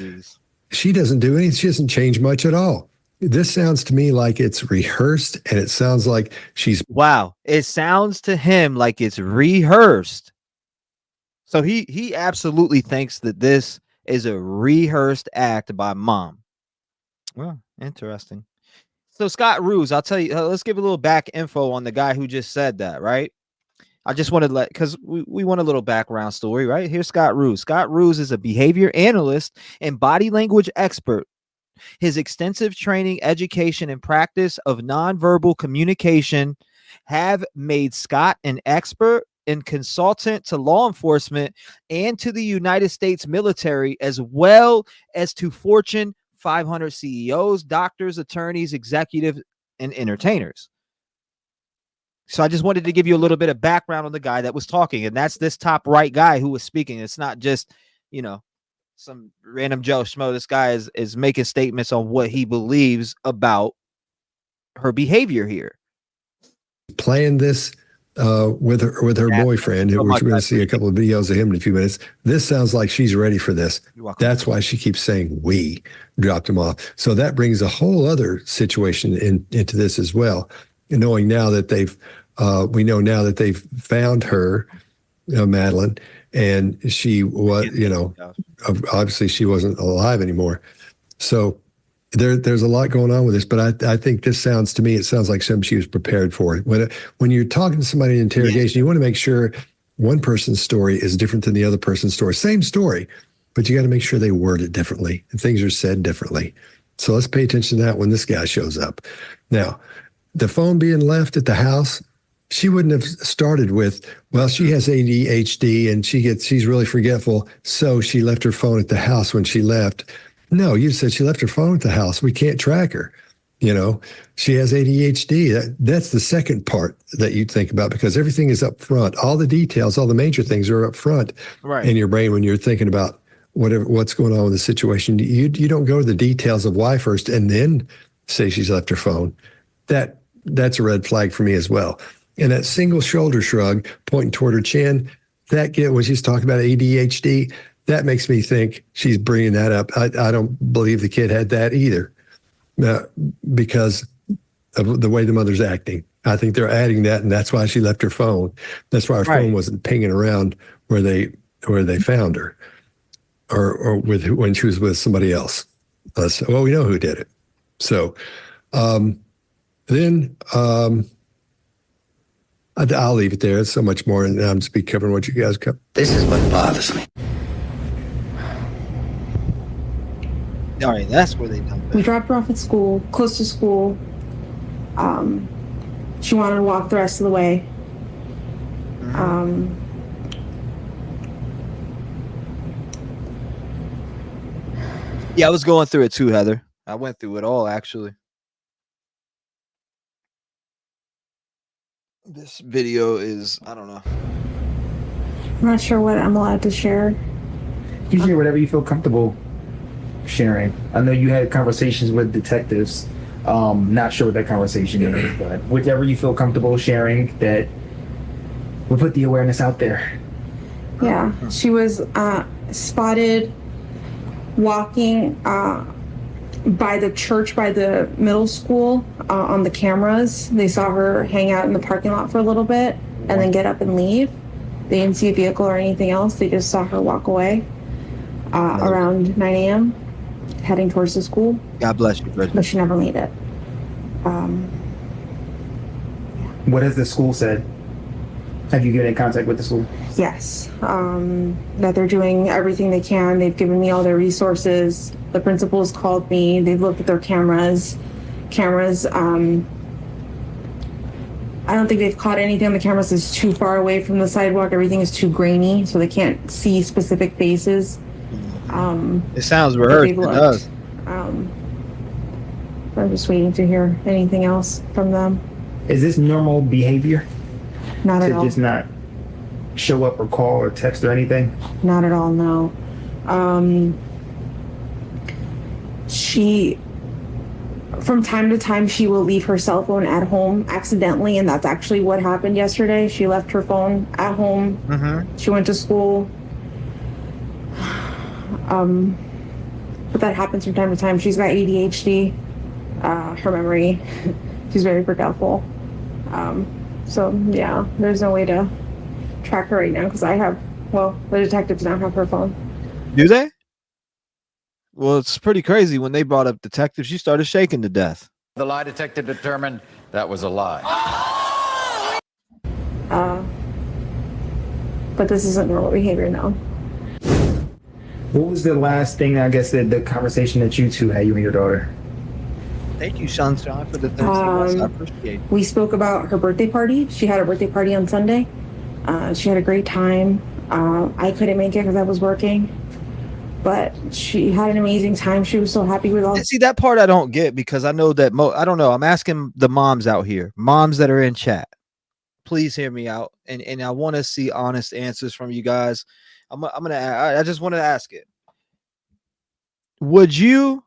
she doesn't do anything. She doesn't change much at all. This sounds to me like it's rehearsed, and it sounds like she's. Wow. It sounds to him like it's rehearsed. So he absolutely thinks that this is a rehearsed act by mom. Well, interesting. So Scott Ruse, I'll tell you, let's give a little back info on the guy who just said that, right? I just wanted to because we want a little background story, right? Here's Scott Ruse. Scott Ruse is a behavior analyst and body language expert. His extensive training, education, and practice of nonverbal communication have made Scott an expert and consultant to law enforcement and to the United States military, as well as to Fortune 500 CEOs, doctors, attorneys, executives, and entertainers. So I just wanted to give you a little bit of background on the guy that was talking, and that's this top right guy who was speaking. It's not just, some random Joe Schmo. This guy is making statements on what he believes about her behavior here. Playing this with her boyfriend, which we're going to see a couple of videos of him in a few minutes. This sounds like she's ready for this. That's why she keeps saying we dropped him off. So that brings a whole other situation into this as well. Knowing now that we know now that they've found her, Madeline, and she was, obviously she wasn't alive anymore. So there's a lot going on with this, but I think this sounds to me, it sounds like something she was prepared for. When you're talking to somebody in interrogation, you want to make sure one person's story is different than the other person's story. Same story, but you got to make sure they word it differently and things are said differently. So let's pay attention to that when this guy shows up. Now, the phone being left at the house, she wouldn't have started with, well, she has ADHD and she's really forgetful, so she left her phone at the house when she left. No, you said she left her phone at the house. We can't track her. She has ADHD. That's the second part that you think about, because everything is up front. All the details, all the major things are up front in your brain when you're thinking about what's going on with the situation. You don't go to the details of why first and then say she's left her phone. That's a red flag for me as well. And that single shoulder shrug pointing toward her chin, when she's talking about ADHD, that makes me think she's bringing that up. I don't believe the kid had that either. because of the way the mother's acting. I think they're adding that, and that's why she left her phone. That's why her phone wasn't pinging around where they found her, or when she was with somebody else. Well, we know who did it. So then I'll leave it there. It's so much more, and I'm just be covering what you guys cover. This is what bothers me. All right, that's where they dump it. We dropped her off at school, close to school. She wanted to walk the rest of the way. Yeah, I was going through it too, Heather. I went through it all, actually. This video is, I don't know. I'm not sure what I'm allowed to share. You can share whatever you feel comfortable sharing. I know you had conversations with detectives. Not sure what that conversation is, but whatever you feel comfortable sharing, that we'll put the awareness out there. Yeah, she was spotted walking by the church, by the middle school, on the cameras. They saw her hang out in the parking lot for a little bit and then get up and leave. They didn't see a vehicle or anything else. They just saw her walk away around 9 a.m. heading towards the school. God bless you, Bridget. But she never made it. What has the school said? Have you been in contact with the school? Yes, that they're doing everything they can. They've given me all their resources. The principals called me. They've looked at their cameras. I don't think they've caught anything on the cameras that's too far away from the sidewalk. Everything is too grainy, so they can't see specific faces. It sounds rehearsed. It does. I'm just waiting to hear anything else from them. Is this normal behavior? Not at all. To just not show up or call or text or anything? Not at all, no. She, from time to time, she will leave her cell phone at home accidentally, and that's actually what happened yesterday. She left her phone at home. She went to school. But that happens from time to time. She's got ADHD, her memory. She's very forgetful. So yeah, there's no way to track her right now because the detectives now have her phone. Do they? Well, it's pretty crazy. When they brought up detectives, she started shaking to death. The lie detector determined that was a lie. But this isn't normal behavior now. What was the last thing, I guess, the conversation that you two had, you and your daughter? Thank you, Sunshine, for the 13 months. I appreciate it. We spoke about her birthday party. She had a birthday party on Sunday. She had a great time. I couldn't make it because I was working. But she had an amazing time. She was so happy with all. See, that part I don't get because I know that I don't know. I'm asking the moms out here, moms that are in chat. Please hear me out, and I want to see honest answers from you guys. I just want to ask it. Would you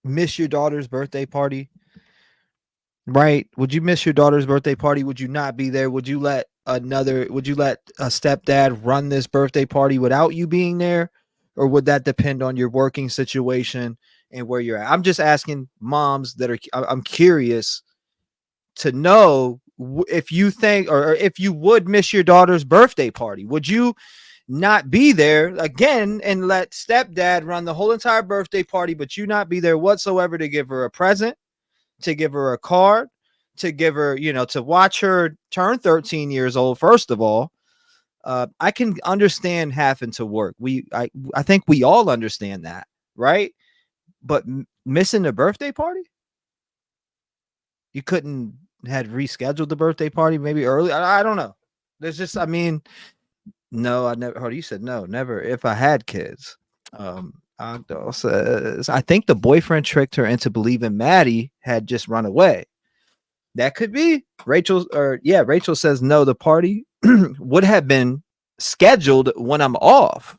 miss your daughter's birthday party? Right? Would you miss your daughter's birthday party? Would you not be there? Would you let a stepdad run this birthday party without you being there? Or would that depend on your working situation and where you're at? I'm just asking moms I'm curious to know if you think, or if you would miss your daughter's birthday party. Would you not be there again and let stepdad run the whole entire birthday party, but you not be there whatsoever to give her a present, to give her a card, to give her, to watch her turn 13 years old? First of all, I can understand having to work. I think we all understand that, right? But missing the birthday party? You couldn't had rescheduled the birthday party maybe early? I don't know. There's just, no, I never heard. You said no, never. If I had kids, Ogdo says, I think the boyfriend tricked her into believing Maddie had just run away. That could be. Rachel says no, the party would have been scheduled when I'm off.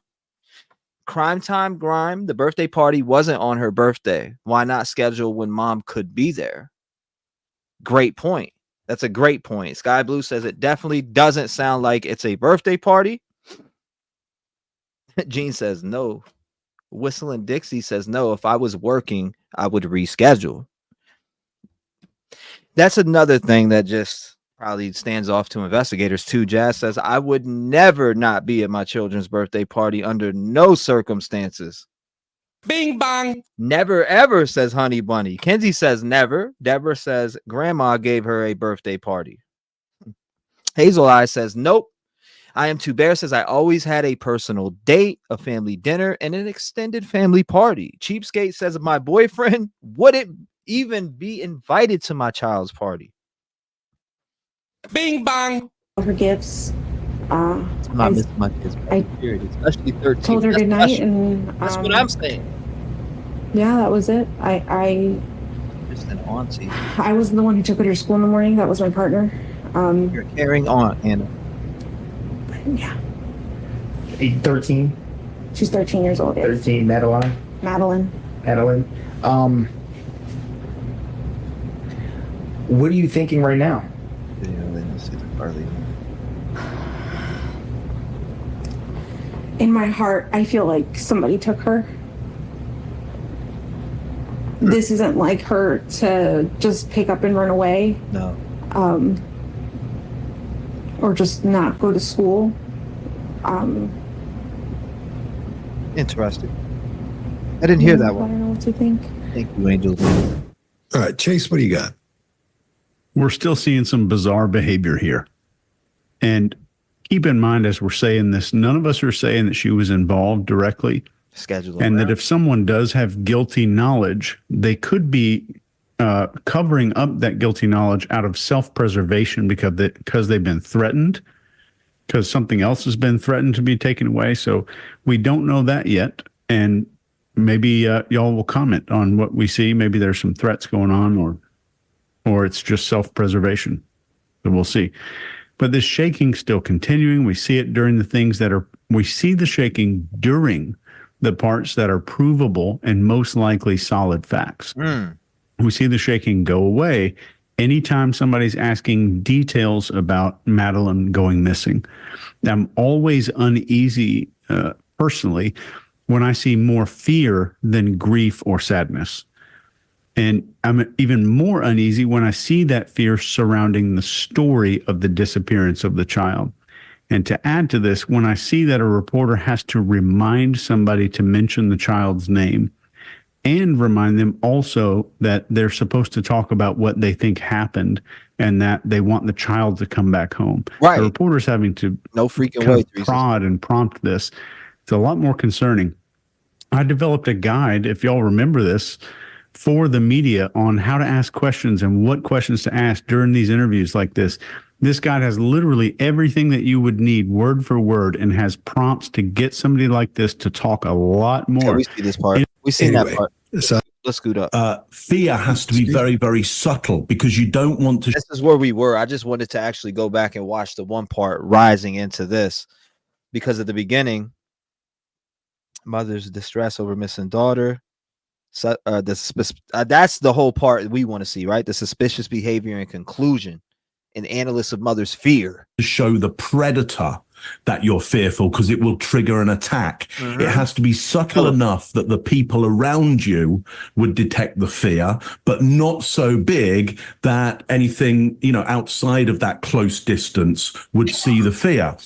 Crime Time Grime, the birthday party wasn't on her birthday. Why not schedule when mom could be there? Great point. That's a great point. Sky Blue says it definitely doesn't sound like it's a birthday party. Gene says no. Whistling Dixie says, no, if I was working, I would reschedule. That's another thing that just probably stands off to investigators too. Jazz says, I would never not be at my children's birthday party under no circumstances. Bing bong. Never ever, says Honey Bunny. Kenzie says never. Deborah says grandma gave her a birthday party. Hazel Eye says nope. I Am Too Bear says I always had a personal date, a family dinner, and an extended family party. Cheapskate says my boyfriend wouldn't even be invited to my child's party. Bing bong. Her gifts. Not miss my kids' period, especially 13. Told her good night, and that's what I'm saying. Yeah, that was it. I Just an auntie. I wasn't the one who took her to school in the morning. That was my partner. You're a caring aunt, Anna. Yeah. 13. She's 13 years old. Yes. 13. Madeline. Madeline. What are you thinking right now? In my heart, I feel like somebody took her. This isn't like her to just pick up and run away. No. Or just not go to school. Interesting. I didn't hear that one. I don't know what to think. Thank you, Angel. All right, Chase, what do you got? We're still seeing some bizarre behavior here. And keep in mind, as we're saying this, none of us are saying that she was involved directly. And that if someone does have guilty knowledge, they could be covering up that guilty knowledge out of self-preservation because they've been threatened, because something else has been threatened to be taken away. So we don't know that yet. And maybe y'all will comment on what we see. Maybe there's some threats going on, or it's just self-preservation. So we'll see. But this shaking still continuing. We see it during the things we see the shaking during the parts that are provable and most likely solid facts. We see the shaking go away anytime somebody's asking details about Madeline going missing. I'm always uneasy personally when I see more fear than grief or sadness. And I'm even more uneasy when I see that fear surrounding the story of the disappearance of the child. And to add to this, when I see that a reporter has to remind somebody to mention the child's name and remind them also that they're supposed to talk about what they think happened and that they want the child to come back home. Right. The reporter's having to prod and prompt this. It's a lot more concerning. I developed a guide, if y'all remember this, for the media on how to ask questions and what questions to ask during these interviews like this. This guide has literally everything that you would need word for word and has prompts to get somebody like this to talk a lot more. Yeah, we see this part. We've seen that part. So, let's scoot up. Fear has to be very, very subtle because you don't want to. This is where we were. I just wanted to actually go back and watch the one part rising into this, because at the beginning, mother's distress over missing daughter. So, that's the whole part we want to see, right? The suspicious behavior and conclusion. An analyst of mother's fear. To show the predator that you're fearful because it will trigger an attack. It has to be subtle enough that the people around you would detect the fear, but not so big that anything, outside of that close distance would see the fear.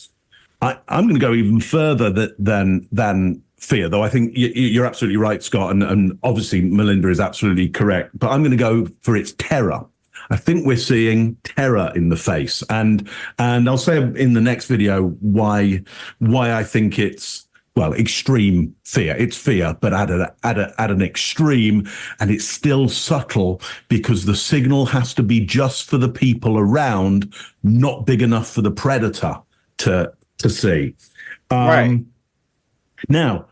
I'm going to go even further than fear, though. I think you're absolutely right, Scott, and obviously Melinda is absolutely correct, but I'm going to go for its terror. I think we're seeing terror in the face, and I'll say in the next video why I think it's extreme fear. It's fear, but at an extreme, and it's still subtle because the signal has to be just for the people around, not big enough for the predator to see. Right now,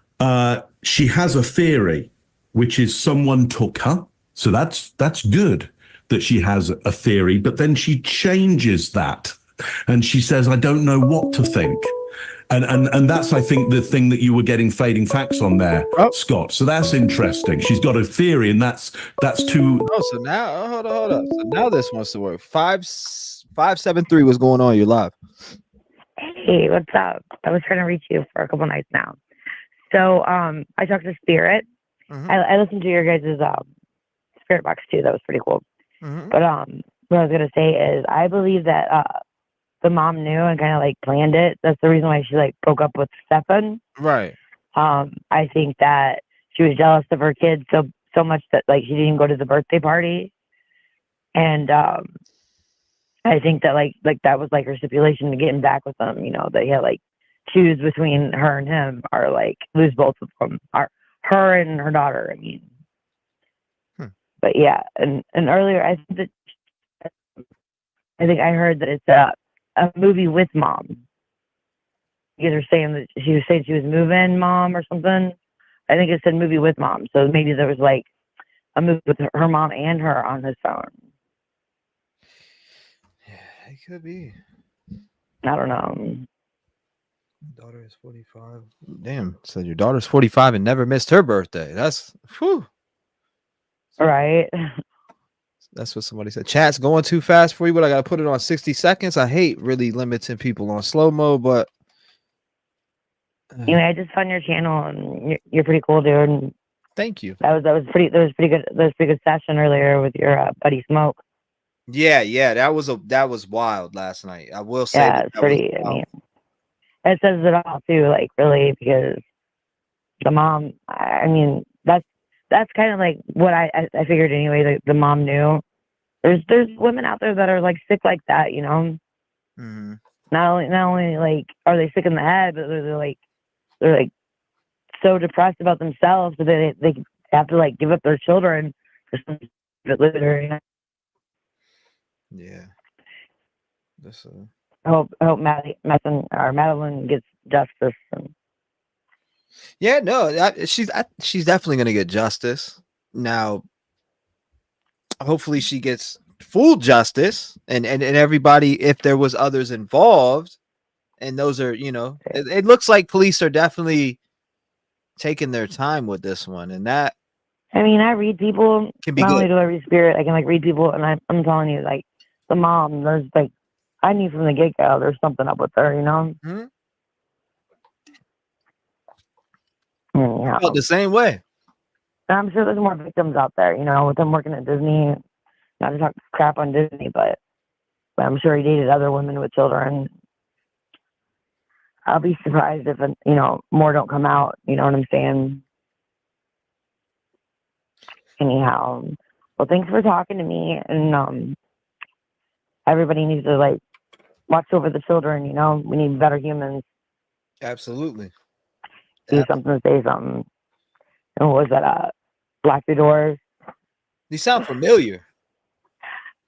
she has a theory, which is someone took her, so that's good. That she has a theory, but then she changes that and she says, I don't know what to think. And that's, I think, the thing that you were getting fading facts on there, Scott. So that's interesting. She's got a theory, and that's too. Oh, so now hold up. So now this wants to work. 573. What's going on? You're live. Hey, what's up? I was trying to reach you for a couple nights now. So I talked to Spirit. I listened to your guys' Spirit box too. That was pretty cool. But what I was gonna say is I believe that the mom knew and kind of like planned it. That's the reason why she like broke up with Stefan. Right. I think that she was jealous of her kids so much that like she didn't go to the birthday party. And I think that like that was like her stipulation to getting back with them, you know, that you had like choose between her and him or like lose both of them. Or her and her daughter, I mean. But yeah, and earlier I think I heard that it's a movie with mom. You guys are saying that she was saying she was moving mom or something. I think it said movie with mom. So maybe there was like a movie with her mom and her on his phone. Yeah, it could be. I don't know. Daughter is 45. Damn, said your daughter's 45 and never missed her birthday. That's whew. Right. That's what somebody said. Chat's going too fast for you, but I gotta put it on 60 seconds. I hate really limiting people on slow mo, but anyway, I just found your channel and you're pretty cool, dude. And thank you. That was pretty good. That was a pretty good session earlier with your buddy Smoke. Yeah, that was wild last night. I will say Yeah, it's pretty. I mean, it says it all too, like really, because the mom. I mean, that's kind of like what I figured anyway. Like the mom knew. There's women out there that are like sick like that, you know. Not only like are they sick in the head, but they're like so depressed about themselves that they have to like give up their children for some later. You know? Yeah. This. I hope Madeline gets justice. Yeah, no, she's definitely gonna get justice. Now, hopefully, she gets full justice, and everybody, if there was others involved, and those are, you know, it looks like police are definitely taking their time with this one, and that. I mean, I read people. Can be not good. only do I read Spirit, I can like read people, and I'm telling you, like the mom, there's like I knew from the get go there's something up with her, you know. I felt the same way. And I'm sure there's more victims out there, you know, with him working at Disney. Not to talk crap on Disney, but I'm sure he dated other women with children. I'll be surprised if, you know, more don't come out. You know what I'm saying? Anyhow, well, thanks for talking to me. And everybody needs to, like, watch over the children, you know? We need better humans. Absolutely. Do something, say something. And what was that? Lock your doors. You sound familiar.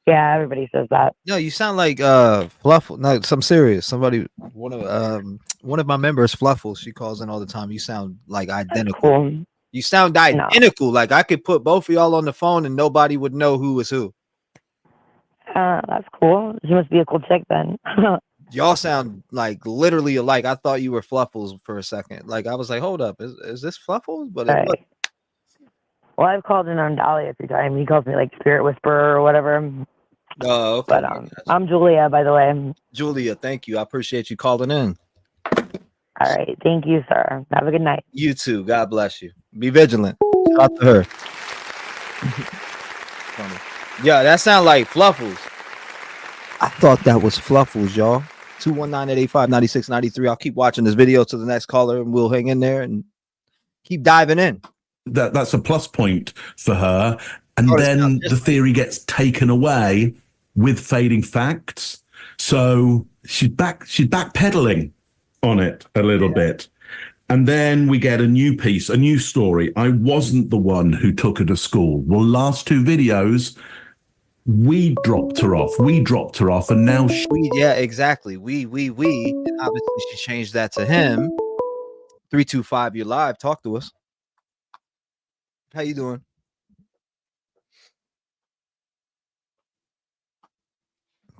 Yeah, everybody says that. No, you sound like Fluffle. No, some serious. Somebody, one of my members, Fluffle. She calls in all the time. You sound like identical. Cool. You sound identical. No. Like I could put both of y'all on the phone and nobody would know who was who. That's cool. She must be a cool chick then. Y'all sound like literally alike. I thought you were Fluffles for a second. Like I was like, hold up, is this Fluffles? But right. Well, I've called in on Dolly a few times. He calls me like Spirit Whisperer or whatever. Oh, okay. But I'm Julia, by the way. Julia, thank you. I appreciate you calling in. All right, thank you, sir. Have a good night. You too. God bless you. Be vigilant. Shout out to her. Yeah, that sound like Fluffles. I thought that was Fluffles, y'all. 219-885-9693. I'll keep watching this video to the next caller, and we'll hang in there and keep diving in. That's a plus point for her. And then the theory gets taken away with fading facts. So she's backpedaling on it a little bit. And then we get a new piece, a new story. I wasn't the one who took her to school. Well, last two videos, we dropped her off. And now yeah, exactly. We. And obviously she changed that to him. 325, you're live. Talk to us. How you doing?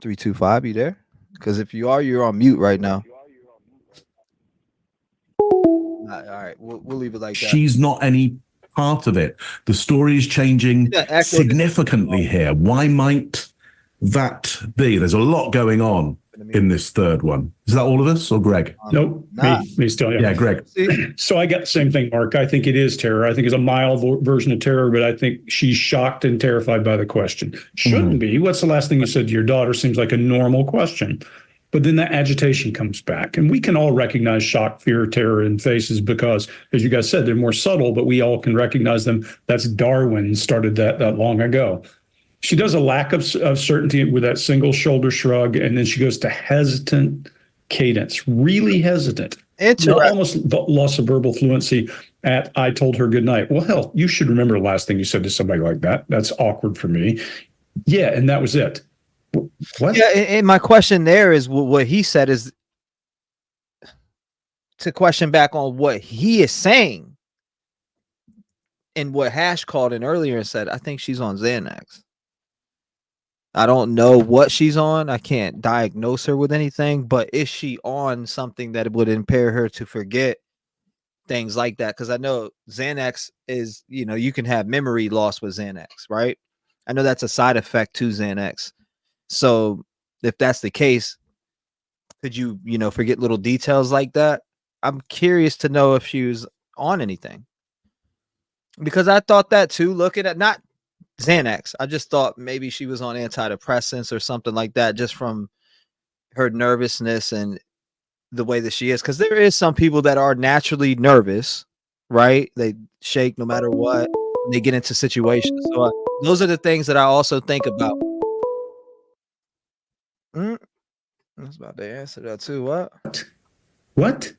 $325, you there? Because if you are, you're on mute right now. All right, we'll leave it like that. She's not any part of it. The story is changing significantly here. Why might that be? There's a lot going on in this third one. Is that all of us or Greg? Nope. Me still. Yeah, Greg. So I got the same thing, Mark. I think it is terror. I think it's a mild version of terror, but I think she's shocked and terrified by the question. Shouldn't be. What's the last thing you said to your daughter? Seems like a normal question. But then that agitation comes back. And we can all recognize shock, fear, terror in faces because, as you guys said, they're more subtle, but we all can recognize them. That's Darwin started that long ago. She does a lack of certainty with that single shoulder shrug, and then she goes to hesitant cadence, really hesitant. Almost loss of verbal fluency at I told her good night. Well, hell, you should remember the last thing you said to somebody like that. That's awkward for me. Yeah, and that was it. What? Yeah, and my question there is what he said is to question back on what he is saying and what Hash called in earlier and said, I think she's on Xanax. I don't know what she's on. I can't diagnose her with anything, but is she on something that would impair her to forget things like that? Because I know Xanax is, you can have memory loss with Xanax, right? I know that's a side effect to Xanax. So if that's the case, could you, forget little details like that? I'm curious to know if she was on anything. Because I thought that too, looking at not Xanax. I just thought maybe she was on antidepressants or something like that, just from her nervousness and the way that she is. Because there is some people that are naturally nervous, right? They shake no matter what. They get into situations. So those are the things that I also think about. I was about to answer that too. What?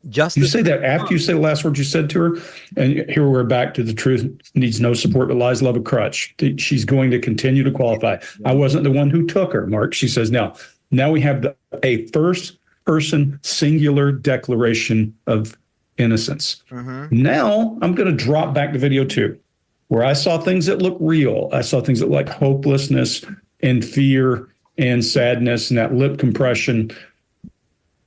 Justice. You say that after you say the last words you said to her, and here we're back to the truth needs no support but lies love a crutch. She's going to continue to qualify. I wasn't the one who took her, Mark. She says now we have a first person singular declaration of innocence. Now I'm going to drop back to video 2, where I saw things that look real. I saw things that like hopelessness and fear and sadness and that lip compression.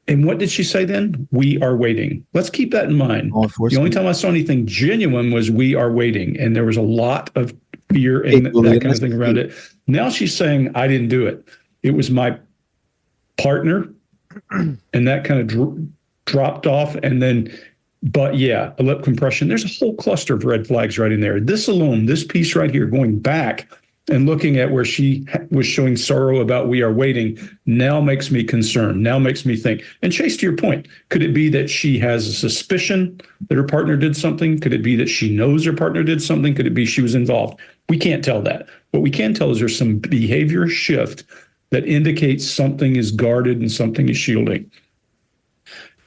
And what did she say then? We are waiting. Let's keep that in mind. The only time I saw anything genuine was we are waiting. And there was a lot of fear and that kind of thing around it. Now she's saying, I didn't do it. It was my partner. And that kind of dropped off. And then, but yeah, a lip compression. There's a whole cluster of red flags right in there. This alone, this piece right here, going back and looking at where she was showing sorrow about we are waiting, now makes me concerned, now makes me think. And Chase, to your point, could it be that she has a suspicion that her partner did something? Could it be that she knows her partner did something? Could it be she was involved? We can't tell that. What we can tell is there's some behavior shift that indicates something is guarded and something is shielding.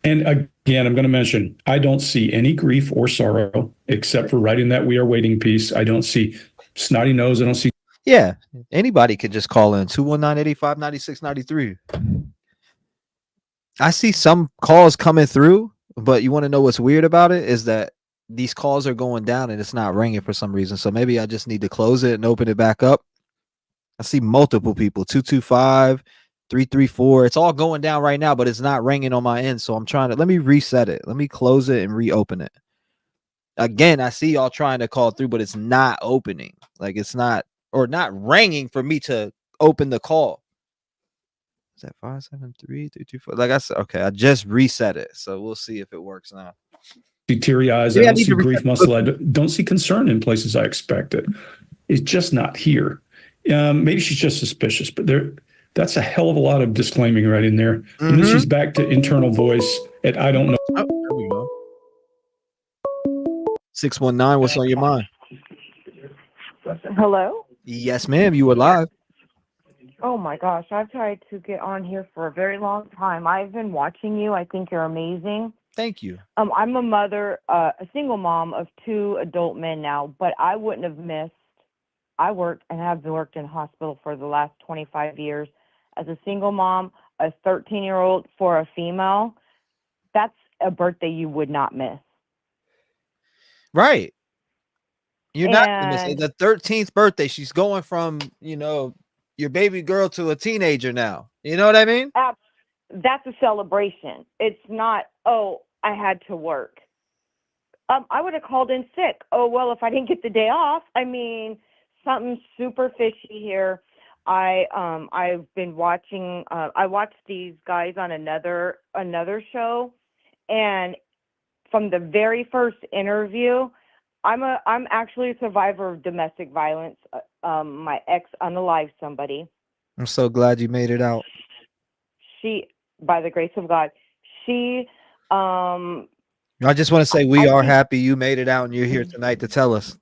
And again, I'm going to mention, I don't see any grief or sorrow except for writing that we are waiting piece. I don't see snotty nose. I don't see. Yeah, anybody could just call in 219-85-9693. I see some calls coming through, but you want to know what's weird about it is that these calls are going down and it's not ringing for some reason. So maybe I just need to close it and open it back up. I see multiple people, 225, 334. It's all going down right now, but it's not ringing on my end. So I'm trying to, let me reset it. Let me close it and reopen it. Again, I see y'all trying to call through, but it's not opening. Like it's not, or not ringing for me to open the call. Is that 573-324? Like I said, okay, I just reset it. So we'll see if it works now. See teary eyes. I don't see grief muscle. I don't see concern in places I expected. It's just not here. Maybe she's just suspicious, but that's a hell of a lot of disclaiming right in there. And then she's back to internal voice at I don't know. Oh, there we go. 619, what's on your mind? Hello? Yes, ma'am. You were live. Oh my gosh, I've tried to get on here for a very long time. I've been watching you. I think you're amazing. Thank you. I'm a mother, a single mom of 2 adult men now, but I wouldn't have missed. I work and have worked in hospital for the last 25 years. As a single mom, a 13-year-old for a female, that's a birthday you would not miss. Right. You're not going to say the 13th birthday. She's going from, your baby girl to a teenager now. You know what I mean? That's a celebration. It's not, oh, I had to work. I would have called in sick. Oh, well, if I didn't get the day off, I mean, something super fishy here. I've been watching. I watched these guys on another show, and from the very first interview, I'm actually a survivor of domestic violence. My ex unalived somebody. I'm so glad you made it out. She, by the grace of God, she. I just want to say we are happy you made it out and you're here tonight to tell us.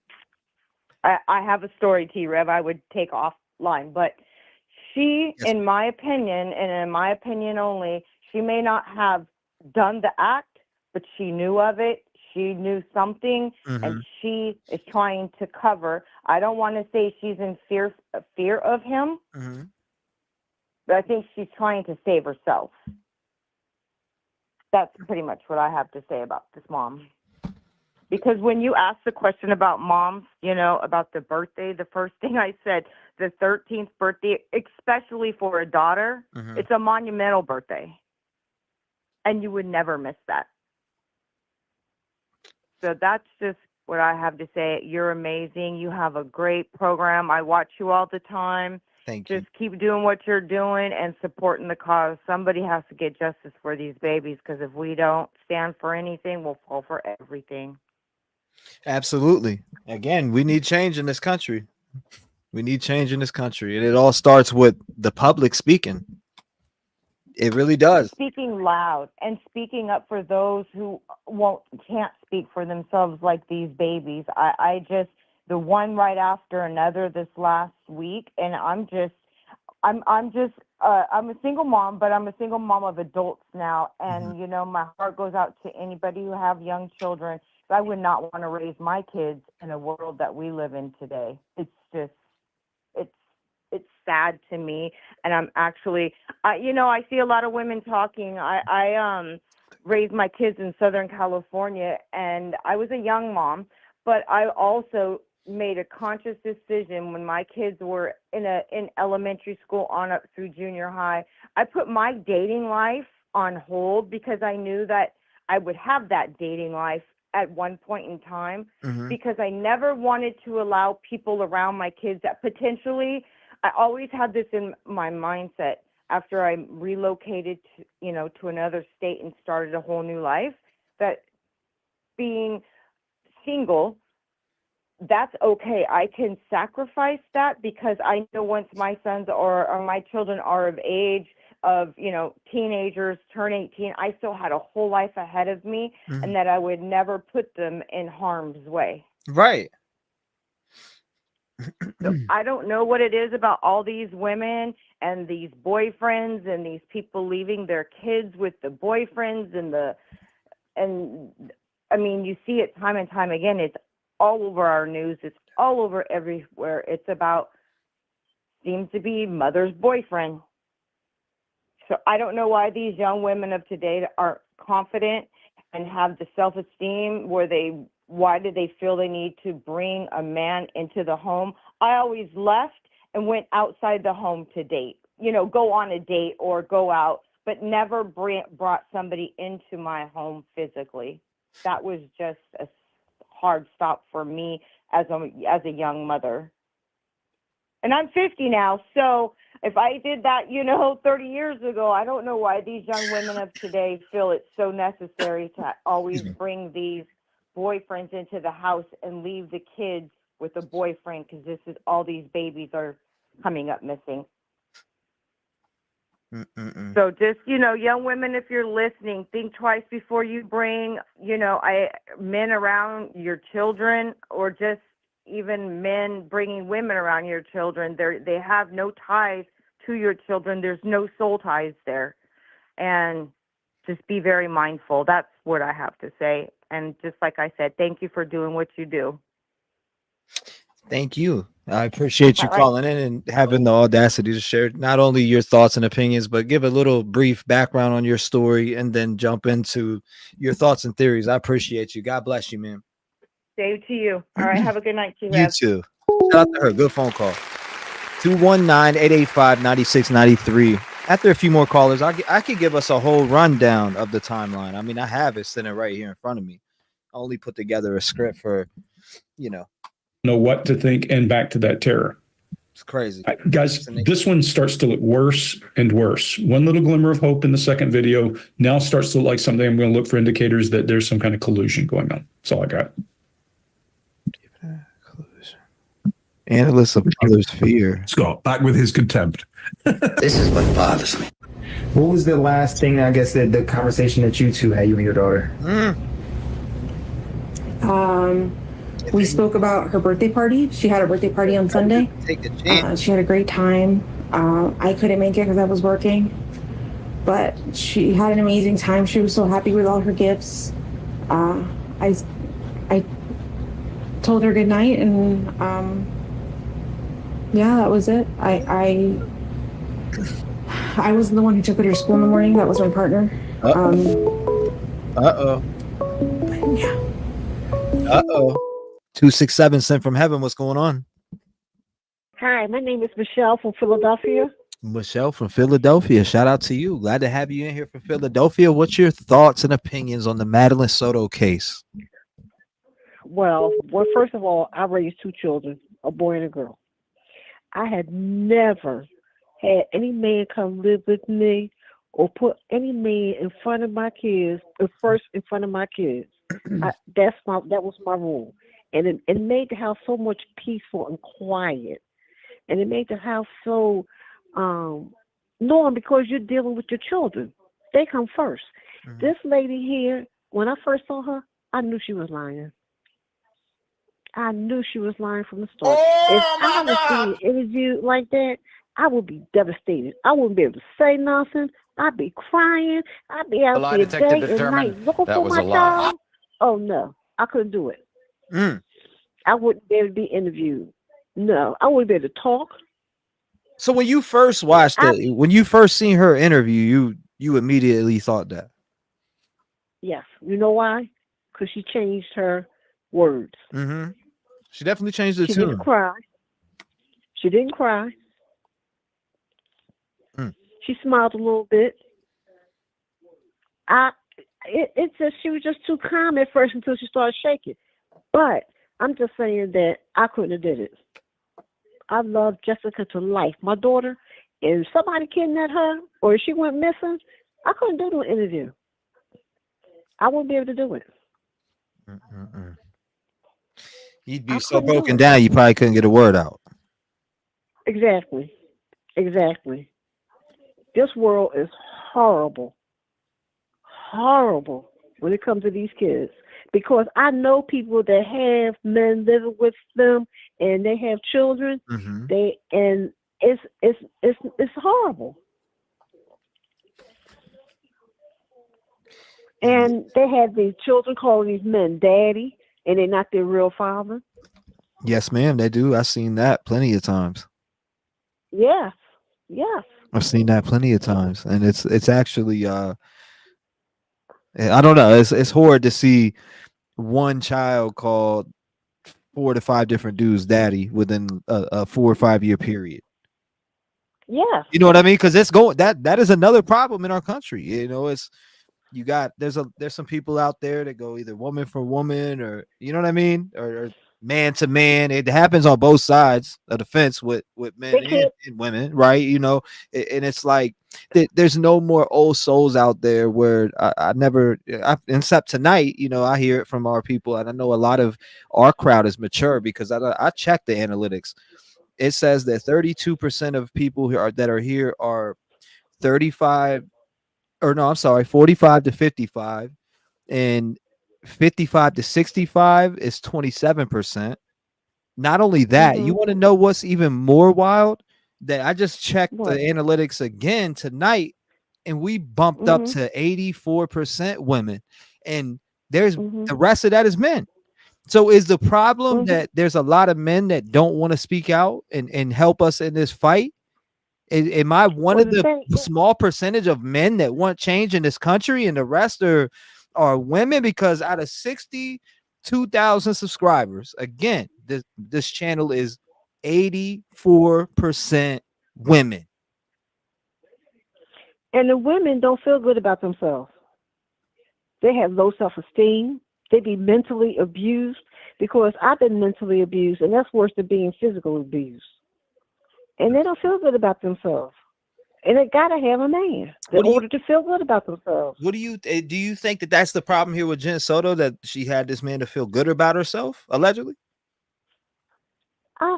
I have a story, T-REV, I would take offline, but she, in my opinion, and in my opinion only, she may not have done the act, but she knew of it. She knew something, and she is trying to cover. I don't want to say she's in fear of him, but I think she's trying to save herself. That's pretty much what I have to say about this mom. Because when you ask the question about moms, about the birthday, the first thing I said, the 13th birthday, especially for a daughter, it's a monumental birthday. And you would never miss that. So that's just what I have to say. You're amazing. You have a great program. I watch you all the time. Thank you. Just keep doing what you're doing and supporting the cause. Somebody has to get justice for these babies, because if we don't stand for anything, we'll fall for everything. Absolutely. Again, we need change in this country. We need change in this country. And it all starts with the public speaking. It really does. Speaking loud and speaking up for those who can't speak for themselves, like these babies. I just, the one right after another this last week, and I'm a single mom, but I'm a single mom of adults now. And, my heart goes out to anybody who have young children. I would not want to raise my kids in a world that we live in today. It's just, it's sad to me. And I'm actually, I see a lot of women talking. I raised my kids in Southern California, and I was a young mom, but I also made a conscious decision when my kids were in elementary school on up through junior high. I put my dating life on hold because I knew that I would have that dating life at one point in time, because I never wanted to allow people around my kids that potentially, I always had this in my mindset after I relocated to another state and started a whole new life, that being single, that's okay. I can sacrifice that, because I know once my sons or my children are of age, of teenagers, turn 18, I still had a whole life ahead of me, and that I would never put them in harm's way. Right. So I don't know what it is about all these women and these boyfriends and these people leaving their kids with the boyfriends and I mean, you see it time and time again. It's all over our news. It's all over everywhere. It's about, seems to be mother's boyfriend. So I don't know why these young women of today aren't confident and have the self-esteem why do they feel they need to bring a man into the home? I always left and went outside the home to date, go on a date or go out, but never brought somebody into my home physically. That was just a hard stop for me as a young mother. And I'm 50 now, so if I did that, 30 years ago, I don't know why these young women of today feel it's so necessary to always bring these boyfriends into the house and leave the kids with a boyfriend, because this is all these babies are coming up missing. So just, young women, if you're listening, think twice before you bring, men around your children, or just even men bringing women around your children. They have no ties to your children. There's no soul ties there. And just be very mindful. That's what I have to say. And just like I said, thank you for doing what you do. Thank you. I appreciate you calling in and having the audacity to share not only your thoughts and opinions, but give a little brief background on your story and then jump into your thoughts and theories. I appreciate you. God bless you, man. Same to you. All right. Have a good night, T-REV. You too. Shout out to her. Good phone call. 219-885-9693. After a few more callers, I could give us a whole rundown of the timeline. I mean, I have it sitting right here in front of me. I only put together a script for, know what to think, and back to that terror. It's crazy. Guys, this one starts to look worse and worse. One little glimmer of hope in the second video now starts to look like something I'm going to look for indicators that there's some kind of collusion going on. That's all I got. Analysts of others' fear. Scott, back with his contempt. This is what bothers me. What was the last thing, I guess, the conversation that you two had, you and your daughter? We spoke about her birthday party. She had a birthday party on Sunday. She had a great time. I couldn't make it because I was working, but she had an amazing time. She was so happy with all her gifts. I told her good night, and yeah, that was it. I wasn't the one who took her to school in the morning. That was my partner. Yeah. 267 sent from heaven. What's going on? Hi, my name is Michelle from Philadelphia. Michelle from Philadelphia. Shout out to you. Glad to have you in here from Philadelphia. What's your thoughts and opinions on the Madeline Soto case? Well, first of all, I raised two children, a boy and a girl. I had never had any man come live with me or put any man in front of my kids, first in front of my kids. That was my rule. And it made the house so much peaceful and quiet. And it made the house so knowing because you're dealing with your children. They come first. This lady here, when I first saw her, I knew she was lying. I knew she was lying from the start. If I was being interviewed like that, I would be devastated. I wouldn't be able to say nothing. I'd be crying. I'd be out there day and night looking for my child. Oh no, I couldn't do it. I wouldn't be able to be interviewed. No, I wouldn't be able to talk. So when you first watched it, when you first seen her interview, you immediately thought that? Yes. You know why? Because she changed her words. She definitely changed the tune. She didn't cry. She didn't cry. She smiled a little bit. It's just she was just too calm at first until she started shaking. But I'm just saying that I couldn't have did it. I love Jessica to life. My daughter, if somebody kidnapped her or if she went missing, I couldn't do an interview. I wouldn't be able to do it. You'd be so broken down, you probably couldn't get a word out. Exactly. This world is horrible. Horrible when it comes to these kids. Because I know people that have men living with them and they have children. It's horrible. And they have these children calling these men daddy, and they're not their real father. Yes, ma'am, they do. I've seen that plenty of times. Yes. I've seen that plenty of times, and it's actually I don't know. It's hard to see one child called 4 to 5 different dudes daddy within a 4 or 5 year period. Yeah, you know what I mean? Because it's going that is another problem in our country. You know, there's some people out there that go either woman for woman or you know what I mean, or man to man. It happens on both sides of the fence with men and women, right? You know, and it's like there's no more old souls out there where I never except tonight, you know, I hear it from our people, and I know a lot of our crowd is mature because I checked the analytics. It says that 32% of people that are here are 45 to 55, and 55 to 65 is 27%. Not only that, you want to know what's even more wild? That I just checked the analytics again tonight, and we bumped up to 84% women, and there's the rest of that is men. So is the problem that there's a lot of men that don't want to speak out and help us in this fight? Am I one of the small percentage of men that want change in this country, and the rest are women? Because out of 62,000 subscribers, again, this channel is 84% women. And the women don't feel good about themselves. They have low self-esteem. They be mentally abused, because I've been mentally abused, and that's worse than being physically abused. and they don't feel good about themselves. And they gotta have a man in order to feel good about themselves. What do you think that that's the problem here with Jenn Soto, that she had this man to feel good about herself, allegedly? I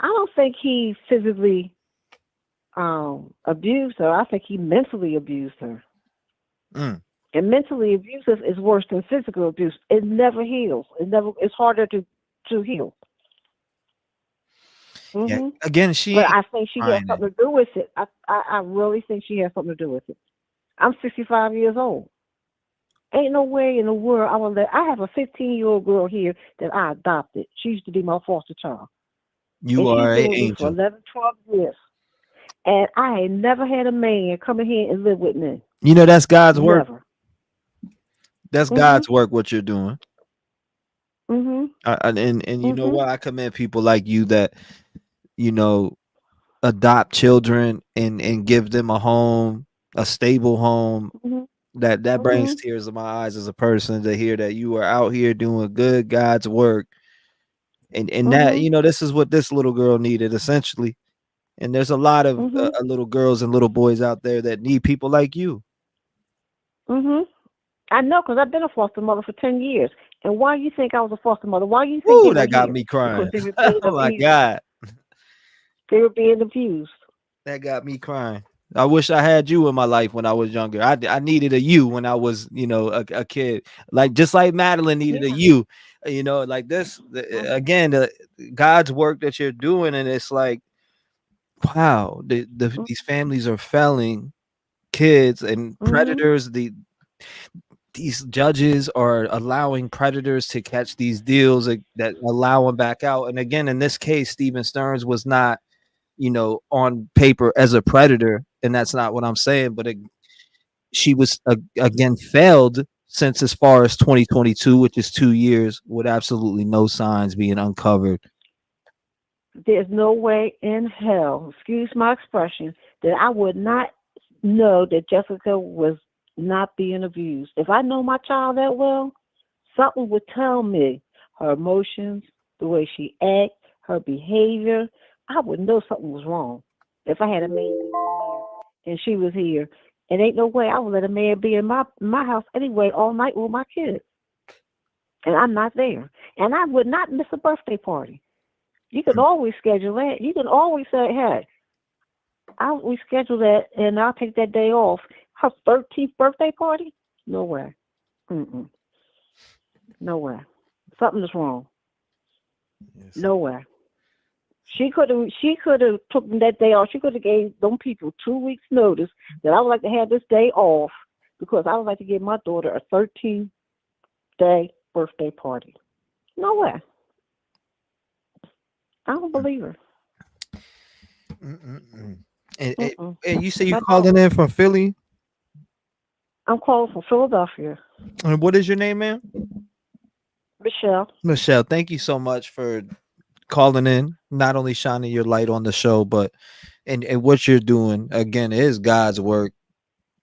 don't think he physically abused her. I think he mentally abused her. Mm. And mentally abusive is worse than physical abuse. It never heals. It's harder to heal. Mm-hmm. Yeah. Again, but I think she has something to do with it. I really think she has something to do with it. I'm 65 years old. Ain't no way in the world I will let. I have a 15-year-old girl here that I adopted. She used to be my foster child. You and are she's an been with me for angel. 11, 12 years. And I ain't never had a man come in here and live with me. You know, that's God's work. Never. That's God's work, what you're doing. Mm-hmm. And you know what? I commend people like you that, you know, adopt children and give them a home, a stable home. That brings tears to my eyes as a person to hear that you are out here doing good God's work. And that, you know, this is what this little girl needed, essentially. And there's a lot of little girls and little boys out there that need people like you. I know, because I've been a foster mother for 10 years. And why you think I was a foster mother? Why you think Ooh, they were that got here? me crying. Because they were being Oh my abused. God. They were being abused. That got me crying. I wish I had you in my life when I was younger. I needed a you when I was, you know, a kid. Like just like Madeline needed a you. You know, like this again, God's work that you're doing, and it's like, wow, these families are failing kids and predators. These judges are allowing predators to catch these deals that allow them back out. And again, in this case, Stephen Stearns was not, you know, on paper as a predator, and that's not what I'm saying. But she was again failed since as far as 2022, which is 2 years, with absolutely no signs being uncovered. There's no way in hell, excuse my expression, that I would not know that Jessica was not being abused. If I know my child that well, something would tell me her emotions, the way she acts, her behavior. I would know something was wrong if I had a man and she was here. And ain't no way I would let a man be in my house anyway all night with my kids. And I'm not there. And I would not miss a birthday party. You can always schedule that. You can always say, hey, we schedule that and I'll take that day off. Her 13th birthday party? No way. No way. Something is wrong. Yes. No way. She could have took that day off. She could have gave them people 2 weeks notice that I would like to have this day off because I would like to give my daughter a 13th-day birthday party. No way. I don't believe her. And you say you calling in from Philly? I'm calling from Philadelphia. And what is your name, ma'am? Michelle. Michelle, thank you so much for calling in, not only shining your light on the show, but and what you're doing. Again, it is God's work.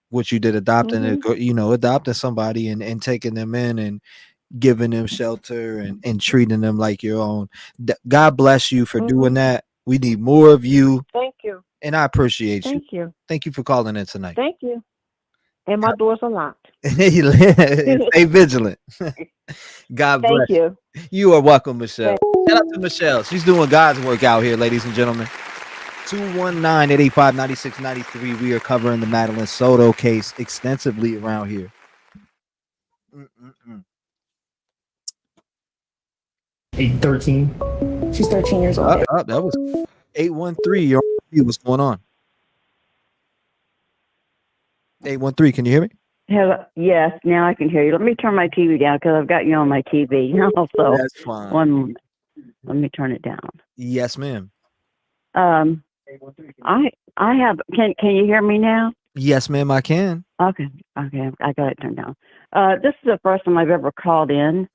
What you did adopting, you know, adopting somebody and taking them in and giving them shelter and treating them like your own. God bless you for doing that. We need more of you. Thank you. And I appreciate you. Thank you. Thank you for calling in tonight. Thank you. And my doors are locked. Stay vigilant. God bless. Thank you. You are welcome, Michelle. Shout out to Michelle. She's doing God's work out here, ladies and gentlemen. 219-885-9693. We are covering the Madeline Soto case extensively around here. 813. She's 13 years old. That was 813. What's going on? 813, can you hear me? Hello. Yes, now I can hear you. Let me turn my TV down because I've got you on my TV. So that's fine. One moment. Let me turn it down. Yes, ma'am. I have. Can you hear me now? Yes, ma'am. I can. Okay. I got it turned down. This is the first time I've ever called in.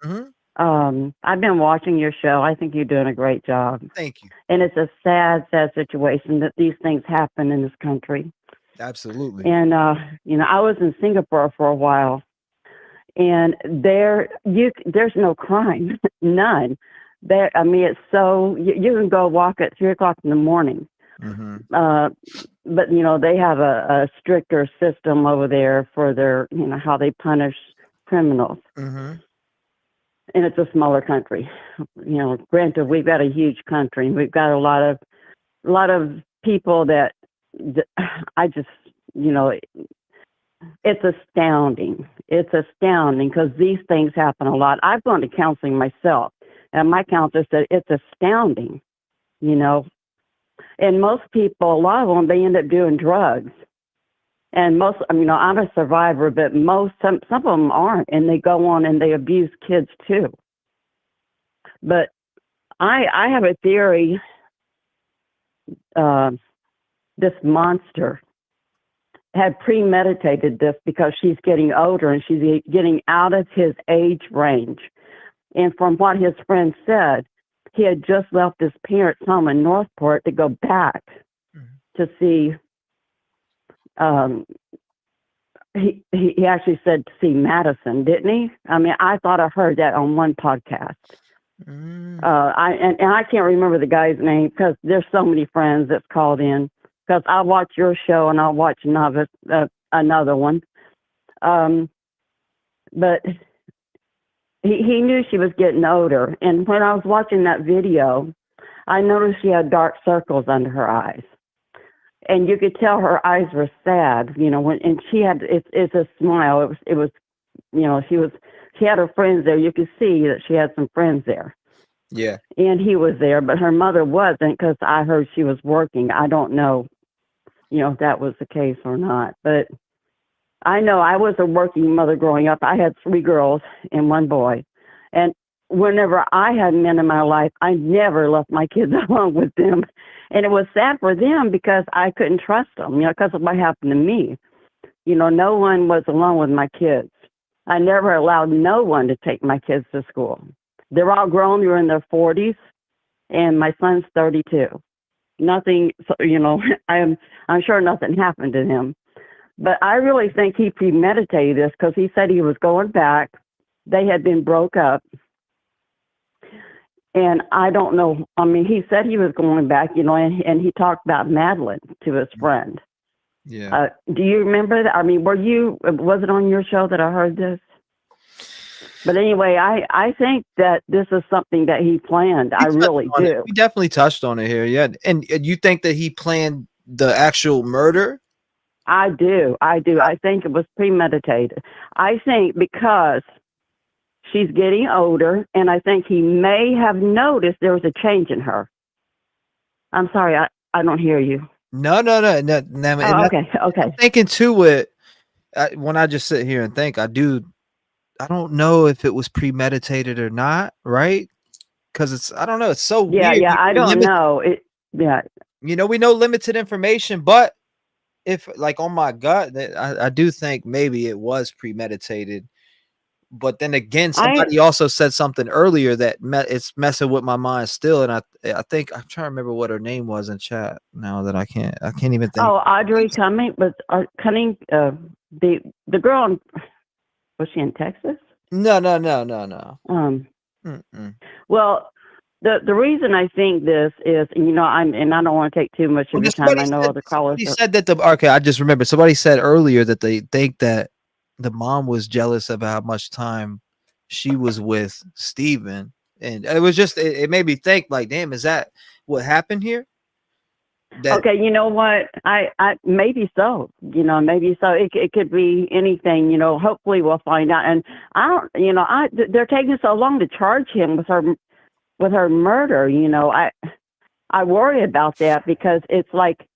I've been watching your show. I think you're doing a great job. Thank you. And it's a sad situation that these things happen in this country. Absolutely. And you know, I was in Singapore for a while, and there's no crime, none. That, I mean, it's so, you can go walk at 3 o'clock in the morning. But, you know, they have a stricter system over there for their, you know, how they punish criminals. And it's a smaller country. You know, granted, we've got a huge country. We've got a lot of people that I just, you know, it's astounding. It's astounding because these things happen a lot. I've gone to counseling myself, and my counselor said it's astounding, you know. And most people, a lot of them, they end up doing drugs. And most, I mean, you know, I'm a survivor, but some of them aren't, and they go on and they abuse kids too. But I have a theory. This monster had premeditated this because she's getting older and she's getting out of his age range. And from what his friend said, he had just left his parents' home in Northport to go back to see. He actually said to see Madison, didn't he? I mean, I thought I heard that on one podcast. I can't remember the guy's name because there's so many friends that's called in. Because I'll watch your show and I'll watch another one. But he knew she was getting older. And when I was watching that video, I noticed she had dark circles under her eyes. And you could tell her eyes were sad, you know, and she had, it's a smile. It was, you know, she had her friends there. You could see that she had some friends there. Yeah. And he was there, but her mother wasn't because I heard she was working. I don't know, you know, if that was the case or not. But I know I was a working mother growing up. I had 3 girls and 1 boy. And whenever I had men in my life, I never left my kids alone with them. And it was sad for them because I couldn't trust them, you know, because of what happened to me. You know, no one was alone with my kids. I never allowed no one to take my kids to school. They're all grown. They're in their 40s, and my son's 32. Nothing, you know, I'm sure nothing happened to him. But I really think he premeditated this because he said he was going back. They had been broke up. And I don't know. I mean, he said he was going back, you know, and he talked about Madeline to his friend. Yeah. Do you remember that? I mean, was it on your show that I heard this? But anyway, I think that this is something that he planned. I really do. We definitely touched on it here. Yeah. And you think that he planned the actual murder? I do. I think it was premeditated. I think because she's getting older, and I think he may have noticed there was a change in her. I'm sorry, I don't hear you. No. Okay. I'm thinking to it, when I just sit here and think, I don't know if it was premeditated or not, right? Because I don't know. It's so weird. Yeah, I don't know. You know, we know limited information, but if like on my gut, I do think maybe it was premeditated. But then again, somebody also said something earlier that it's messing with my mind still, and I think I'm trying to remember what her name was in chat now that I can't even think. Oh, Audrey Cumming was Cunning. The girl. Was she in Texas? No. Well, the reason I think this is, you know, I don't want to take too much of your time. I know other callers. Somebody said that I just remember somebody said earlier that they think that the mom was jealous of how much time she was with Steven. And it was just, it made me think like, damn, is that what happened here? Okay, you know what? I maybe so. You know, maybe so. It could be anything. You know, hopefully we'll find out. And I don't. You know, they're taking so long to charge him with her murder. You know, I worry about that because it's like,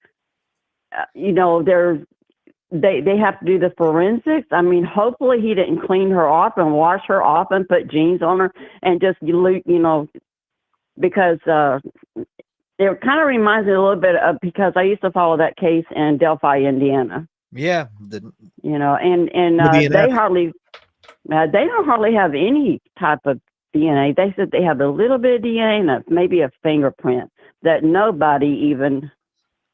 you know, they have to do the forensics. I mean, hopefully he didn't clean her off and wash her off and put jeans on her and just, you know, because it kind of reminds me a little bit of, because I used to follow that case in Delphi, Indiana. Yeah. You know, and they don't hardly have any type of DNA. They said they have a little bit of DNA and maybe a fingerprint that nobody even,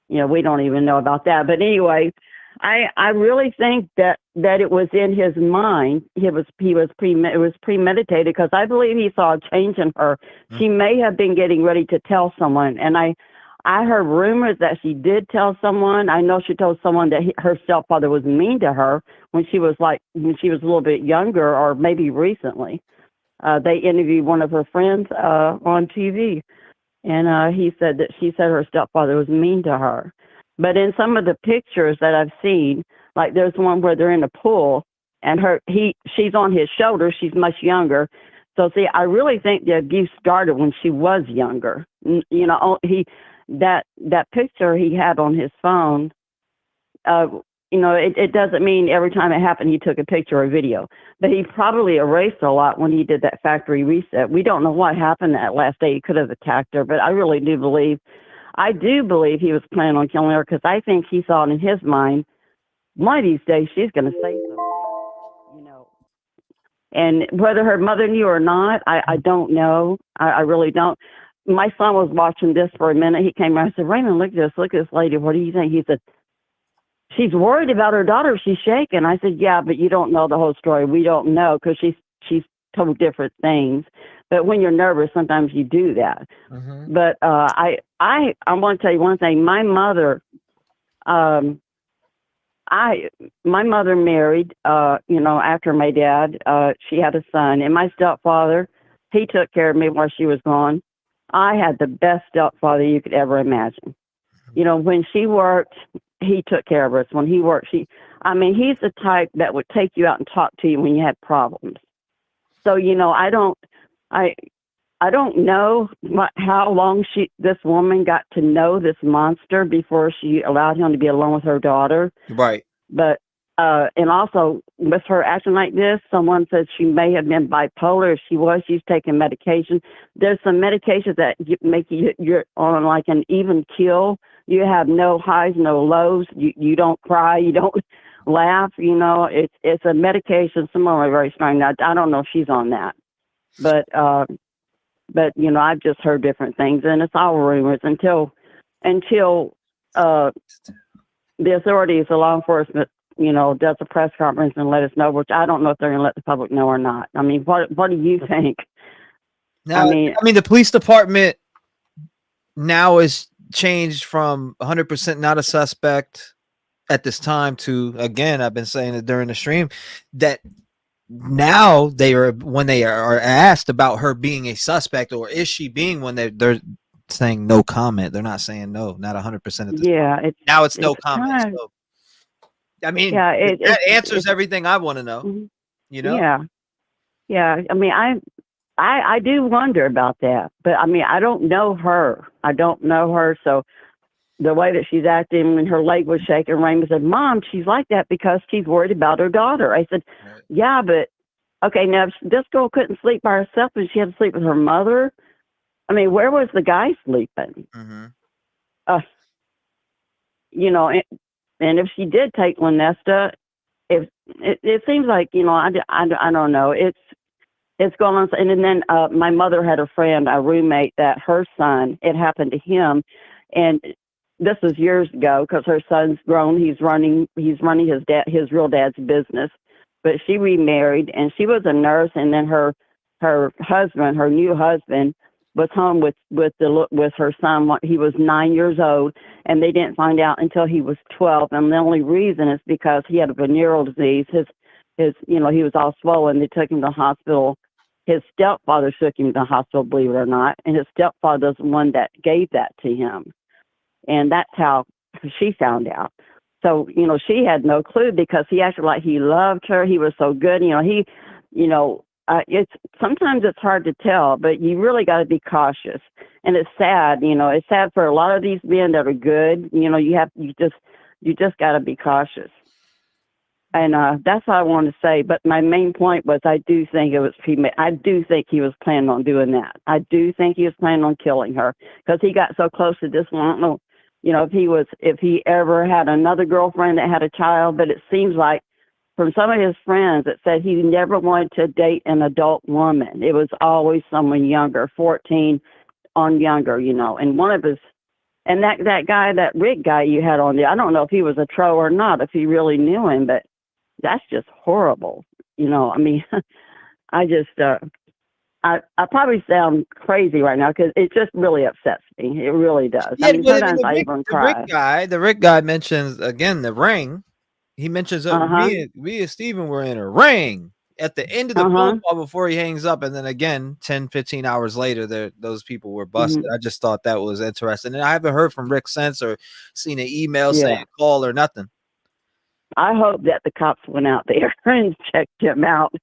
you know, we don't even know about that. But anyway, I really think that it was in his mind. It was premeditated, because I believe he saw a change in her. She may have been getting ready to tell someone, and I heard rumors that she did tell someone. I know she told someone that her stepfather was mean to her when she was a little bit younger, or maybe recently. They interviewed one of her friends on TV, and she said her stepfather was mean to her. But in some of the pictures that I've seen, like there's one where they're in a pool, and she's on his shoulder. She's much younger. So see, I really think the abuse started when she was younger. You know, that picture he had on his phone. You know, it doesn't mean every time it happened he took a picture or video, but he probably erased a lot when he did that factory reset. We don't know what happened that last day. He could have attacked her, but I really do believe he was planning on killing her, because I think he thought in his mind, one of these days she's going to say something, you know. And whether her mother knew or not, I don't know. I really don't. My son was watching this for a minute. He came around and said, "Raymond, look at this lady. What do you think?" He said, "She's worried about her daughter. She's shaking." I said, "Yeah, but you don't know the whole story. We don't know, because she's told different things. But when you're nervous, sometimes you do that." Mm-hmm. But I want to tell you one thing. My mother, my mother married, after my dad. She had a son, and my stepfather, he took care of me while she was gone. I had the best stepfather you could ever imagine. You know, when she worked, he took care of us. When he worked, he's the type that would take you out and talk to you when you had problems. So, you know, I don't know how long this woman got to know this monster before she allowed him to be alone with her daughter. Right. But and also with her acting like this, someone said she may have been bipolar. If she was, she's taking medication. There's some medications that make you're on like an even keel. You have no highs, no lows. You don't cry. You don't laugh. You know, it's a medication. Some are very strong. Now, I don't know if she's on that, but you know, I've just heard different things, and it's all rumors until the authorities, the law enforcement, you know, does a press conference and let us know, which I don't know if they're going to let the public know or not. I mean, what do you think? Now, I mean, the police department now is changed from 100% not a suspect at this time to, again, I've been saying it during the stream, that now when they are asked about her being a suspect, or is she being one, they're saying no comment. They're not saying no, not 100% at this point. Now it's no comment. So, I mean, that answers everything I want to know. You know? Yeah. I mean, I do wonder about that, but I mean, I don't know her. So the way that she's acting, and her leg was shaking, Raymond said, "Mom, she's like that because she's worried about her daughter." I said, "Yeah, but okay, now if this girl couldn't sleep by herself and she had to sleep with her mother, I mean, where was the guy sleeping?" Mm-hmm. You know, and if she did take Lanesta, if it seems like, you know, I don't know. It's going on. And then my mother had a friend, a roommate, that her son, it happened to him, and this was years ago, because her son's grown. He's running his real dad's business, but she remarried, and she was a nurse, and then her husband, her new husband, was home with her son. He was 9 years old, and they didn't find out until he was 12. And the only reason is because he had a venereal disease. His you know, he was all swollen. They took him to the hospital. His stepfather took him to the hospital, believe it or not, and his stepfather's the one that gave that to him. And that's how she found out. So, you know, she had no clue, because he acted like he loved her. He was so good. You know, sometimes it's hard to tell, but you really got to be cautious. And it's sad, you know, it's sad for a lot of these men that are good. You know, you just got to be cautious. And that's what I wanted to say. But my main point was, I do think it was I do think he was planning on doing that. I do think he was planning on killing her, because he got so close to this one. I don't know, you know, if he ever had another girlfriend that had a child, but it seems like from some of his friends that said he never wanted to date an adult woman. It was always someone younger, 14 on younger, you know. And one of his And that guy, that Rick guy you had on there, I don't know if he was a tro or not, if you really knew him, but that's just horrible. You know, I mean, I just, I probably sound crazy right now because it just really upsets me. It really does. Yeah, I mean, sometimes I even cry. The Rick guy mentions again the ring. He mentions me and Steven were in a ring at the end of the phone call before he hangs up, and then again 10, 15 hours later, those people were busted. I just thought that was interesting, and I haven't heard from Rick since or seen an email saying call or nothing. I hope that the cops went out there and checked him out.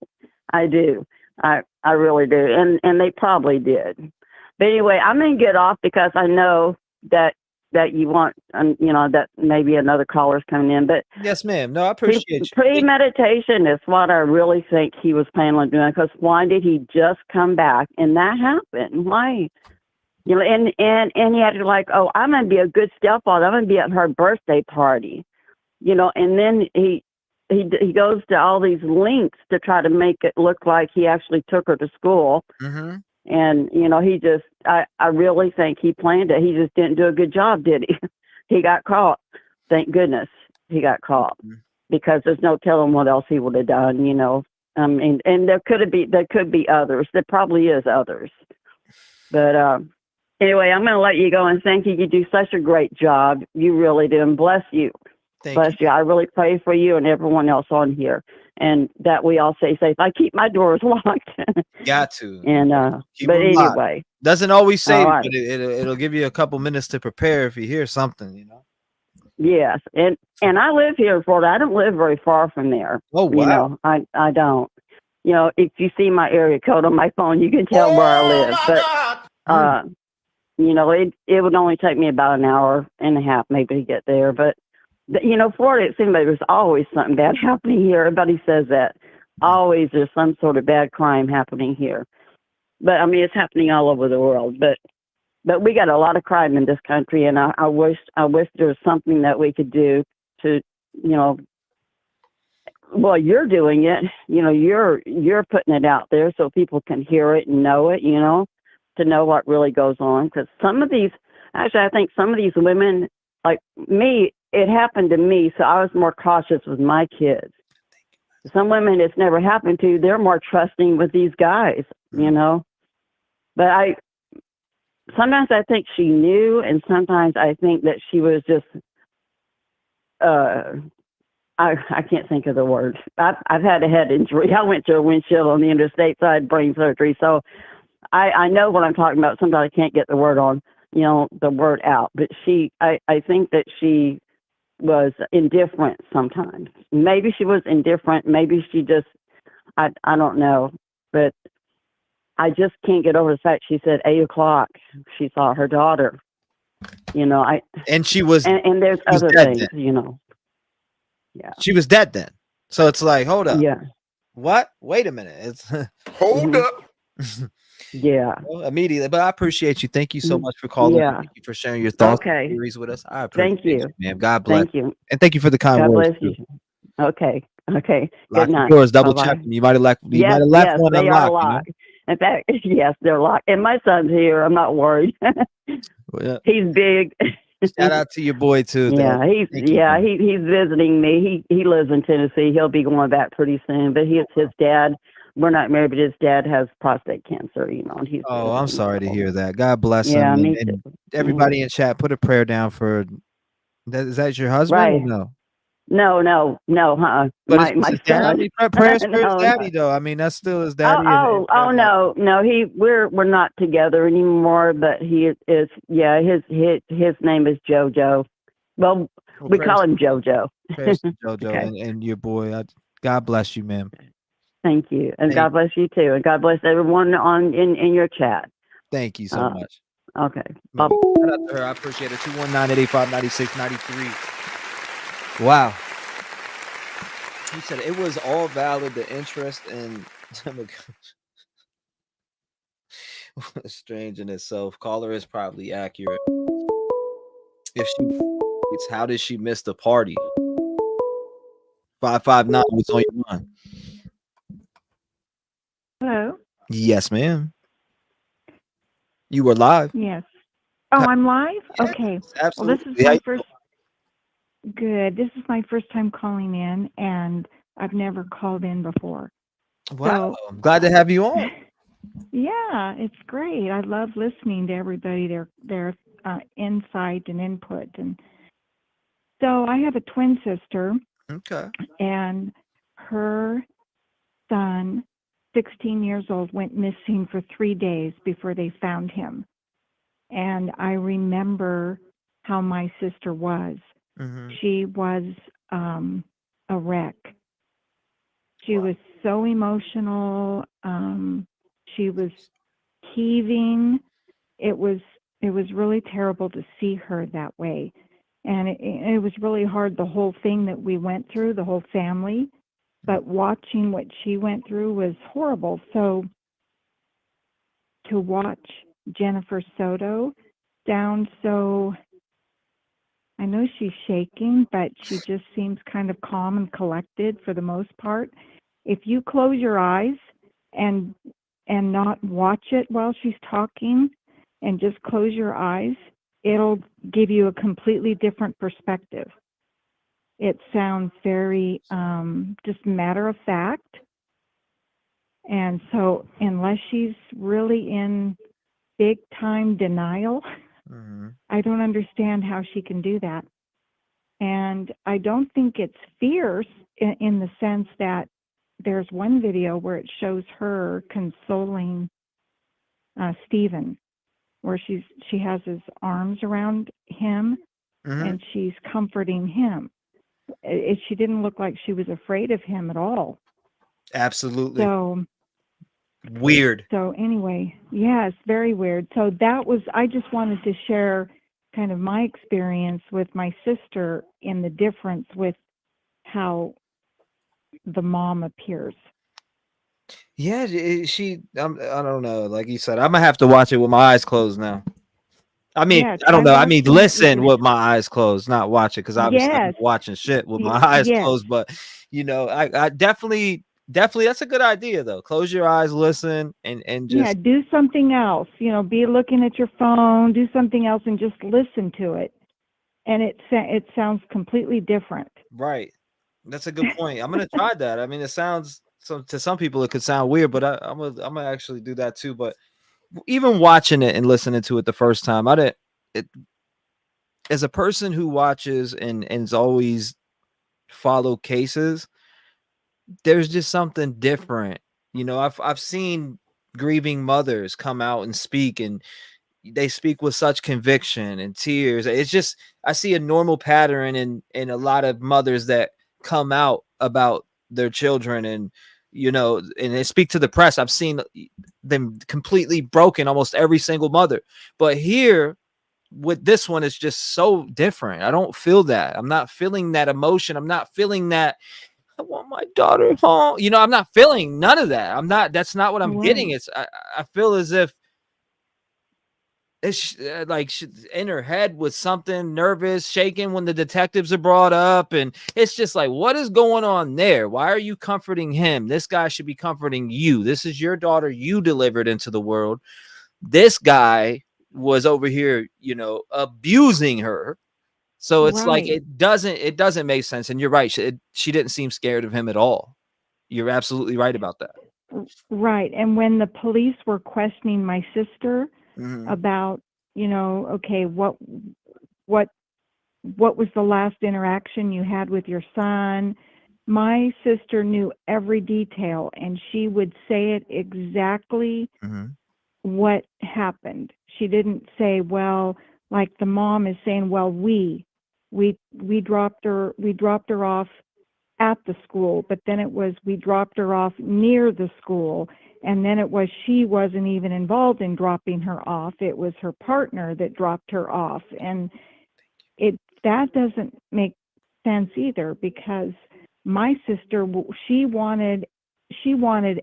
I do. I really do, and they probably did. But anyway, I'm gonna get off because I know that you want, you know, that maybe another caller's coming in. But yes, ma'am. No, I appreciate you. Premeditation is what I really think he was planning on doing. Because why did he just come back and that happened? Why? You know, and he had to like, oh, I'm gonna be a good stepfather. I'm gonna be at her birthday party. You know, and then he goes to all these links to try to make it look like he actually took her to school. And, you know, I really think he planned it. He just didn't do a good job, did he? He got caught. Thank goodness he got caught because there's no telling what else he would have done, you know. I mean, and there could be others. There probably is others. But anyway, I'm going to let you go and thank you. You do such a great job. You really do. And bless you. Bless you. I really pray for you and everyone else on here, and that we all stay safe. I keep my doors locked. Got to. And but anyway, doesn't always save, but it'll give you a couple minutes to prepare if you hear something, you know. Yes, and I live here in Florida. I don't live very far from there. Oh wow. You know, I don't. You know, if you see my area code on my phone, you can tell where I live. But you know, it would only take me about an hour and a half maybe to get there, but. You know, Florida, it seems like there's always something bad happening here. Everybody says that. Always there's some sort of bad crime happening here. But, I mean, it's happening all over the world. But we got a lot of crime in this country, and I wish there was something that we could do to, you know, well, you're doing it. You know, you're putting it out there so people can hear it and know it, you know, to know what really goes on. Because I think some of these women, like me, it happened to me, so I was more cautious with my kids. Some women it's never happened to, they're more trusting with these guys, you know. But sometimes I think she knew, and sometimes I think that she was just, I can't think of the word. I've had a head injury. I went to a windshield on the interstate, so I had brain surgery. So I know what I'm talking about. Sometimes I can't get the word on, you know, the word out. But I think that she was indifferent sometimes. Maybe she was indifferent. Maybe she just, I don't know. But I just can't get over the fact she said 8 o'clock she saw her daughter. You know, and she was, and there's other things, then. You know. Yeah. She was dead then. So it's like, hold up. Yeah. What? Wait a minute. It's hold up. Yeah. Well, immediately. But I appreciate you. Thank you so much for calling. Yeah. Thank you for sharing your thoughts and theories with us. I appreciate you, ma'am. God bless. Thank you. And thank you for the kind words. God bless you. Okay. Good Lock night. your doors, double Bye-bye. check them. You might have left one Yes, they are unlocked. locked. In fact, yes, they're locked. And my son's here. I'm not worried. Well, He's big. shout out to your boy too. Yeah, he's visiting me. He lives in Tennessee. He'll be going back pretty soon. But his dad. We're not married, but his dad has prostate cancer. You know, and he's. Oh, I'm sorry to hear that. God bless him. Yeah, me and too. everybody in chat, put a prayer down for. Is that your husband? Right. Or no. But My his daddy. Prayers for his No, daddy, though. I mean, that's still his daddy. No. We're not together anymore. But he is. Yeah, his name is JoJo. Well, we call him JoJo. Prayers to JoJo Okay. and your boy. God bless you, ma'am. Thank you, and God bless you too, and God bless everyone in your chat. Thank you so much. Okay. Shout out to her. I appreciate it. 219-885-9693. Wow. He said it was all valid. The interest in strange in itself. Caller is probably accurate. If it's how did she miss the party? 559 was on your mind. Hello. Yes, ma'am. You were live. Yes. Oh, I'm live? Yes, Okay. Well, this absolutely. is my first. Good. This is my first time calling in, and I've never called in before. Wow, So, I'm glad to have you on. yeah, it's great. I love listening to everybody, their insight and input. And so I have a twin sister, Okay. and her son, 16 years old, went missing for 3 days before they found him. And I remember how my sister was. She was a wreck. She was so emotional. She was heaving. It was really terrible to see her that way. And it was really hard, the whole thing that we went through, the whole family. But watching what she went through was horrible. So to watch Jennifer Soto down so, I know she's shaking, but she just seems kind of calm and collected for the most part. If you close your eyes and not watch it while she's talking and just close your eyes, it'll give you a completely different perspective. It sounds very just matter of fact. And so unless she's really in big time denial, I don't understand how she can do that. And I don't think it's fierce in the sense that there's one video where it shows her consoling Stephen, where she has his arms around him and she's comforting him. She didn't look like she was afraid of him at all. Absolutely. So weird. So anyway, yeah, it's very weird. So I just wanted to share kind of my experience with my sister in the difference with how the mom appears. Yeah, I don't know. Like you said, I'm gonna have to watch it with my eyes closed now. I mean, Yeah, I don't know. I mean, watching it with listen your- with my eyes closed, not watch it, because obviously I'm Yes. watching shit with my eyes Yes. closed. But I definitely that's a good idea though. Close your eyes, listen, and Yeah, just do something else. Be looking at your phone, do something else, and just listen to it. And it sounds completely different. right. That's a good point. I'm gonna try that. I mean, it sounds to some people it could sound weird, but I'm gonna actually do that too. But even watching it and listening to it the first time, I didn't. As a person who watches and's always follow cases, there's just something different. I've seen grieving mothers come out and speak, and they speak with such conviction and tears. It's just I see a normal pattern in a lot of mothers that come out about their children, and and they speak to the press. I've seen them completely broken, almost every single mother. But here with this one, it's just so different. I don't feel that. I'm not feeling that emotion. I'm not feeling that I want my daughter home. I'm not feeling none of that. That's not what I'm getting. Right. It's I feel as if it's like she's in her head with something, nervous, shaking when the detectives are brought up. And it's just like, what is going on there? Why are you comforting him? This guy should be comforting you. This is your daughter you delivered into the world. This guy was over here, abusing her. So it's like Right. it doesn't make sense. And you're right. She didn't seem scared of him at all. You're absolutely right about that. Right. And when the police were questioning my sister Mhm. about, okay, what was the last interaction you had with your son? My sister knew every detail, and she would say it exactly Mhm. what happened. She didn't say, well, like the mom is saying, well, we dropped her off at the school, but then it was we dropped her off near the school, and then it was she wasn't even involved in dropping her off. It was her partner that dropped her off, and that doesn't make sense either, because my sister, she wanted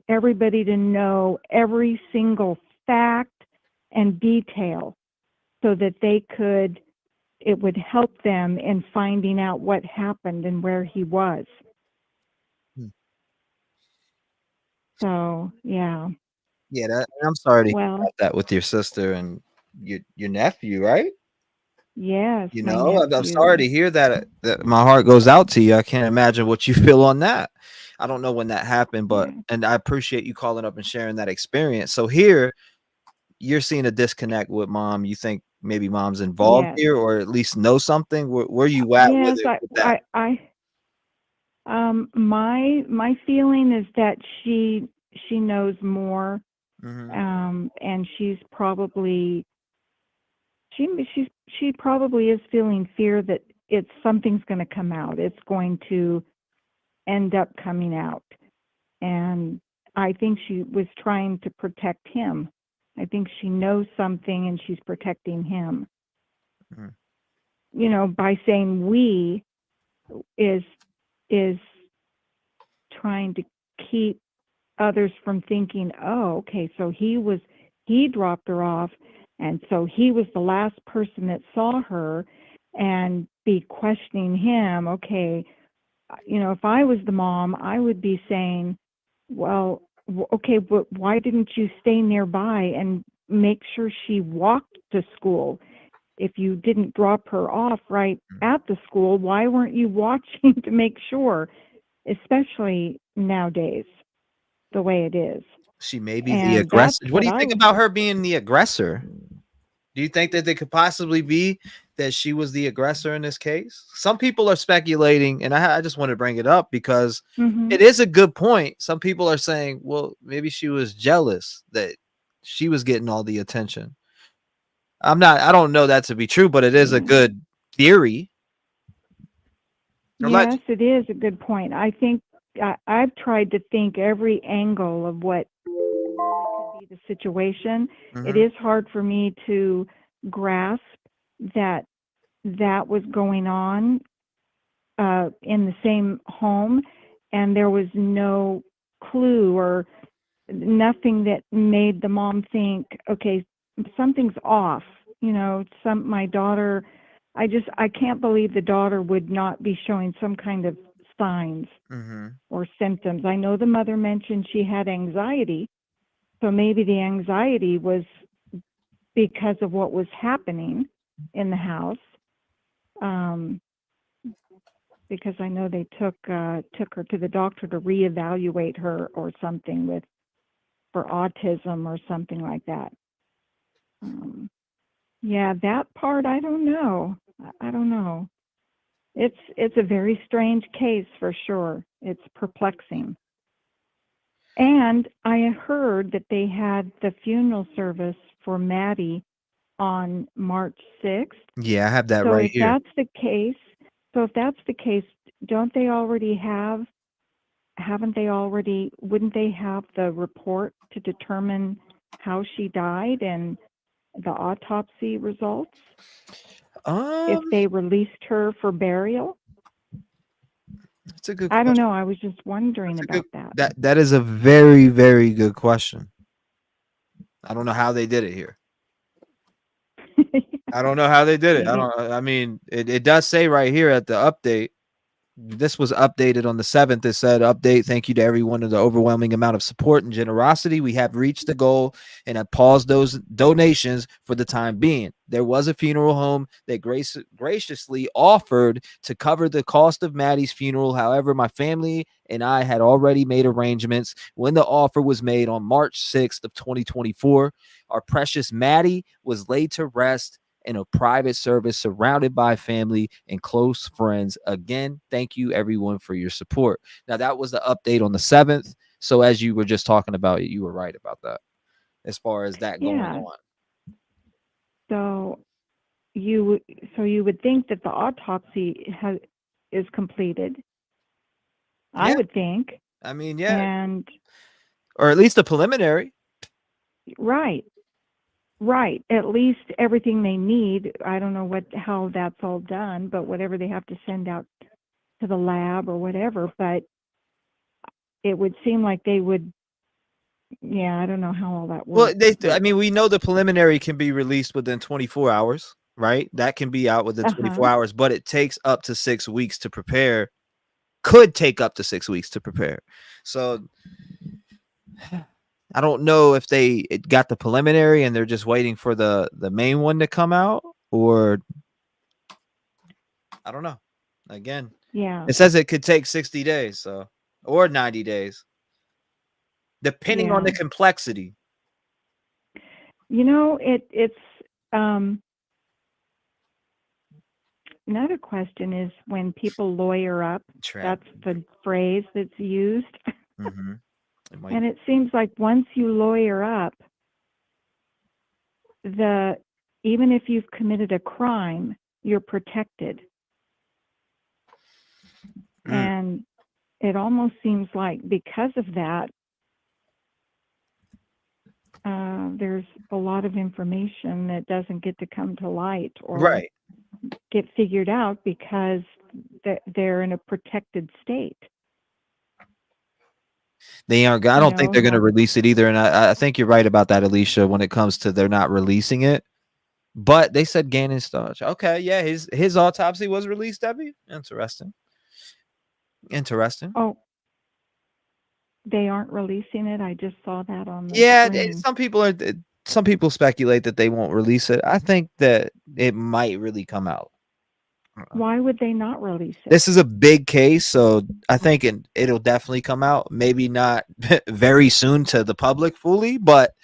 everybody to know every single fact and detail so that it would help them in finding out what happened and where he was. So, yeah. Yeah, I'm sorry to hear Well, about that with your sister, and your nephew, right? Yes, You my know, I'm sorry nephew. to hear that. My heart goes out to you. I can't imagine what you feel on that. I don't know when that happened, but and I appreciate you calling up and sharing that experience. So here, you're seeing a disconnect with mom. You think maybe mom's involved Yes. here, or at least know something. Where you at with Yes, it with that? my feeling is that she knows more, Mm-hmm. and she's probably she probably is feeling fear that something's going to come out. It's going to end up coming out, and I think she was trying to protect him. I think she knows something, and she's protecting him. Mhm. You know, by saying we is trying to keep others from thinking, oh, okay, so he dropped her off, and so he was the last person that saw her, and be questioning him. Okay, you know, if I was the mom, I would be saying, well, okay, but why didn't you stay nearby and make sure she walked to school? If you didn't drop her off right at the school, why weren't you watching to make sure, especially nowadays, the way it is? She may be the And that's aggressor. What what do you I think would about say. her being the aggressor? Do you think that they could possibly be that she was the aggressor in this case? Some people are speculating, and I just want to bring it up because Mm-hmm. it is a good point. Some people are saying, well, maybe she was jealous that she was getting all the attention. I don't know that to be true, but it is a good theory. Yes, it is a good point. I think I've tried to think every angle of what could be the situation. It Mhm. is hard for me to grasp that was going on in the same home, and there was no clue or nothing that made the mom think, okay, something's off. You know, my daughter, I can't believe the daughter would not be showing some kind of signs Mhm. or symptoms. I know the mother mentioned she had anxiety, so maybe the anxiety was because of what was happening in the house. Because I know they took her to the doctor to reevaluate her or something for autism or something like that. Yeah, that part I don't know. I don't know. It's a very strange case for sure. It's perplexing. And I heard that they had the funeral service for Maddie on March 6th. Yeah, I have that So right if here. that's the case, don't they already wouldn't they have the report to determine how she died and the autopsy results if they released her for burial? That's a good I don't question. know. I was just wondering about that. That is a very, very good question. I don't know how they did it here. I don't know how they did it. Maybe. I mean, it does say right here at the update. This was updated on the 7th. It said, update. Thank you to everyone of the overwhelming amount of support and generosity. We have reached the goal and have paused those donations for the time being. There was a funeral home that graciously offered to cover the cost of Maddie's funeral. However, my family and I had already made arrangements when the offer was made on March 6th of 2024. Our precious Maddie was laid to rest in a private service surrounded by family and close friends. Again, thank you everyone for your support. Now, that was the update on the 7th. So as you were just talking about it, you were right about that as far as that going Yeah. on. So you would think that the autopsy is completed. I Yeah. would think. I mean, yeah. And or at least a preliminary. Right. At least everything they need. I don't know how that's all done, but whatever they have to send out to the lab or whatever, but it would seem like they would. Yeah, I don't know how all that Well, works. I mean, we know the preliminary can be released within 24 hours, right? That can be out within 24 hours, but it takes up to 6 weeks to prepare. Could take up to 6 weeks to prepare. So I don't know if they got the preliminary and they're just waiting for the main one to come out, or I don't know. Again, Yeah. it says it could take 60 days, so, or 90 days, depending on the complexity. You know, it's another question is when people lawyer up. That's the phrase that's used. Mm-hmm. And it seems like once you lawyer up, even if you've committed a crime, you're protected. And it almost seems like because of that, there's a lot of information that doesn't get to come to light or get figured out because they're in a protected state. They aren't. I don't think they're going to release it either. And I think you're right about that, Alicia, when it comes to they're not releasing it. But they said Gannon Starch. Okay, yeah, his autopsy was released, Debbie. Interesting. Oh, they aren't releasing it. I just saw that on the screen. Some people speculate that they won't release it. I think that it might really come out. Why would they not release it? This is a big case, so I think it'll definitely come out. Maybe not very soon to the public fully, but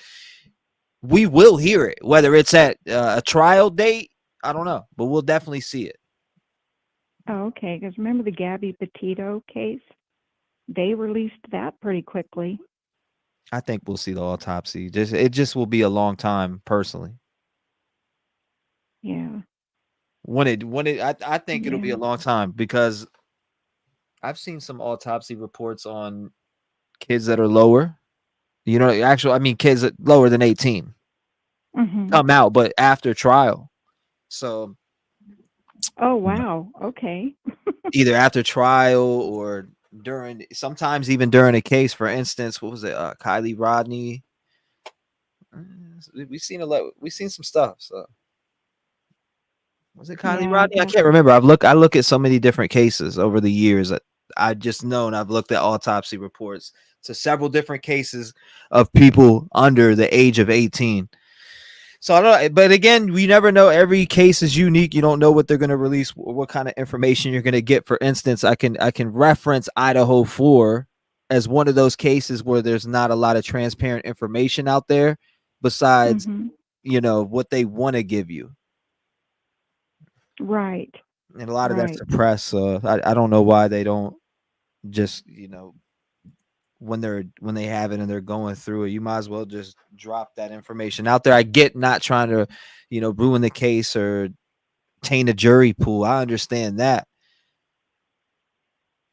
we will hear it. Whether it's at a trial date, I don't know, but we'll definitely see it. Oh, okay. Because remember the Gabby Petito case? They released that pretty quickly. I think we'll see the autopsy. It just will be a long time, personally. Yeah. I think it'll be a long time because I've seen some autopsy reports on kids that are lower. You know, kids that lower than 18 come out, but after trial. So. Oh, wow. Okay. Either after trial or sometimes even during a case. For instance, what was it? Kylie Rodney. We've seen a lot. We've seen some stuff. So. Was it Kylie Rodney? I can't remember. I look at so many different cases over the years that I just know, and I've looked at autopsy reports to several different cases of people under the age of 18. So I don't. But again, we never know. Every case is unique. You don't know what they're going to release, what kind of information you're going to get. For instance, I can reference Idaho 4 as one of those cases where there's not a lot of transparent information out there besides, what they want to give you. Right. And a lot of that's suppressed. So I don't know why they don't just, when they have it and they're going through it, you might as well just drop that information out there. I get not trying to, ruin the case or taint a jury pool. I understand that.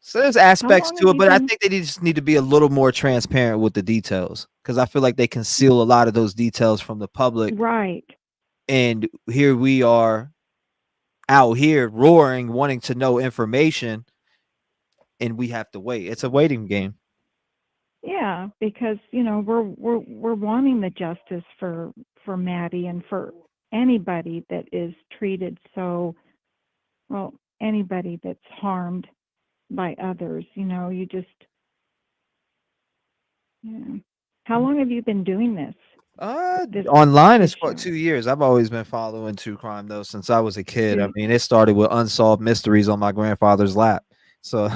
So there's aspects to it, but I think they just need to be a little more transparent with the details because I feel like they conceal a lot of those details from the public. Right. And here we are out here roaring, wanting to know information, and we have to wait. It's a waiting game. Yeah, because we're wanting the justice for Maddie and for anybody that is treated anybody that's harmed by others. You just. Yeah. How long have you been doing this? Online is for 2 years. I've always been following true crime though since I was a kid. I mean, it started with Unsolved Mysteries on my grandfather's lap. So,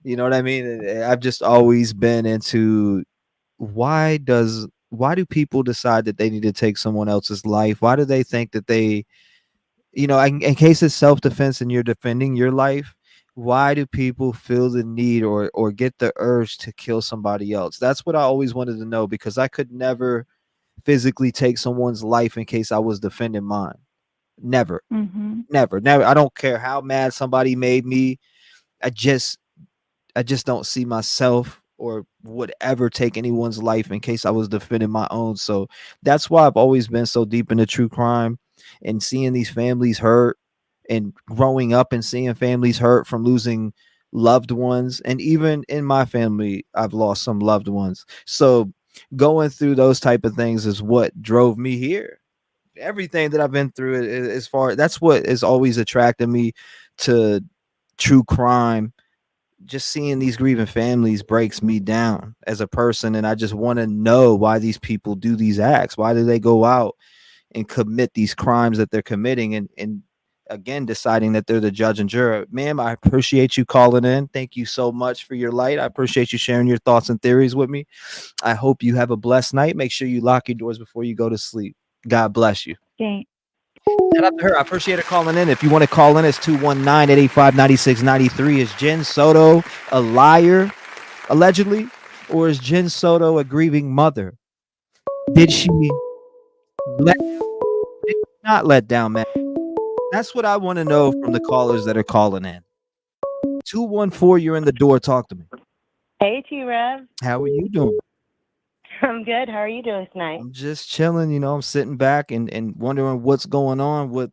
you know what I mean? I've just always been into why do people decide that they need to take someone else's life? Why do they think that they, in case it's self-defense and you're defending your life, why do people feel the need or get the urge to kill somebody else? That's what I always wanted to know because I could never physically take someone's life in case I was defending mine. Never. Never. I don't care how mad somebody made me. I just don't see myself or would ever take anyone's life in case I was defending my own. So that's why I've always been so deep into true crime and seeing these families hurt and growing up and seeing families hurt from losing loved ones. And even in my family, I've lost some loved ones. So going through those type of things is what drove me here. Everything that I've been through that's what has always attracted me to true crime just seeing these grieving families breaks me down as a person, and I just want to know why these people do these acts. Why do they go out and commit these crimes that they're committing, and again deciding that they're the judge and juror? Ma'am, I appreciate you calling in. Thank you so much for your light. I appreciate you sharing your thoughts and theories with me. I hope you have a blessed night. Make sure you lock your doors before you go to sleep. God bless you. Thank Shout out to her. I appreciate her calling in. If you want to call in, it's 219-885-9693. Is Jenn Soto a liar, allegedly? Or is Jenn Soto a grieving mother? Did she not let down, man? That's what I want to know from the callers that are calling in. 214, you're in the door. Talk to me. Hey, T-REV. How are you doing? I'm good. How are you doing tonight? I'm just chilling. I'm sitting back and wondering what's going on with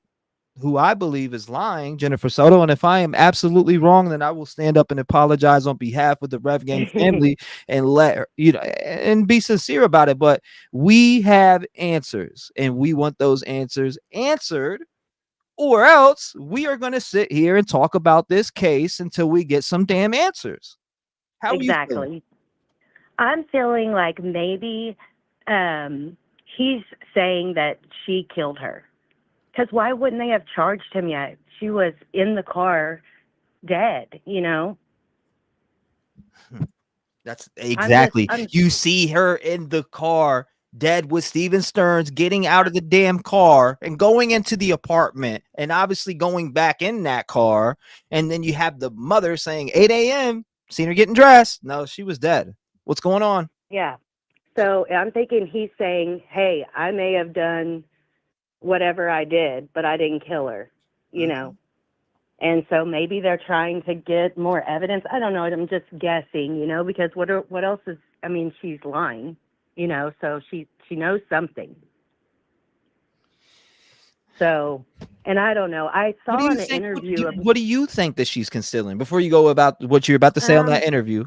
who I believe is lying, Jennifer Soto. And if I am absolutely wrong, then I will stand up and apologize on behalf of the Rev Gang family and let her, and be sincere about it. But we have answers, and we want those answers answered, or else we are going to sit here and talk about this case until we get some damn answers. How are you feeling? I'm feeling like maybe he's saying that she killed her. Because why wouldn't they have charged him yet? She was in the car dead, That's exactly. You see her in the car dead with Steven Stearns getting out of the damn car and going into the apartment and obviously going back in that car. And then you have the mother saying 8 a.m. seen her getting dressed. No, she was dead. What's going on? Yeah. So I'm thinking he's saying, hey, I may have done whatever I did, but I didn't kill her, And so maybe they're trying to get more evidence. I don't know. I'm just guessing, because what else is, she's lying, so she knows something. So, and I don't know. I saw in an interview. What do you think that she's concealing? Before you go about what you're about to say on that interview.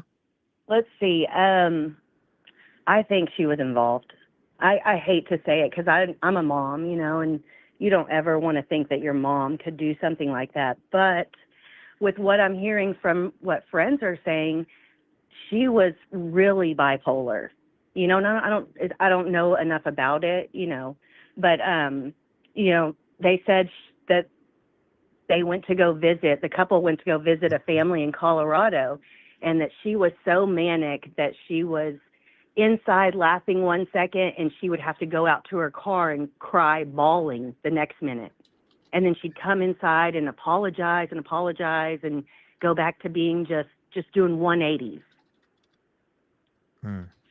Let's see. I think she was involved. I hate to say it because I'm a mom, and you don't ever want to think that your mom could do something like that. But with what I'm hearing from what friends are saying, she was really bipolar. I don't know enough about it, but they said that they went to go visit, the couple went to go visit a family in Colorado, and that she was so manic that she was inside laughing 1 second and she would have to go out to her car and cry bawling the next minute, and then she'd come inside and apologize and go back to being just doing 180s.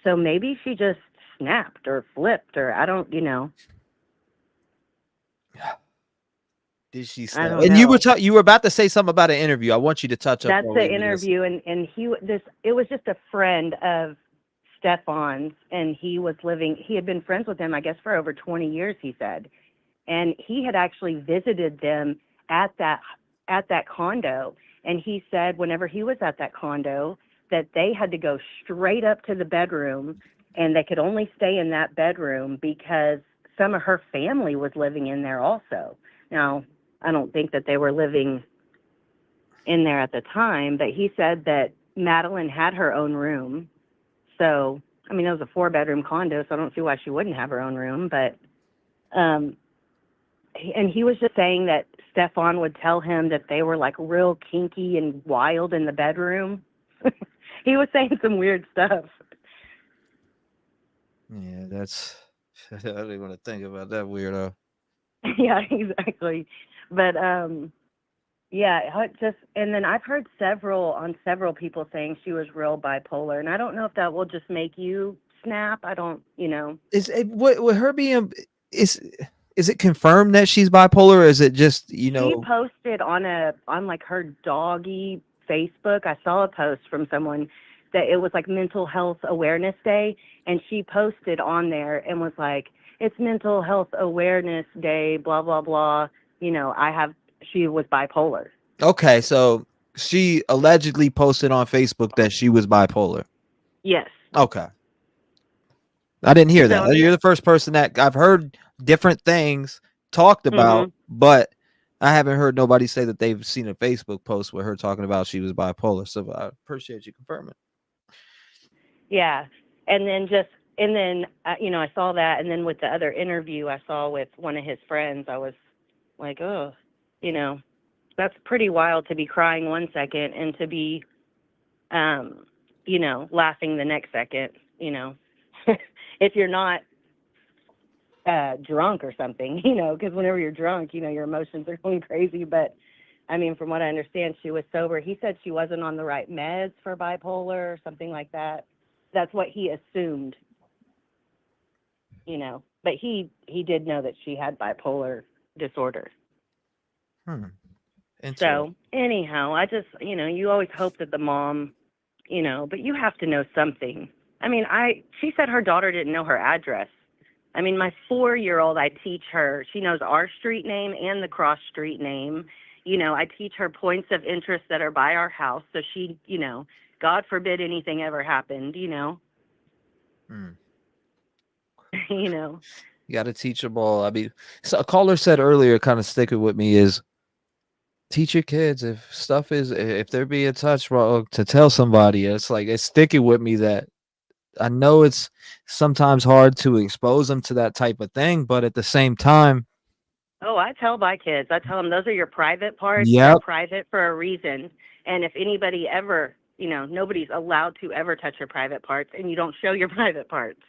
So maybe she just snapped or flipped, or I don't Did she snap? And you were about to say something about an interview. I want you to touch up. That's the interview, and it was just a friend of Stefan's, and he had been friends with him, I guess, for over 20 years, he said. And he had actually visited them at that condo. And he said whenever he was at that condo that they had to go straight up to the bedroom, and they could only stay in that bedroom because some of her family was living in there also. Now, I don't think that they were living in there at the time, but he said that Madeline had her own room. So, it was a 4-bedroom condo, so I don't see why she wouldn't have her own room. But, and he was just saying that Stefan would tell him that they were like real kinky and wild in the bedroom. He was saying some weird stuff. Yeah, I don't even want to think about that weirdo. Yeah, exactly. But, and then I've heard several people saying she was real bipolar, and I don't know if that will just make you snap. I don't, Is it with her being is it confirmed that she's bipolar, or is it just She posted on like her doggy Facebook. I saw a post from someone that it was like Mental Health Awareness Day, and she posted on there and was like, "It's Mental Health Awareness Day, blah blah blah." She was bipolar. Okay, so she allegedly posted on Facebook that she was bipolar. Yes. Okay. I didn't hear that. So, You're the first person that I've heard different things talked about, but I haven't heard nobody say that they've seen a Facebook post with her talking about she was bipolar. So I appreciate you confirming. Yeah. And then, you know, I saw that. And then with the other interview I saw with one of his friends, I was like, oh, you know, that's pretty wild to be crying one second and to be, you know, laughing the next second, you know, if you're not drunk or something, you know, because whenever you're drunk, you know, your emotions are going crazy. But I mean, from what I understand, she was sober. He said she wasn't on the right meds for bipolar or something like that. That's what he assumed, you know, but he did know that she had bipolar disorder. So anyhow, I just, you know, you always hope that the mom, you know, but you have to know something. I mean, she said her daughter didn't know her address. I mean, my 4-year-old, I teach her, she knows our street name and the cross street name. You know, I teach her points of interest that are by our house. So she, you know, God forbid anything ever happened, you know. You know. You got to teach them all. I mean, so a caller said earlier, kind of sticking with me, is teach your kids if they're being touched wrong to tell somebody. It's like, it's sticking with me that I know it's sometimes hard to expose them to that type of thing, but at the same time. Oh, I tell my kids, I tell them those are your private parts. Yep. They're private for a reason. And if anybody ever, you know, nobody's allowed to ever touch your private parts, and you don't show your private parts.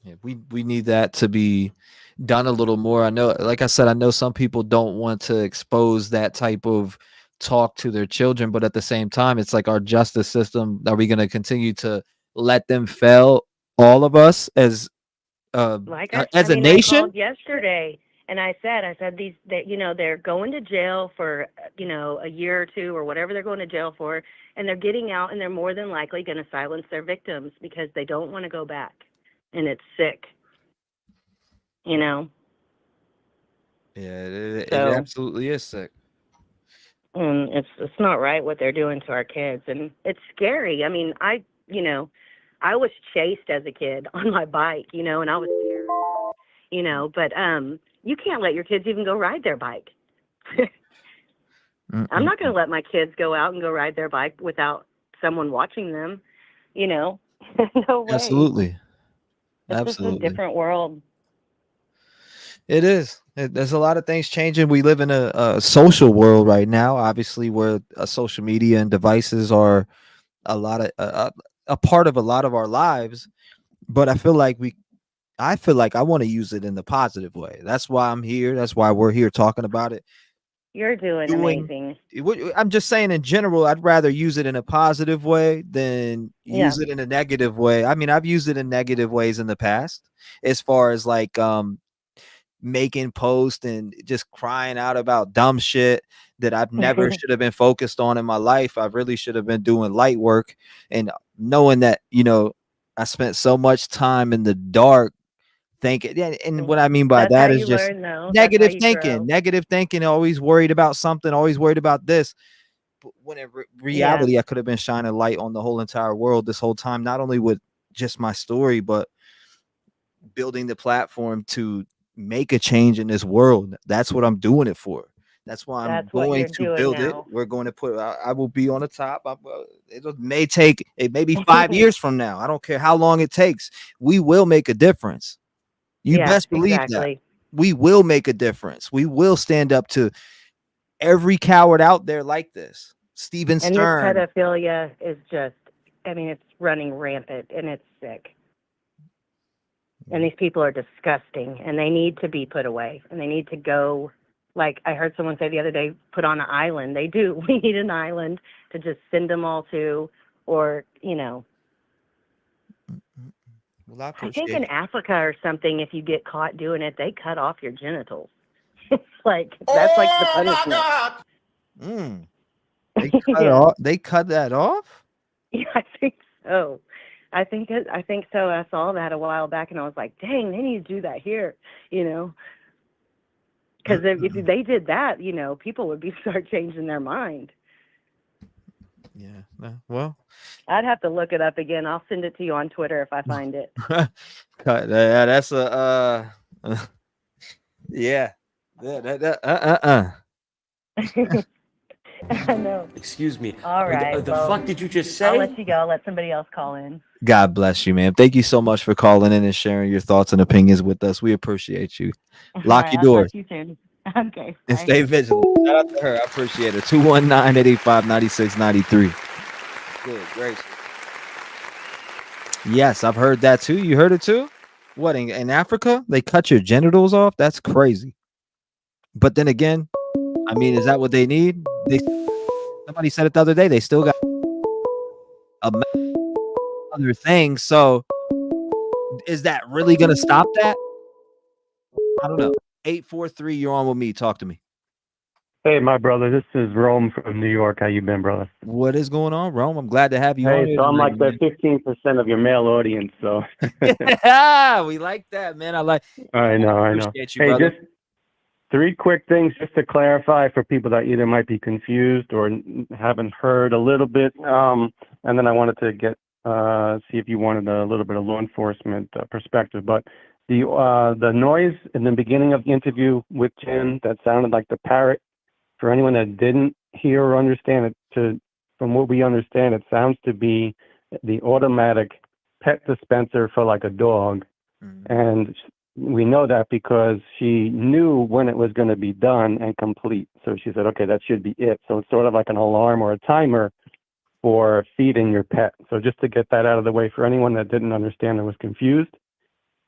Yeah, we need that to be done a little more. I know, like I said, I know some people don't want to expose that type of talk to their children, but at the same time, it's like our justice system. Are we going to continue to let them fail all of us as a nation? I called yesterday and I said these, that, you know, they're going to jail for, you know, a year or two or whatever they're going to jail for, and they're getting out and they're more than likely going to silence their victims because they don't want to go back. And it's sick, you know? Yeah, it absolutely is sick. And it's not right what they're doing to our kids. And it's scary. I mean, you know, I was chased as a kid on my bike, you know, and I was scared, you know, but you can't let your kids even go ride their bike. I'm not going to let my kids go out and go ride their bike without someone watching them, you know? No way. Absolutely. It's just a different world. It is. There's a lot of things changing. We live in a social world right now, obviously, where social media and devices are a lot of a part of a lot of our lives. But I feel like I want to use it in the positive way. That's why I'm here. That's why we're here talking about it. You're doing amazing. I'm just saying, in general, I'd rather use it in a positive way than use it in a negative way. I mean, I've used it in negative ways in the past, as far as like making posts and just crying out about dumb shit that I've never should have been focused on in my life. I really should have been doing light work, and knowing that, you know, I spent so much time in the dark thinking. And what I mean by that is just negative thinking, always worried about something, always worried about this. But when in reality, I could have been shining light on the whole entire world this whole time, not only with just my story, but building the platform to make a change in this world. That's what I'm doing it for. That's why I'm going to build it. We're going to put, I will be on the top. It may be 5 years from now. I don't care how long it takes. We will make a difference. You best believe that. We will make a difference. We will stand up to every coward out there like this. Stephen Stern. And this pedophilia is just, I mean, it's running rampant and it's sick. And these people are disgusting and they need to be put away and they need to go. Like I heard someone say the other day, put on an island. They do. We need an island to just send them all to, or, you know. Well, I think in Africa or something, if you get caught doing it, they cut off your genitals. It's like, that's like the punishment. They cut that off? Yeah, I think so. I think so. I saw that a while back and I was like, dang, they need to do that here, you know. Because if they did that, you know, people would start changing their mind. Yeah. Well, I'd have to look it up again. I'll send it to you on Twitter if I find it. That's yeah. I know. Excuse me. All right. The well, fuck did you just I'll say? let you go. I'll let somebody else call in. God bless you, man. Thank you so much for calling in and sharing your thoughts and opinions with us. We appreciate you. All Lock right. your I'll talk doors to you soon. Okay. and Bye. stay vigilant. Shout out to her. I appreciate her. 219-885-9693. Good gracious. Yes, I've heard that too. You heard it too? What, in Africa? They cut your genitals off? That's crazy. But then again, I mean, is that what they need? Somebody said it the other day. They still got other things. So is that really going to stop that? I don't know. 843, you're on with me. Talk to me. Hey, my brother. This is Rome from New York. How you been, brother? What is going on, Rome? I'm glad to have you on Hey, here so I'm tonight, like the 15% of your male audience. So man. We like that, man. I know. Appreciate you, Hey, brother. just 3 quick things just to clarify for people that either might be confused or haven't heard a little bit. And then I wanted to get see if you wanted a little bit of law enforcement perspective. But the noise in the beginning of the interview with Jenn that sounded like the parrot. For anyone that didn't hear or understand it, from what we understand, it sounds to be the automatic pet dispenser for like a dog. And we know that because she knew when it was going to be done and complete. So she said, okay, that should be it. So it's sort of like an alarm or a timer for feeding your pet. So just to get that out of the way for anyone that didn't understand or was confused.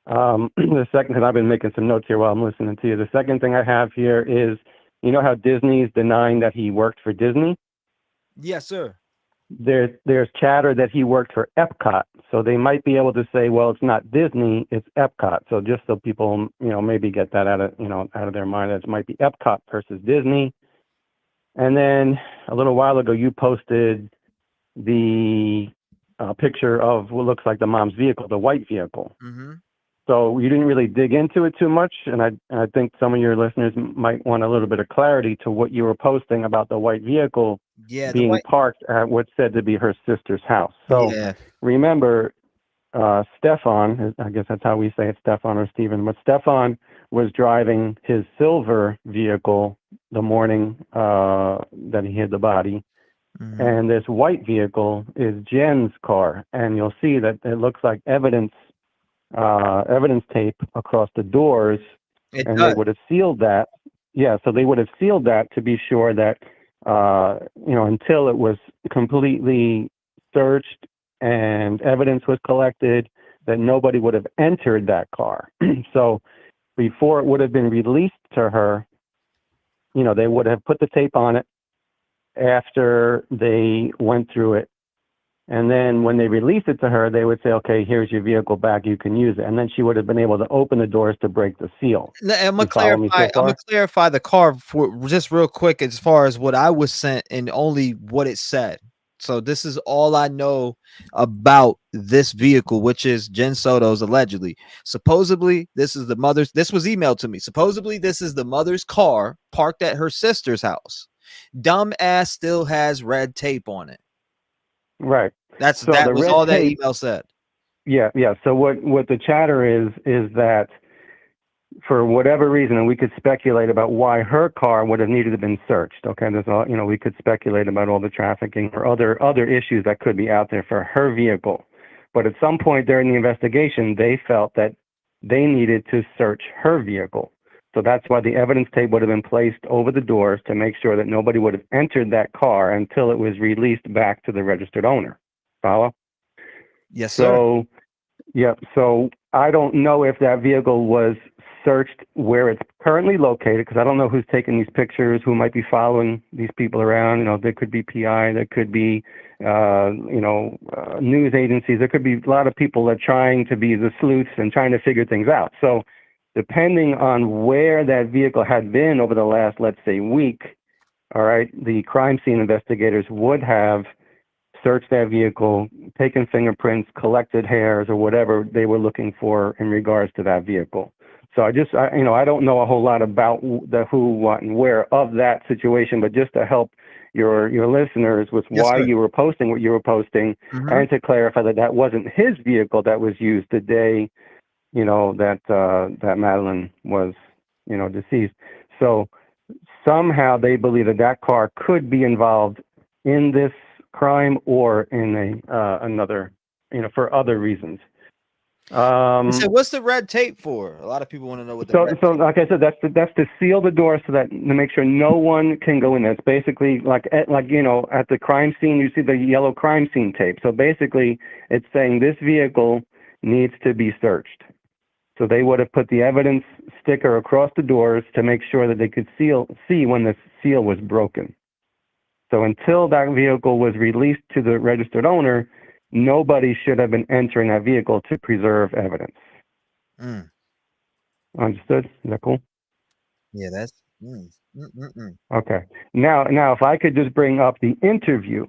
The second, and I've been making some notes here while I'm listening to you. The second thing I have here is, you know how Disney's denying that he worked for Disney? Yes, sir. There's chatter that he worked for Epcot. So they might be able to say, well, it's not Disney, it's Epcot. So just so people, maybe get that out of their mind, that it might be Epcot versus Disney. And then a little while ago, you posted the picture of what looks like the mom's vehicle, the white vehicle. Mm-hmm. So you didn't really dig into it too much, and I think some of your listeners might want a little bit of clarity to what you were posting about the white vehicle being parked at what's said to be her sister's house. So remember, Stefan, I guess that's how we say it, Stefan or Stephen, but Stefan was driving his silver vehicle the morning that he hit the body. Mm-hmm. And this white vehicle is Jenn's car, and you'll see that it looks like evidence tape across the doors, they would have sealed that. Yeah, so they would have sealed that to be sure that, until it was completely searched and evidence was collected, that nobody would have entered that car. So before it would have been released to her, they would have put the tape on it after they went through it. And then when they released it to her, they would say, okay, here's your vehicle back. You can use it. And then she would have been able to open the doors to break the seal. I'm going to clarify the car for just real quick as far as what I was sent and only what it said. So this is all I know about this vehicle, which is Jenn Soto's allegedly. Supposedly, this is the mother's. This was emailed to me. Supposedly, this is the mother's car parked at her sister's house. Dumbass still has red tape on it. Right. That was all that email said. Yeah. So what the chatter is that for whatever reason, and we could speculate about why her car would have needed to have been searched. Okay, there's all, we could speculate about all the trafficking or other issues that could be out there for her vehicle. But at some point during the investigation, they felt that they needed to search her vehicle. So that's why the evidence tape would have been placed over the doors to make sure that nobody would have entered that car until it was released back to the registered owner. Follow? Yes, sir. So I don't know if that vehicle was searched where it's currently located, because I don't know who's taking these pictures, who might be following these people around. There could be PI, there could be, news agencies. There could be a lot of people that are trying to be the sleuths and trying to figure things out. So depending on where that vehicle had been over the last, let's say, week, all right, the crime scene investigators would have searched that vehicle, taken fingerprints, collected hairs, or whatever they were looking for in regards to that vehicle. So I don't know a whole lot about the who, what, and where of that situation, but just to help your listeners with why you were posting what you were posting, and to clarify that wasn't his vehicle that was used the day, that Madeline was, deceased. So somehow they believe that that car could be involved in this crime or in another, for other reasons. So what's the red tape for? A lot of people want to know what the red So like I said, that's to seal the door so that to make sure no one can go in there. It's basically like at the crime scene, you see the yellow crime scene tape. So basically, it's saying this vehicle needs to be searched. So they would have put the evidence sticker across the doors to make sure that they could see when the seal was broken. So until that vehicle was released to the registered owner, nobody should have been entering that vehicle to preserve evidence. Understood? Is that cool? Yeah, that's okay. Now, if I could just bring up the interview,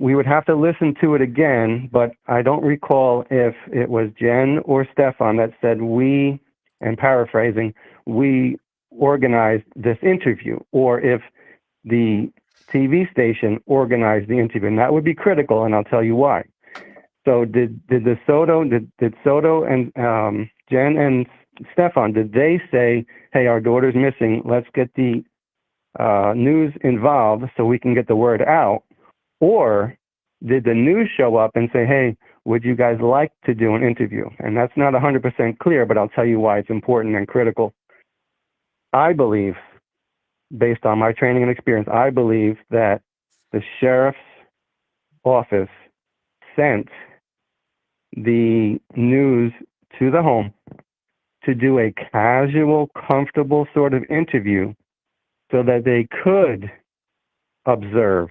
we would have to listen to it again, but I don't recall if it was Jenn or Stefan that said we, and paraphrasing, we organized this interview, or if the TV station organized the interview, and that would be critical, and I'll tell you why. So did Soto and Jenn and Stefan, did they say, hey, our daughter's missing, let's get the news involved so we can get the word out? Or did the news show up and say, hey, would you guys like to do an interview? And that's not 100% clear, but I'll tell you why it's important and critical. I believe, based on my training and experience, I believe that the sheriff's office sent the news to the home to do a casual, comfortable sort of interview so that they could observe,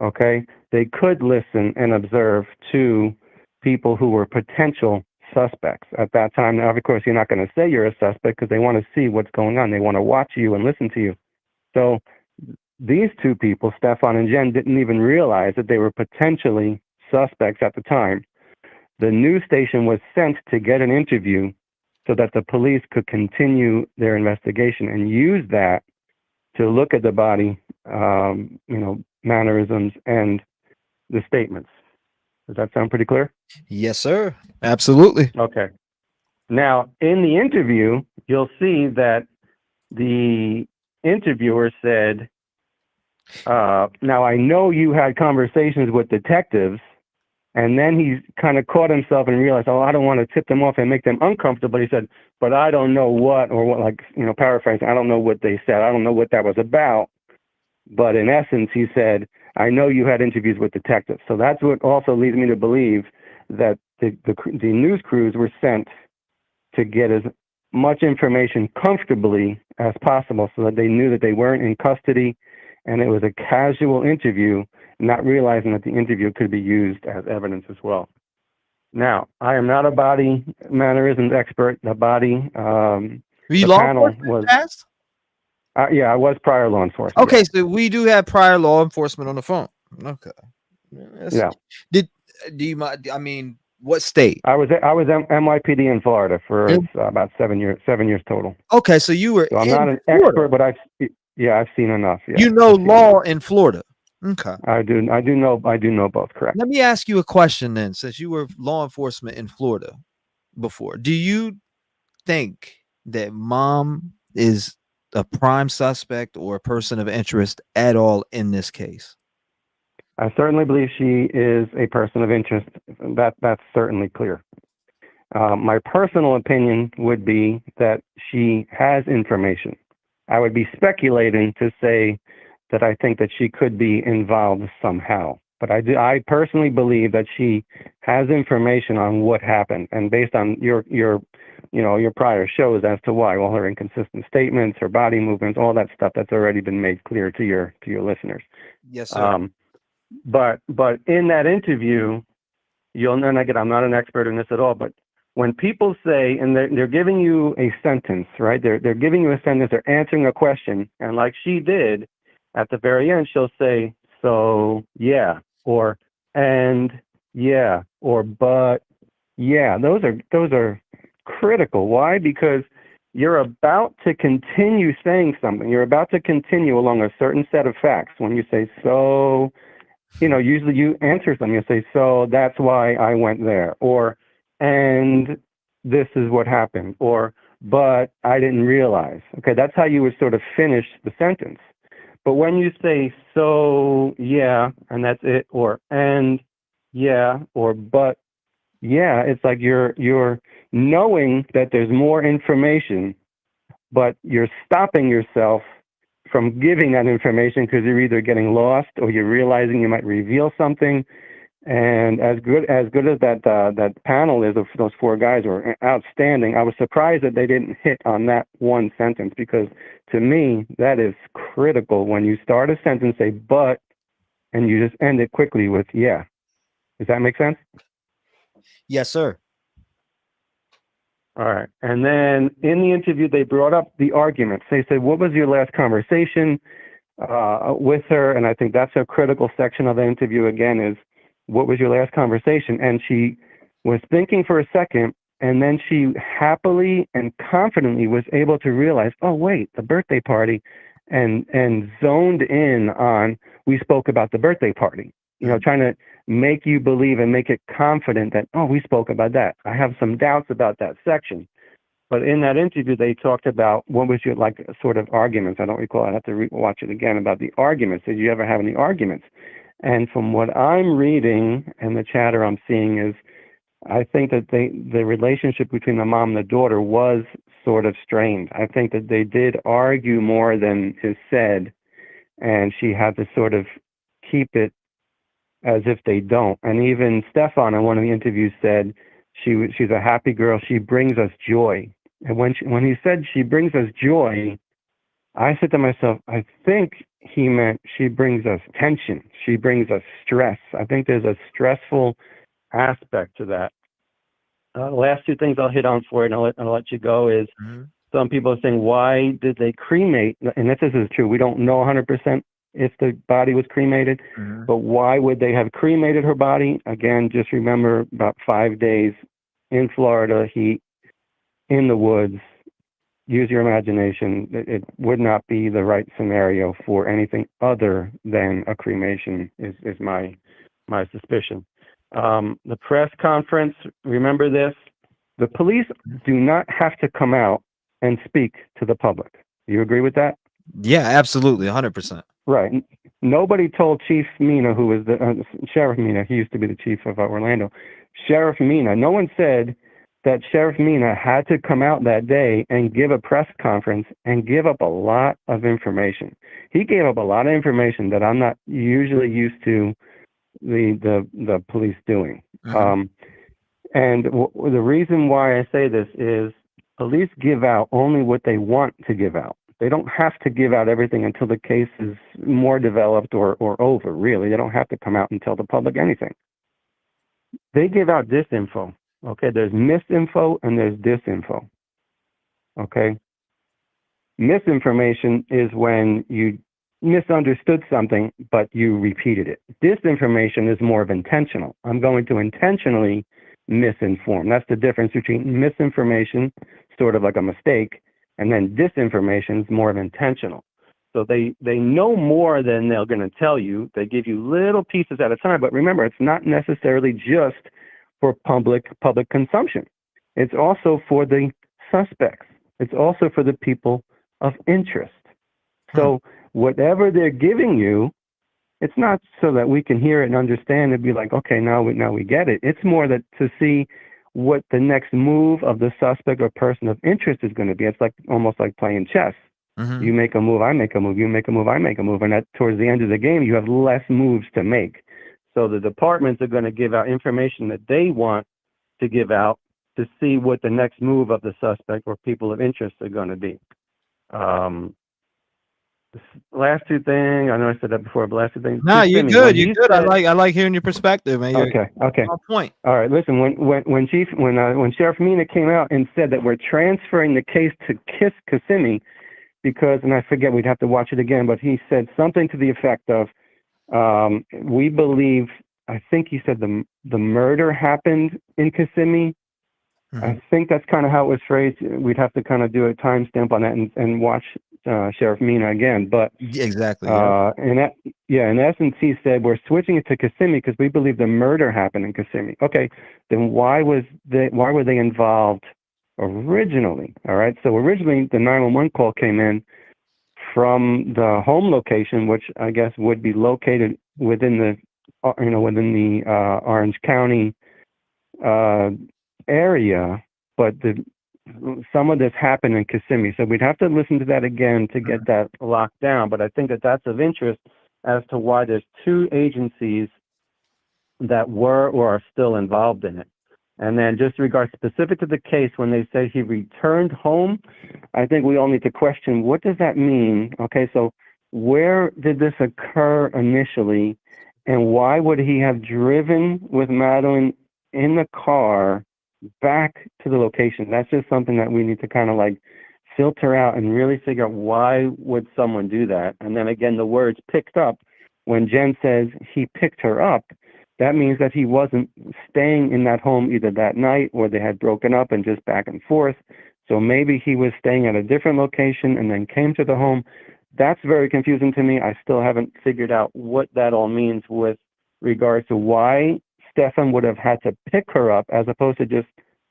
okay? They could listen and observe to people who were potential suspects at that time. Now, of course, you're not going to say you're a suspect because they want to see what's going on. They want to watch you and listen to you. So these two people, Stefan and Jenn, didn't even realize that they were potentially suspects at the time. The news station was sent to get an interview so that the police could continue their investigation and use that to look at the body, mannerisms and the statements. Does that sound pretty clear? Yes, sir. Absolutely. Okay. Now, in the interview, you'll see that the interviewer said, now I know you had conversations with detectives, and then he kind of caught himself and realized, I don't want to tip them off and make them uncomfortable. He said, but I don't know what, paraphrasing, I don't know what they said. I don't know what that was about. But in essence, he said, I know you had interviews with detectives. So that's what also leads me to believe that the news crews were sent to get as much information comfortably as possible so that they knew that they weren't in custody and it was a casual interview, not realizing that the interview could be used as evidence as well. Now, I am not a body mannerisms expert. The body, the panel was... yeah, I was prior law enforcement. Okay, so we do have prior law enforcement on the phone. Okay. Yeah. Do you mind? I mean, what state? I was NYPD in Florida for about 7 years total. Okay, so you were. So I'm not an expert, but I've seen enough. Yeah, you know law in Florida. Okay. I do know both. Correct. Let me ask you a question then, since you were law enforcement in Florida before. Do you think that mom is a prime suspect or a person of interest at all in this case? I certainly believe she is a person of interest. That's certainly clear. My personal opinion would be that she has information. I would be speculating to say that I think that she could be involved somehow. But I personally believe that she has information on what happened, and based on your prior shows as to why, all her inconsistent statements, her body movements, all that stuff that's already been made clear to your listeners. Yes, sir. But in that interview, and again, I'm not an expert in this at all, but when people say, and they're giving you a sentence, right? They're giving you a sentence, they're answering a question, and like she did, at the very end, she'll say, so yeah, or and yeah, or but yeah. Those are critical. Why? Because you're about to continue saying something. You're about to continue along a certain set of facts. When you say so, usually you answer something. You say, so that's why I went there, or and this is what happened, or but I didn't realize. Okay, that's how you would sort of finish the sentence. But when you say, so, yeah, and that's it, or, and, yeah, or, but, yeah, it's like you're knowing that there's more information, but you're stopping yourself from giving that information because you're either getting lost or you're realizing you might reveal something. And as good as that panel is of those four guys were outstanding, I was surprised that they didn't hit on that one sentence, because to me that is critical. When you start a sentence, say but, and you just end it quickly with yeah. Does that make sense? Yes, sir. All right. And then in the interview, they brought up the arguments. They said, what was your last conversation with her? And I think that's a critical section of the interview again, is what was your last conversation? And she was thinking for a second, and then she happily and confidently was able to realize, oh, wait, the birthday party, and zoned in on, we spoke about the birthday party, you know, trying to make you believe and make it confident that, oh, we spoke about that. I have some doubts about that section. But in that interview, they talked about what was your, like, sort of arguments. I don't recall. I'd have to watch it again about the arguments. Did you ever have any arguments? And from what I'm reading and the chatter I'm seeing is, I think that the relationship between the mom and the daughter was sort of strained. I think that they did argue more than is said, and she had to sort of keep it as if they don't. And even Stefan in one of the interviews said she's a happy girl. She brings us joy. And when he said she brings us joy, I said to myself, I think he meant she brings us tension. She brings us stress. I think there's a stressful aspect to that. The last two things I'll hit on for you, and I'll let you go, is some people are saying, why did they cremate? And if this is true, we don't know 100% if the body was cremated, but why would they have cremated her body? Again, just remember, about 5 days in Florida, heat, in the woods. Use your imagination. It would not be the right scenario for anything other than a cremation, is my suspicion. The press conference, remember this, the police do not have to come out and speak to the public. Do you agree with that? Yeah, absolutely, 100%. Right. Nobody told Chief Mina, who was the Sheriff Mina, he used to be the chief of Orlando, Sheriff Mina, no one said that Sheriff Mina had to come out that day and give a press conference and give up a lot of information. He gave up a lot of information that I'm not usually used to the police doing. And the reason why I say this is police give out only what they want to give out. They don't have to give out everything until the case is more developed or over, really. They don't have to come out and tell the public anything. They give out disinfo. Okay, there's misinfo and there's disinfo. Okay? Misinformation is when you misunderstood something, but you repeated it. Disinformation is more of intentional. I'm going to intentionally misinform. That's the difference between misinformation, sort of like a mistake, and then disinformation is more of intentional. So they know more than they're going to tell you. They give you little pieces at a time, but remember, it's not necessarily just for public consumption. It's also for the suspects. It's also for the people of interest. So whatever they're giving you, it's not so that we can hear it and understand and be like, okay, now we get it. It's more that to see what the next move of the suspect or person of interest is going to be. It's like almost like playing chess. You make a move, I make a move. You make a move, I make a move. And that towards the end of the game, you have less moves to make. So the departments are going to give out information that they want to give out to see what the next move of the suspect or people of interest are going to be. Last two things, I know I said that before, but last two things. Nah, you're good. You're good. Said, I like hearing your perspective, man. Okay. On point. All right. Listen, when Sheriff Mina came out and said that we're transferring the case to Kissimmee because, and I forget, we'd have to watch it again, but he said something to the effect of, we believe, I think he said the murder happened in Kissimmee. I think that's kind of how it was phrased. We'd have to kind of do a timestamp on that and watch Sheriff Mina again. But exactly. In essence, he said we're switching it to Kissimmee because we believe the murder happened in Kissimmee. Okay, then why were they involved originally. All right. So originally the 911 call came in from the home location, which I guess would be located within the, Orange County area, but some of this happened in Kissimmee. So we'd have to listen to that again to get that locked down. But I think that that's of interest as to why there's two agencies that were or are still involved in it. And then just regard specific to the case, when they say he returned home, I think we all need to question, what does that mean? Okay, so where did this occur initially? And why would he have driven with Madeline in the car back to the location? That's just something that we need to kind of like filter out and really figure out, why would someone do that? And then again, the words picked up, when Jenn says he picked her up, that means that he wasn't staying in that home either that night, or they had broken up and just back and forth. So maybe he was staying at a different location and then came to the home. That's very confusing to me. I still haven't figured out what that all means with regards to why Stefan would have had to pick her up as opposed to just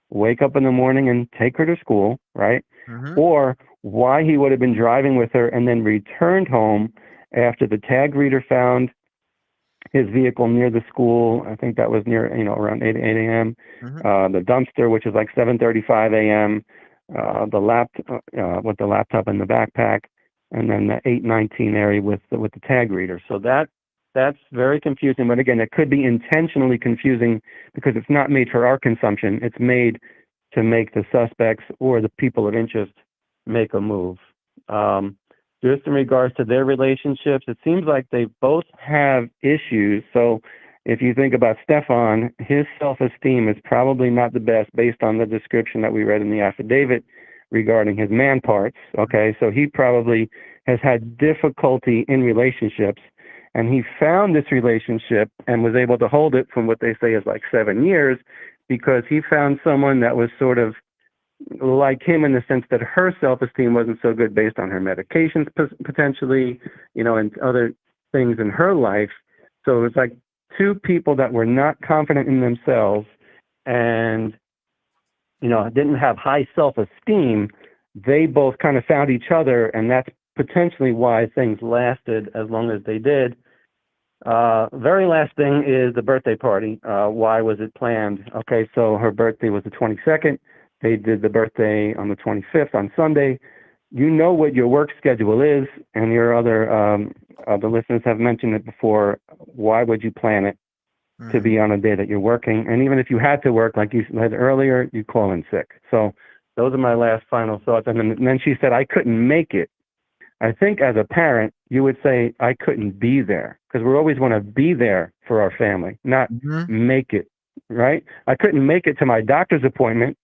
wake up in the morning and take her to school, right? Or why he would have been driving with her and then returned home after the tag reader found his vehicle near the school. I think that was near, around 8 a.m. The dumpster, which is like 7:35 a.m. With the laptop in the backpack, and then the 8:19 area with the tag reader. So that's very confusing. But again, it could be intentionally confusing because it's not made for our consumption. It's made to make the suspects or the people of interest make a move. Just in regards to their relationships, it seems like they both have issues. So if you think about Stefan, his self-esteem is probably not the best based on the description that we read in the affidavit regarding his man parts. Okay, so he probably has had difficulty in relationships, and he found this relationship and was able to hold it from what they say is like 7 years, because he found someone that was sort of like him in the sense that her self-esteem wasn't so good based on her medications potentially, and other things in her life. So it was like two people that were not confident in themselves and, didn't have high self-esteem. They both kind of found each other, and that's potentially why things lasted as long as they did. Very last thing is the birthday party. Why was it planned? Okay, so her birthday was the 22nd. They did the birthday on the 25th on Sunday. You know what your work schedule is, and your other listeners have mentioned it before. Why would you plan it to be on a day that you're working? And even if you had to work, like you said earlier, you call in sick. So those are my last final thoughts. And then she said, I couldn't make it. I think as a parent, you would say, I couldn't be there, because we always want to be there for our family, not make it, right? I couldn't make it to my doctor's appointment,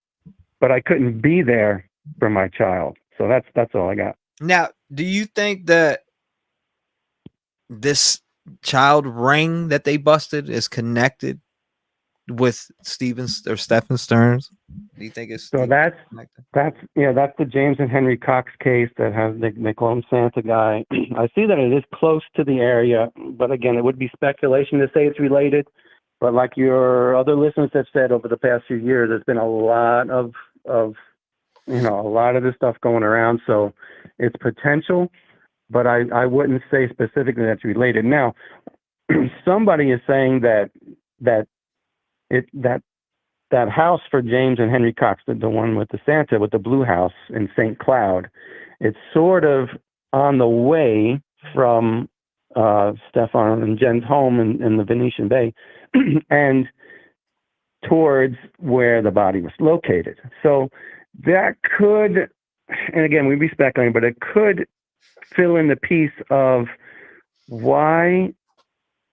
but I couldn't be there for my child. So that's all I got. Now, do you think that this child ring that they busted is connected with Stephen Stearns? Do you think it's so? That's the James and Henry Cox case that has they call him Santa Guy. I see that it is close to the area, but again, it would be speculation to say it's related. But like your other listeners have said over the past few years, there's been a lot of this stuff going around. So it's potential, but I wouldn't say specifically that's related. Now, somebody is saying that house for James and Henry Cox, the one with the Santa with the blue house in St. Cloud, it's sort of on the way from Stefan and Jenn's home in the Venetian Bay and towards where the body was located. So that could, and again, we'd be speculating, but it could fill in the piece of why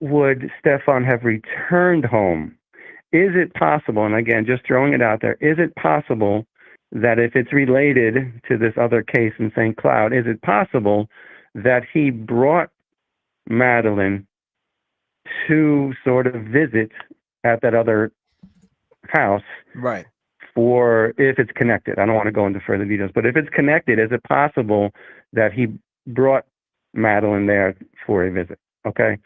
would Stefan have returned home? Is it possible, and again, just throwing it out there, is it possible that if it's related to this other case in St. Cloud, is it possible that he brought Madeline to sort of visit at that other house? Right. For if it's connected. I don't want to go into further details, but if it's connected, is it possible that he brought Madeline there for a visit? Okay.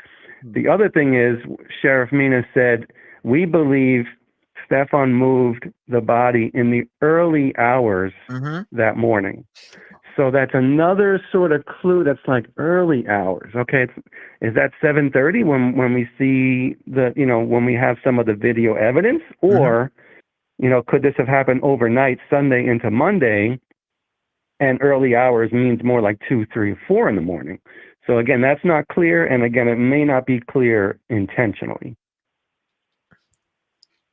The other thing is, Sheriff Mina said, we believe Stefan moved the body in the early hours that morning. So that's another sort of clue. That's like early hours. Okay, is that 7:30 when we see when we have some of the video evidence, or could this have happened overnight, Sunday into Monday, and early hours means more like 2, 3, 4 in the morning. So again, that's not clear, and again, it may not be clear intentionally.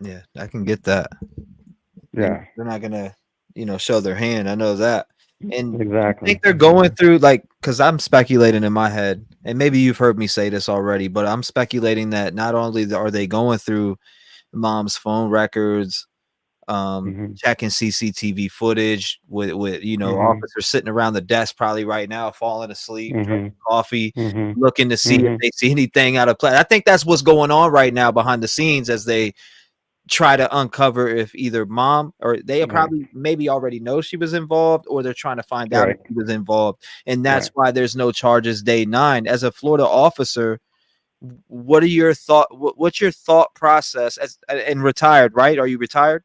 Yeah, I can get that. Yeah, they're not gonna, show their hand. I know that. And exactly. I think they're going through because I'm speculating in my head, and maybe you've heard me say this already, but I'm speculating that not only are they going through mom's phone records, checking CCTV footage with officers sitting around the desk probably right now, falling asleep, drinking coffee, looking to see if they see anything out of place. I think that's what's going on right now behind the scenes as they try to uncover if either mom or they probably maybe already know she was involved, or they're trying to find out if she was involved. And that's why there's no charges day 9. As a Florida officer, what are your what's your thought process and retired, right? Are you retired?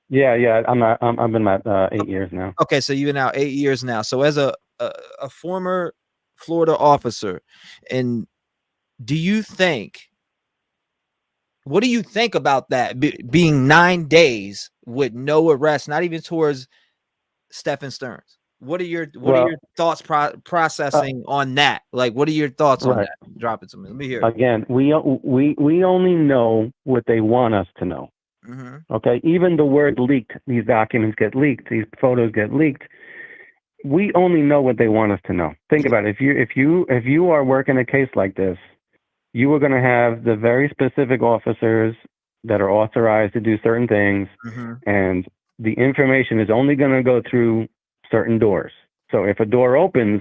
Yeah. I've been at 8 years now. Okay, so you've been out 8 years now. So as a former Florida officer, and what do you think about that being 9 days with no arrest, not even towards Stephen Stearns? What are your thoughts processing on that? Like, what are your thoughts on that? Drop it to me. Let me hear it. Again, we only know what they want us to know. Okay, even the word leaked, these documents get leaked, these photos get leaked. We only know what they want us to know. Think about it. If you are working a case like this, you are going to have the very specific officers that are authorized to do certain things, and the information is only going to go through certain doors. So if a door opens,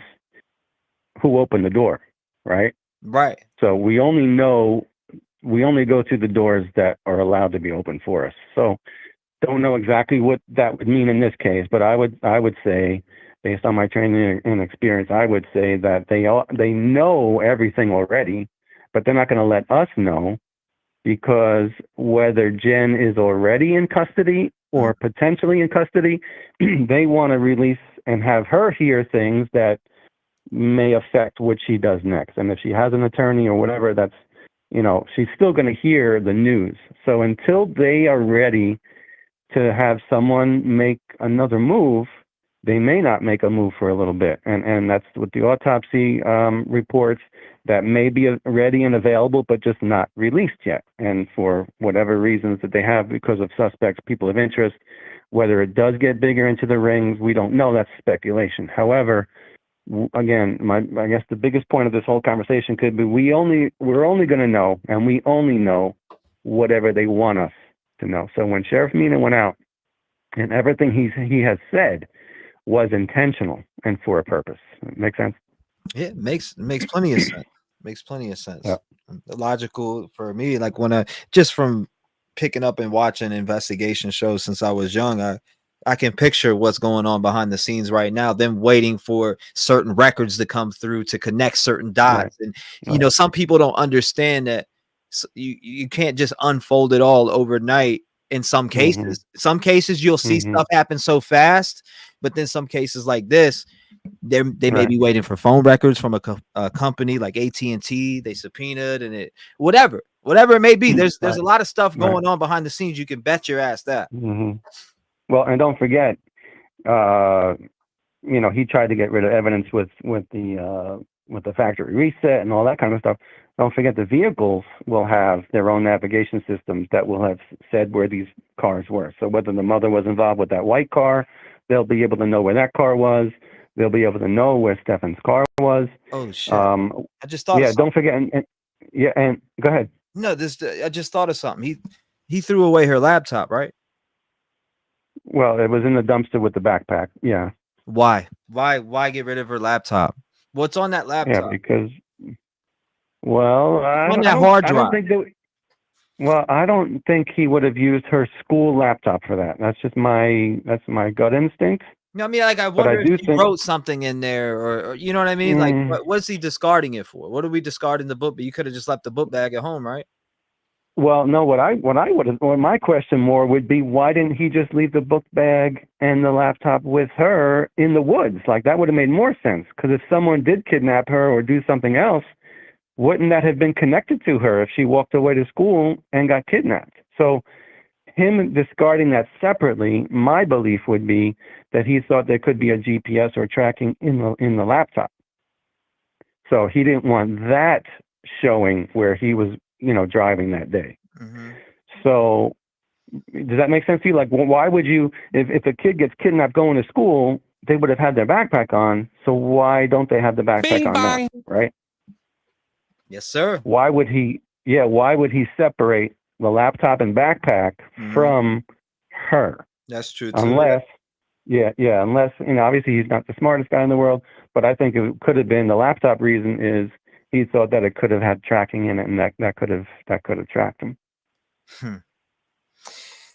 who opened the door, right? Right. So we only go through the doors that are allowed to be open for us. So don't know exactly what that would mean in this case, but I would say, based on my training and experience, I would say that they know everything already, but they're not going to let us know, because whether Jenn is already in custody or potentially in custody, they want to release and have her hear things that may affect what she does next. And if she has an attorney or whatever, that's, she's still going to hear the news. So until they are ready to have someone make another move, they may not make a move for a little bit. And that's what the autopsy reports, that may be ready and available, but just not released yet. And for whatever reasons that they have, because of suspects, people of interest, whether it does get bigger into the rings, we don't know. That's speculation. However, again, I guess the biggest point of this whole conversation could be we're only going to know, and we only know whatever they want us to know. So when Sheriff Mina went out, and everything he has said was intentional and for a purpose. Make sense? Yeah, it makes plenty of sense. Makes plenty of sense. Yeah. Logical for me. Like when just from picking up and watching investigation shows since I was young, I can picture what's going on behind the scenes right now, them waiting for certain records to come through to connect certain dots. And some people don't understand that you can't just unfold it all overnight. In some cases, you'll see stuff happen so fast, but then some cases like this, they may be waiting for phone records from a company like AT&T. They subpoenaed, and whatever it may be. There's a lot of stuff going on behind the scenes. You can bet your ass that. Well, and don't forget, he tried to get rid of evidence with the factory reset and all that kind of stuff. Don't forget, the vehicles will have their own navigation systems that will have said where these cars were. So whether the mother was involved with that white car, they'll be able to know where that car was. They'll be able to know where Stefan's car was. Oh shit! I just thought. Yeah, don't forget. And go ahead. No, I just thought of something. He threw away her laptop, right? Well, it was in the dumpster with the backpack. Yeah. Why? Why get rid of her laptop? What's on that laptop? Yeah, because. Well, on that hard drive. I don't think he would have used her school laptop for that. That's my gut instinct. I mean, like, I wonder if he wrote something in there, or you know what I mean? Like, what's he discarding it for? What are we discarding the book? But you could have just left the book bag at home, right? Well, no, my question more would be, why didn't he just leave the book bag and the laptop with her in the woods? Like, that would have made more sense. Because if someone did kidnap her or do something else, wouldn't that have been connected to her if she walked away to school and got kidnapped? So him discarding that separately, my belief would be that he thought there could be a GPS or tracking in the laptop. So he didn't want that showing where he was, driving that day. So does that make sense to you? Like, why would you, if a kid gets kidnapped going to school, they would have had their backpack on. So why don't they have the backpack on now, right? Yes, sir. Why would he separate the laptop and backpack from her? That's true too. Unless, unless, obviously he's not the smartest guy in the world, but I think it could have been the laptop reason is he thought that it could have had tracking in it, and that could have tracked him.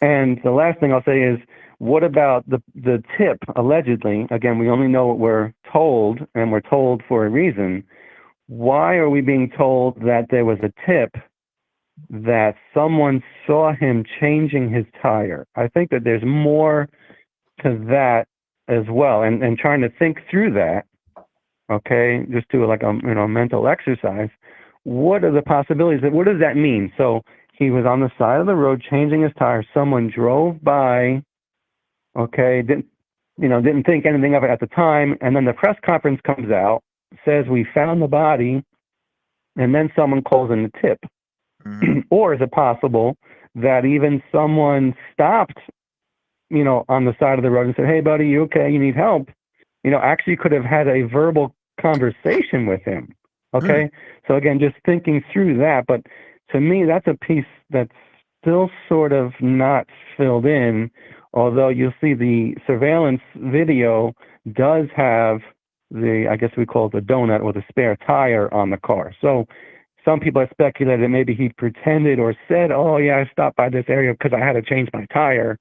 And the last thing I'll say is, what about the tip, allegedly? Again, we only know what we're told, and we're told for a reason. Why are we being told that there was a tip that someone saw him changing his tire? I think that there's more to that as well, and trying to think through that. Okay, just do like a mental exercise. What are the possibilities? What does that mean? So he was on the side of the road changing his tire. Someone drove by. Okay, didn't think anything of it at the time, and then the press conference comes out, says we found the body, and then someone calls in the tip. Or is it possible that even someone stopped, on the side of the road and said, "Hey, buddy, you okay? You need help?" Actually could have had a verbal conversation with him. Okay. So again, just thinking through that, but to me, that's a piece that's still sort of not filled in, although you'll see the surveillance video does have I guess we call it the donut or the spare tire on the car. So some people have speculated that maybe he pretended or said, "Oh yeah, I stopped by this area because I had to change my tire."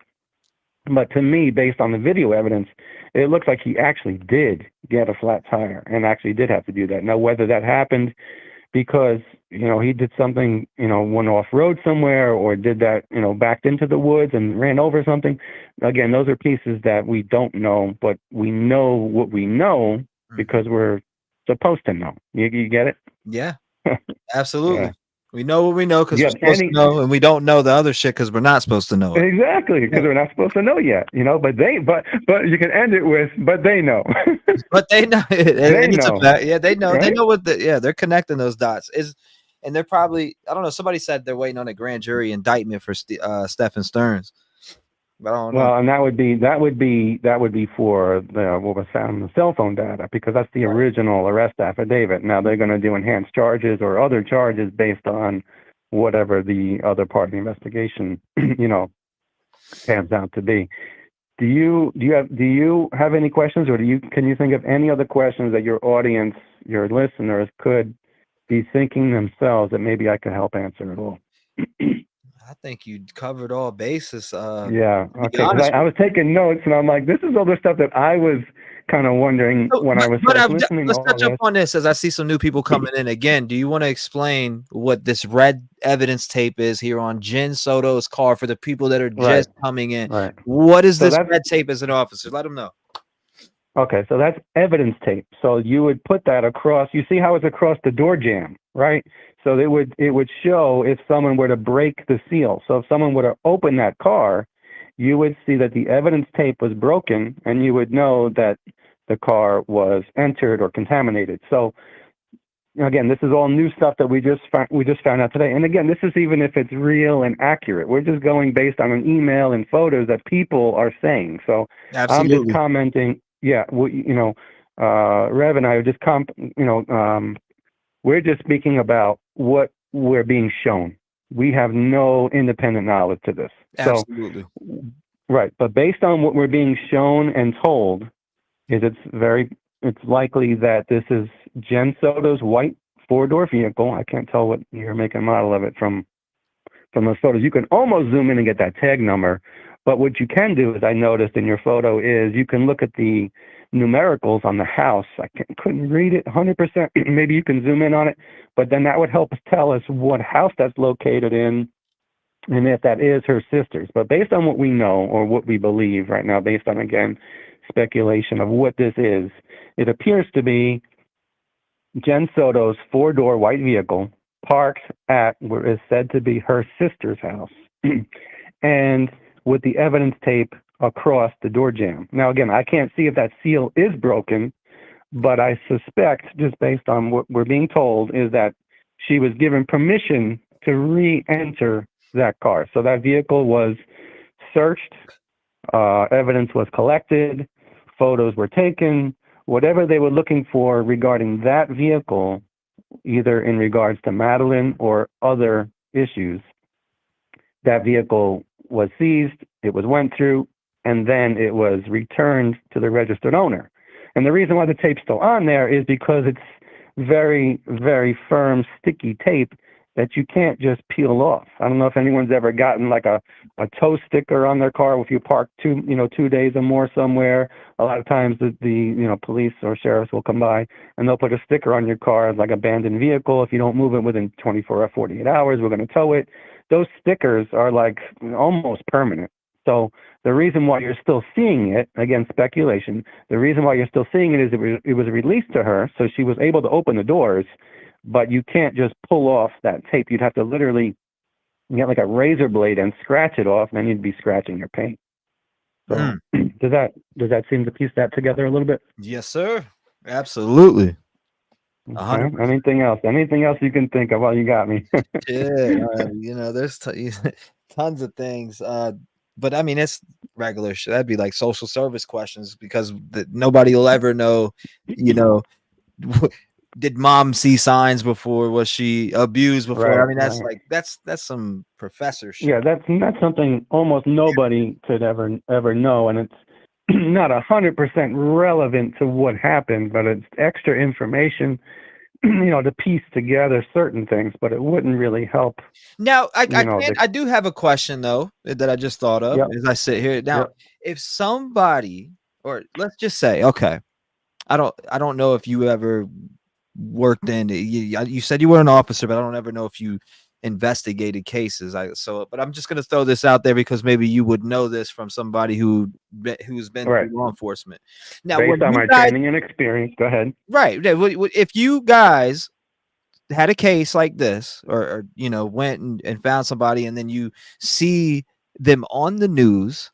But to me, based on the video evidence, it looks like he actually did get a flat tire and actually did have to do that. Now, whether that happened because, he did something, went off road somewhere, or did that, backed into the woods and ran over something. Again, those are pieces that we don't know, but we know what we know because we're supposed to know. You get it? Yeah, absolutely. Yeah. We know what we know because we're supposed to know, and we don't know the other shit because we're not supposed to know it. Exactly, because we're not supposed to know yet, but you can end it with, but they know. But they know. They know. Yeah, they know. Right? They know they're connecting those dots. And they're probably, I don't know, somebody said they're waiting on a grand jury indictment for Stephen Stearns. But I don't know. Well, and that would be for what was found in the cell phone data, because that's the original arrest affidavit. Now they're going to do enhanced charges or other charges based on whatever the other part of the investigation, pans out to be. Do you have any questions, or can you think of any other questions that your audience, your listeners, could be thinking themselves that maybe I could help answer at all? I think you covered all bases. Yeah. Okay. I was taking notes, and I'm like, this is all the stuff that I was kind of wondering when I was listening. Let's touch up on this as I see some new people coming in. Again, do you want to explain what this red evidence tape is here on Jenn Soto's car for the people that are just coming in? Right. What is this red tape as an officer? Let them know. Okay, so that's evidence tape. So you would put that across. You see how it's across the door jamb, right? So it would show if someone were to break the seal. So if someone were to open that car, you would see that the evidence tape was broken, and you would know that the car was entered or contaminated. So again, this is all new stuff that we just found out today. And again, this is even if it's real and accurate. We're just going based on an email and photos that people are saying. So absolutely. I'm just commenting. Yeah, Rev and I are just we're just speaking about what we're being shown. We have no independent knowledge to this. Absolutely. So, right, but based on what we're being shown and told, it's likely that this is Jenn Soto's white 4-door vehicle. I can't tell what year, make, and model of it from those photos. You can almost zoom in and get that tag number, but what you can do, as I noticed in your photo, is you can look at the numericals on the house. I couldn't read it 100%. Maybe you can zoom in on it, but then that would help us tell us what house that's located in and if that is her sister's. But based on what we know or what we believe right now, based on, again, speculation of what this is, it appears to be Jenn Soto's four-door white vehicle parked at what is said to be her sister's house, and with the evidence tape across the door jamb. Now, again, I can't see if that seal is broken, but I suspect, just based on what we're being told, is that she was given permission to re-enter that car. So that vehicle was searched, evidence was collected, photos were taken, whatever they were looking for regarding that vehicle, either in regards to Madeline or other issues, that vehicle was seized, it was went through, and then it was returned to the registered owner. And the reason why the tape's still on there is because it's very, very firm, sticky tape that you can't just peel off. I don't know if anyone's ever gotten like a tow sticker on their car if you park 2 days or more somewhere. A lot of times the police or sheriffs will come by and they'll put a sticker on your car like abandoned vehicle. If you don't move it within 24 or 48 hours, we're going to tow it. Those stickers are like almost permanent. So the reason why you're still seeing it, again, speculation, the reason why you're still seeing it is it was released to her, so she was able to open the doors, but you can't just pull off that tape. You'd have to literally get like a razor blade and scratch it off, and then you'd be scratching your paint. So does that seem to piece that together a little bit? Yes, sir. Absolutely. Okay. Anything else you can think of while you got me? Yeah, there's tons of things. But I mean, it's regular shit. That'd be like social service questions because nobody will ever know, did mom see signs before? Was she abused before? Right, I mean, that's some professor shit. Yeah, that's something almost nobody could ever know, and it's not 100% relevant to what happened, but it's extra information, to piece together certain things, but it wouldn't really help. Now, I do have a question though that I just thought of as I sit here. Now, if somebody, or let's just say, okay, I don't know if you ever worked in. You said you were an officer, but I don't ever know if you investigated cases. But I'm just gonna throw this out there because maybe you would know this from somebody who's been through law enforcement. Now, based on my training and experience, go ahead. Right. If you guys had a case like this, or went and found somebody, and then you see them on the news,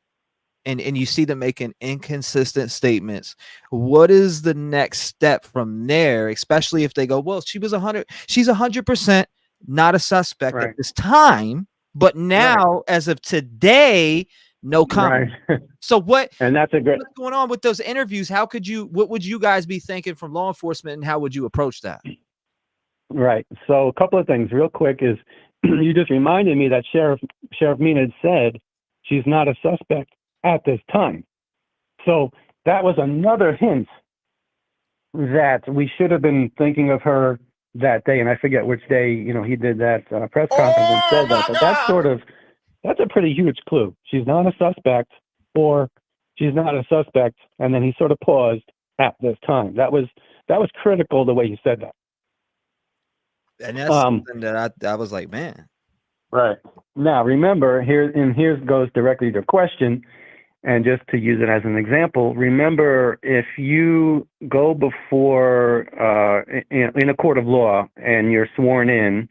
and you see them making inconsistent statements, what is the next step from there? Especially if they go, well, she's 100% not a suspect at this time, but now as of today, no comment. Right. So what's going on with those interviews? What would you guys be thinking from law enforcement, and how would you approach that? Right. So a couple of things real quick is you just reminded me that Sheriff Mina said she's not a suspect at this time. So that was another hint that we should have been thinking of her that day. And I forget which day, he did that press conference and said that, but that's a pretty huge clue. She's not a suspect, or she's not a suspect. And then he sort of paused at this time. That was critical the way he said that. And that's something that I was like, man. Right. Now, remember, here goes directly to the question, and just to use it as an example, remember, if you go before in a court of law and you're sworn in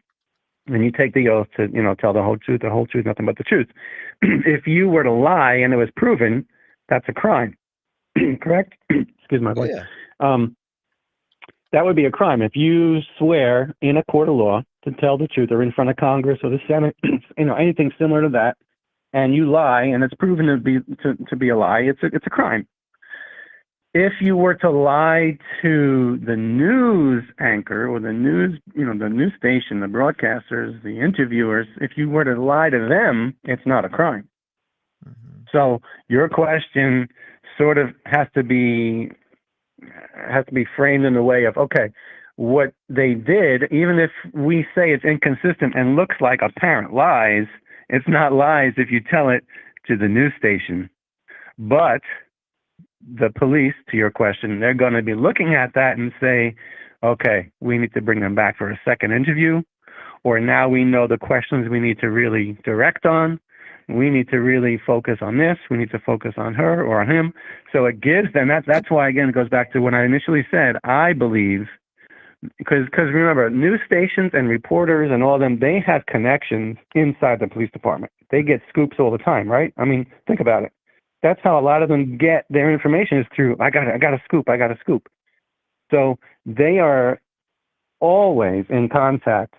and you take the oath to, tell the whole truth, nothing but the truth. If you were to lie and it was proven, that's a crime. Correct? Excuse my voice. Yeah. That would be a crime. If you swear in a court of law to tell the truth, or in front of Congress or the Senate, anything similar to that, and you lie and it's proven to be a lie, it's a crime. If you were to lie to the news anchor or the news, the news station, the broadcasters, the interviewers, if you were to lie to them, it's not a crime. Mm-hmm. So your question sort of has to be framed in the way of, okay, what they did, even if we say it's inconsistent and looks like apparent lies, it's not lies if you tell it to the news station. But the police, to your question, they're going to be looking at that and say, okay, we need to bring them back for a second interview, or now we know the questions we need to really direct on. We need to really focus on this. We need to focus on her or on him. So it gives them, that's why, again, it goes back to when I initially said, I believe, because remember, news stations and reporters and all of them, they have connections inside the police department. They get scoops all the time, right? I mean, think about it. That's how a lot of them get their information, is through, I got a scoop. So they are always in contact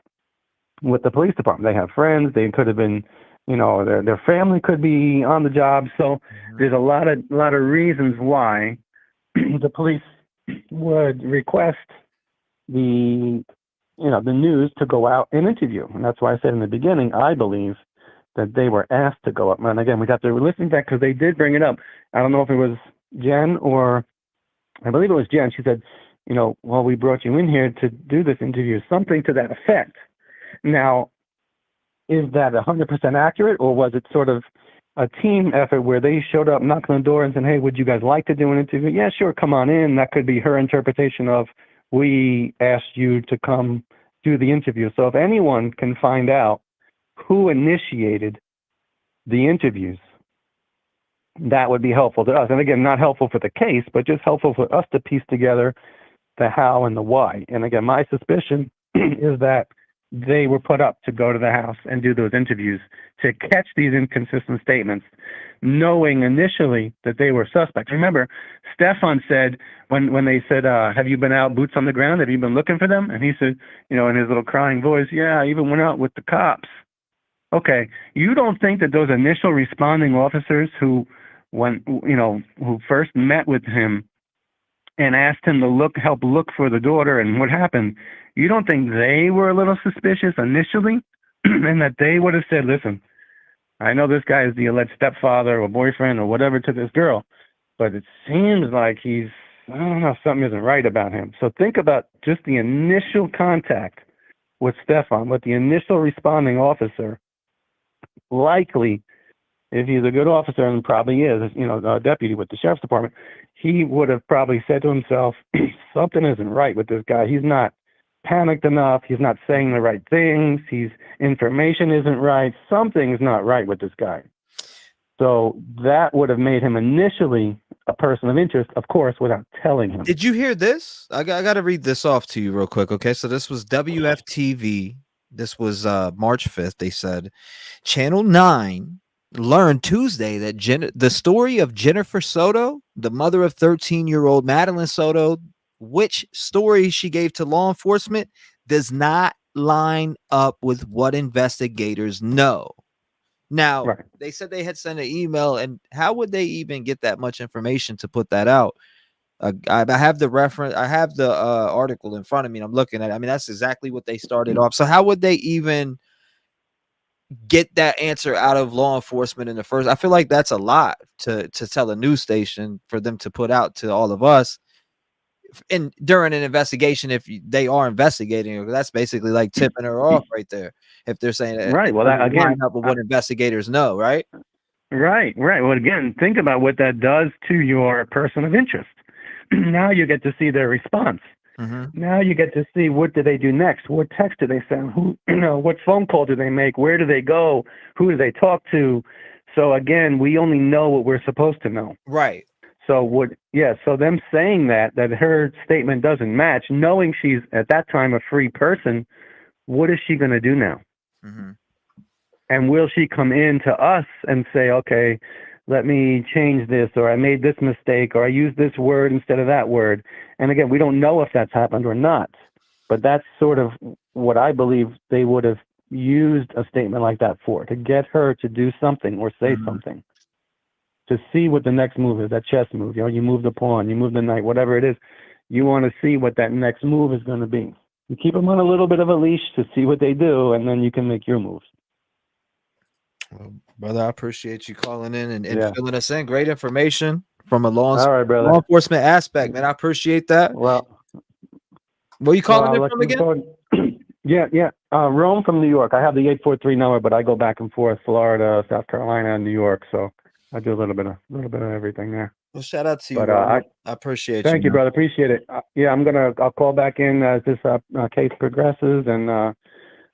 with the police department. They have friends. They could have been, their family could be on the job. So there's a lot of reasons why the police would request the news to go out and interview. And that's why I said in the beginning, I believe that they were asked to go up. And again, we'd have to listen back because they did bring it up. I don't know if it was Jenn or I believe it was Jenn. She said, well, we brought you in here to do this interview, something to that effect. Now, is that 100% accurate, or was it sort of a team effort where they showed up, knocked on the door and said, hey, would you guys like to do an interview? Yeah, sure, come on in. That could be her interpretation of, we asked you to come do the interview. So if anyone can find out who initiated the interviews, that would be helpful to us. And again, not helpful for the case, but just helpful for us to piece together the how and the why. And again, my suspicion is that they were put up to go to the house and do those interviews to catch these inconsistent statements, knowing initially that they were suspects. Remember, Stefan said, when they said, have you been out boots on the ground? Have you been looking for them? And he said, in his little crying voice, yeah, I even went out with the cops. Okay, you don't think that those initial responding officers who first met with him and asked him to help look for the daughter and what happened, you don't think they were a little suspicious initially? And that they would have said, listen, I know this guy is the alleged stepfather or boyfriend or whatever to this girl, but it seems like something isn't right about him. So think about just the initial contact with Stefan, with the initial responding officer. Likely, if he's a good officer, and probably is, a deputy with the sheriff's department, he would have probably said to himself, something isn't right with this guy. He's not panicked enough. He's not saying the right things. Information isn't right. Something's not right with this guy. So that would have made him initially a person of interest, of course, without telling him. Did you hear this? I got to read this off to you real quick. Okay. So this was WFTV. This was March 5th. They said Channel 9 learned Tuesday that the story of Jennifer Soto, the mother of 13-year-old Madeline Soto, which story she gave to law enforcement, does not line up with what investigators know. Now, They said they had sent an email, and how would they even get that much information to put that out? I have the reference. I have the article in front of me. And I'm looking at it. I mean, that's exactly what they started off. So how would they even get that answer out of law enforcement in the first? I feel like that's a lot to tell a news station for them to put out to all of us. And during an investigation, if they are investigating her, that's basically like tipping her off right there. If they're saying that, right? Well, that again, line up with what investigators know, right? Right. Well, again, think about what that does to your person of interest. Now you get to see their response. Now you get to see, what do they do next? What text do they send? What phone call do they make? Where do they go? Who do they talk to? So again, we only know what we're supposed to know. Right. So so them saying that her statement doesn't match, knowing she's at that time a free person, what is she going to do now? And will she come in to us and say, okay, let me change this, or I made this mistake, or I used this word instead of that word? And again, we don't know if that's happened or not, but that's sort of what I believe they would have used a statement like that for, to get her to do something or say something, to see what the next move is, that chess move. You move the pawn, you move the knight, whatever it is. You want to see what that next move is going to be. You keep them on a little bit of a leash to see what they do, and then you can make your moves. Well, brother, I appreciate you calling in and filling us in. Great information from a law enforcement aspect, man. I appreciate that. Well, where you calling in from again? Rome from New York. I have the 843 number, but I go back and forth, Florida, South Carolina, and New York. So I do a little bit of everything there. Well, shout out to you. But I appreciate you. Thank you, brother. Appreciate it. I'll call back in as this case progresses, and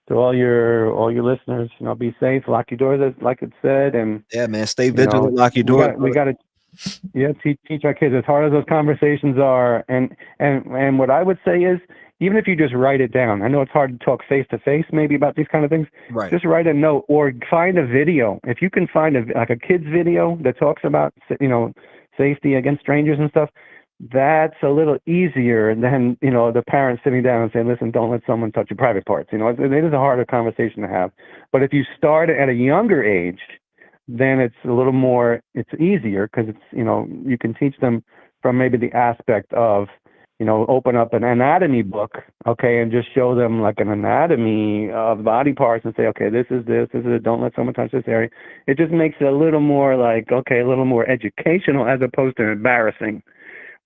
to all your listeners, be safe, lock your doors, like it said, and yeah, man, stay vigilant, lock your doors. We got to, teach our kids, as hard as those conversations are, and what I would say is, even if you just write it down, I know it's hard to talk face to face maybe about these kind of things. Right. Just write a note or find a video. If you can find a kid's video that talks about safety against strangers and stuff, that's a little easier than the parents sitting down and saying, listen, don't let someone touch your private parts. It is a harder conversation to have. But if you start at a younger age, then it's a little more, it's easier, because it's you can teach them from maybe the aspect of open up an anatomy book, okay, and just show them like an anatomy of body parts and say, okay, this is it, don't let someone touch this area. It just makes it a little more like, okay, a little more educational as opposed to embarrassing.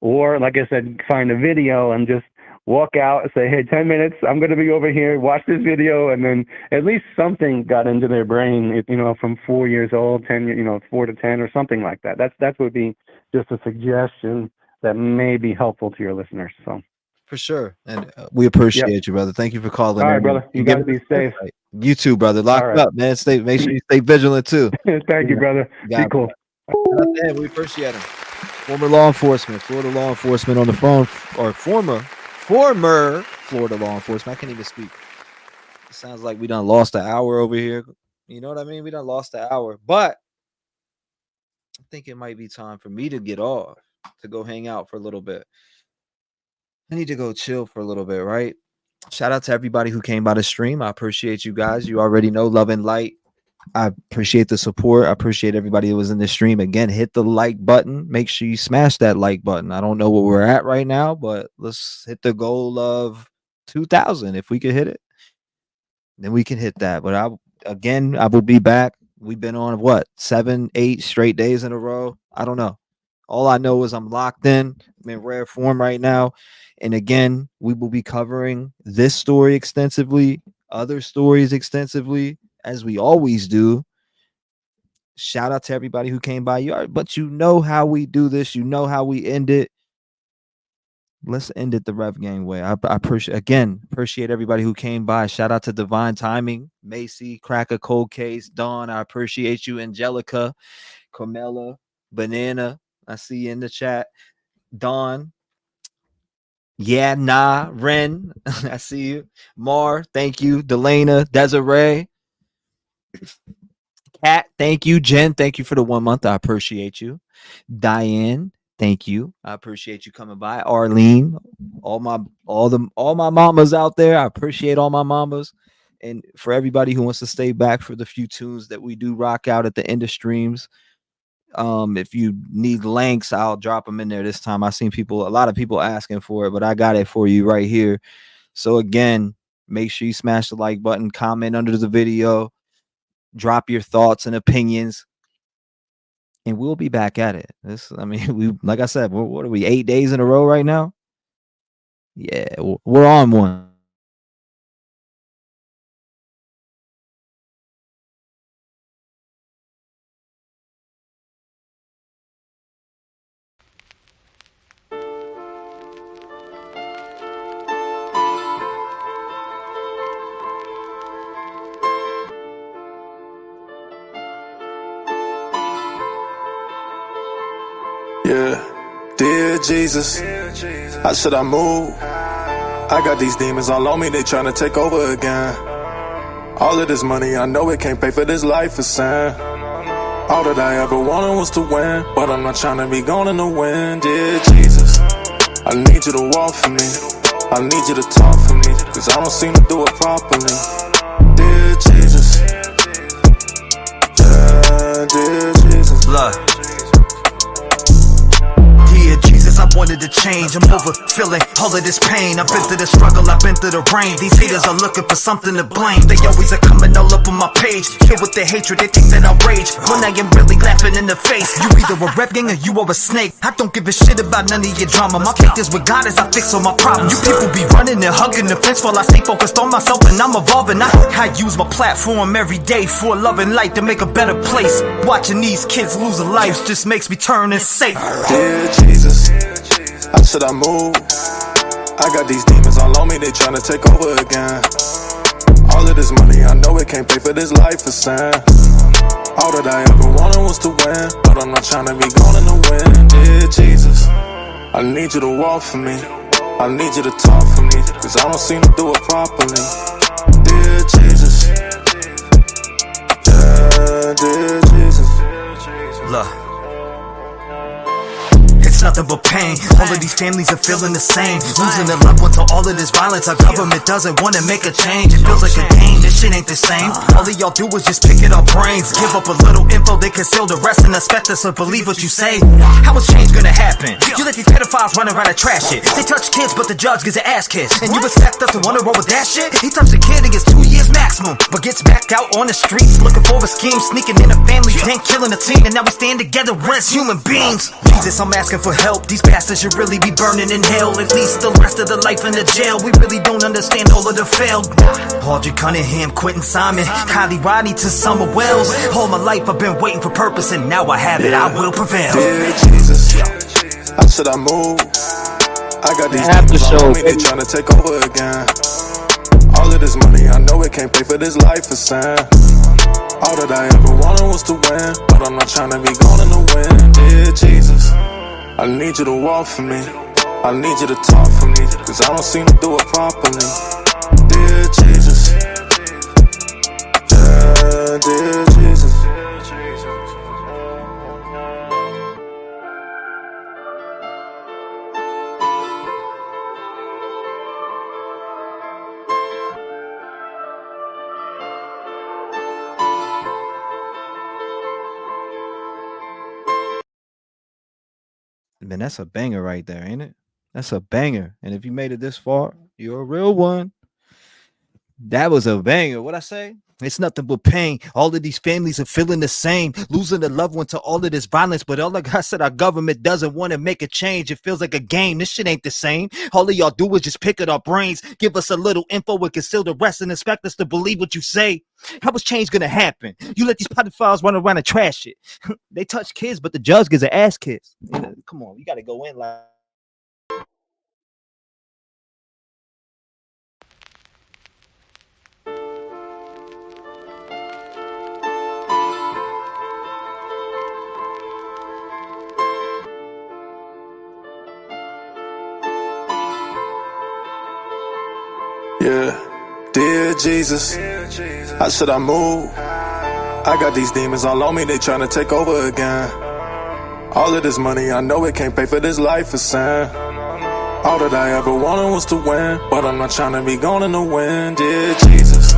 Or, like I said, find a video and just walk out and say, hey, 10 minutes, I'm going to be over here, watch this video, and then at least something got into their brain, from 4 years old, 4 to 10 or something like that. That would be just a suggestion that may be helpful to your listeners. So, for sure, and we appreciate you, brother. Thank you for calling. All right, brother. You got to be safe. You too, brother. Lock up, man. Make sure you stay vigilant too. Thank you, brother. Be cool. Man, we appreciate him. Former law enforcement, Florida law enforcement on the phone, or former Florida law enforcement. I can't even speak. It sounds like we done lost an hour over here. You know what I mean? We done lost an hour, but I think it might be time for me to get off, to go hang out for a little bit. I need to go chill for a little bit, right? Shout out to everybody who came by the stream. I appreciate you guys. You already know, love and light. I appreciate the support. I appreciate everybody who was in the stream. Again, hit the like button. Make sure you smash that like button. I don't know what we're at right now, but let's hit the goal of 2,000. If we could hit it, then we can hit that. But I will be back. We've been on 7, 8 straight days in a row. I don't know. All I know is I'm locked in. I'm in rare form right now. And again, we will be covering this story extensively, other stories extensively, as we always do. Shout out to everybody who came by. But you know how we do this. You know how we end it. Let's end it the Rev Gang way. I appreciate everybody who came by. Shout out to Divine Timing, Macy, Cracker, Cold Case, Dawn. I appreciate you, Angelica, Carmela, Banana. I see you in the chat. Dawn. Yeah, nah, Ren. I see you. Mar, thank you. Delana, Desiree. Kat, thank you. Jen, thank you for the 1 month. I appreciate you. Diane, thank you. I appreciate you coming by. Arlene, all my mamas out there. I appreciate all my mamas. And for everybody who wants to stay back for the few tunes that we do rock out at the end of streams. If you need links, I'll drop them in there this time. I've seen a lot of people asking for it, but I got it for you right here. So again, make sure you smash the like button, comment under the video, drop your thoughts and opinions, and we'll be back at it. Like I said, what are we, 8 days in a row right now? Yeah, we're on one. Yeah, dear Jesus, how should I move? I got these demons all on me, they tryna take over again. All of this money, I know it can't pay for this life of sin. All that I ever wanted was to win, but I'm not tryna be gone in the wind. Dear Jesus, I need you to walk for me, I need you to talk for me, cause I don't seem to do it properly. Dear Jesus, yeah, dear Jesus. Look, I wanted to change, I'm over feeling all of this pain. I've been through the struggle, I've been through the rain. These haters are looking for something to blame. They always are coming all up on my page, filled with their hatred, they think that I rage, when I am really laughing in the face. You either a rep gang or you are a snake. I don't give a shit about none of your drama. My faith is with God as I fix all my problems. You people be running and hugging the fence while I stay focused on myself and I'm evolving. I use my platform every day for love and light to make a better place. Watching these kids lose their lives just makes me turn and say, dear Jesus, how should I move? I got these demons all on me, they tryna take over again. All of this money, I know it can't pay for this life of sin. All that I ever wanted was to win, but I'm not trying to be gone in the wind. Dear Jesus, I need you to walk for me. I need you to talk for me, cause I don't seem to do it properly. Dear Jesus, yeah, dear Jesus. Look, it's nothing but pain. All of these families are feeling the same. Losing their loved ones to all of this violence. Our government doesn't want to make a change. It feels like a game, this shit ain't the same. All of y'all do is just pick at our brains. Give up a little info, they conceal the rest and expect us to believe what you say. How is change gonna happen? You let these pedophiles run around and trash it. They touch kids but the judge gets an ass kiss. And you expect us to wanna roll with that shit? He touched a kid and gets 2 years maximum, but gets back out on the streets looking for a scheme, sneaking in a family, then killing a teen. And now we stand together as human beings. Jesus, I'm asking for help. These bastards should really be burning in hell. At least the rest of the life in the jail. We really don't understand all of the failed. Audrey Cunningham, Quentin Simon, Kylie Rodney to Summer Wells. All my life I've been waiting for purpose, and now I have it. I will prevail. Dear Jesus, how should I move? I got these demons all on me, they trying to take over again. All of this money, I know it can't pay for this life of sin. All that I ever wanted was to win, but I'm not trying to be gone in the wind. Dear Jesus, I need you to walk for me. I need you to talk for me, cause I don't seem to do it properly. Dear Jesus, yeah, dear Jesus. Man, that's a banger right there, ain't it? That's a banger. And if you made it this far, you're a real one. That was a banger. What I say? It's nothing but pain. All of these families are feeling the same, losing a loved one to all of this violence. But all like I said, our government doesn't want to make a change. It feels like a game. This shit ain't the same. All of y'all do is just pick at our brains, give us a little info and conceal the rest and expect us to believe what you say. How is change gonna happen? You let these pedophiles run around and trash it. They touch kids, but the judge gets an ass kiss. Come on, you gotta go in like. Yeah, dear Jesus, how should I move? I got these demons all on me, they trying to take over again. All of this money, I know it can't pay for this life of sin. All that I ever wanted was to win, but I'm not trying to be gone in the wind. Dear Jesus,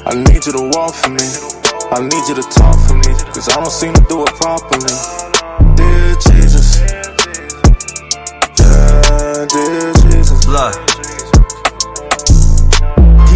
I need you to walk for me. I need you to talk for me, cause I don't seem to do it properly. Dear Jesus, yeah, dear Jesus. Blood.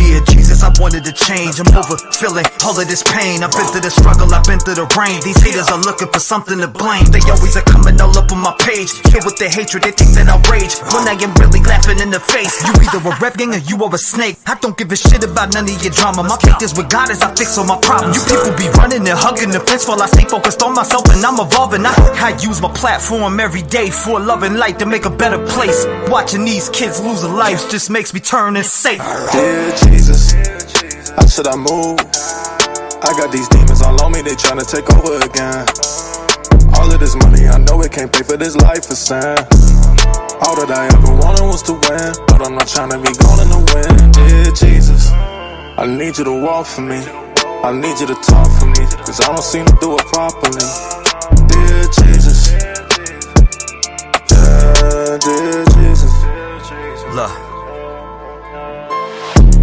Dear Jesus, I wanted to change. I'm over feeling all of this pain. I've been through the struggle, I've been through the rain. These haters are looking for something to blame. They always are coming all up on my page, filled with their hatred, they think that I'll rage when I am really laughing in the face. You either a rev gang or you are a snake. I don't give a shit about none of your drama. My faith is with God as I fix all my problems. You people be running and hugging the fence while I stay focused on myself and I'm evolving. I use my platform every day for love and light to make a better place. Watching these kids lose their lives just makes me turn and say, Dear Jesus, how should I move? I got these demons all on me, they trying to take over again. All of this money, I know it can't pay for this life of sin. All that I ever wanted was to win, but I'm not trying to be gone in the wind. Dear Jesus, I need you to walk for me. I need you to talk for me, cause I don't seem to do it properly. Dear Jesus, yeah, dear Jesus. Look.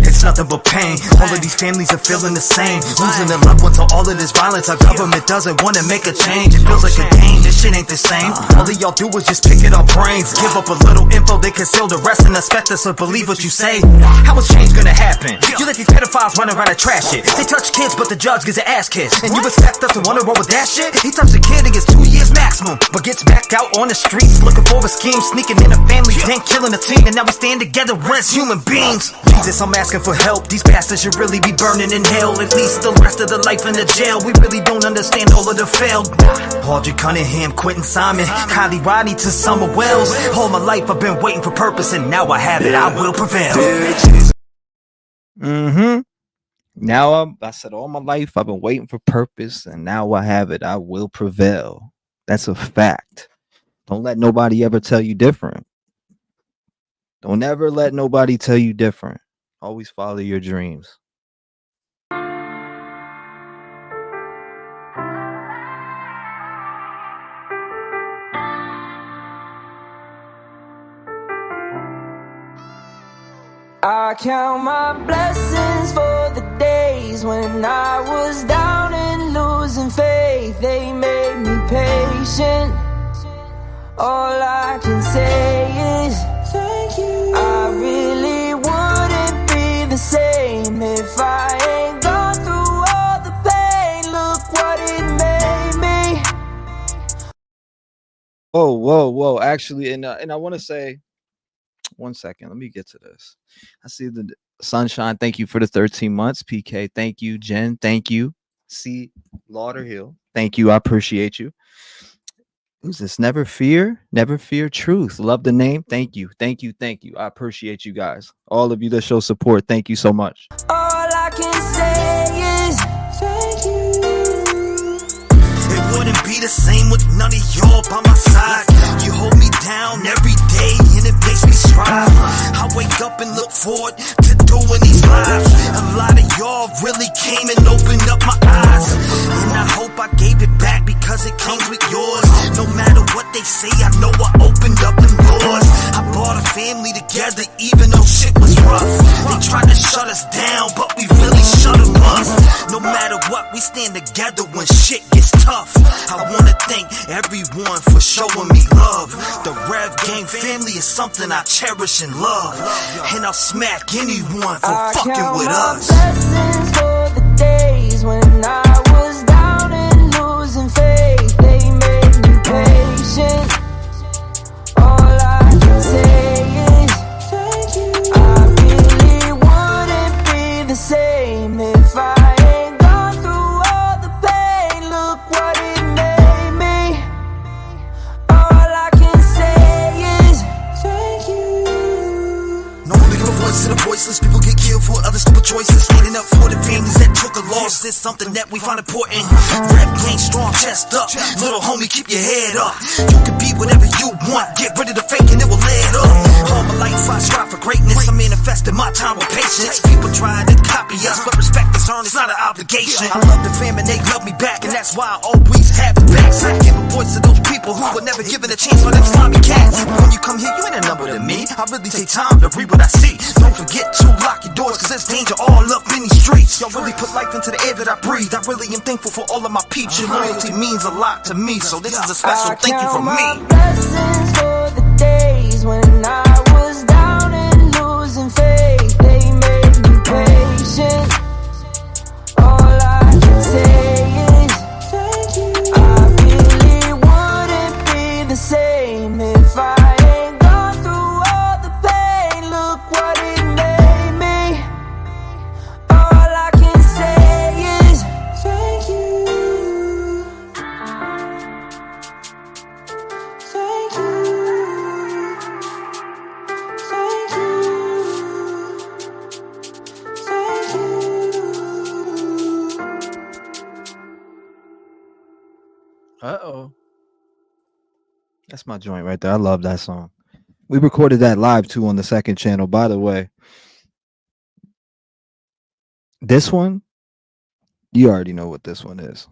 It's nothing but pain. All of these families are feeling the same, losing their loved ones to all of this violence. Our government doesn't want to make a change. It feels like a game, this shit ain't the same. All of y'all do is just pick at our brains, give up a little info, they conceal the rest and expect us to believe what you say. How is change gonna happen? You let these pedophiles run around and trash it. They touch kids but the judge gets an ass kiss. And you expect us to wanna roll with that shit? He touched a kid and gets 2 years maximum, but gets back out on the streets looking for a scheme, sneaking in a family, then killing a teen. And now we stand together as human beings. Jesus, I'm asking for help. These bastards should really be burning in hell. At least the rest of the life in the jail. We really don't understand all of the failed. Audrey Cunningham, Quentin Simon, Kylie Rodney to Summer Wells. All my life I've been waiting for purpose, and now I have it. I will prevail. Now I said all my life I've been waiting for purpose, and now I have it. I will prevail. That's a fact. Don't let nobody ever tell you different. Don't ever let nobody tell you different. Always follow your dreams. I count my blessings for the days when I was down and losing faith. They made me patient. All I can say is thank you. I really wouldn't be the same if I ain't gone through all the pain. Look what it made me. Whoa. Actually, and I want to say, 1 second. Let me get to this. I see the Sunshine. Thank you for the 13 months. PK. Thank you. Jenn. Thank you. C. Lauderhill. Thank you. I appreciate you. Who's this? Never Fear Truth. Love the name. Thank you. I appreciate you guys. All of you that show support. Thank you so much. All I can say is thank you. It wouldn't be the same with none of y'all by my side. You hold me down every day and it makes me strive. I wake up and look forward to doing these lives. A lot of y'all really came and opened up my eyes, and I hope I gave it back because it came with yours. No matter what they say, I know I opened up them doors. I brought a family together even though shit was rough. They tried to shut us down, but we really shut them up. No matter what, we stand together when shit gets tough. I wanna thank everyone for showing me love. The Rev Gang family is something I cherish and love, and I'll smack anyone for fucking with us. Blessings for the days when I was down and losing faith. They made me patient. All I can say is thank you. I really wouldn't be the same if I ain't gone through all the pain. Look what it made me. All I can say is thank you. No one the voice to the voiceless. People get killed for other stupid choices. Standing up for the families that took a loss is something that we find important. Rap game strong, chest up. Little homie, keep your head up. You can be whatever you want. Get rid of the fake and it will add up. All my life I strive for greatness. I manifested my time with patience. People try to copy us, but respect is earned. It's not an obligation. I love the fam and they love me back, and that's why I always have the backs. I give a voice to those people who were never given a chance for them slimy cats. When you come here, you ain't a number to me. I really take time to read what I see. Don't forget to lock your doors, cause there's danger all up in these streets. Y'all really put life into the air that I breathe. I really am thankful for all of my peeps. Your loyalty means a lot to me, so this is a special thank you from me. Blessings for the days when I was down and losing faith. They made me patient. All I can say is thank you. I really wouldn't be the same if I ain't gone through all the pain. Look what it made me. All I can say is thank you. Thank you. Thank you. Thank you. Uh-oh. That's my joint right there. I love that song. We recorded that live too on the second channel, by the way. This one, you already know what this one is.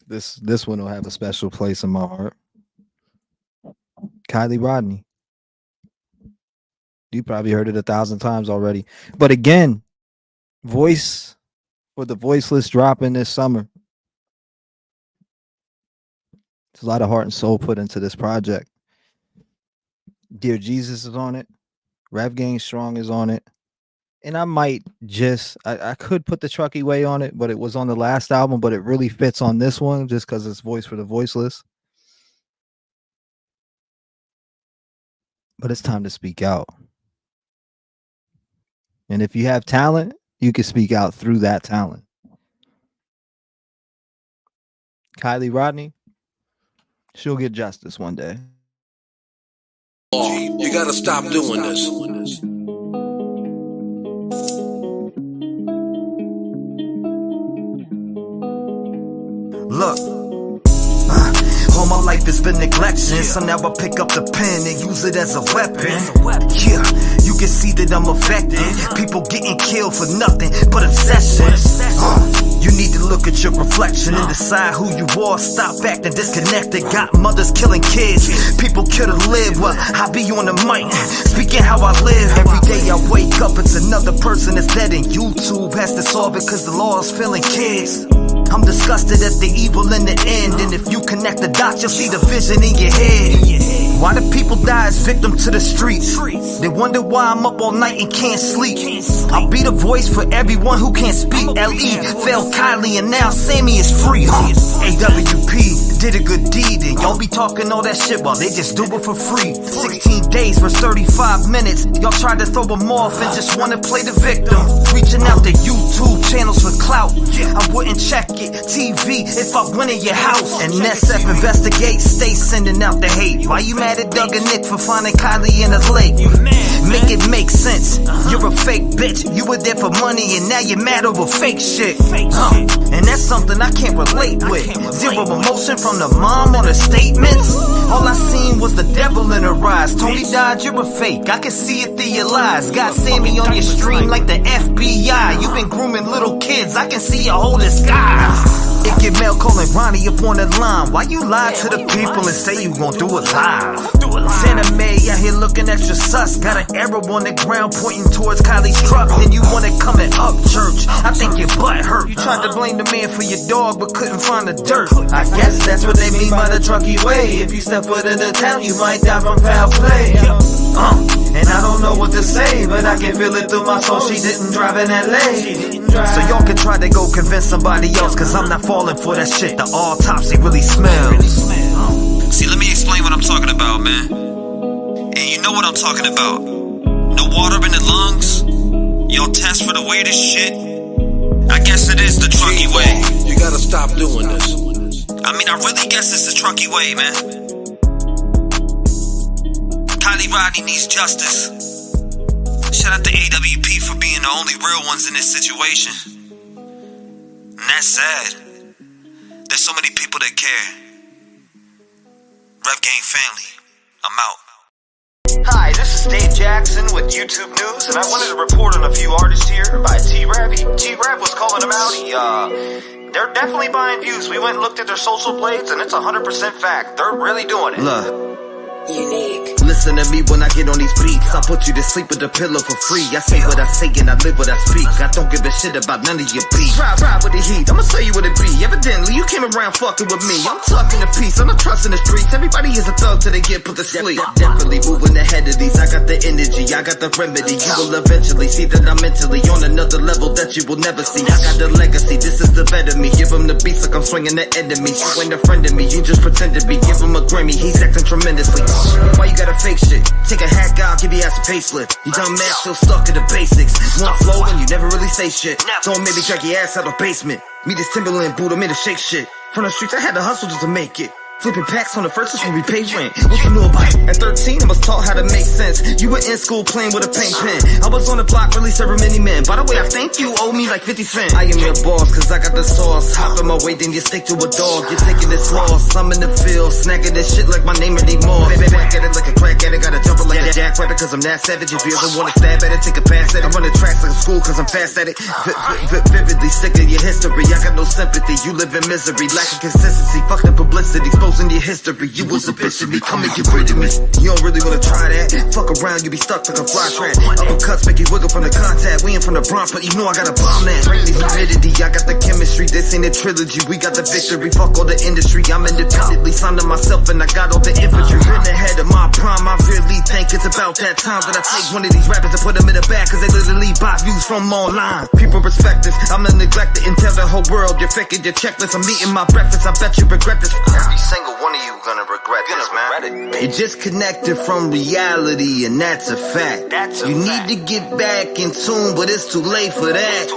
This one will have a special place in my heart. Kylie Rodney. You probably heard it 1,000 times already. But again, voice for the voiceless dropping this summer. There's a lot of heart and soul put into this project. Dear Jesus is on it. Rev Gang Strong is on it. And I might just, I could put the Truckee Way on it, but it was on the last album, but it really fits on this one just because it's voice for the voiceless. But it's time to speak out. And if you have talent, you can speak out through that talent. Kylie Rodney, she'll get justice one day. You gotta stop doing this. Look. All my life has been neglection, so now I pick up the pen and use it as a weapon. Yeah, you can see that I'm affected. People getting killed for nothing but obsessions. You need to look at your reflection and decide who you are. Stop acting disconnected. Got mothers killing kids. People kill to live. Well, I be on the mic, speaking how I live. Every day I wake up, it's another person that's dead, and YouTube has to solve it cause the law is killing kids. I'm disgusted at the evil in the end, and if you connect the dots, you'll see the vision in your head. Why do people die as victim to the streets? They wonder why I'm up all night and can't sleep. I'll be the voice for everyone who can't speak. L.E. fell Kylie and now Sammy is free. AWP did a good deed, and y'all be talking all that shit while they just do it for free. 16 days for 35 minutes. Y'all tried to throw them off and just wanna play the victim. Reaching out to YouTube channels for clout. I wouldn't check it. TV if I went in your house. And SF Investigate, stay sending out the hate. Why you mad at Doug and Nick for finding Kylie in a lake? Make it make sense. You're a fake bitch. You were there for money and now you're mad over fake shit. And that's something I can't relate with. Zero emotion from the mom on the statements. All I seen was the devil in her eyes. Tony died, you're a fake. I can see it through your lies. Got Sammy on your stream like the FBI. You've been grooming little kids. I can see your whole disguise. It get mail calling Ronnie up on the line. Why you lie to the people and say you gon' do it live? Santa May out here looking extra sus. Got an arrow on the ground pointing towards Kylie's truck. Then you want it coming up church. I think your butt hurt. You tried to blame the man for your dog but couldn't find the dirt. I guess that's what they mean by the trucky way. If you step foot in the town you might die from foul play. And I don't know what to say, but I can feel it through my soul. She didn't drive in LA. So y'all can try to go convince somebody else, cause I'm not falling for that shit. The autopsy really smells. See, let me explain what I'm talking about, man. And you know what I'm talking about. No water in the lungs. Y'all test for the weirdest shit. I guess it is the trucky way. You gotta stop doing this. I mean, I really guess it's the trucky way, man. Kylie Rodney needs justice. Shout out to AWP for being the only real ones in this situation. And that's sad. There's so many people that care. Rev Gang family, I'm out. Hi, this is Dave Jackson with YouTube News, and I wanted to report on a few artists here by T-REV. T-REV was calling them out. They're definitely buying views. We went and looked at their social blades, and it's 100% fact. They're really doing it. Look. Unique. Listen to me when I get on these beats. I put you to sleep with a pillow for free. I say what I say and I live what I speak. I don't give a shit about none of your beef. Ride with the heat, I'ma tell you what it be. Evidently you came around fucking with me. I'm talking to peace, I'm not trusting the streets. Everybody is a thug till they get put to sleep. Definitely moving ahead of these. I got the energy, I got the remedy. You will eventually see that I'm mentally on another level that you will never see. I got the legacy, this is the better me. Give him the beats like I'm swinging the enemy. You ain't a friend of me, you just pretend to be. Give him a Grammy, he's acting tremendously. Why you gotta fake shit? Take a hack out, give your ass a facelift. You dumb man still stuck to the basics. One flow and you never really say shit. Don't make me drag your ass out of basement. Me this Timberland boot, I'm in to shake shit. From the streets I had to hustle just to make it. Flipping packs on the first when we pay rent. What you know about it? At 13, I was taught how to make sense. You were in school playing with a paint pen. I was on the block really serving many men. By the way, I think you owe me like 50 cents. I am your boss, cause I got the sauce. Hop in my way, then you stick to a dog. You're taking this loss. I'm in the field, snacking this shit like my name anymore. Back at it like a crack addict, gotta jump it like a jackrabbit, cause I'm that savage. If you ever wanna stab at it, take a pass at it. I run the tracks like a school, cause I'm fast at it. Vividly sick of your history. I got no sympathy, you live in misery. Lack of consistency, fuck the publicity, exposing your history. You was a bitch to me, come and get rid of me. You don't really wanna try that. Fuck around, you be stuck like a fly trap. Uppercuts make you wiggle from the contact. We ain't from the Bronx, but you know I got a bomb that. Bring the humidity, I got the chemistry. This ain't a trilogy, we got the victory. Fuck all the industry, I'm independently signed to myself and I got all the infantry. Been ahead of my prime, I really think it's about that time that I take one of these rappers and put them in the back, cause they literally buy views from online. People respect this, I'm a neglected and tell the whole world you're faking your checklist. I'm eating my breakfast, I bet you regret this. Every single one of you gonna regret this, man. You're disconnected from reality, and that's a fact. You need to get back in tune, but it's too late for that.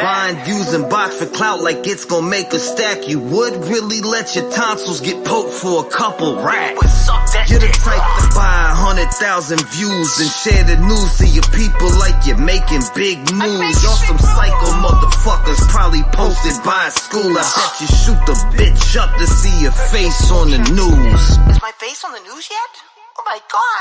Buying views and box for clout like it's gonna make a stack. You would really let your tonsils get poked for a couple racks. You're the type to buy 100,000 views and share the news to your people like you're making big news. Y'all some psycho motherfuckers probably posted suspended by a school. I bet you shoot the bitch up to see your face on the news. Is my face on the news yet? Oh my god.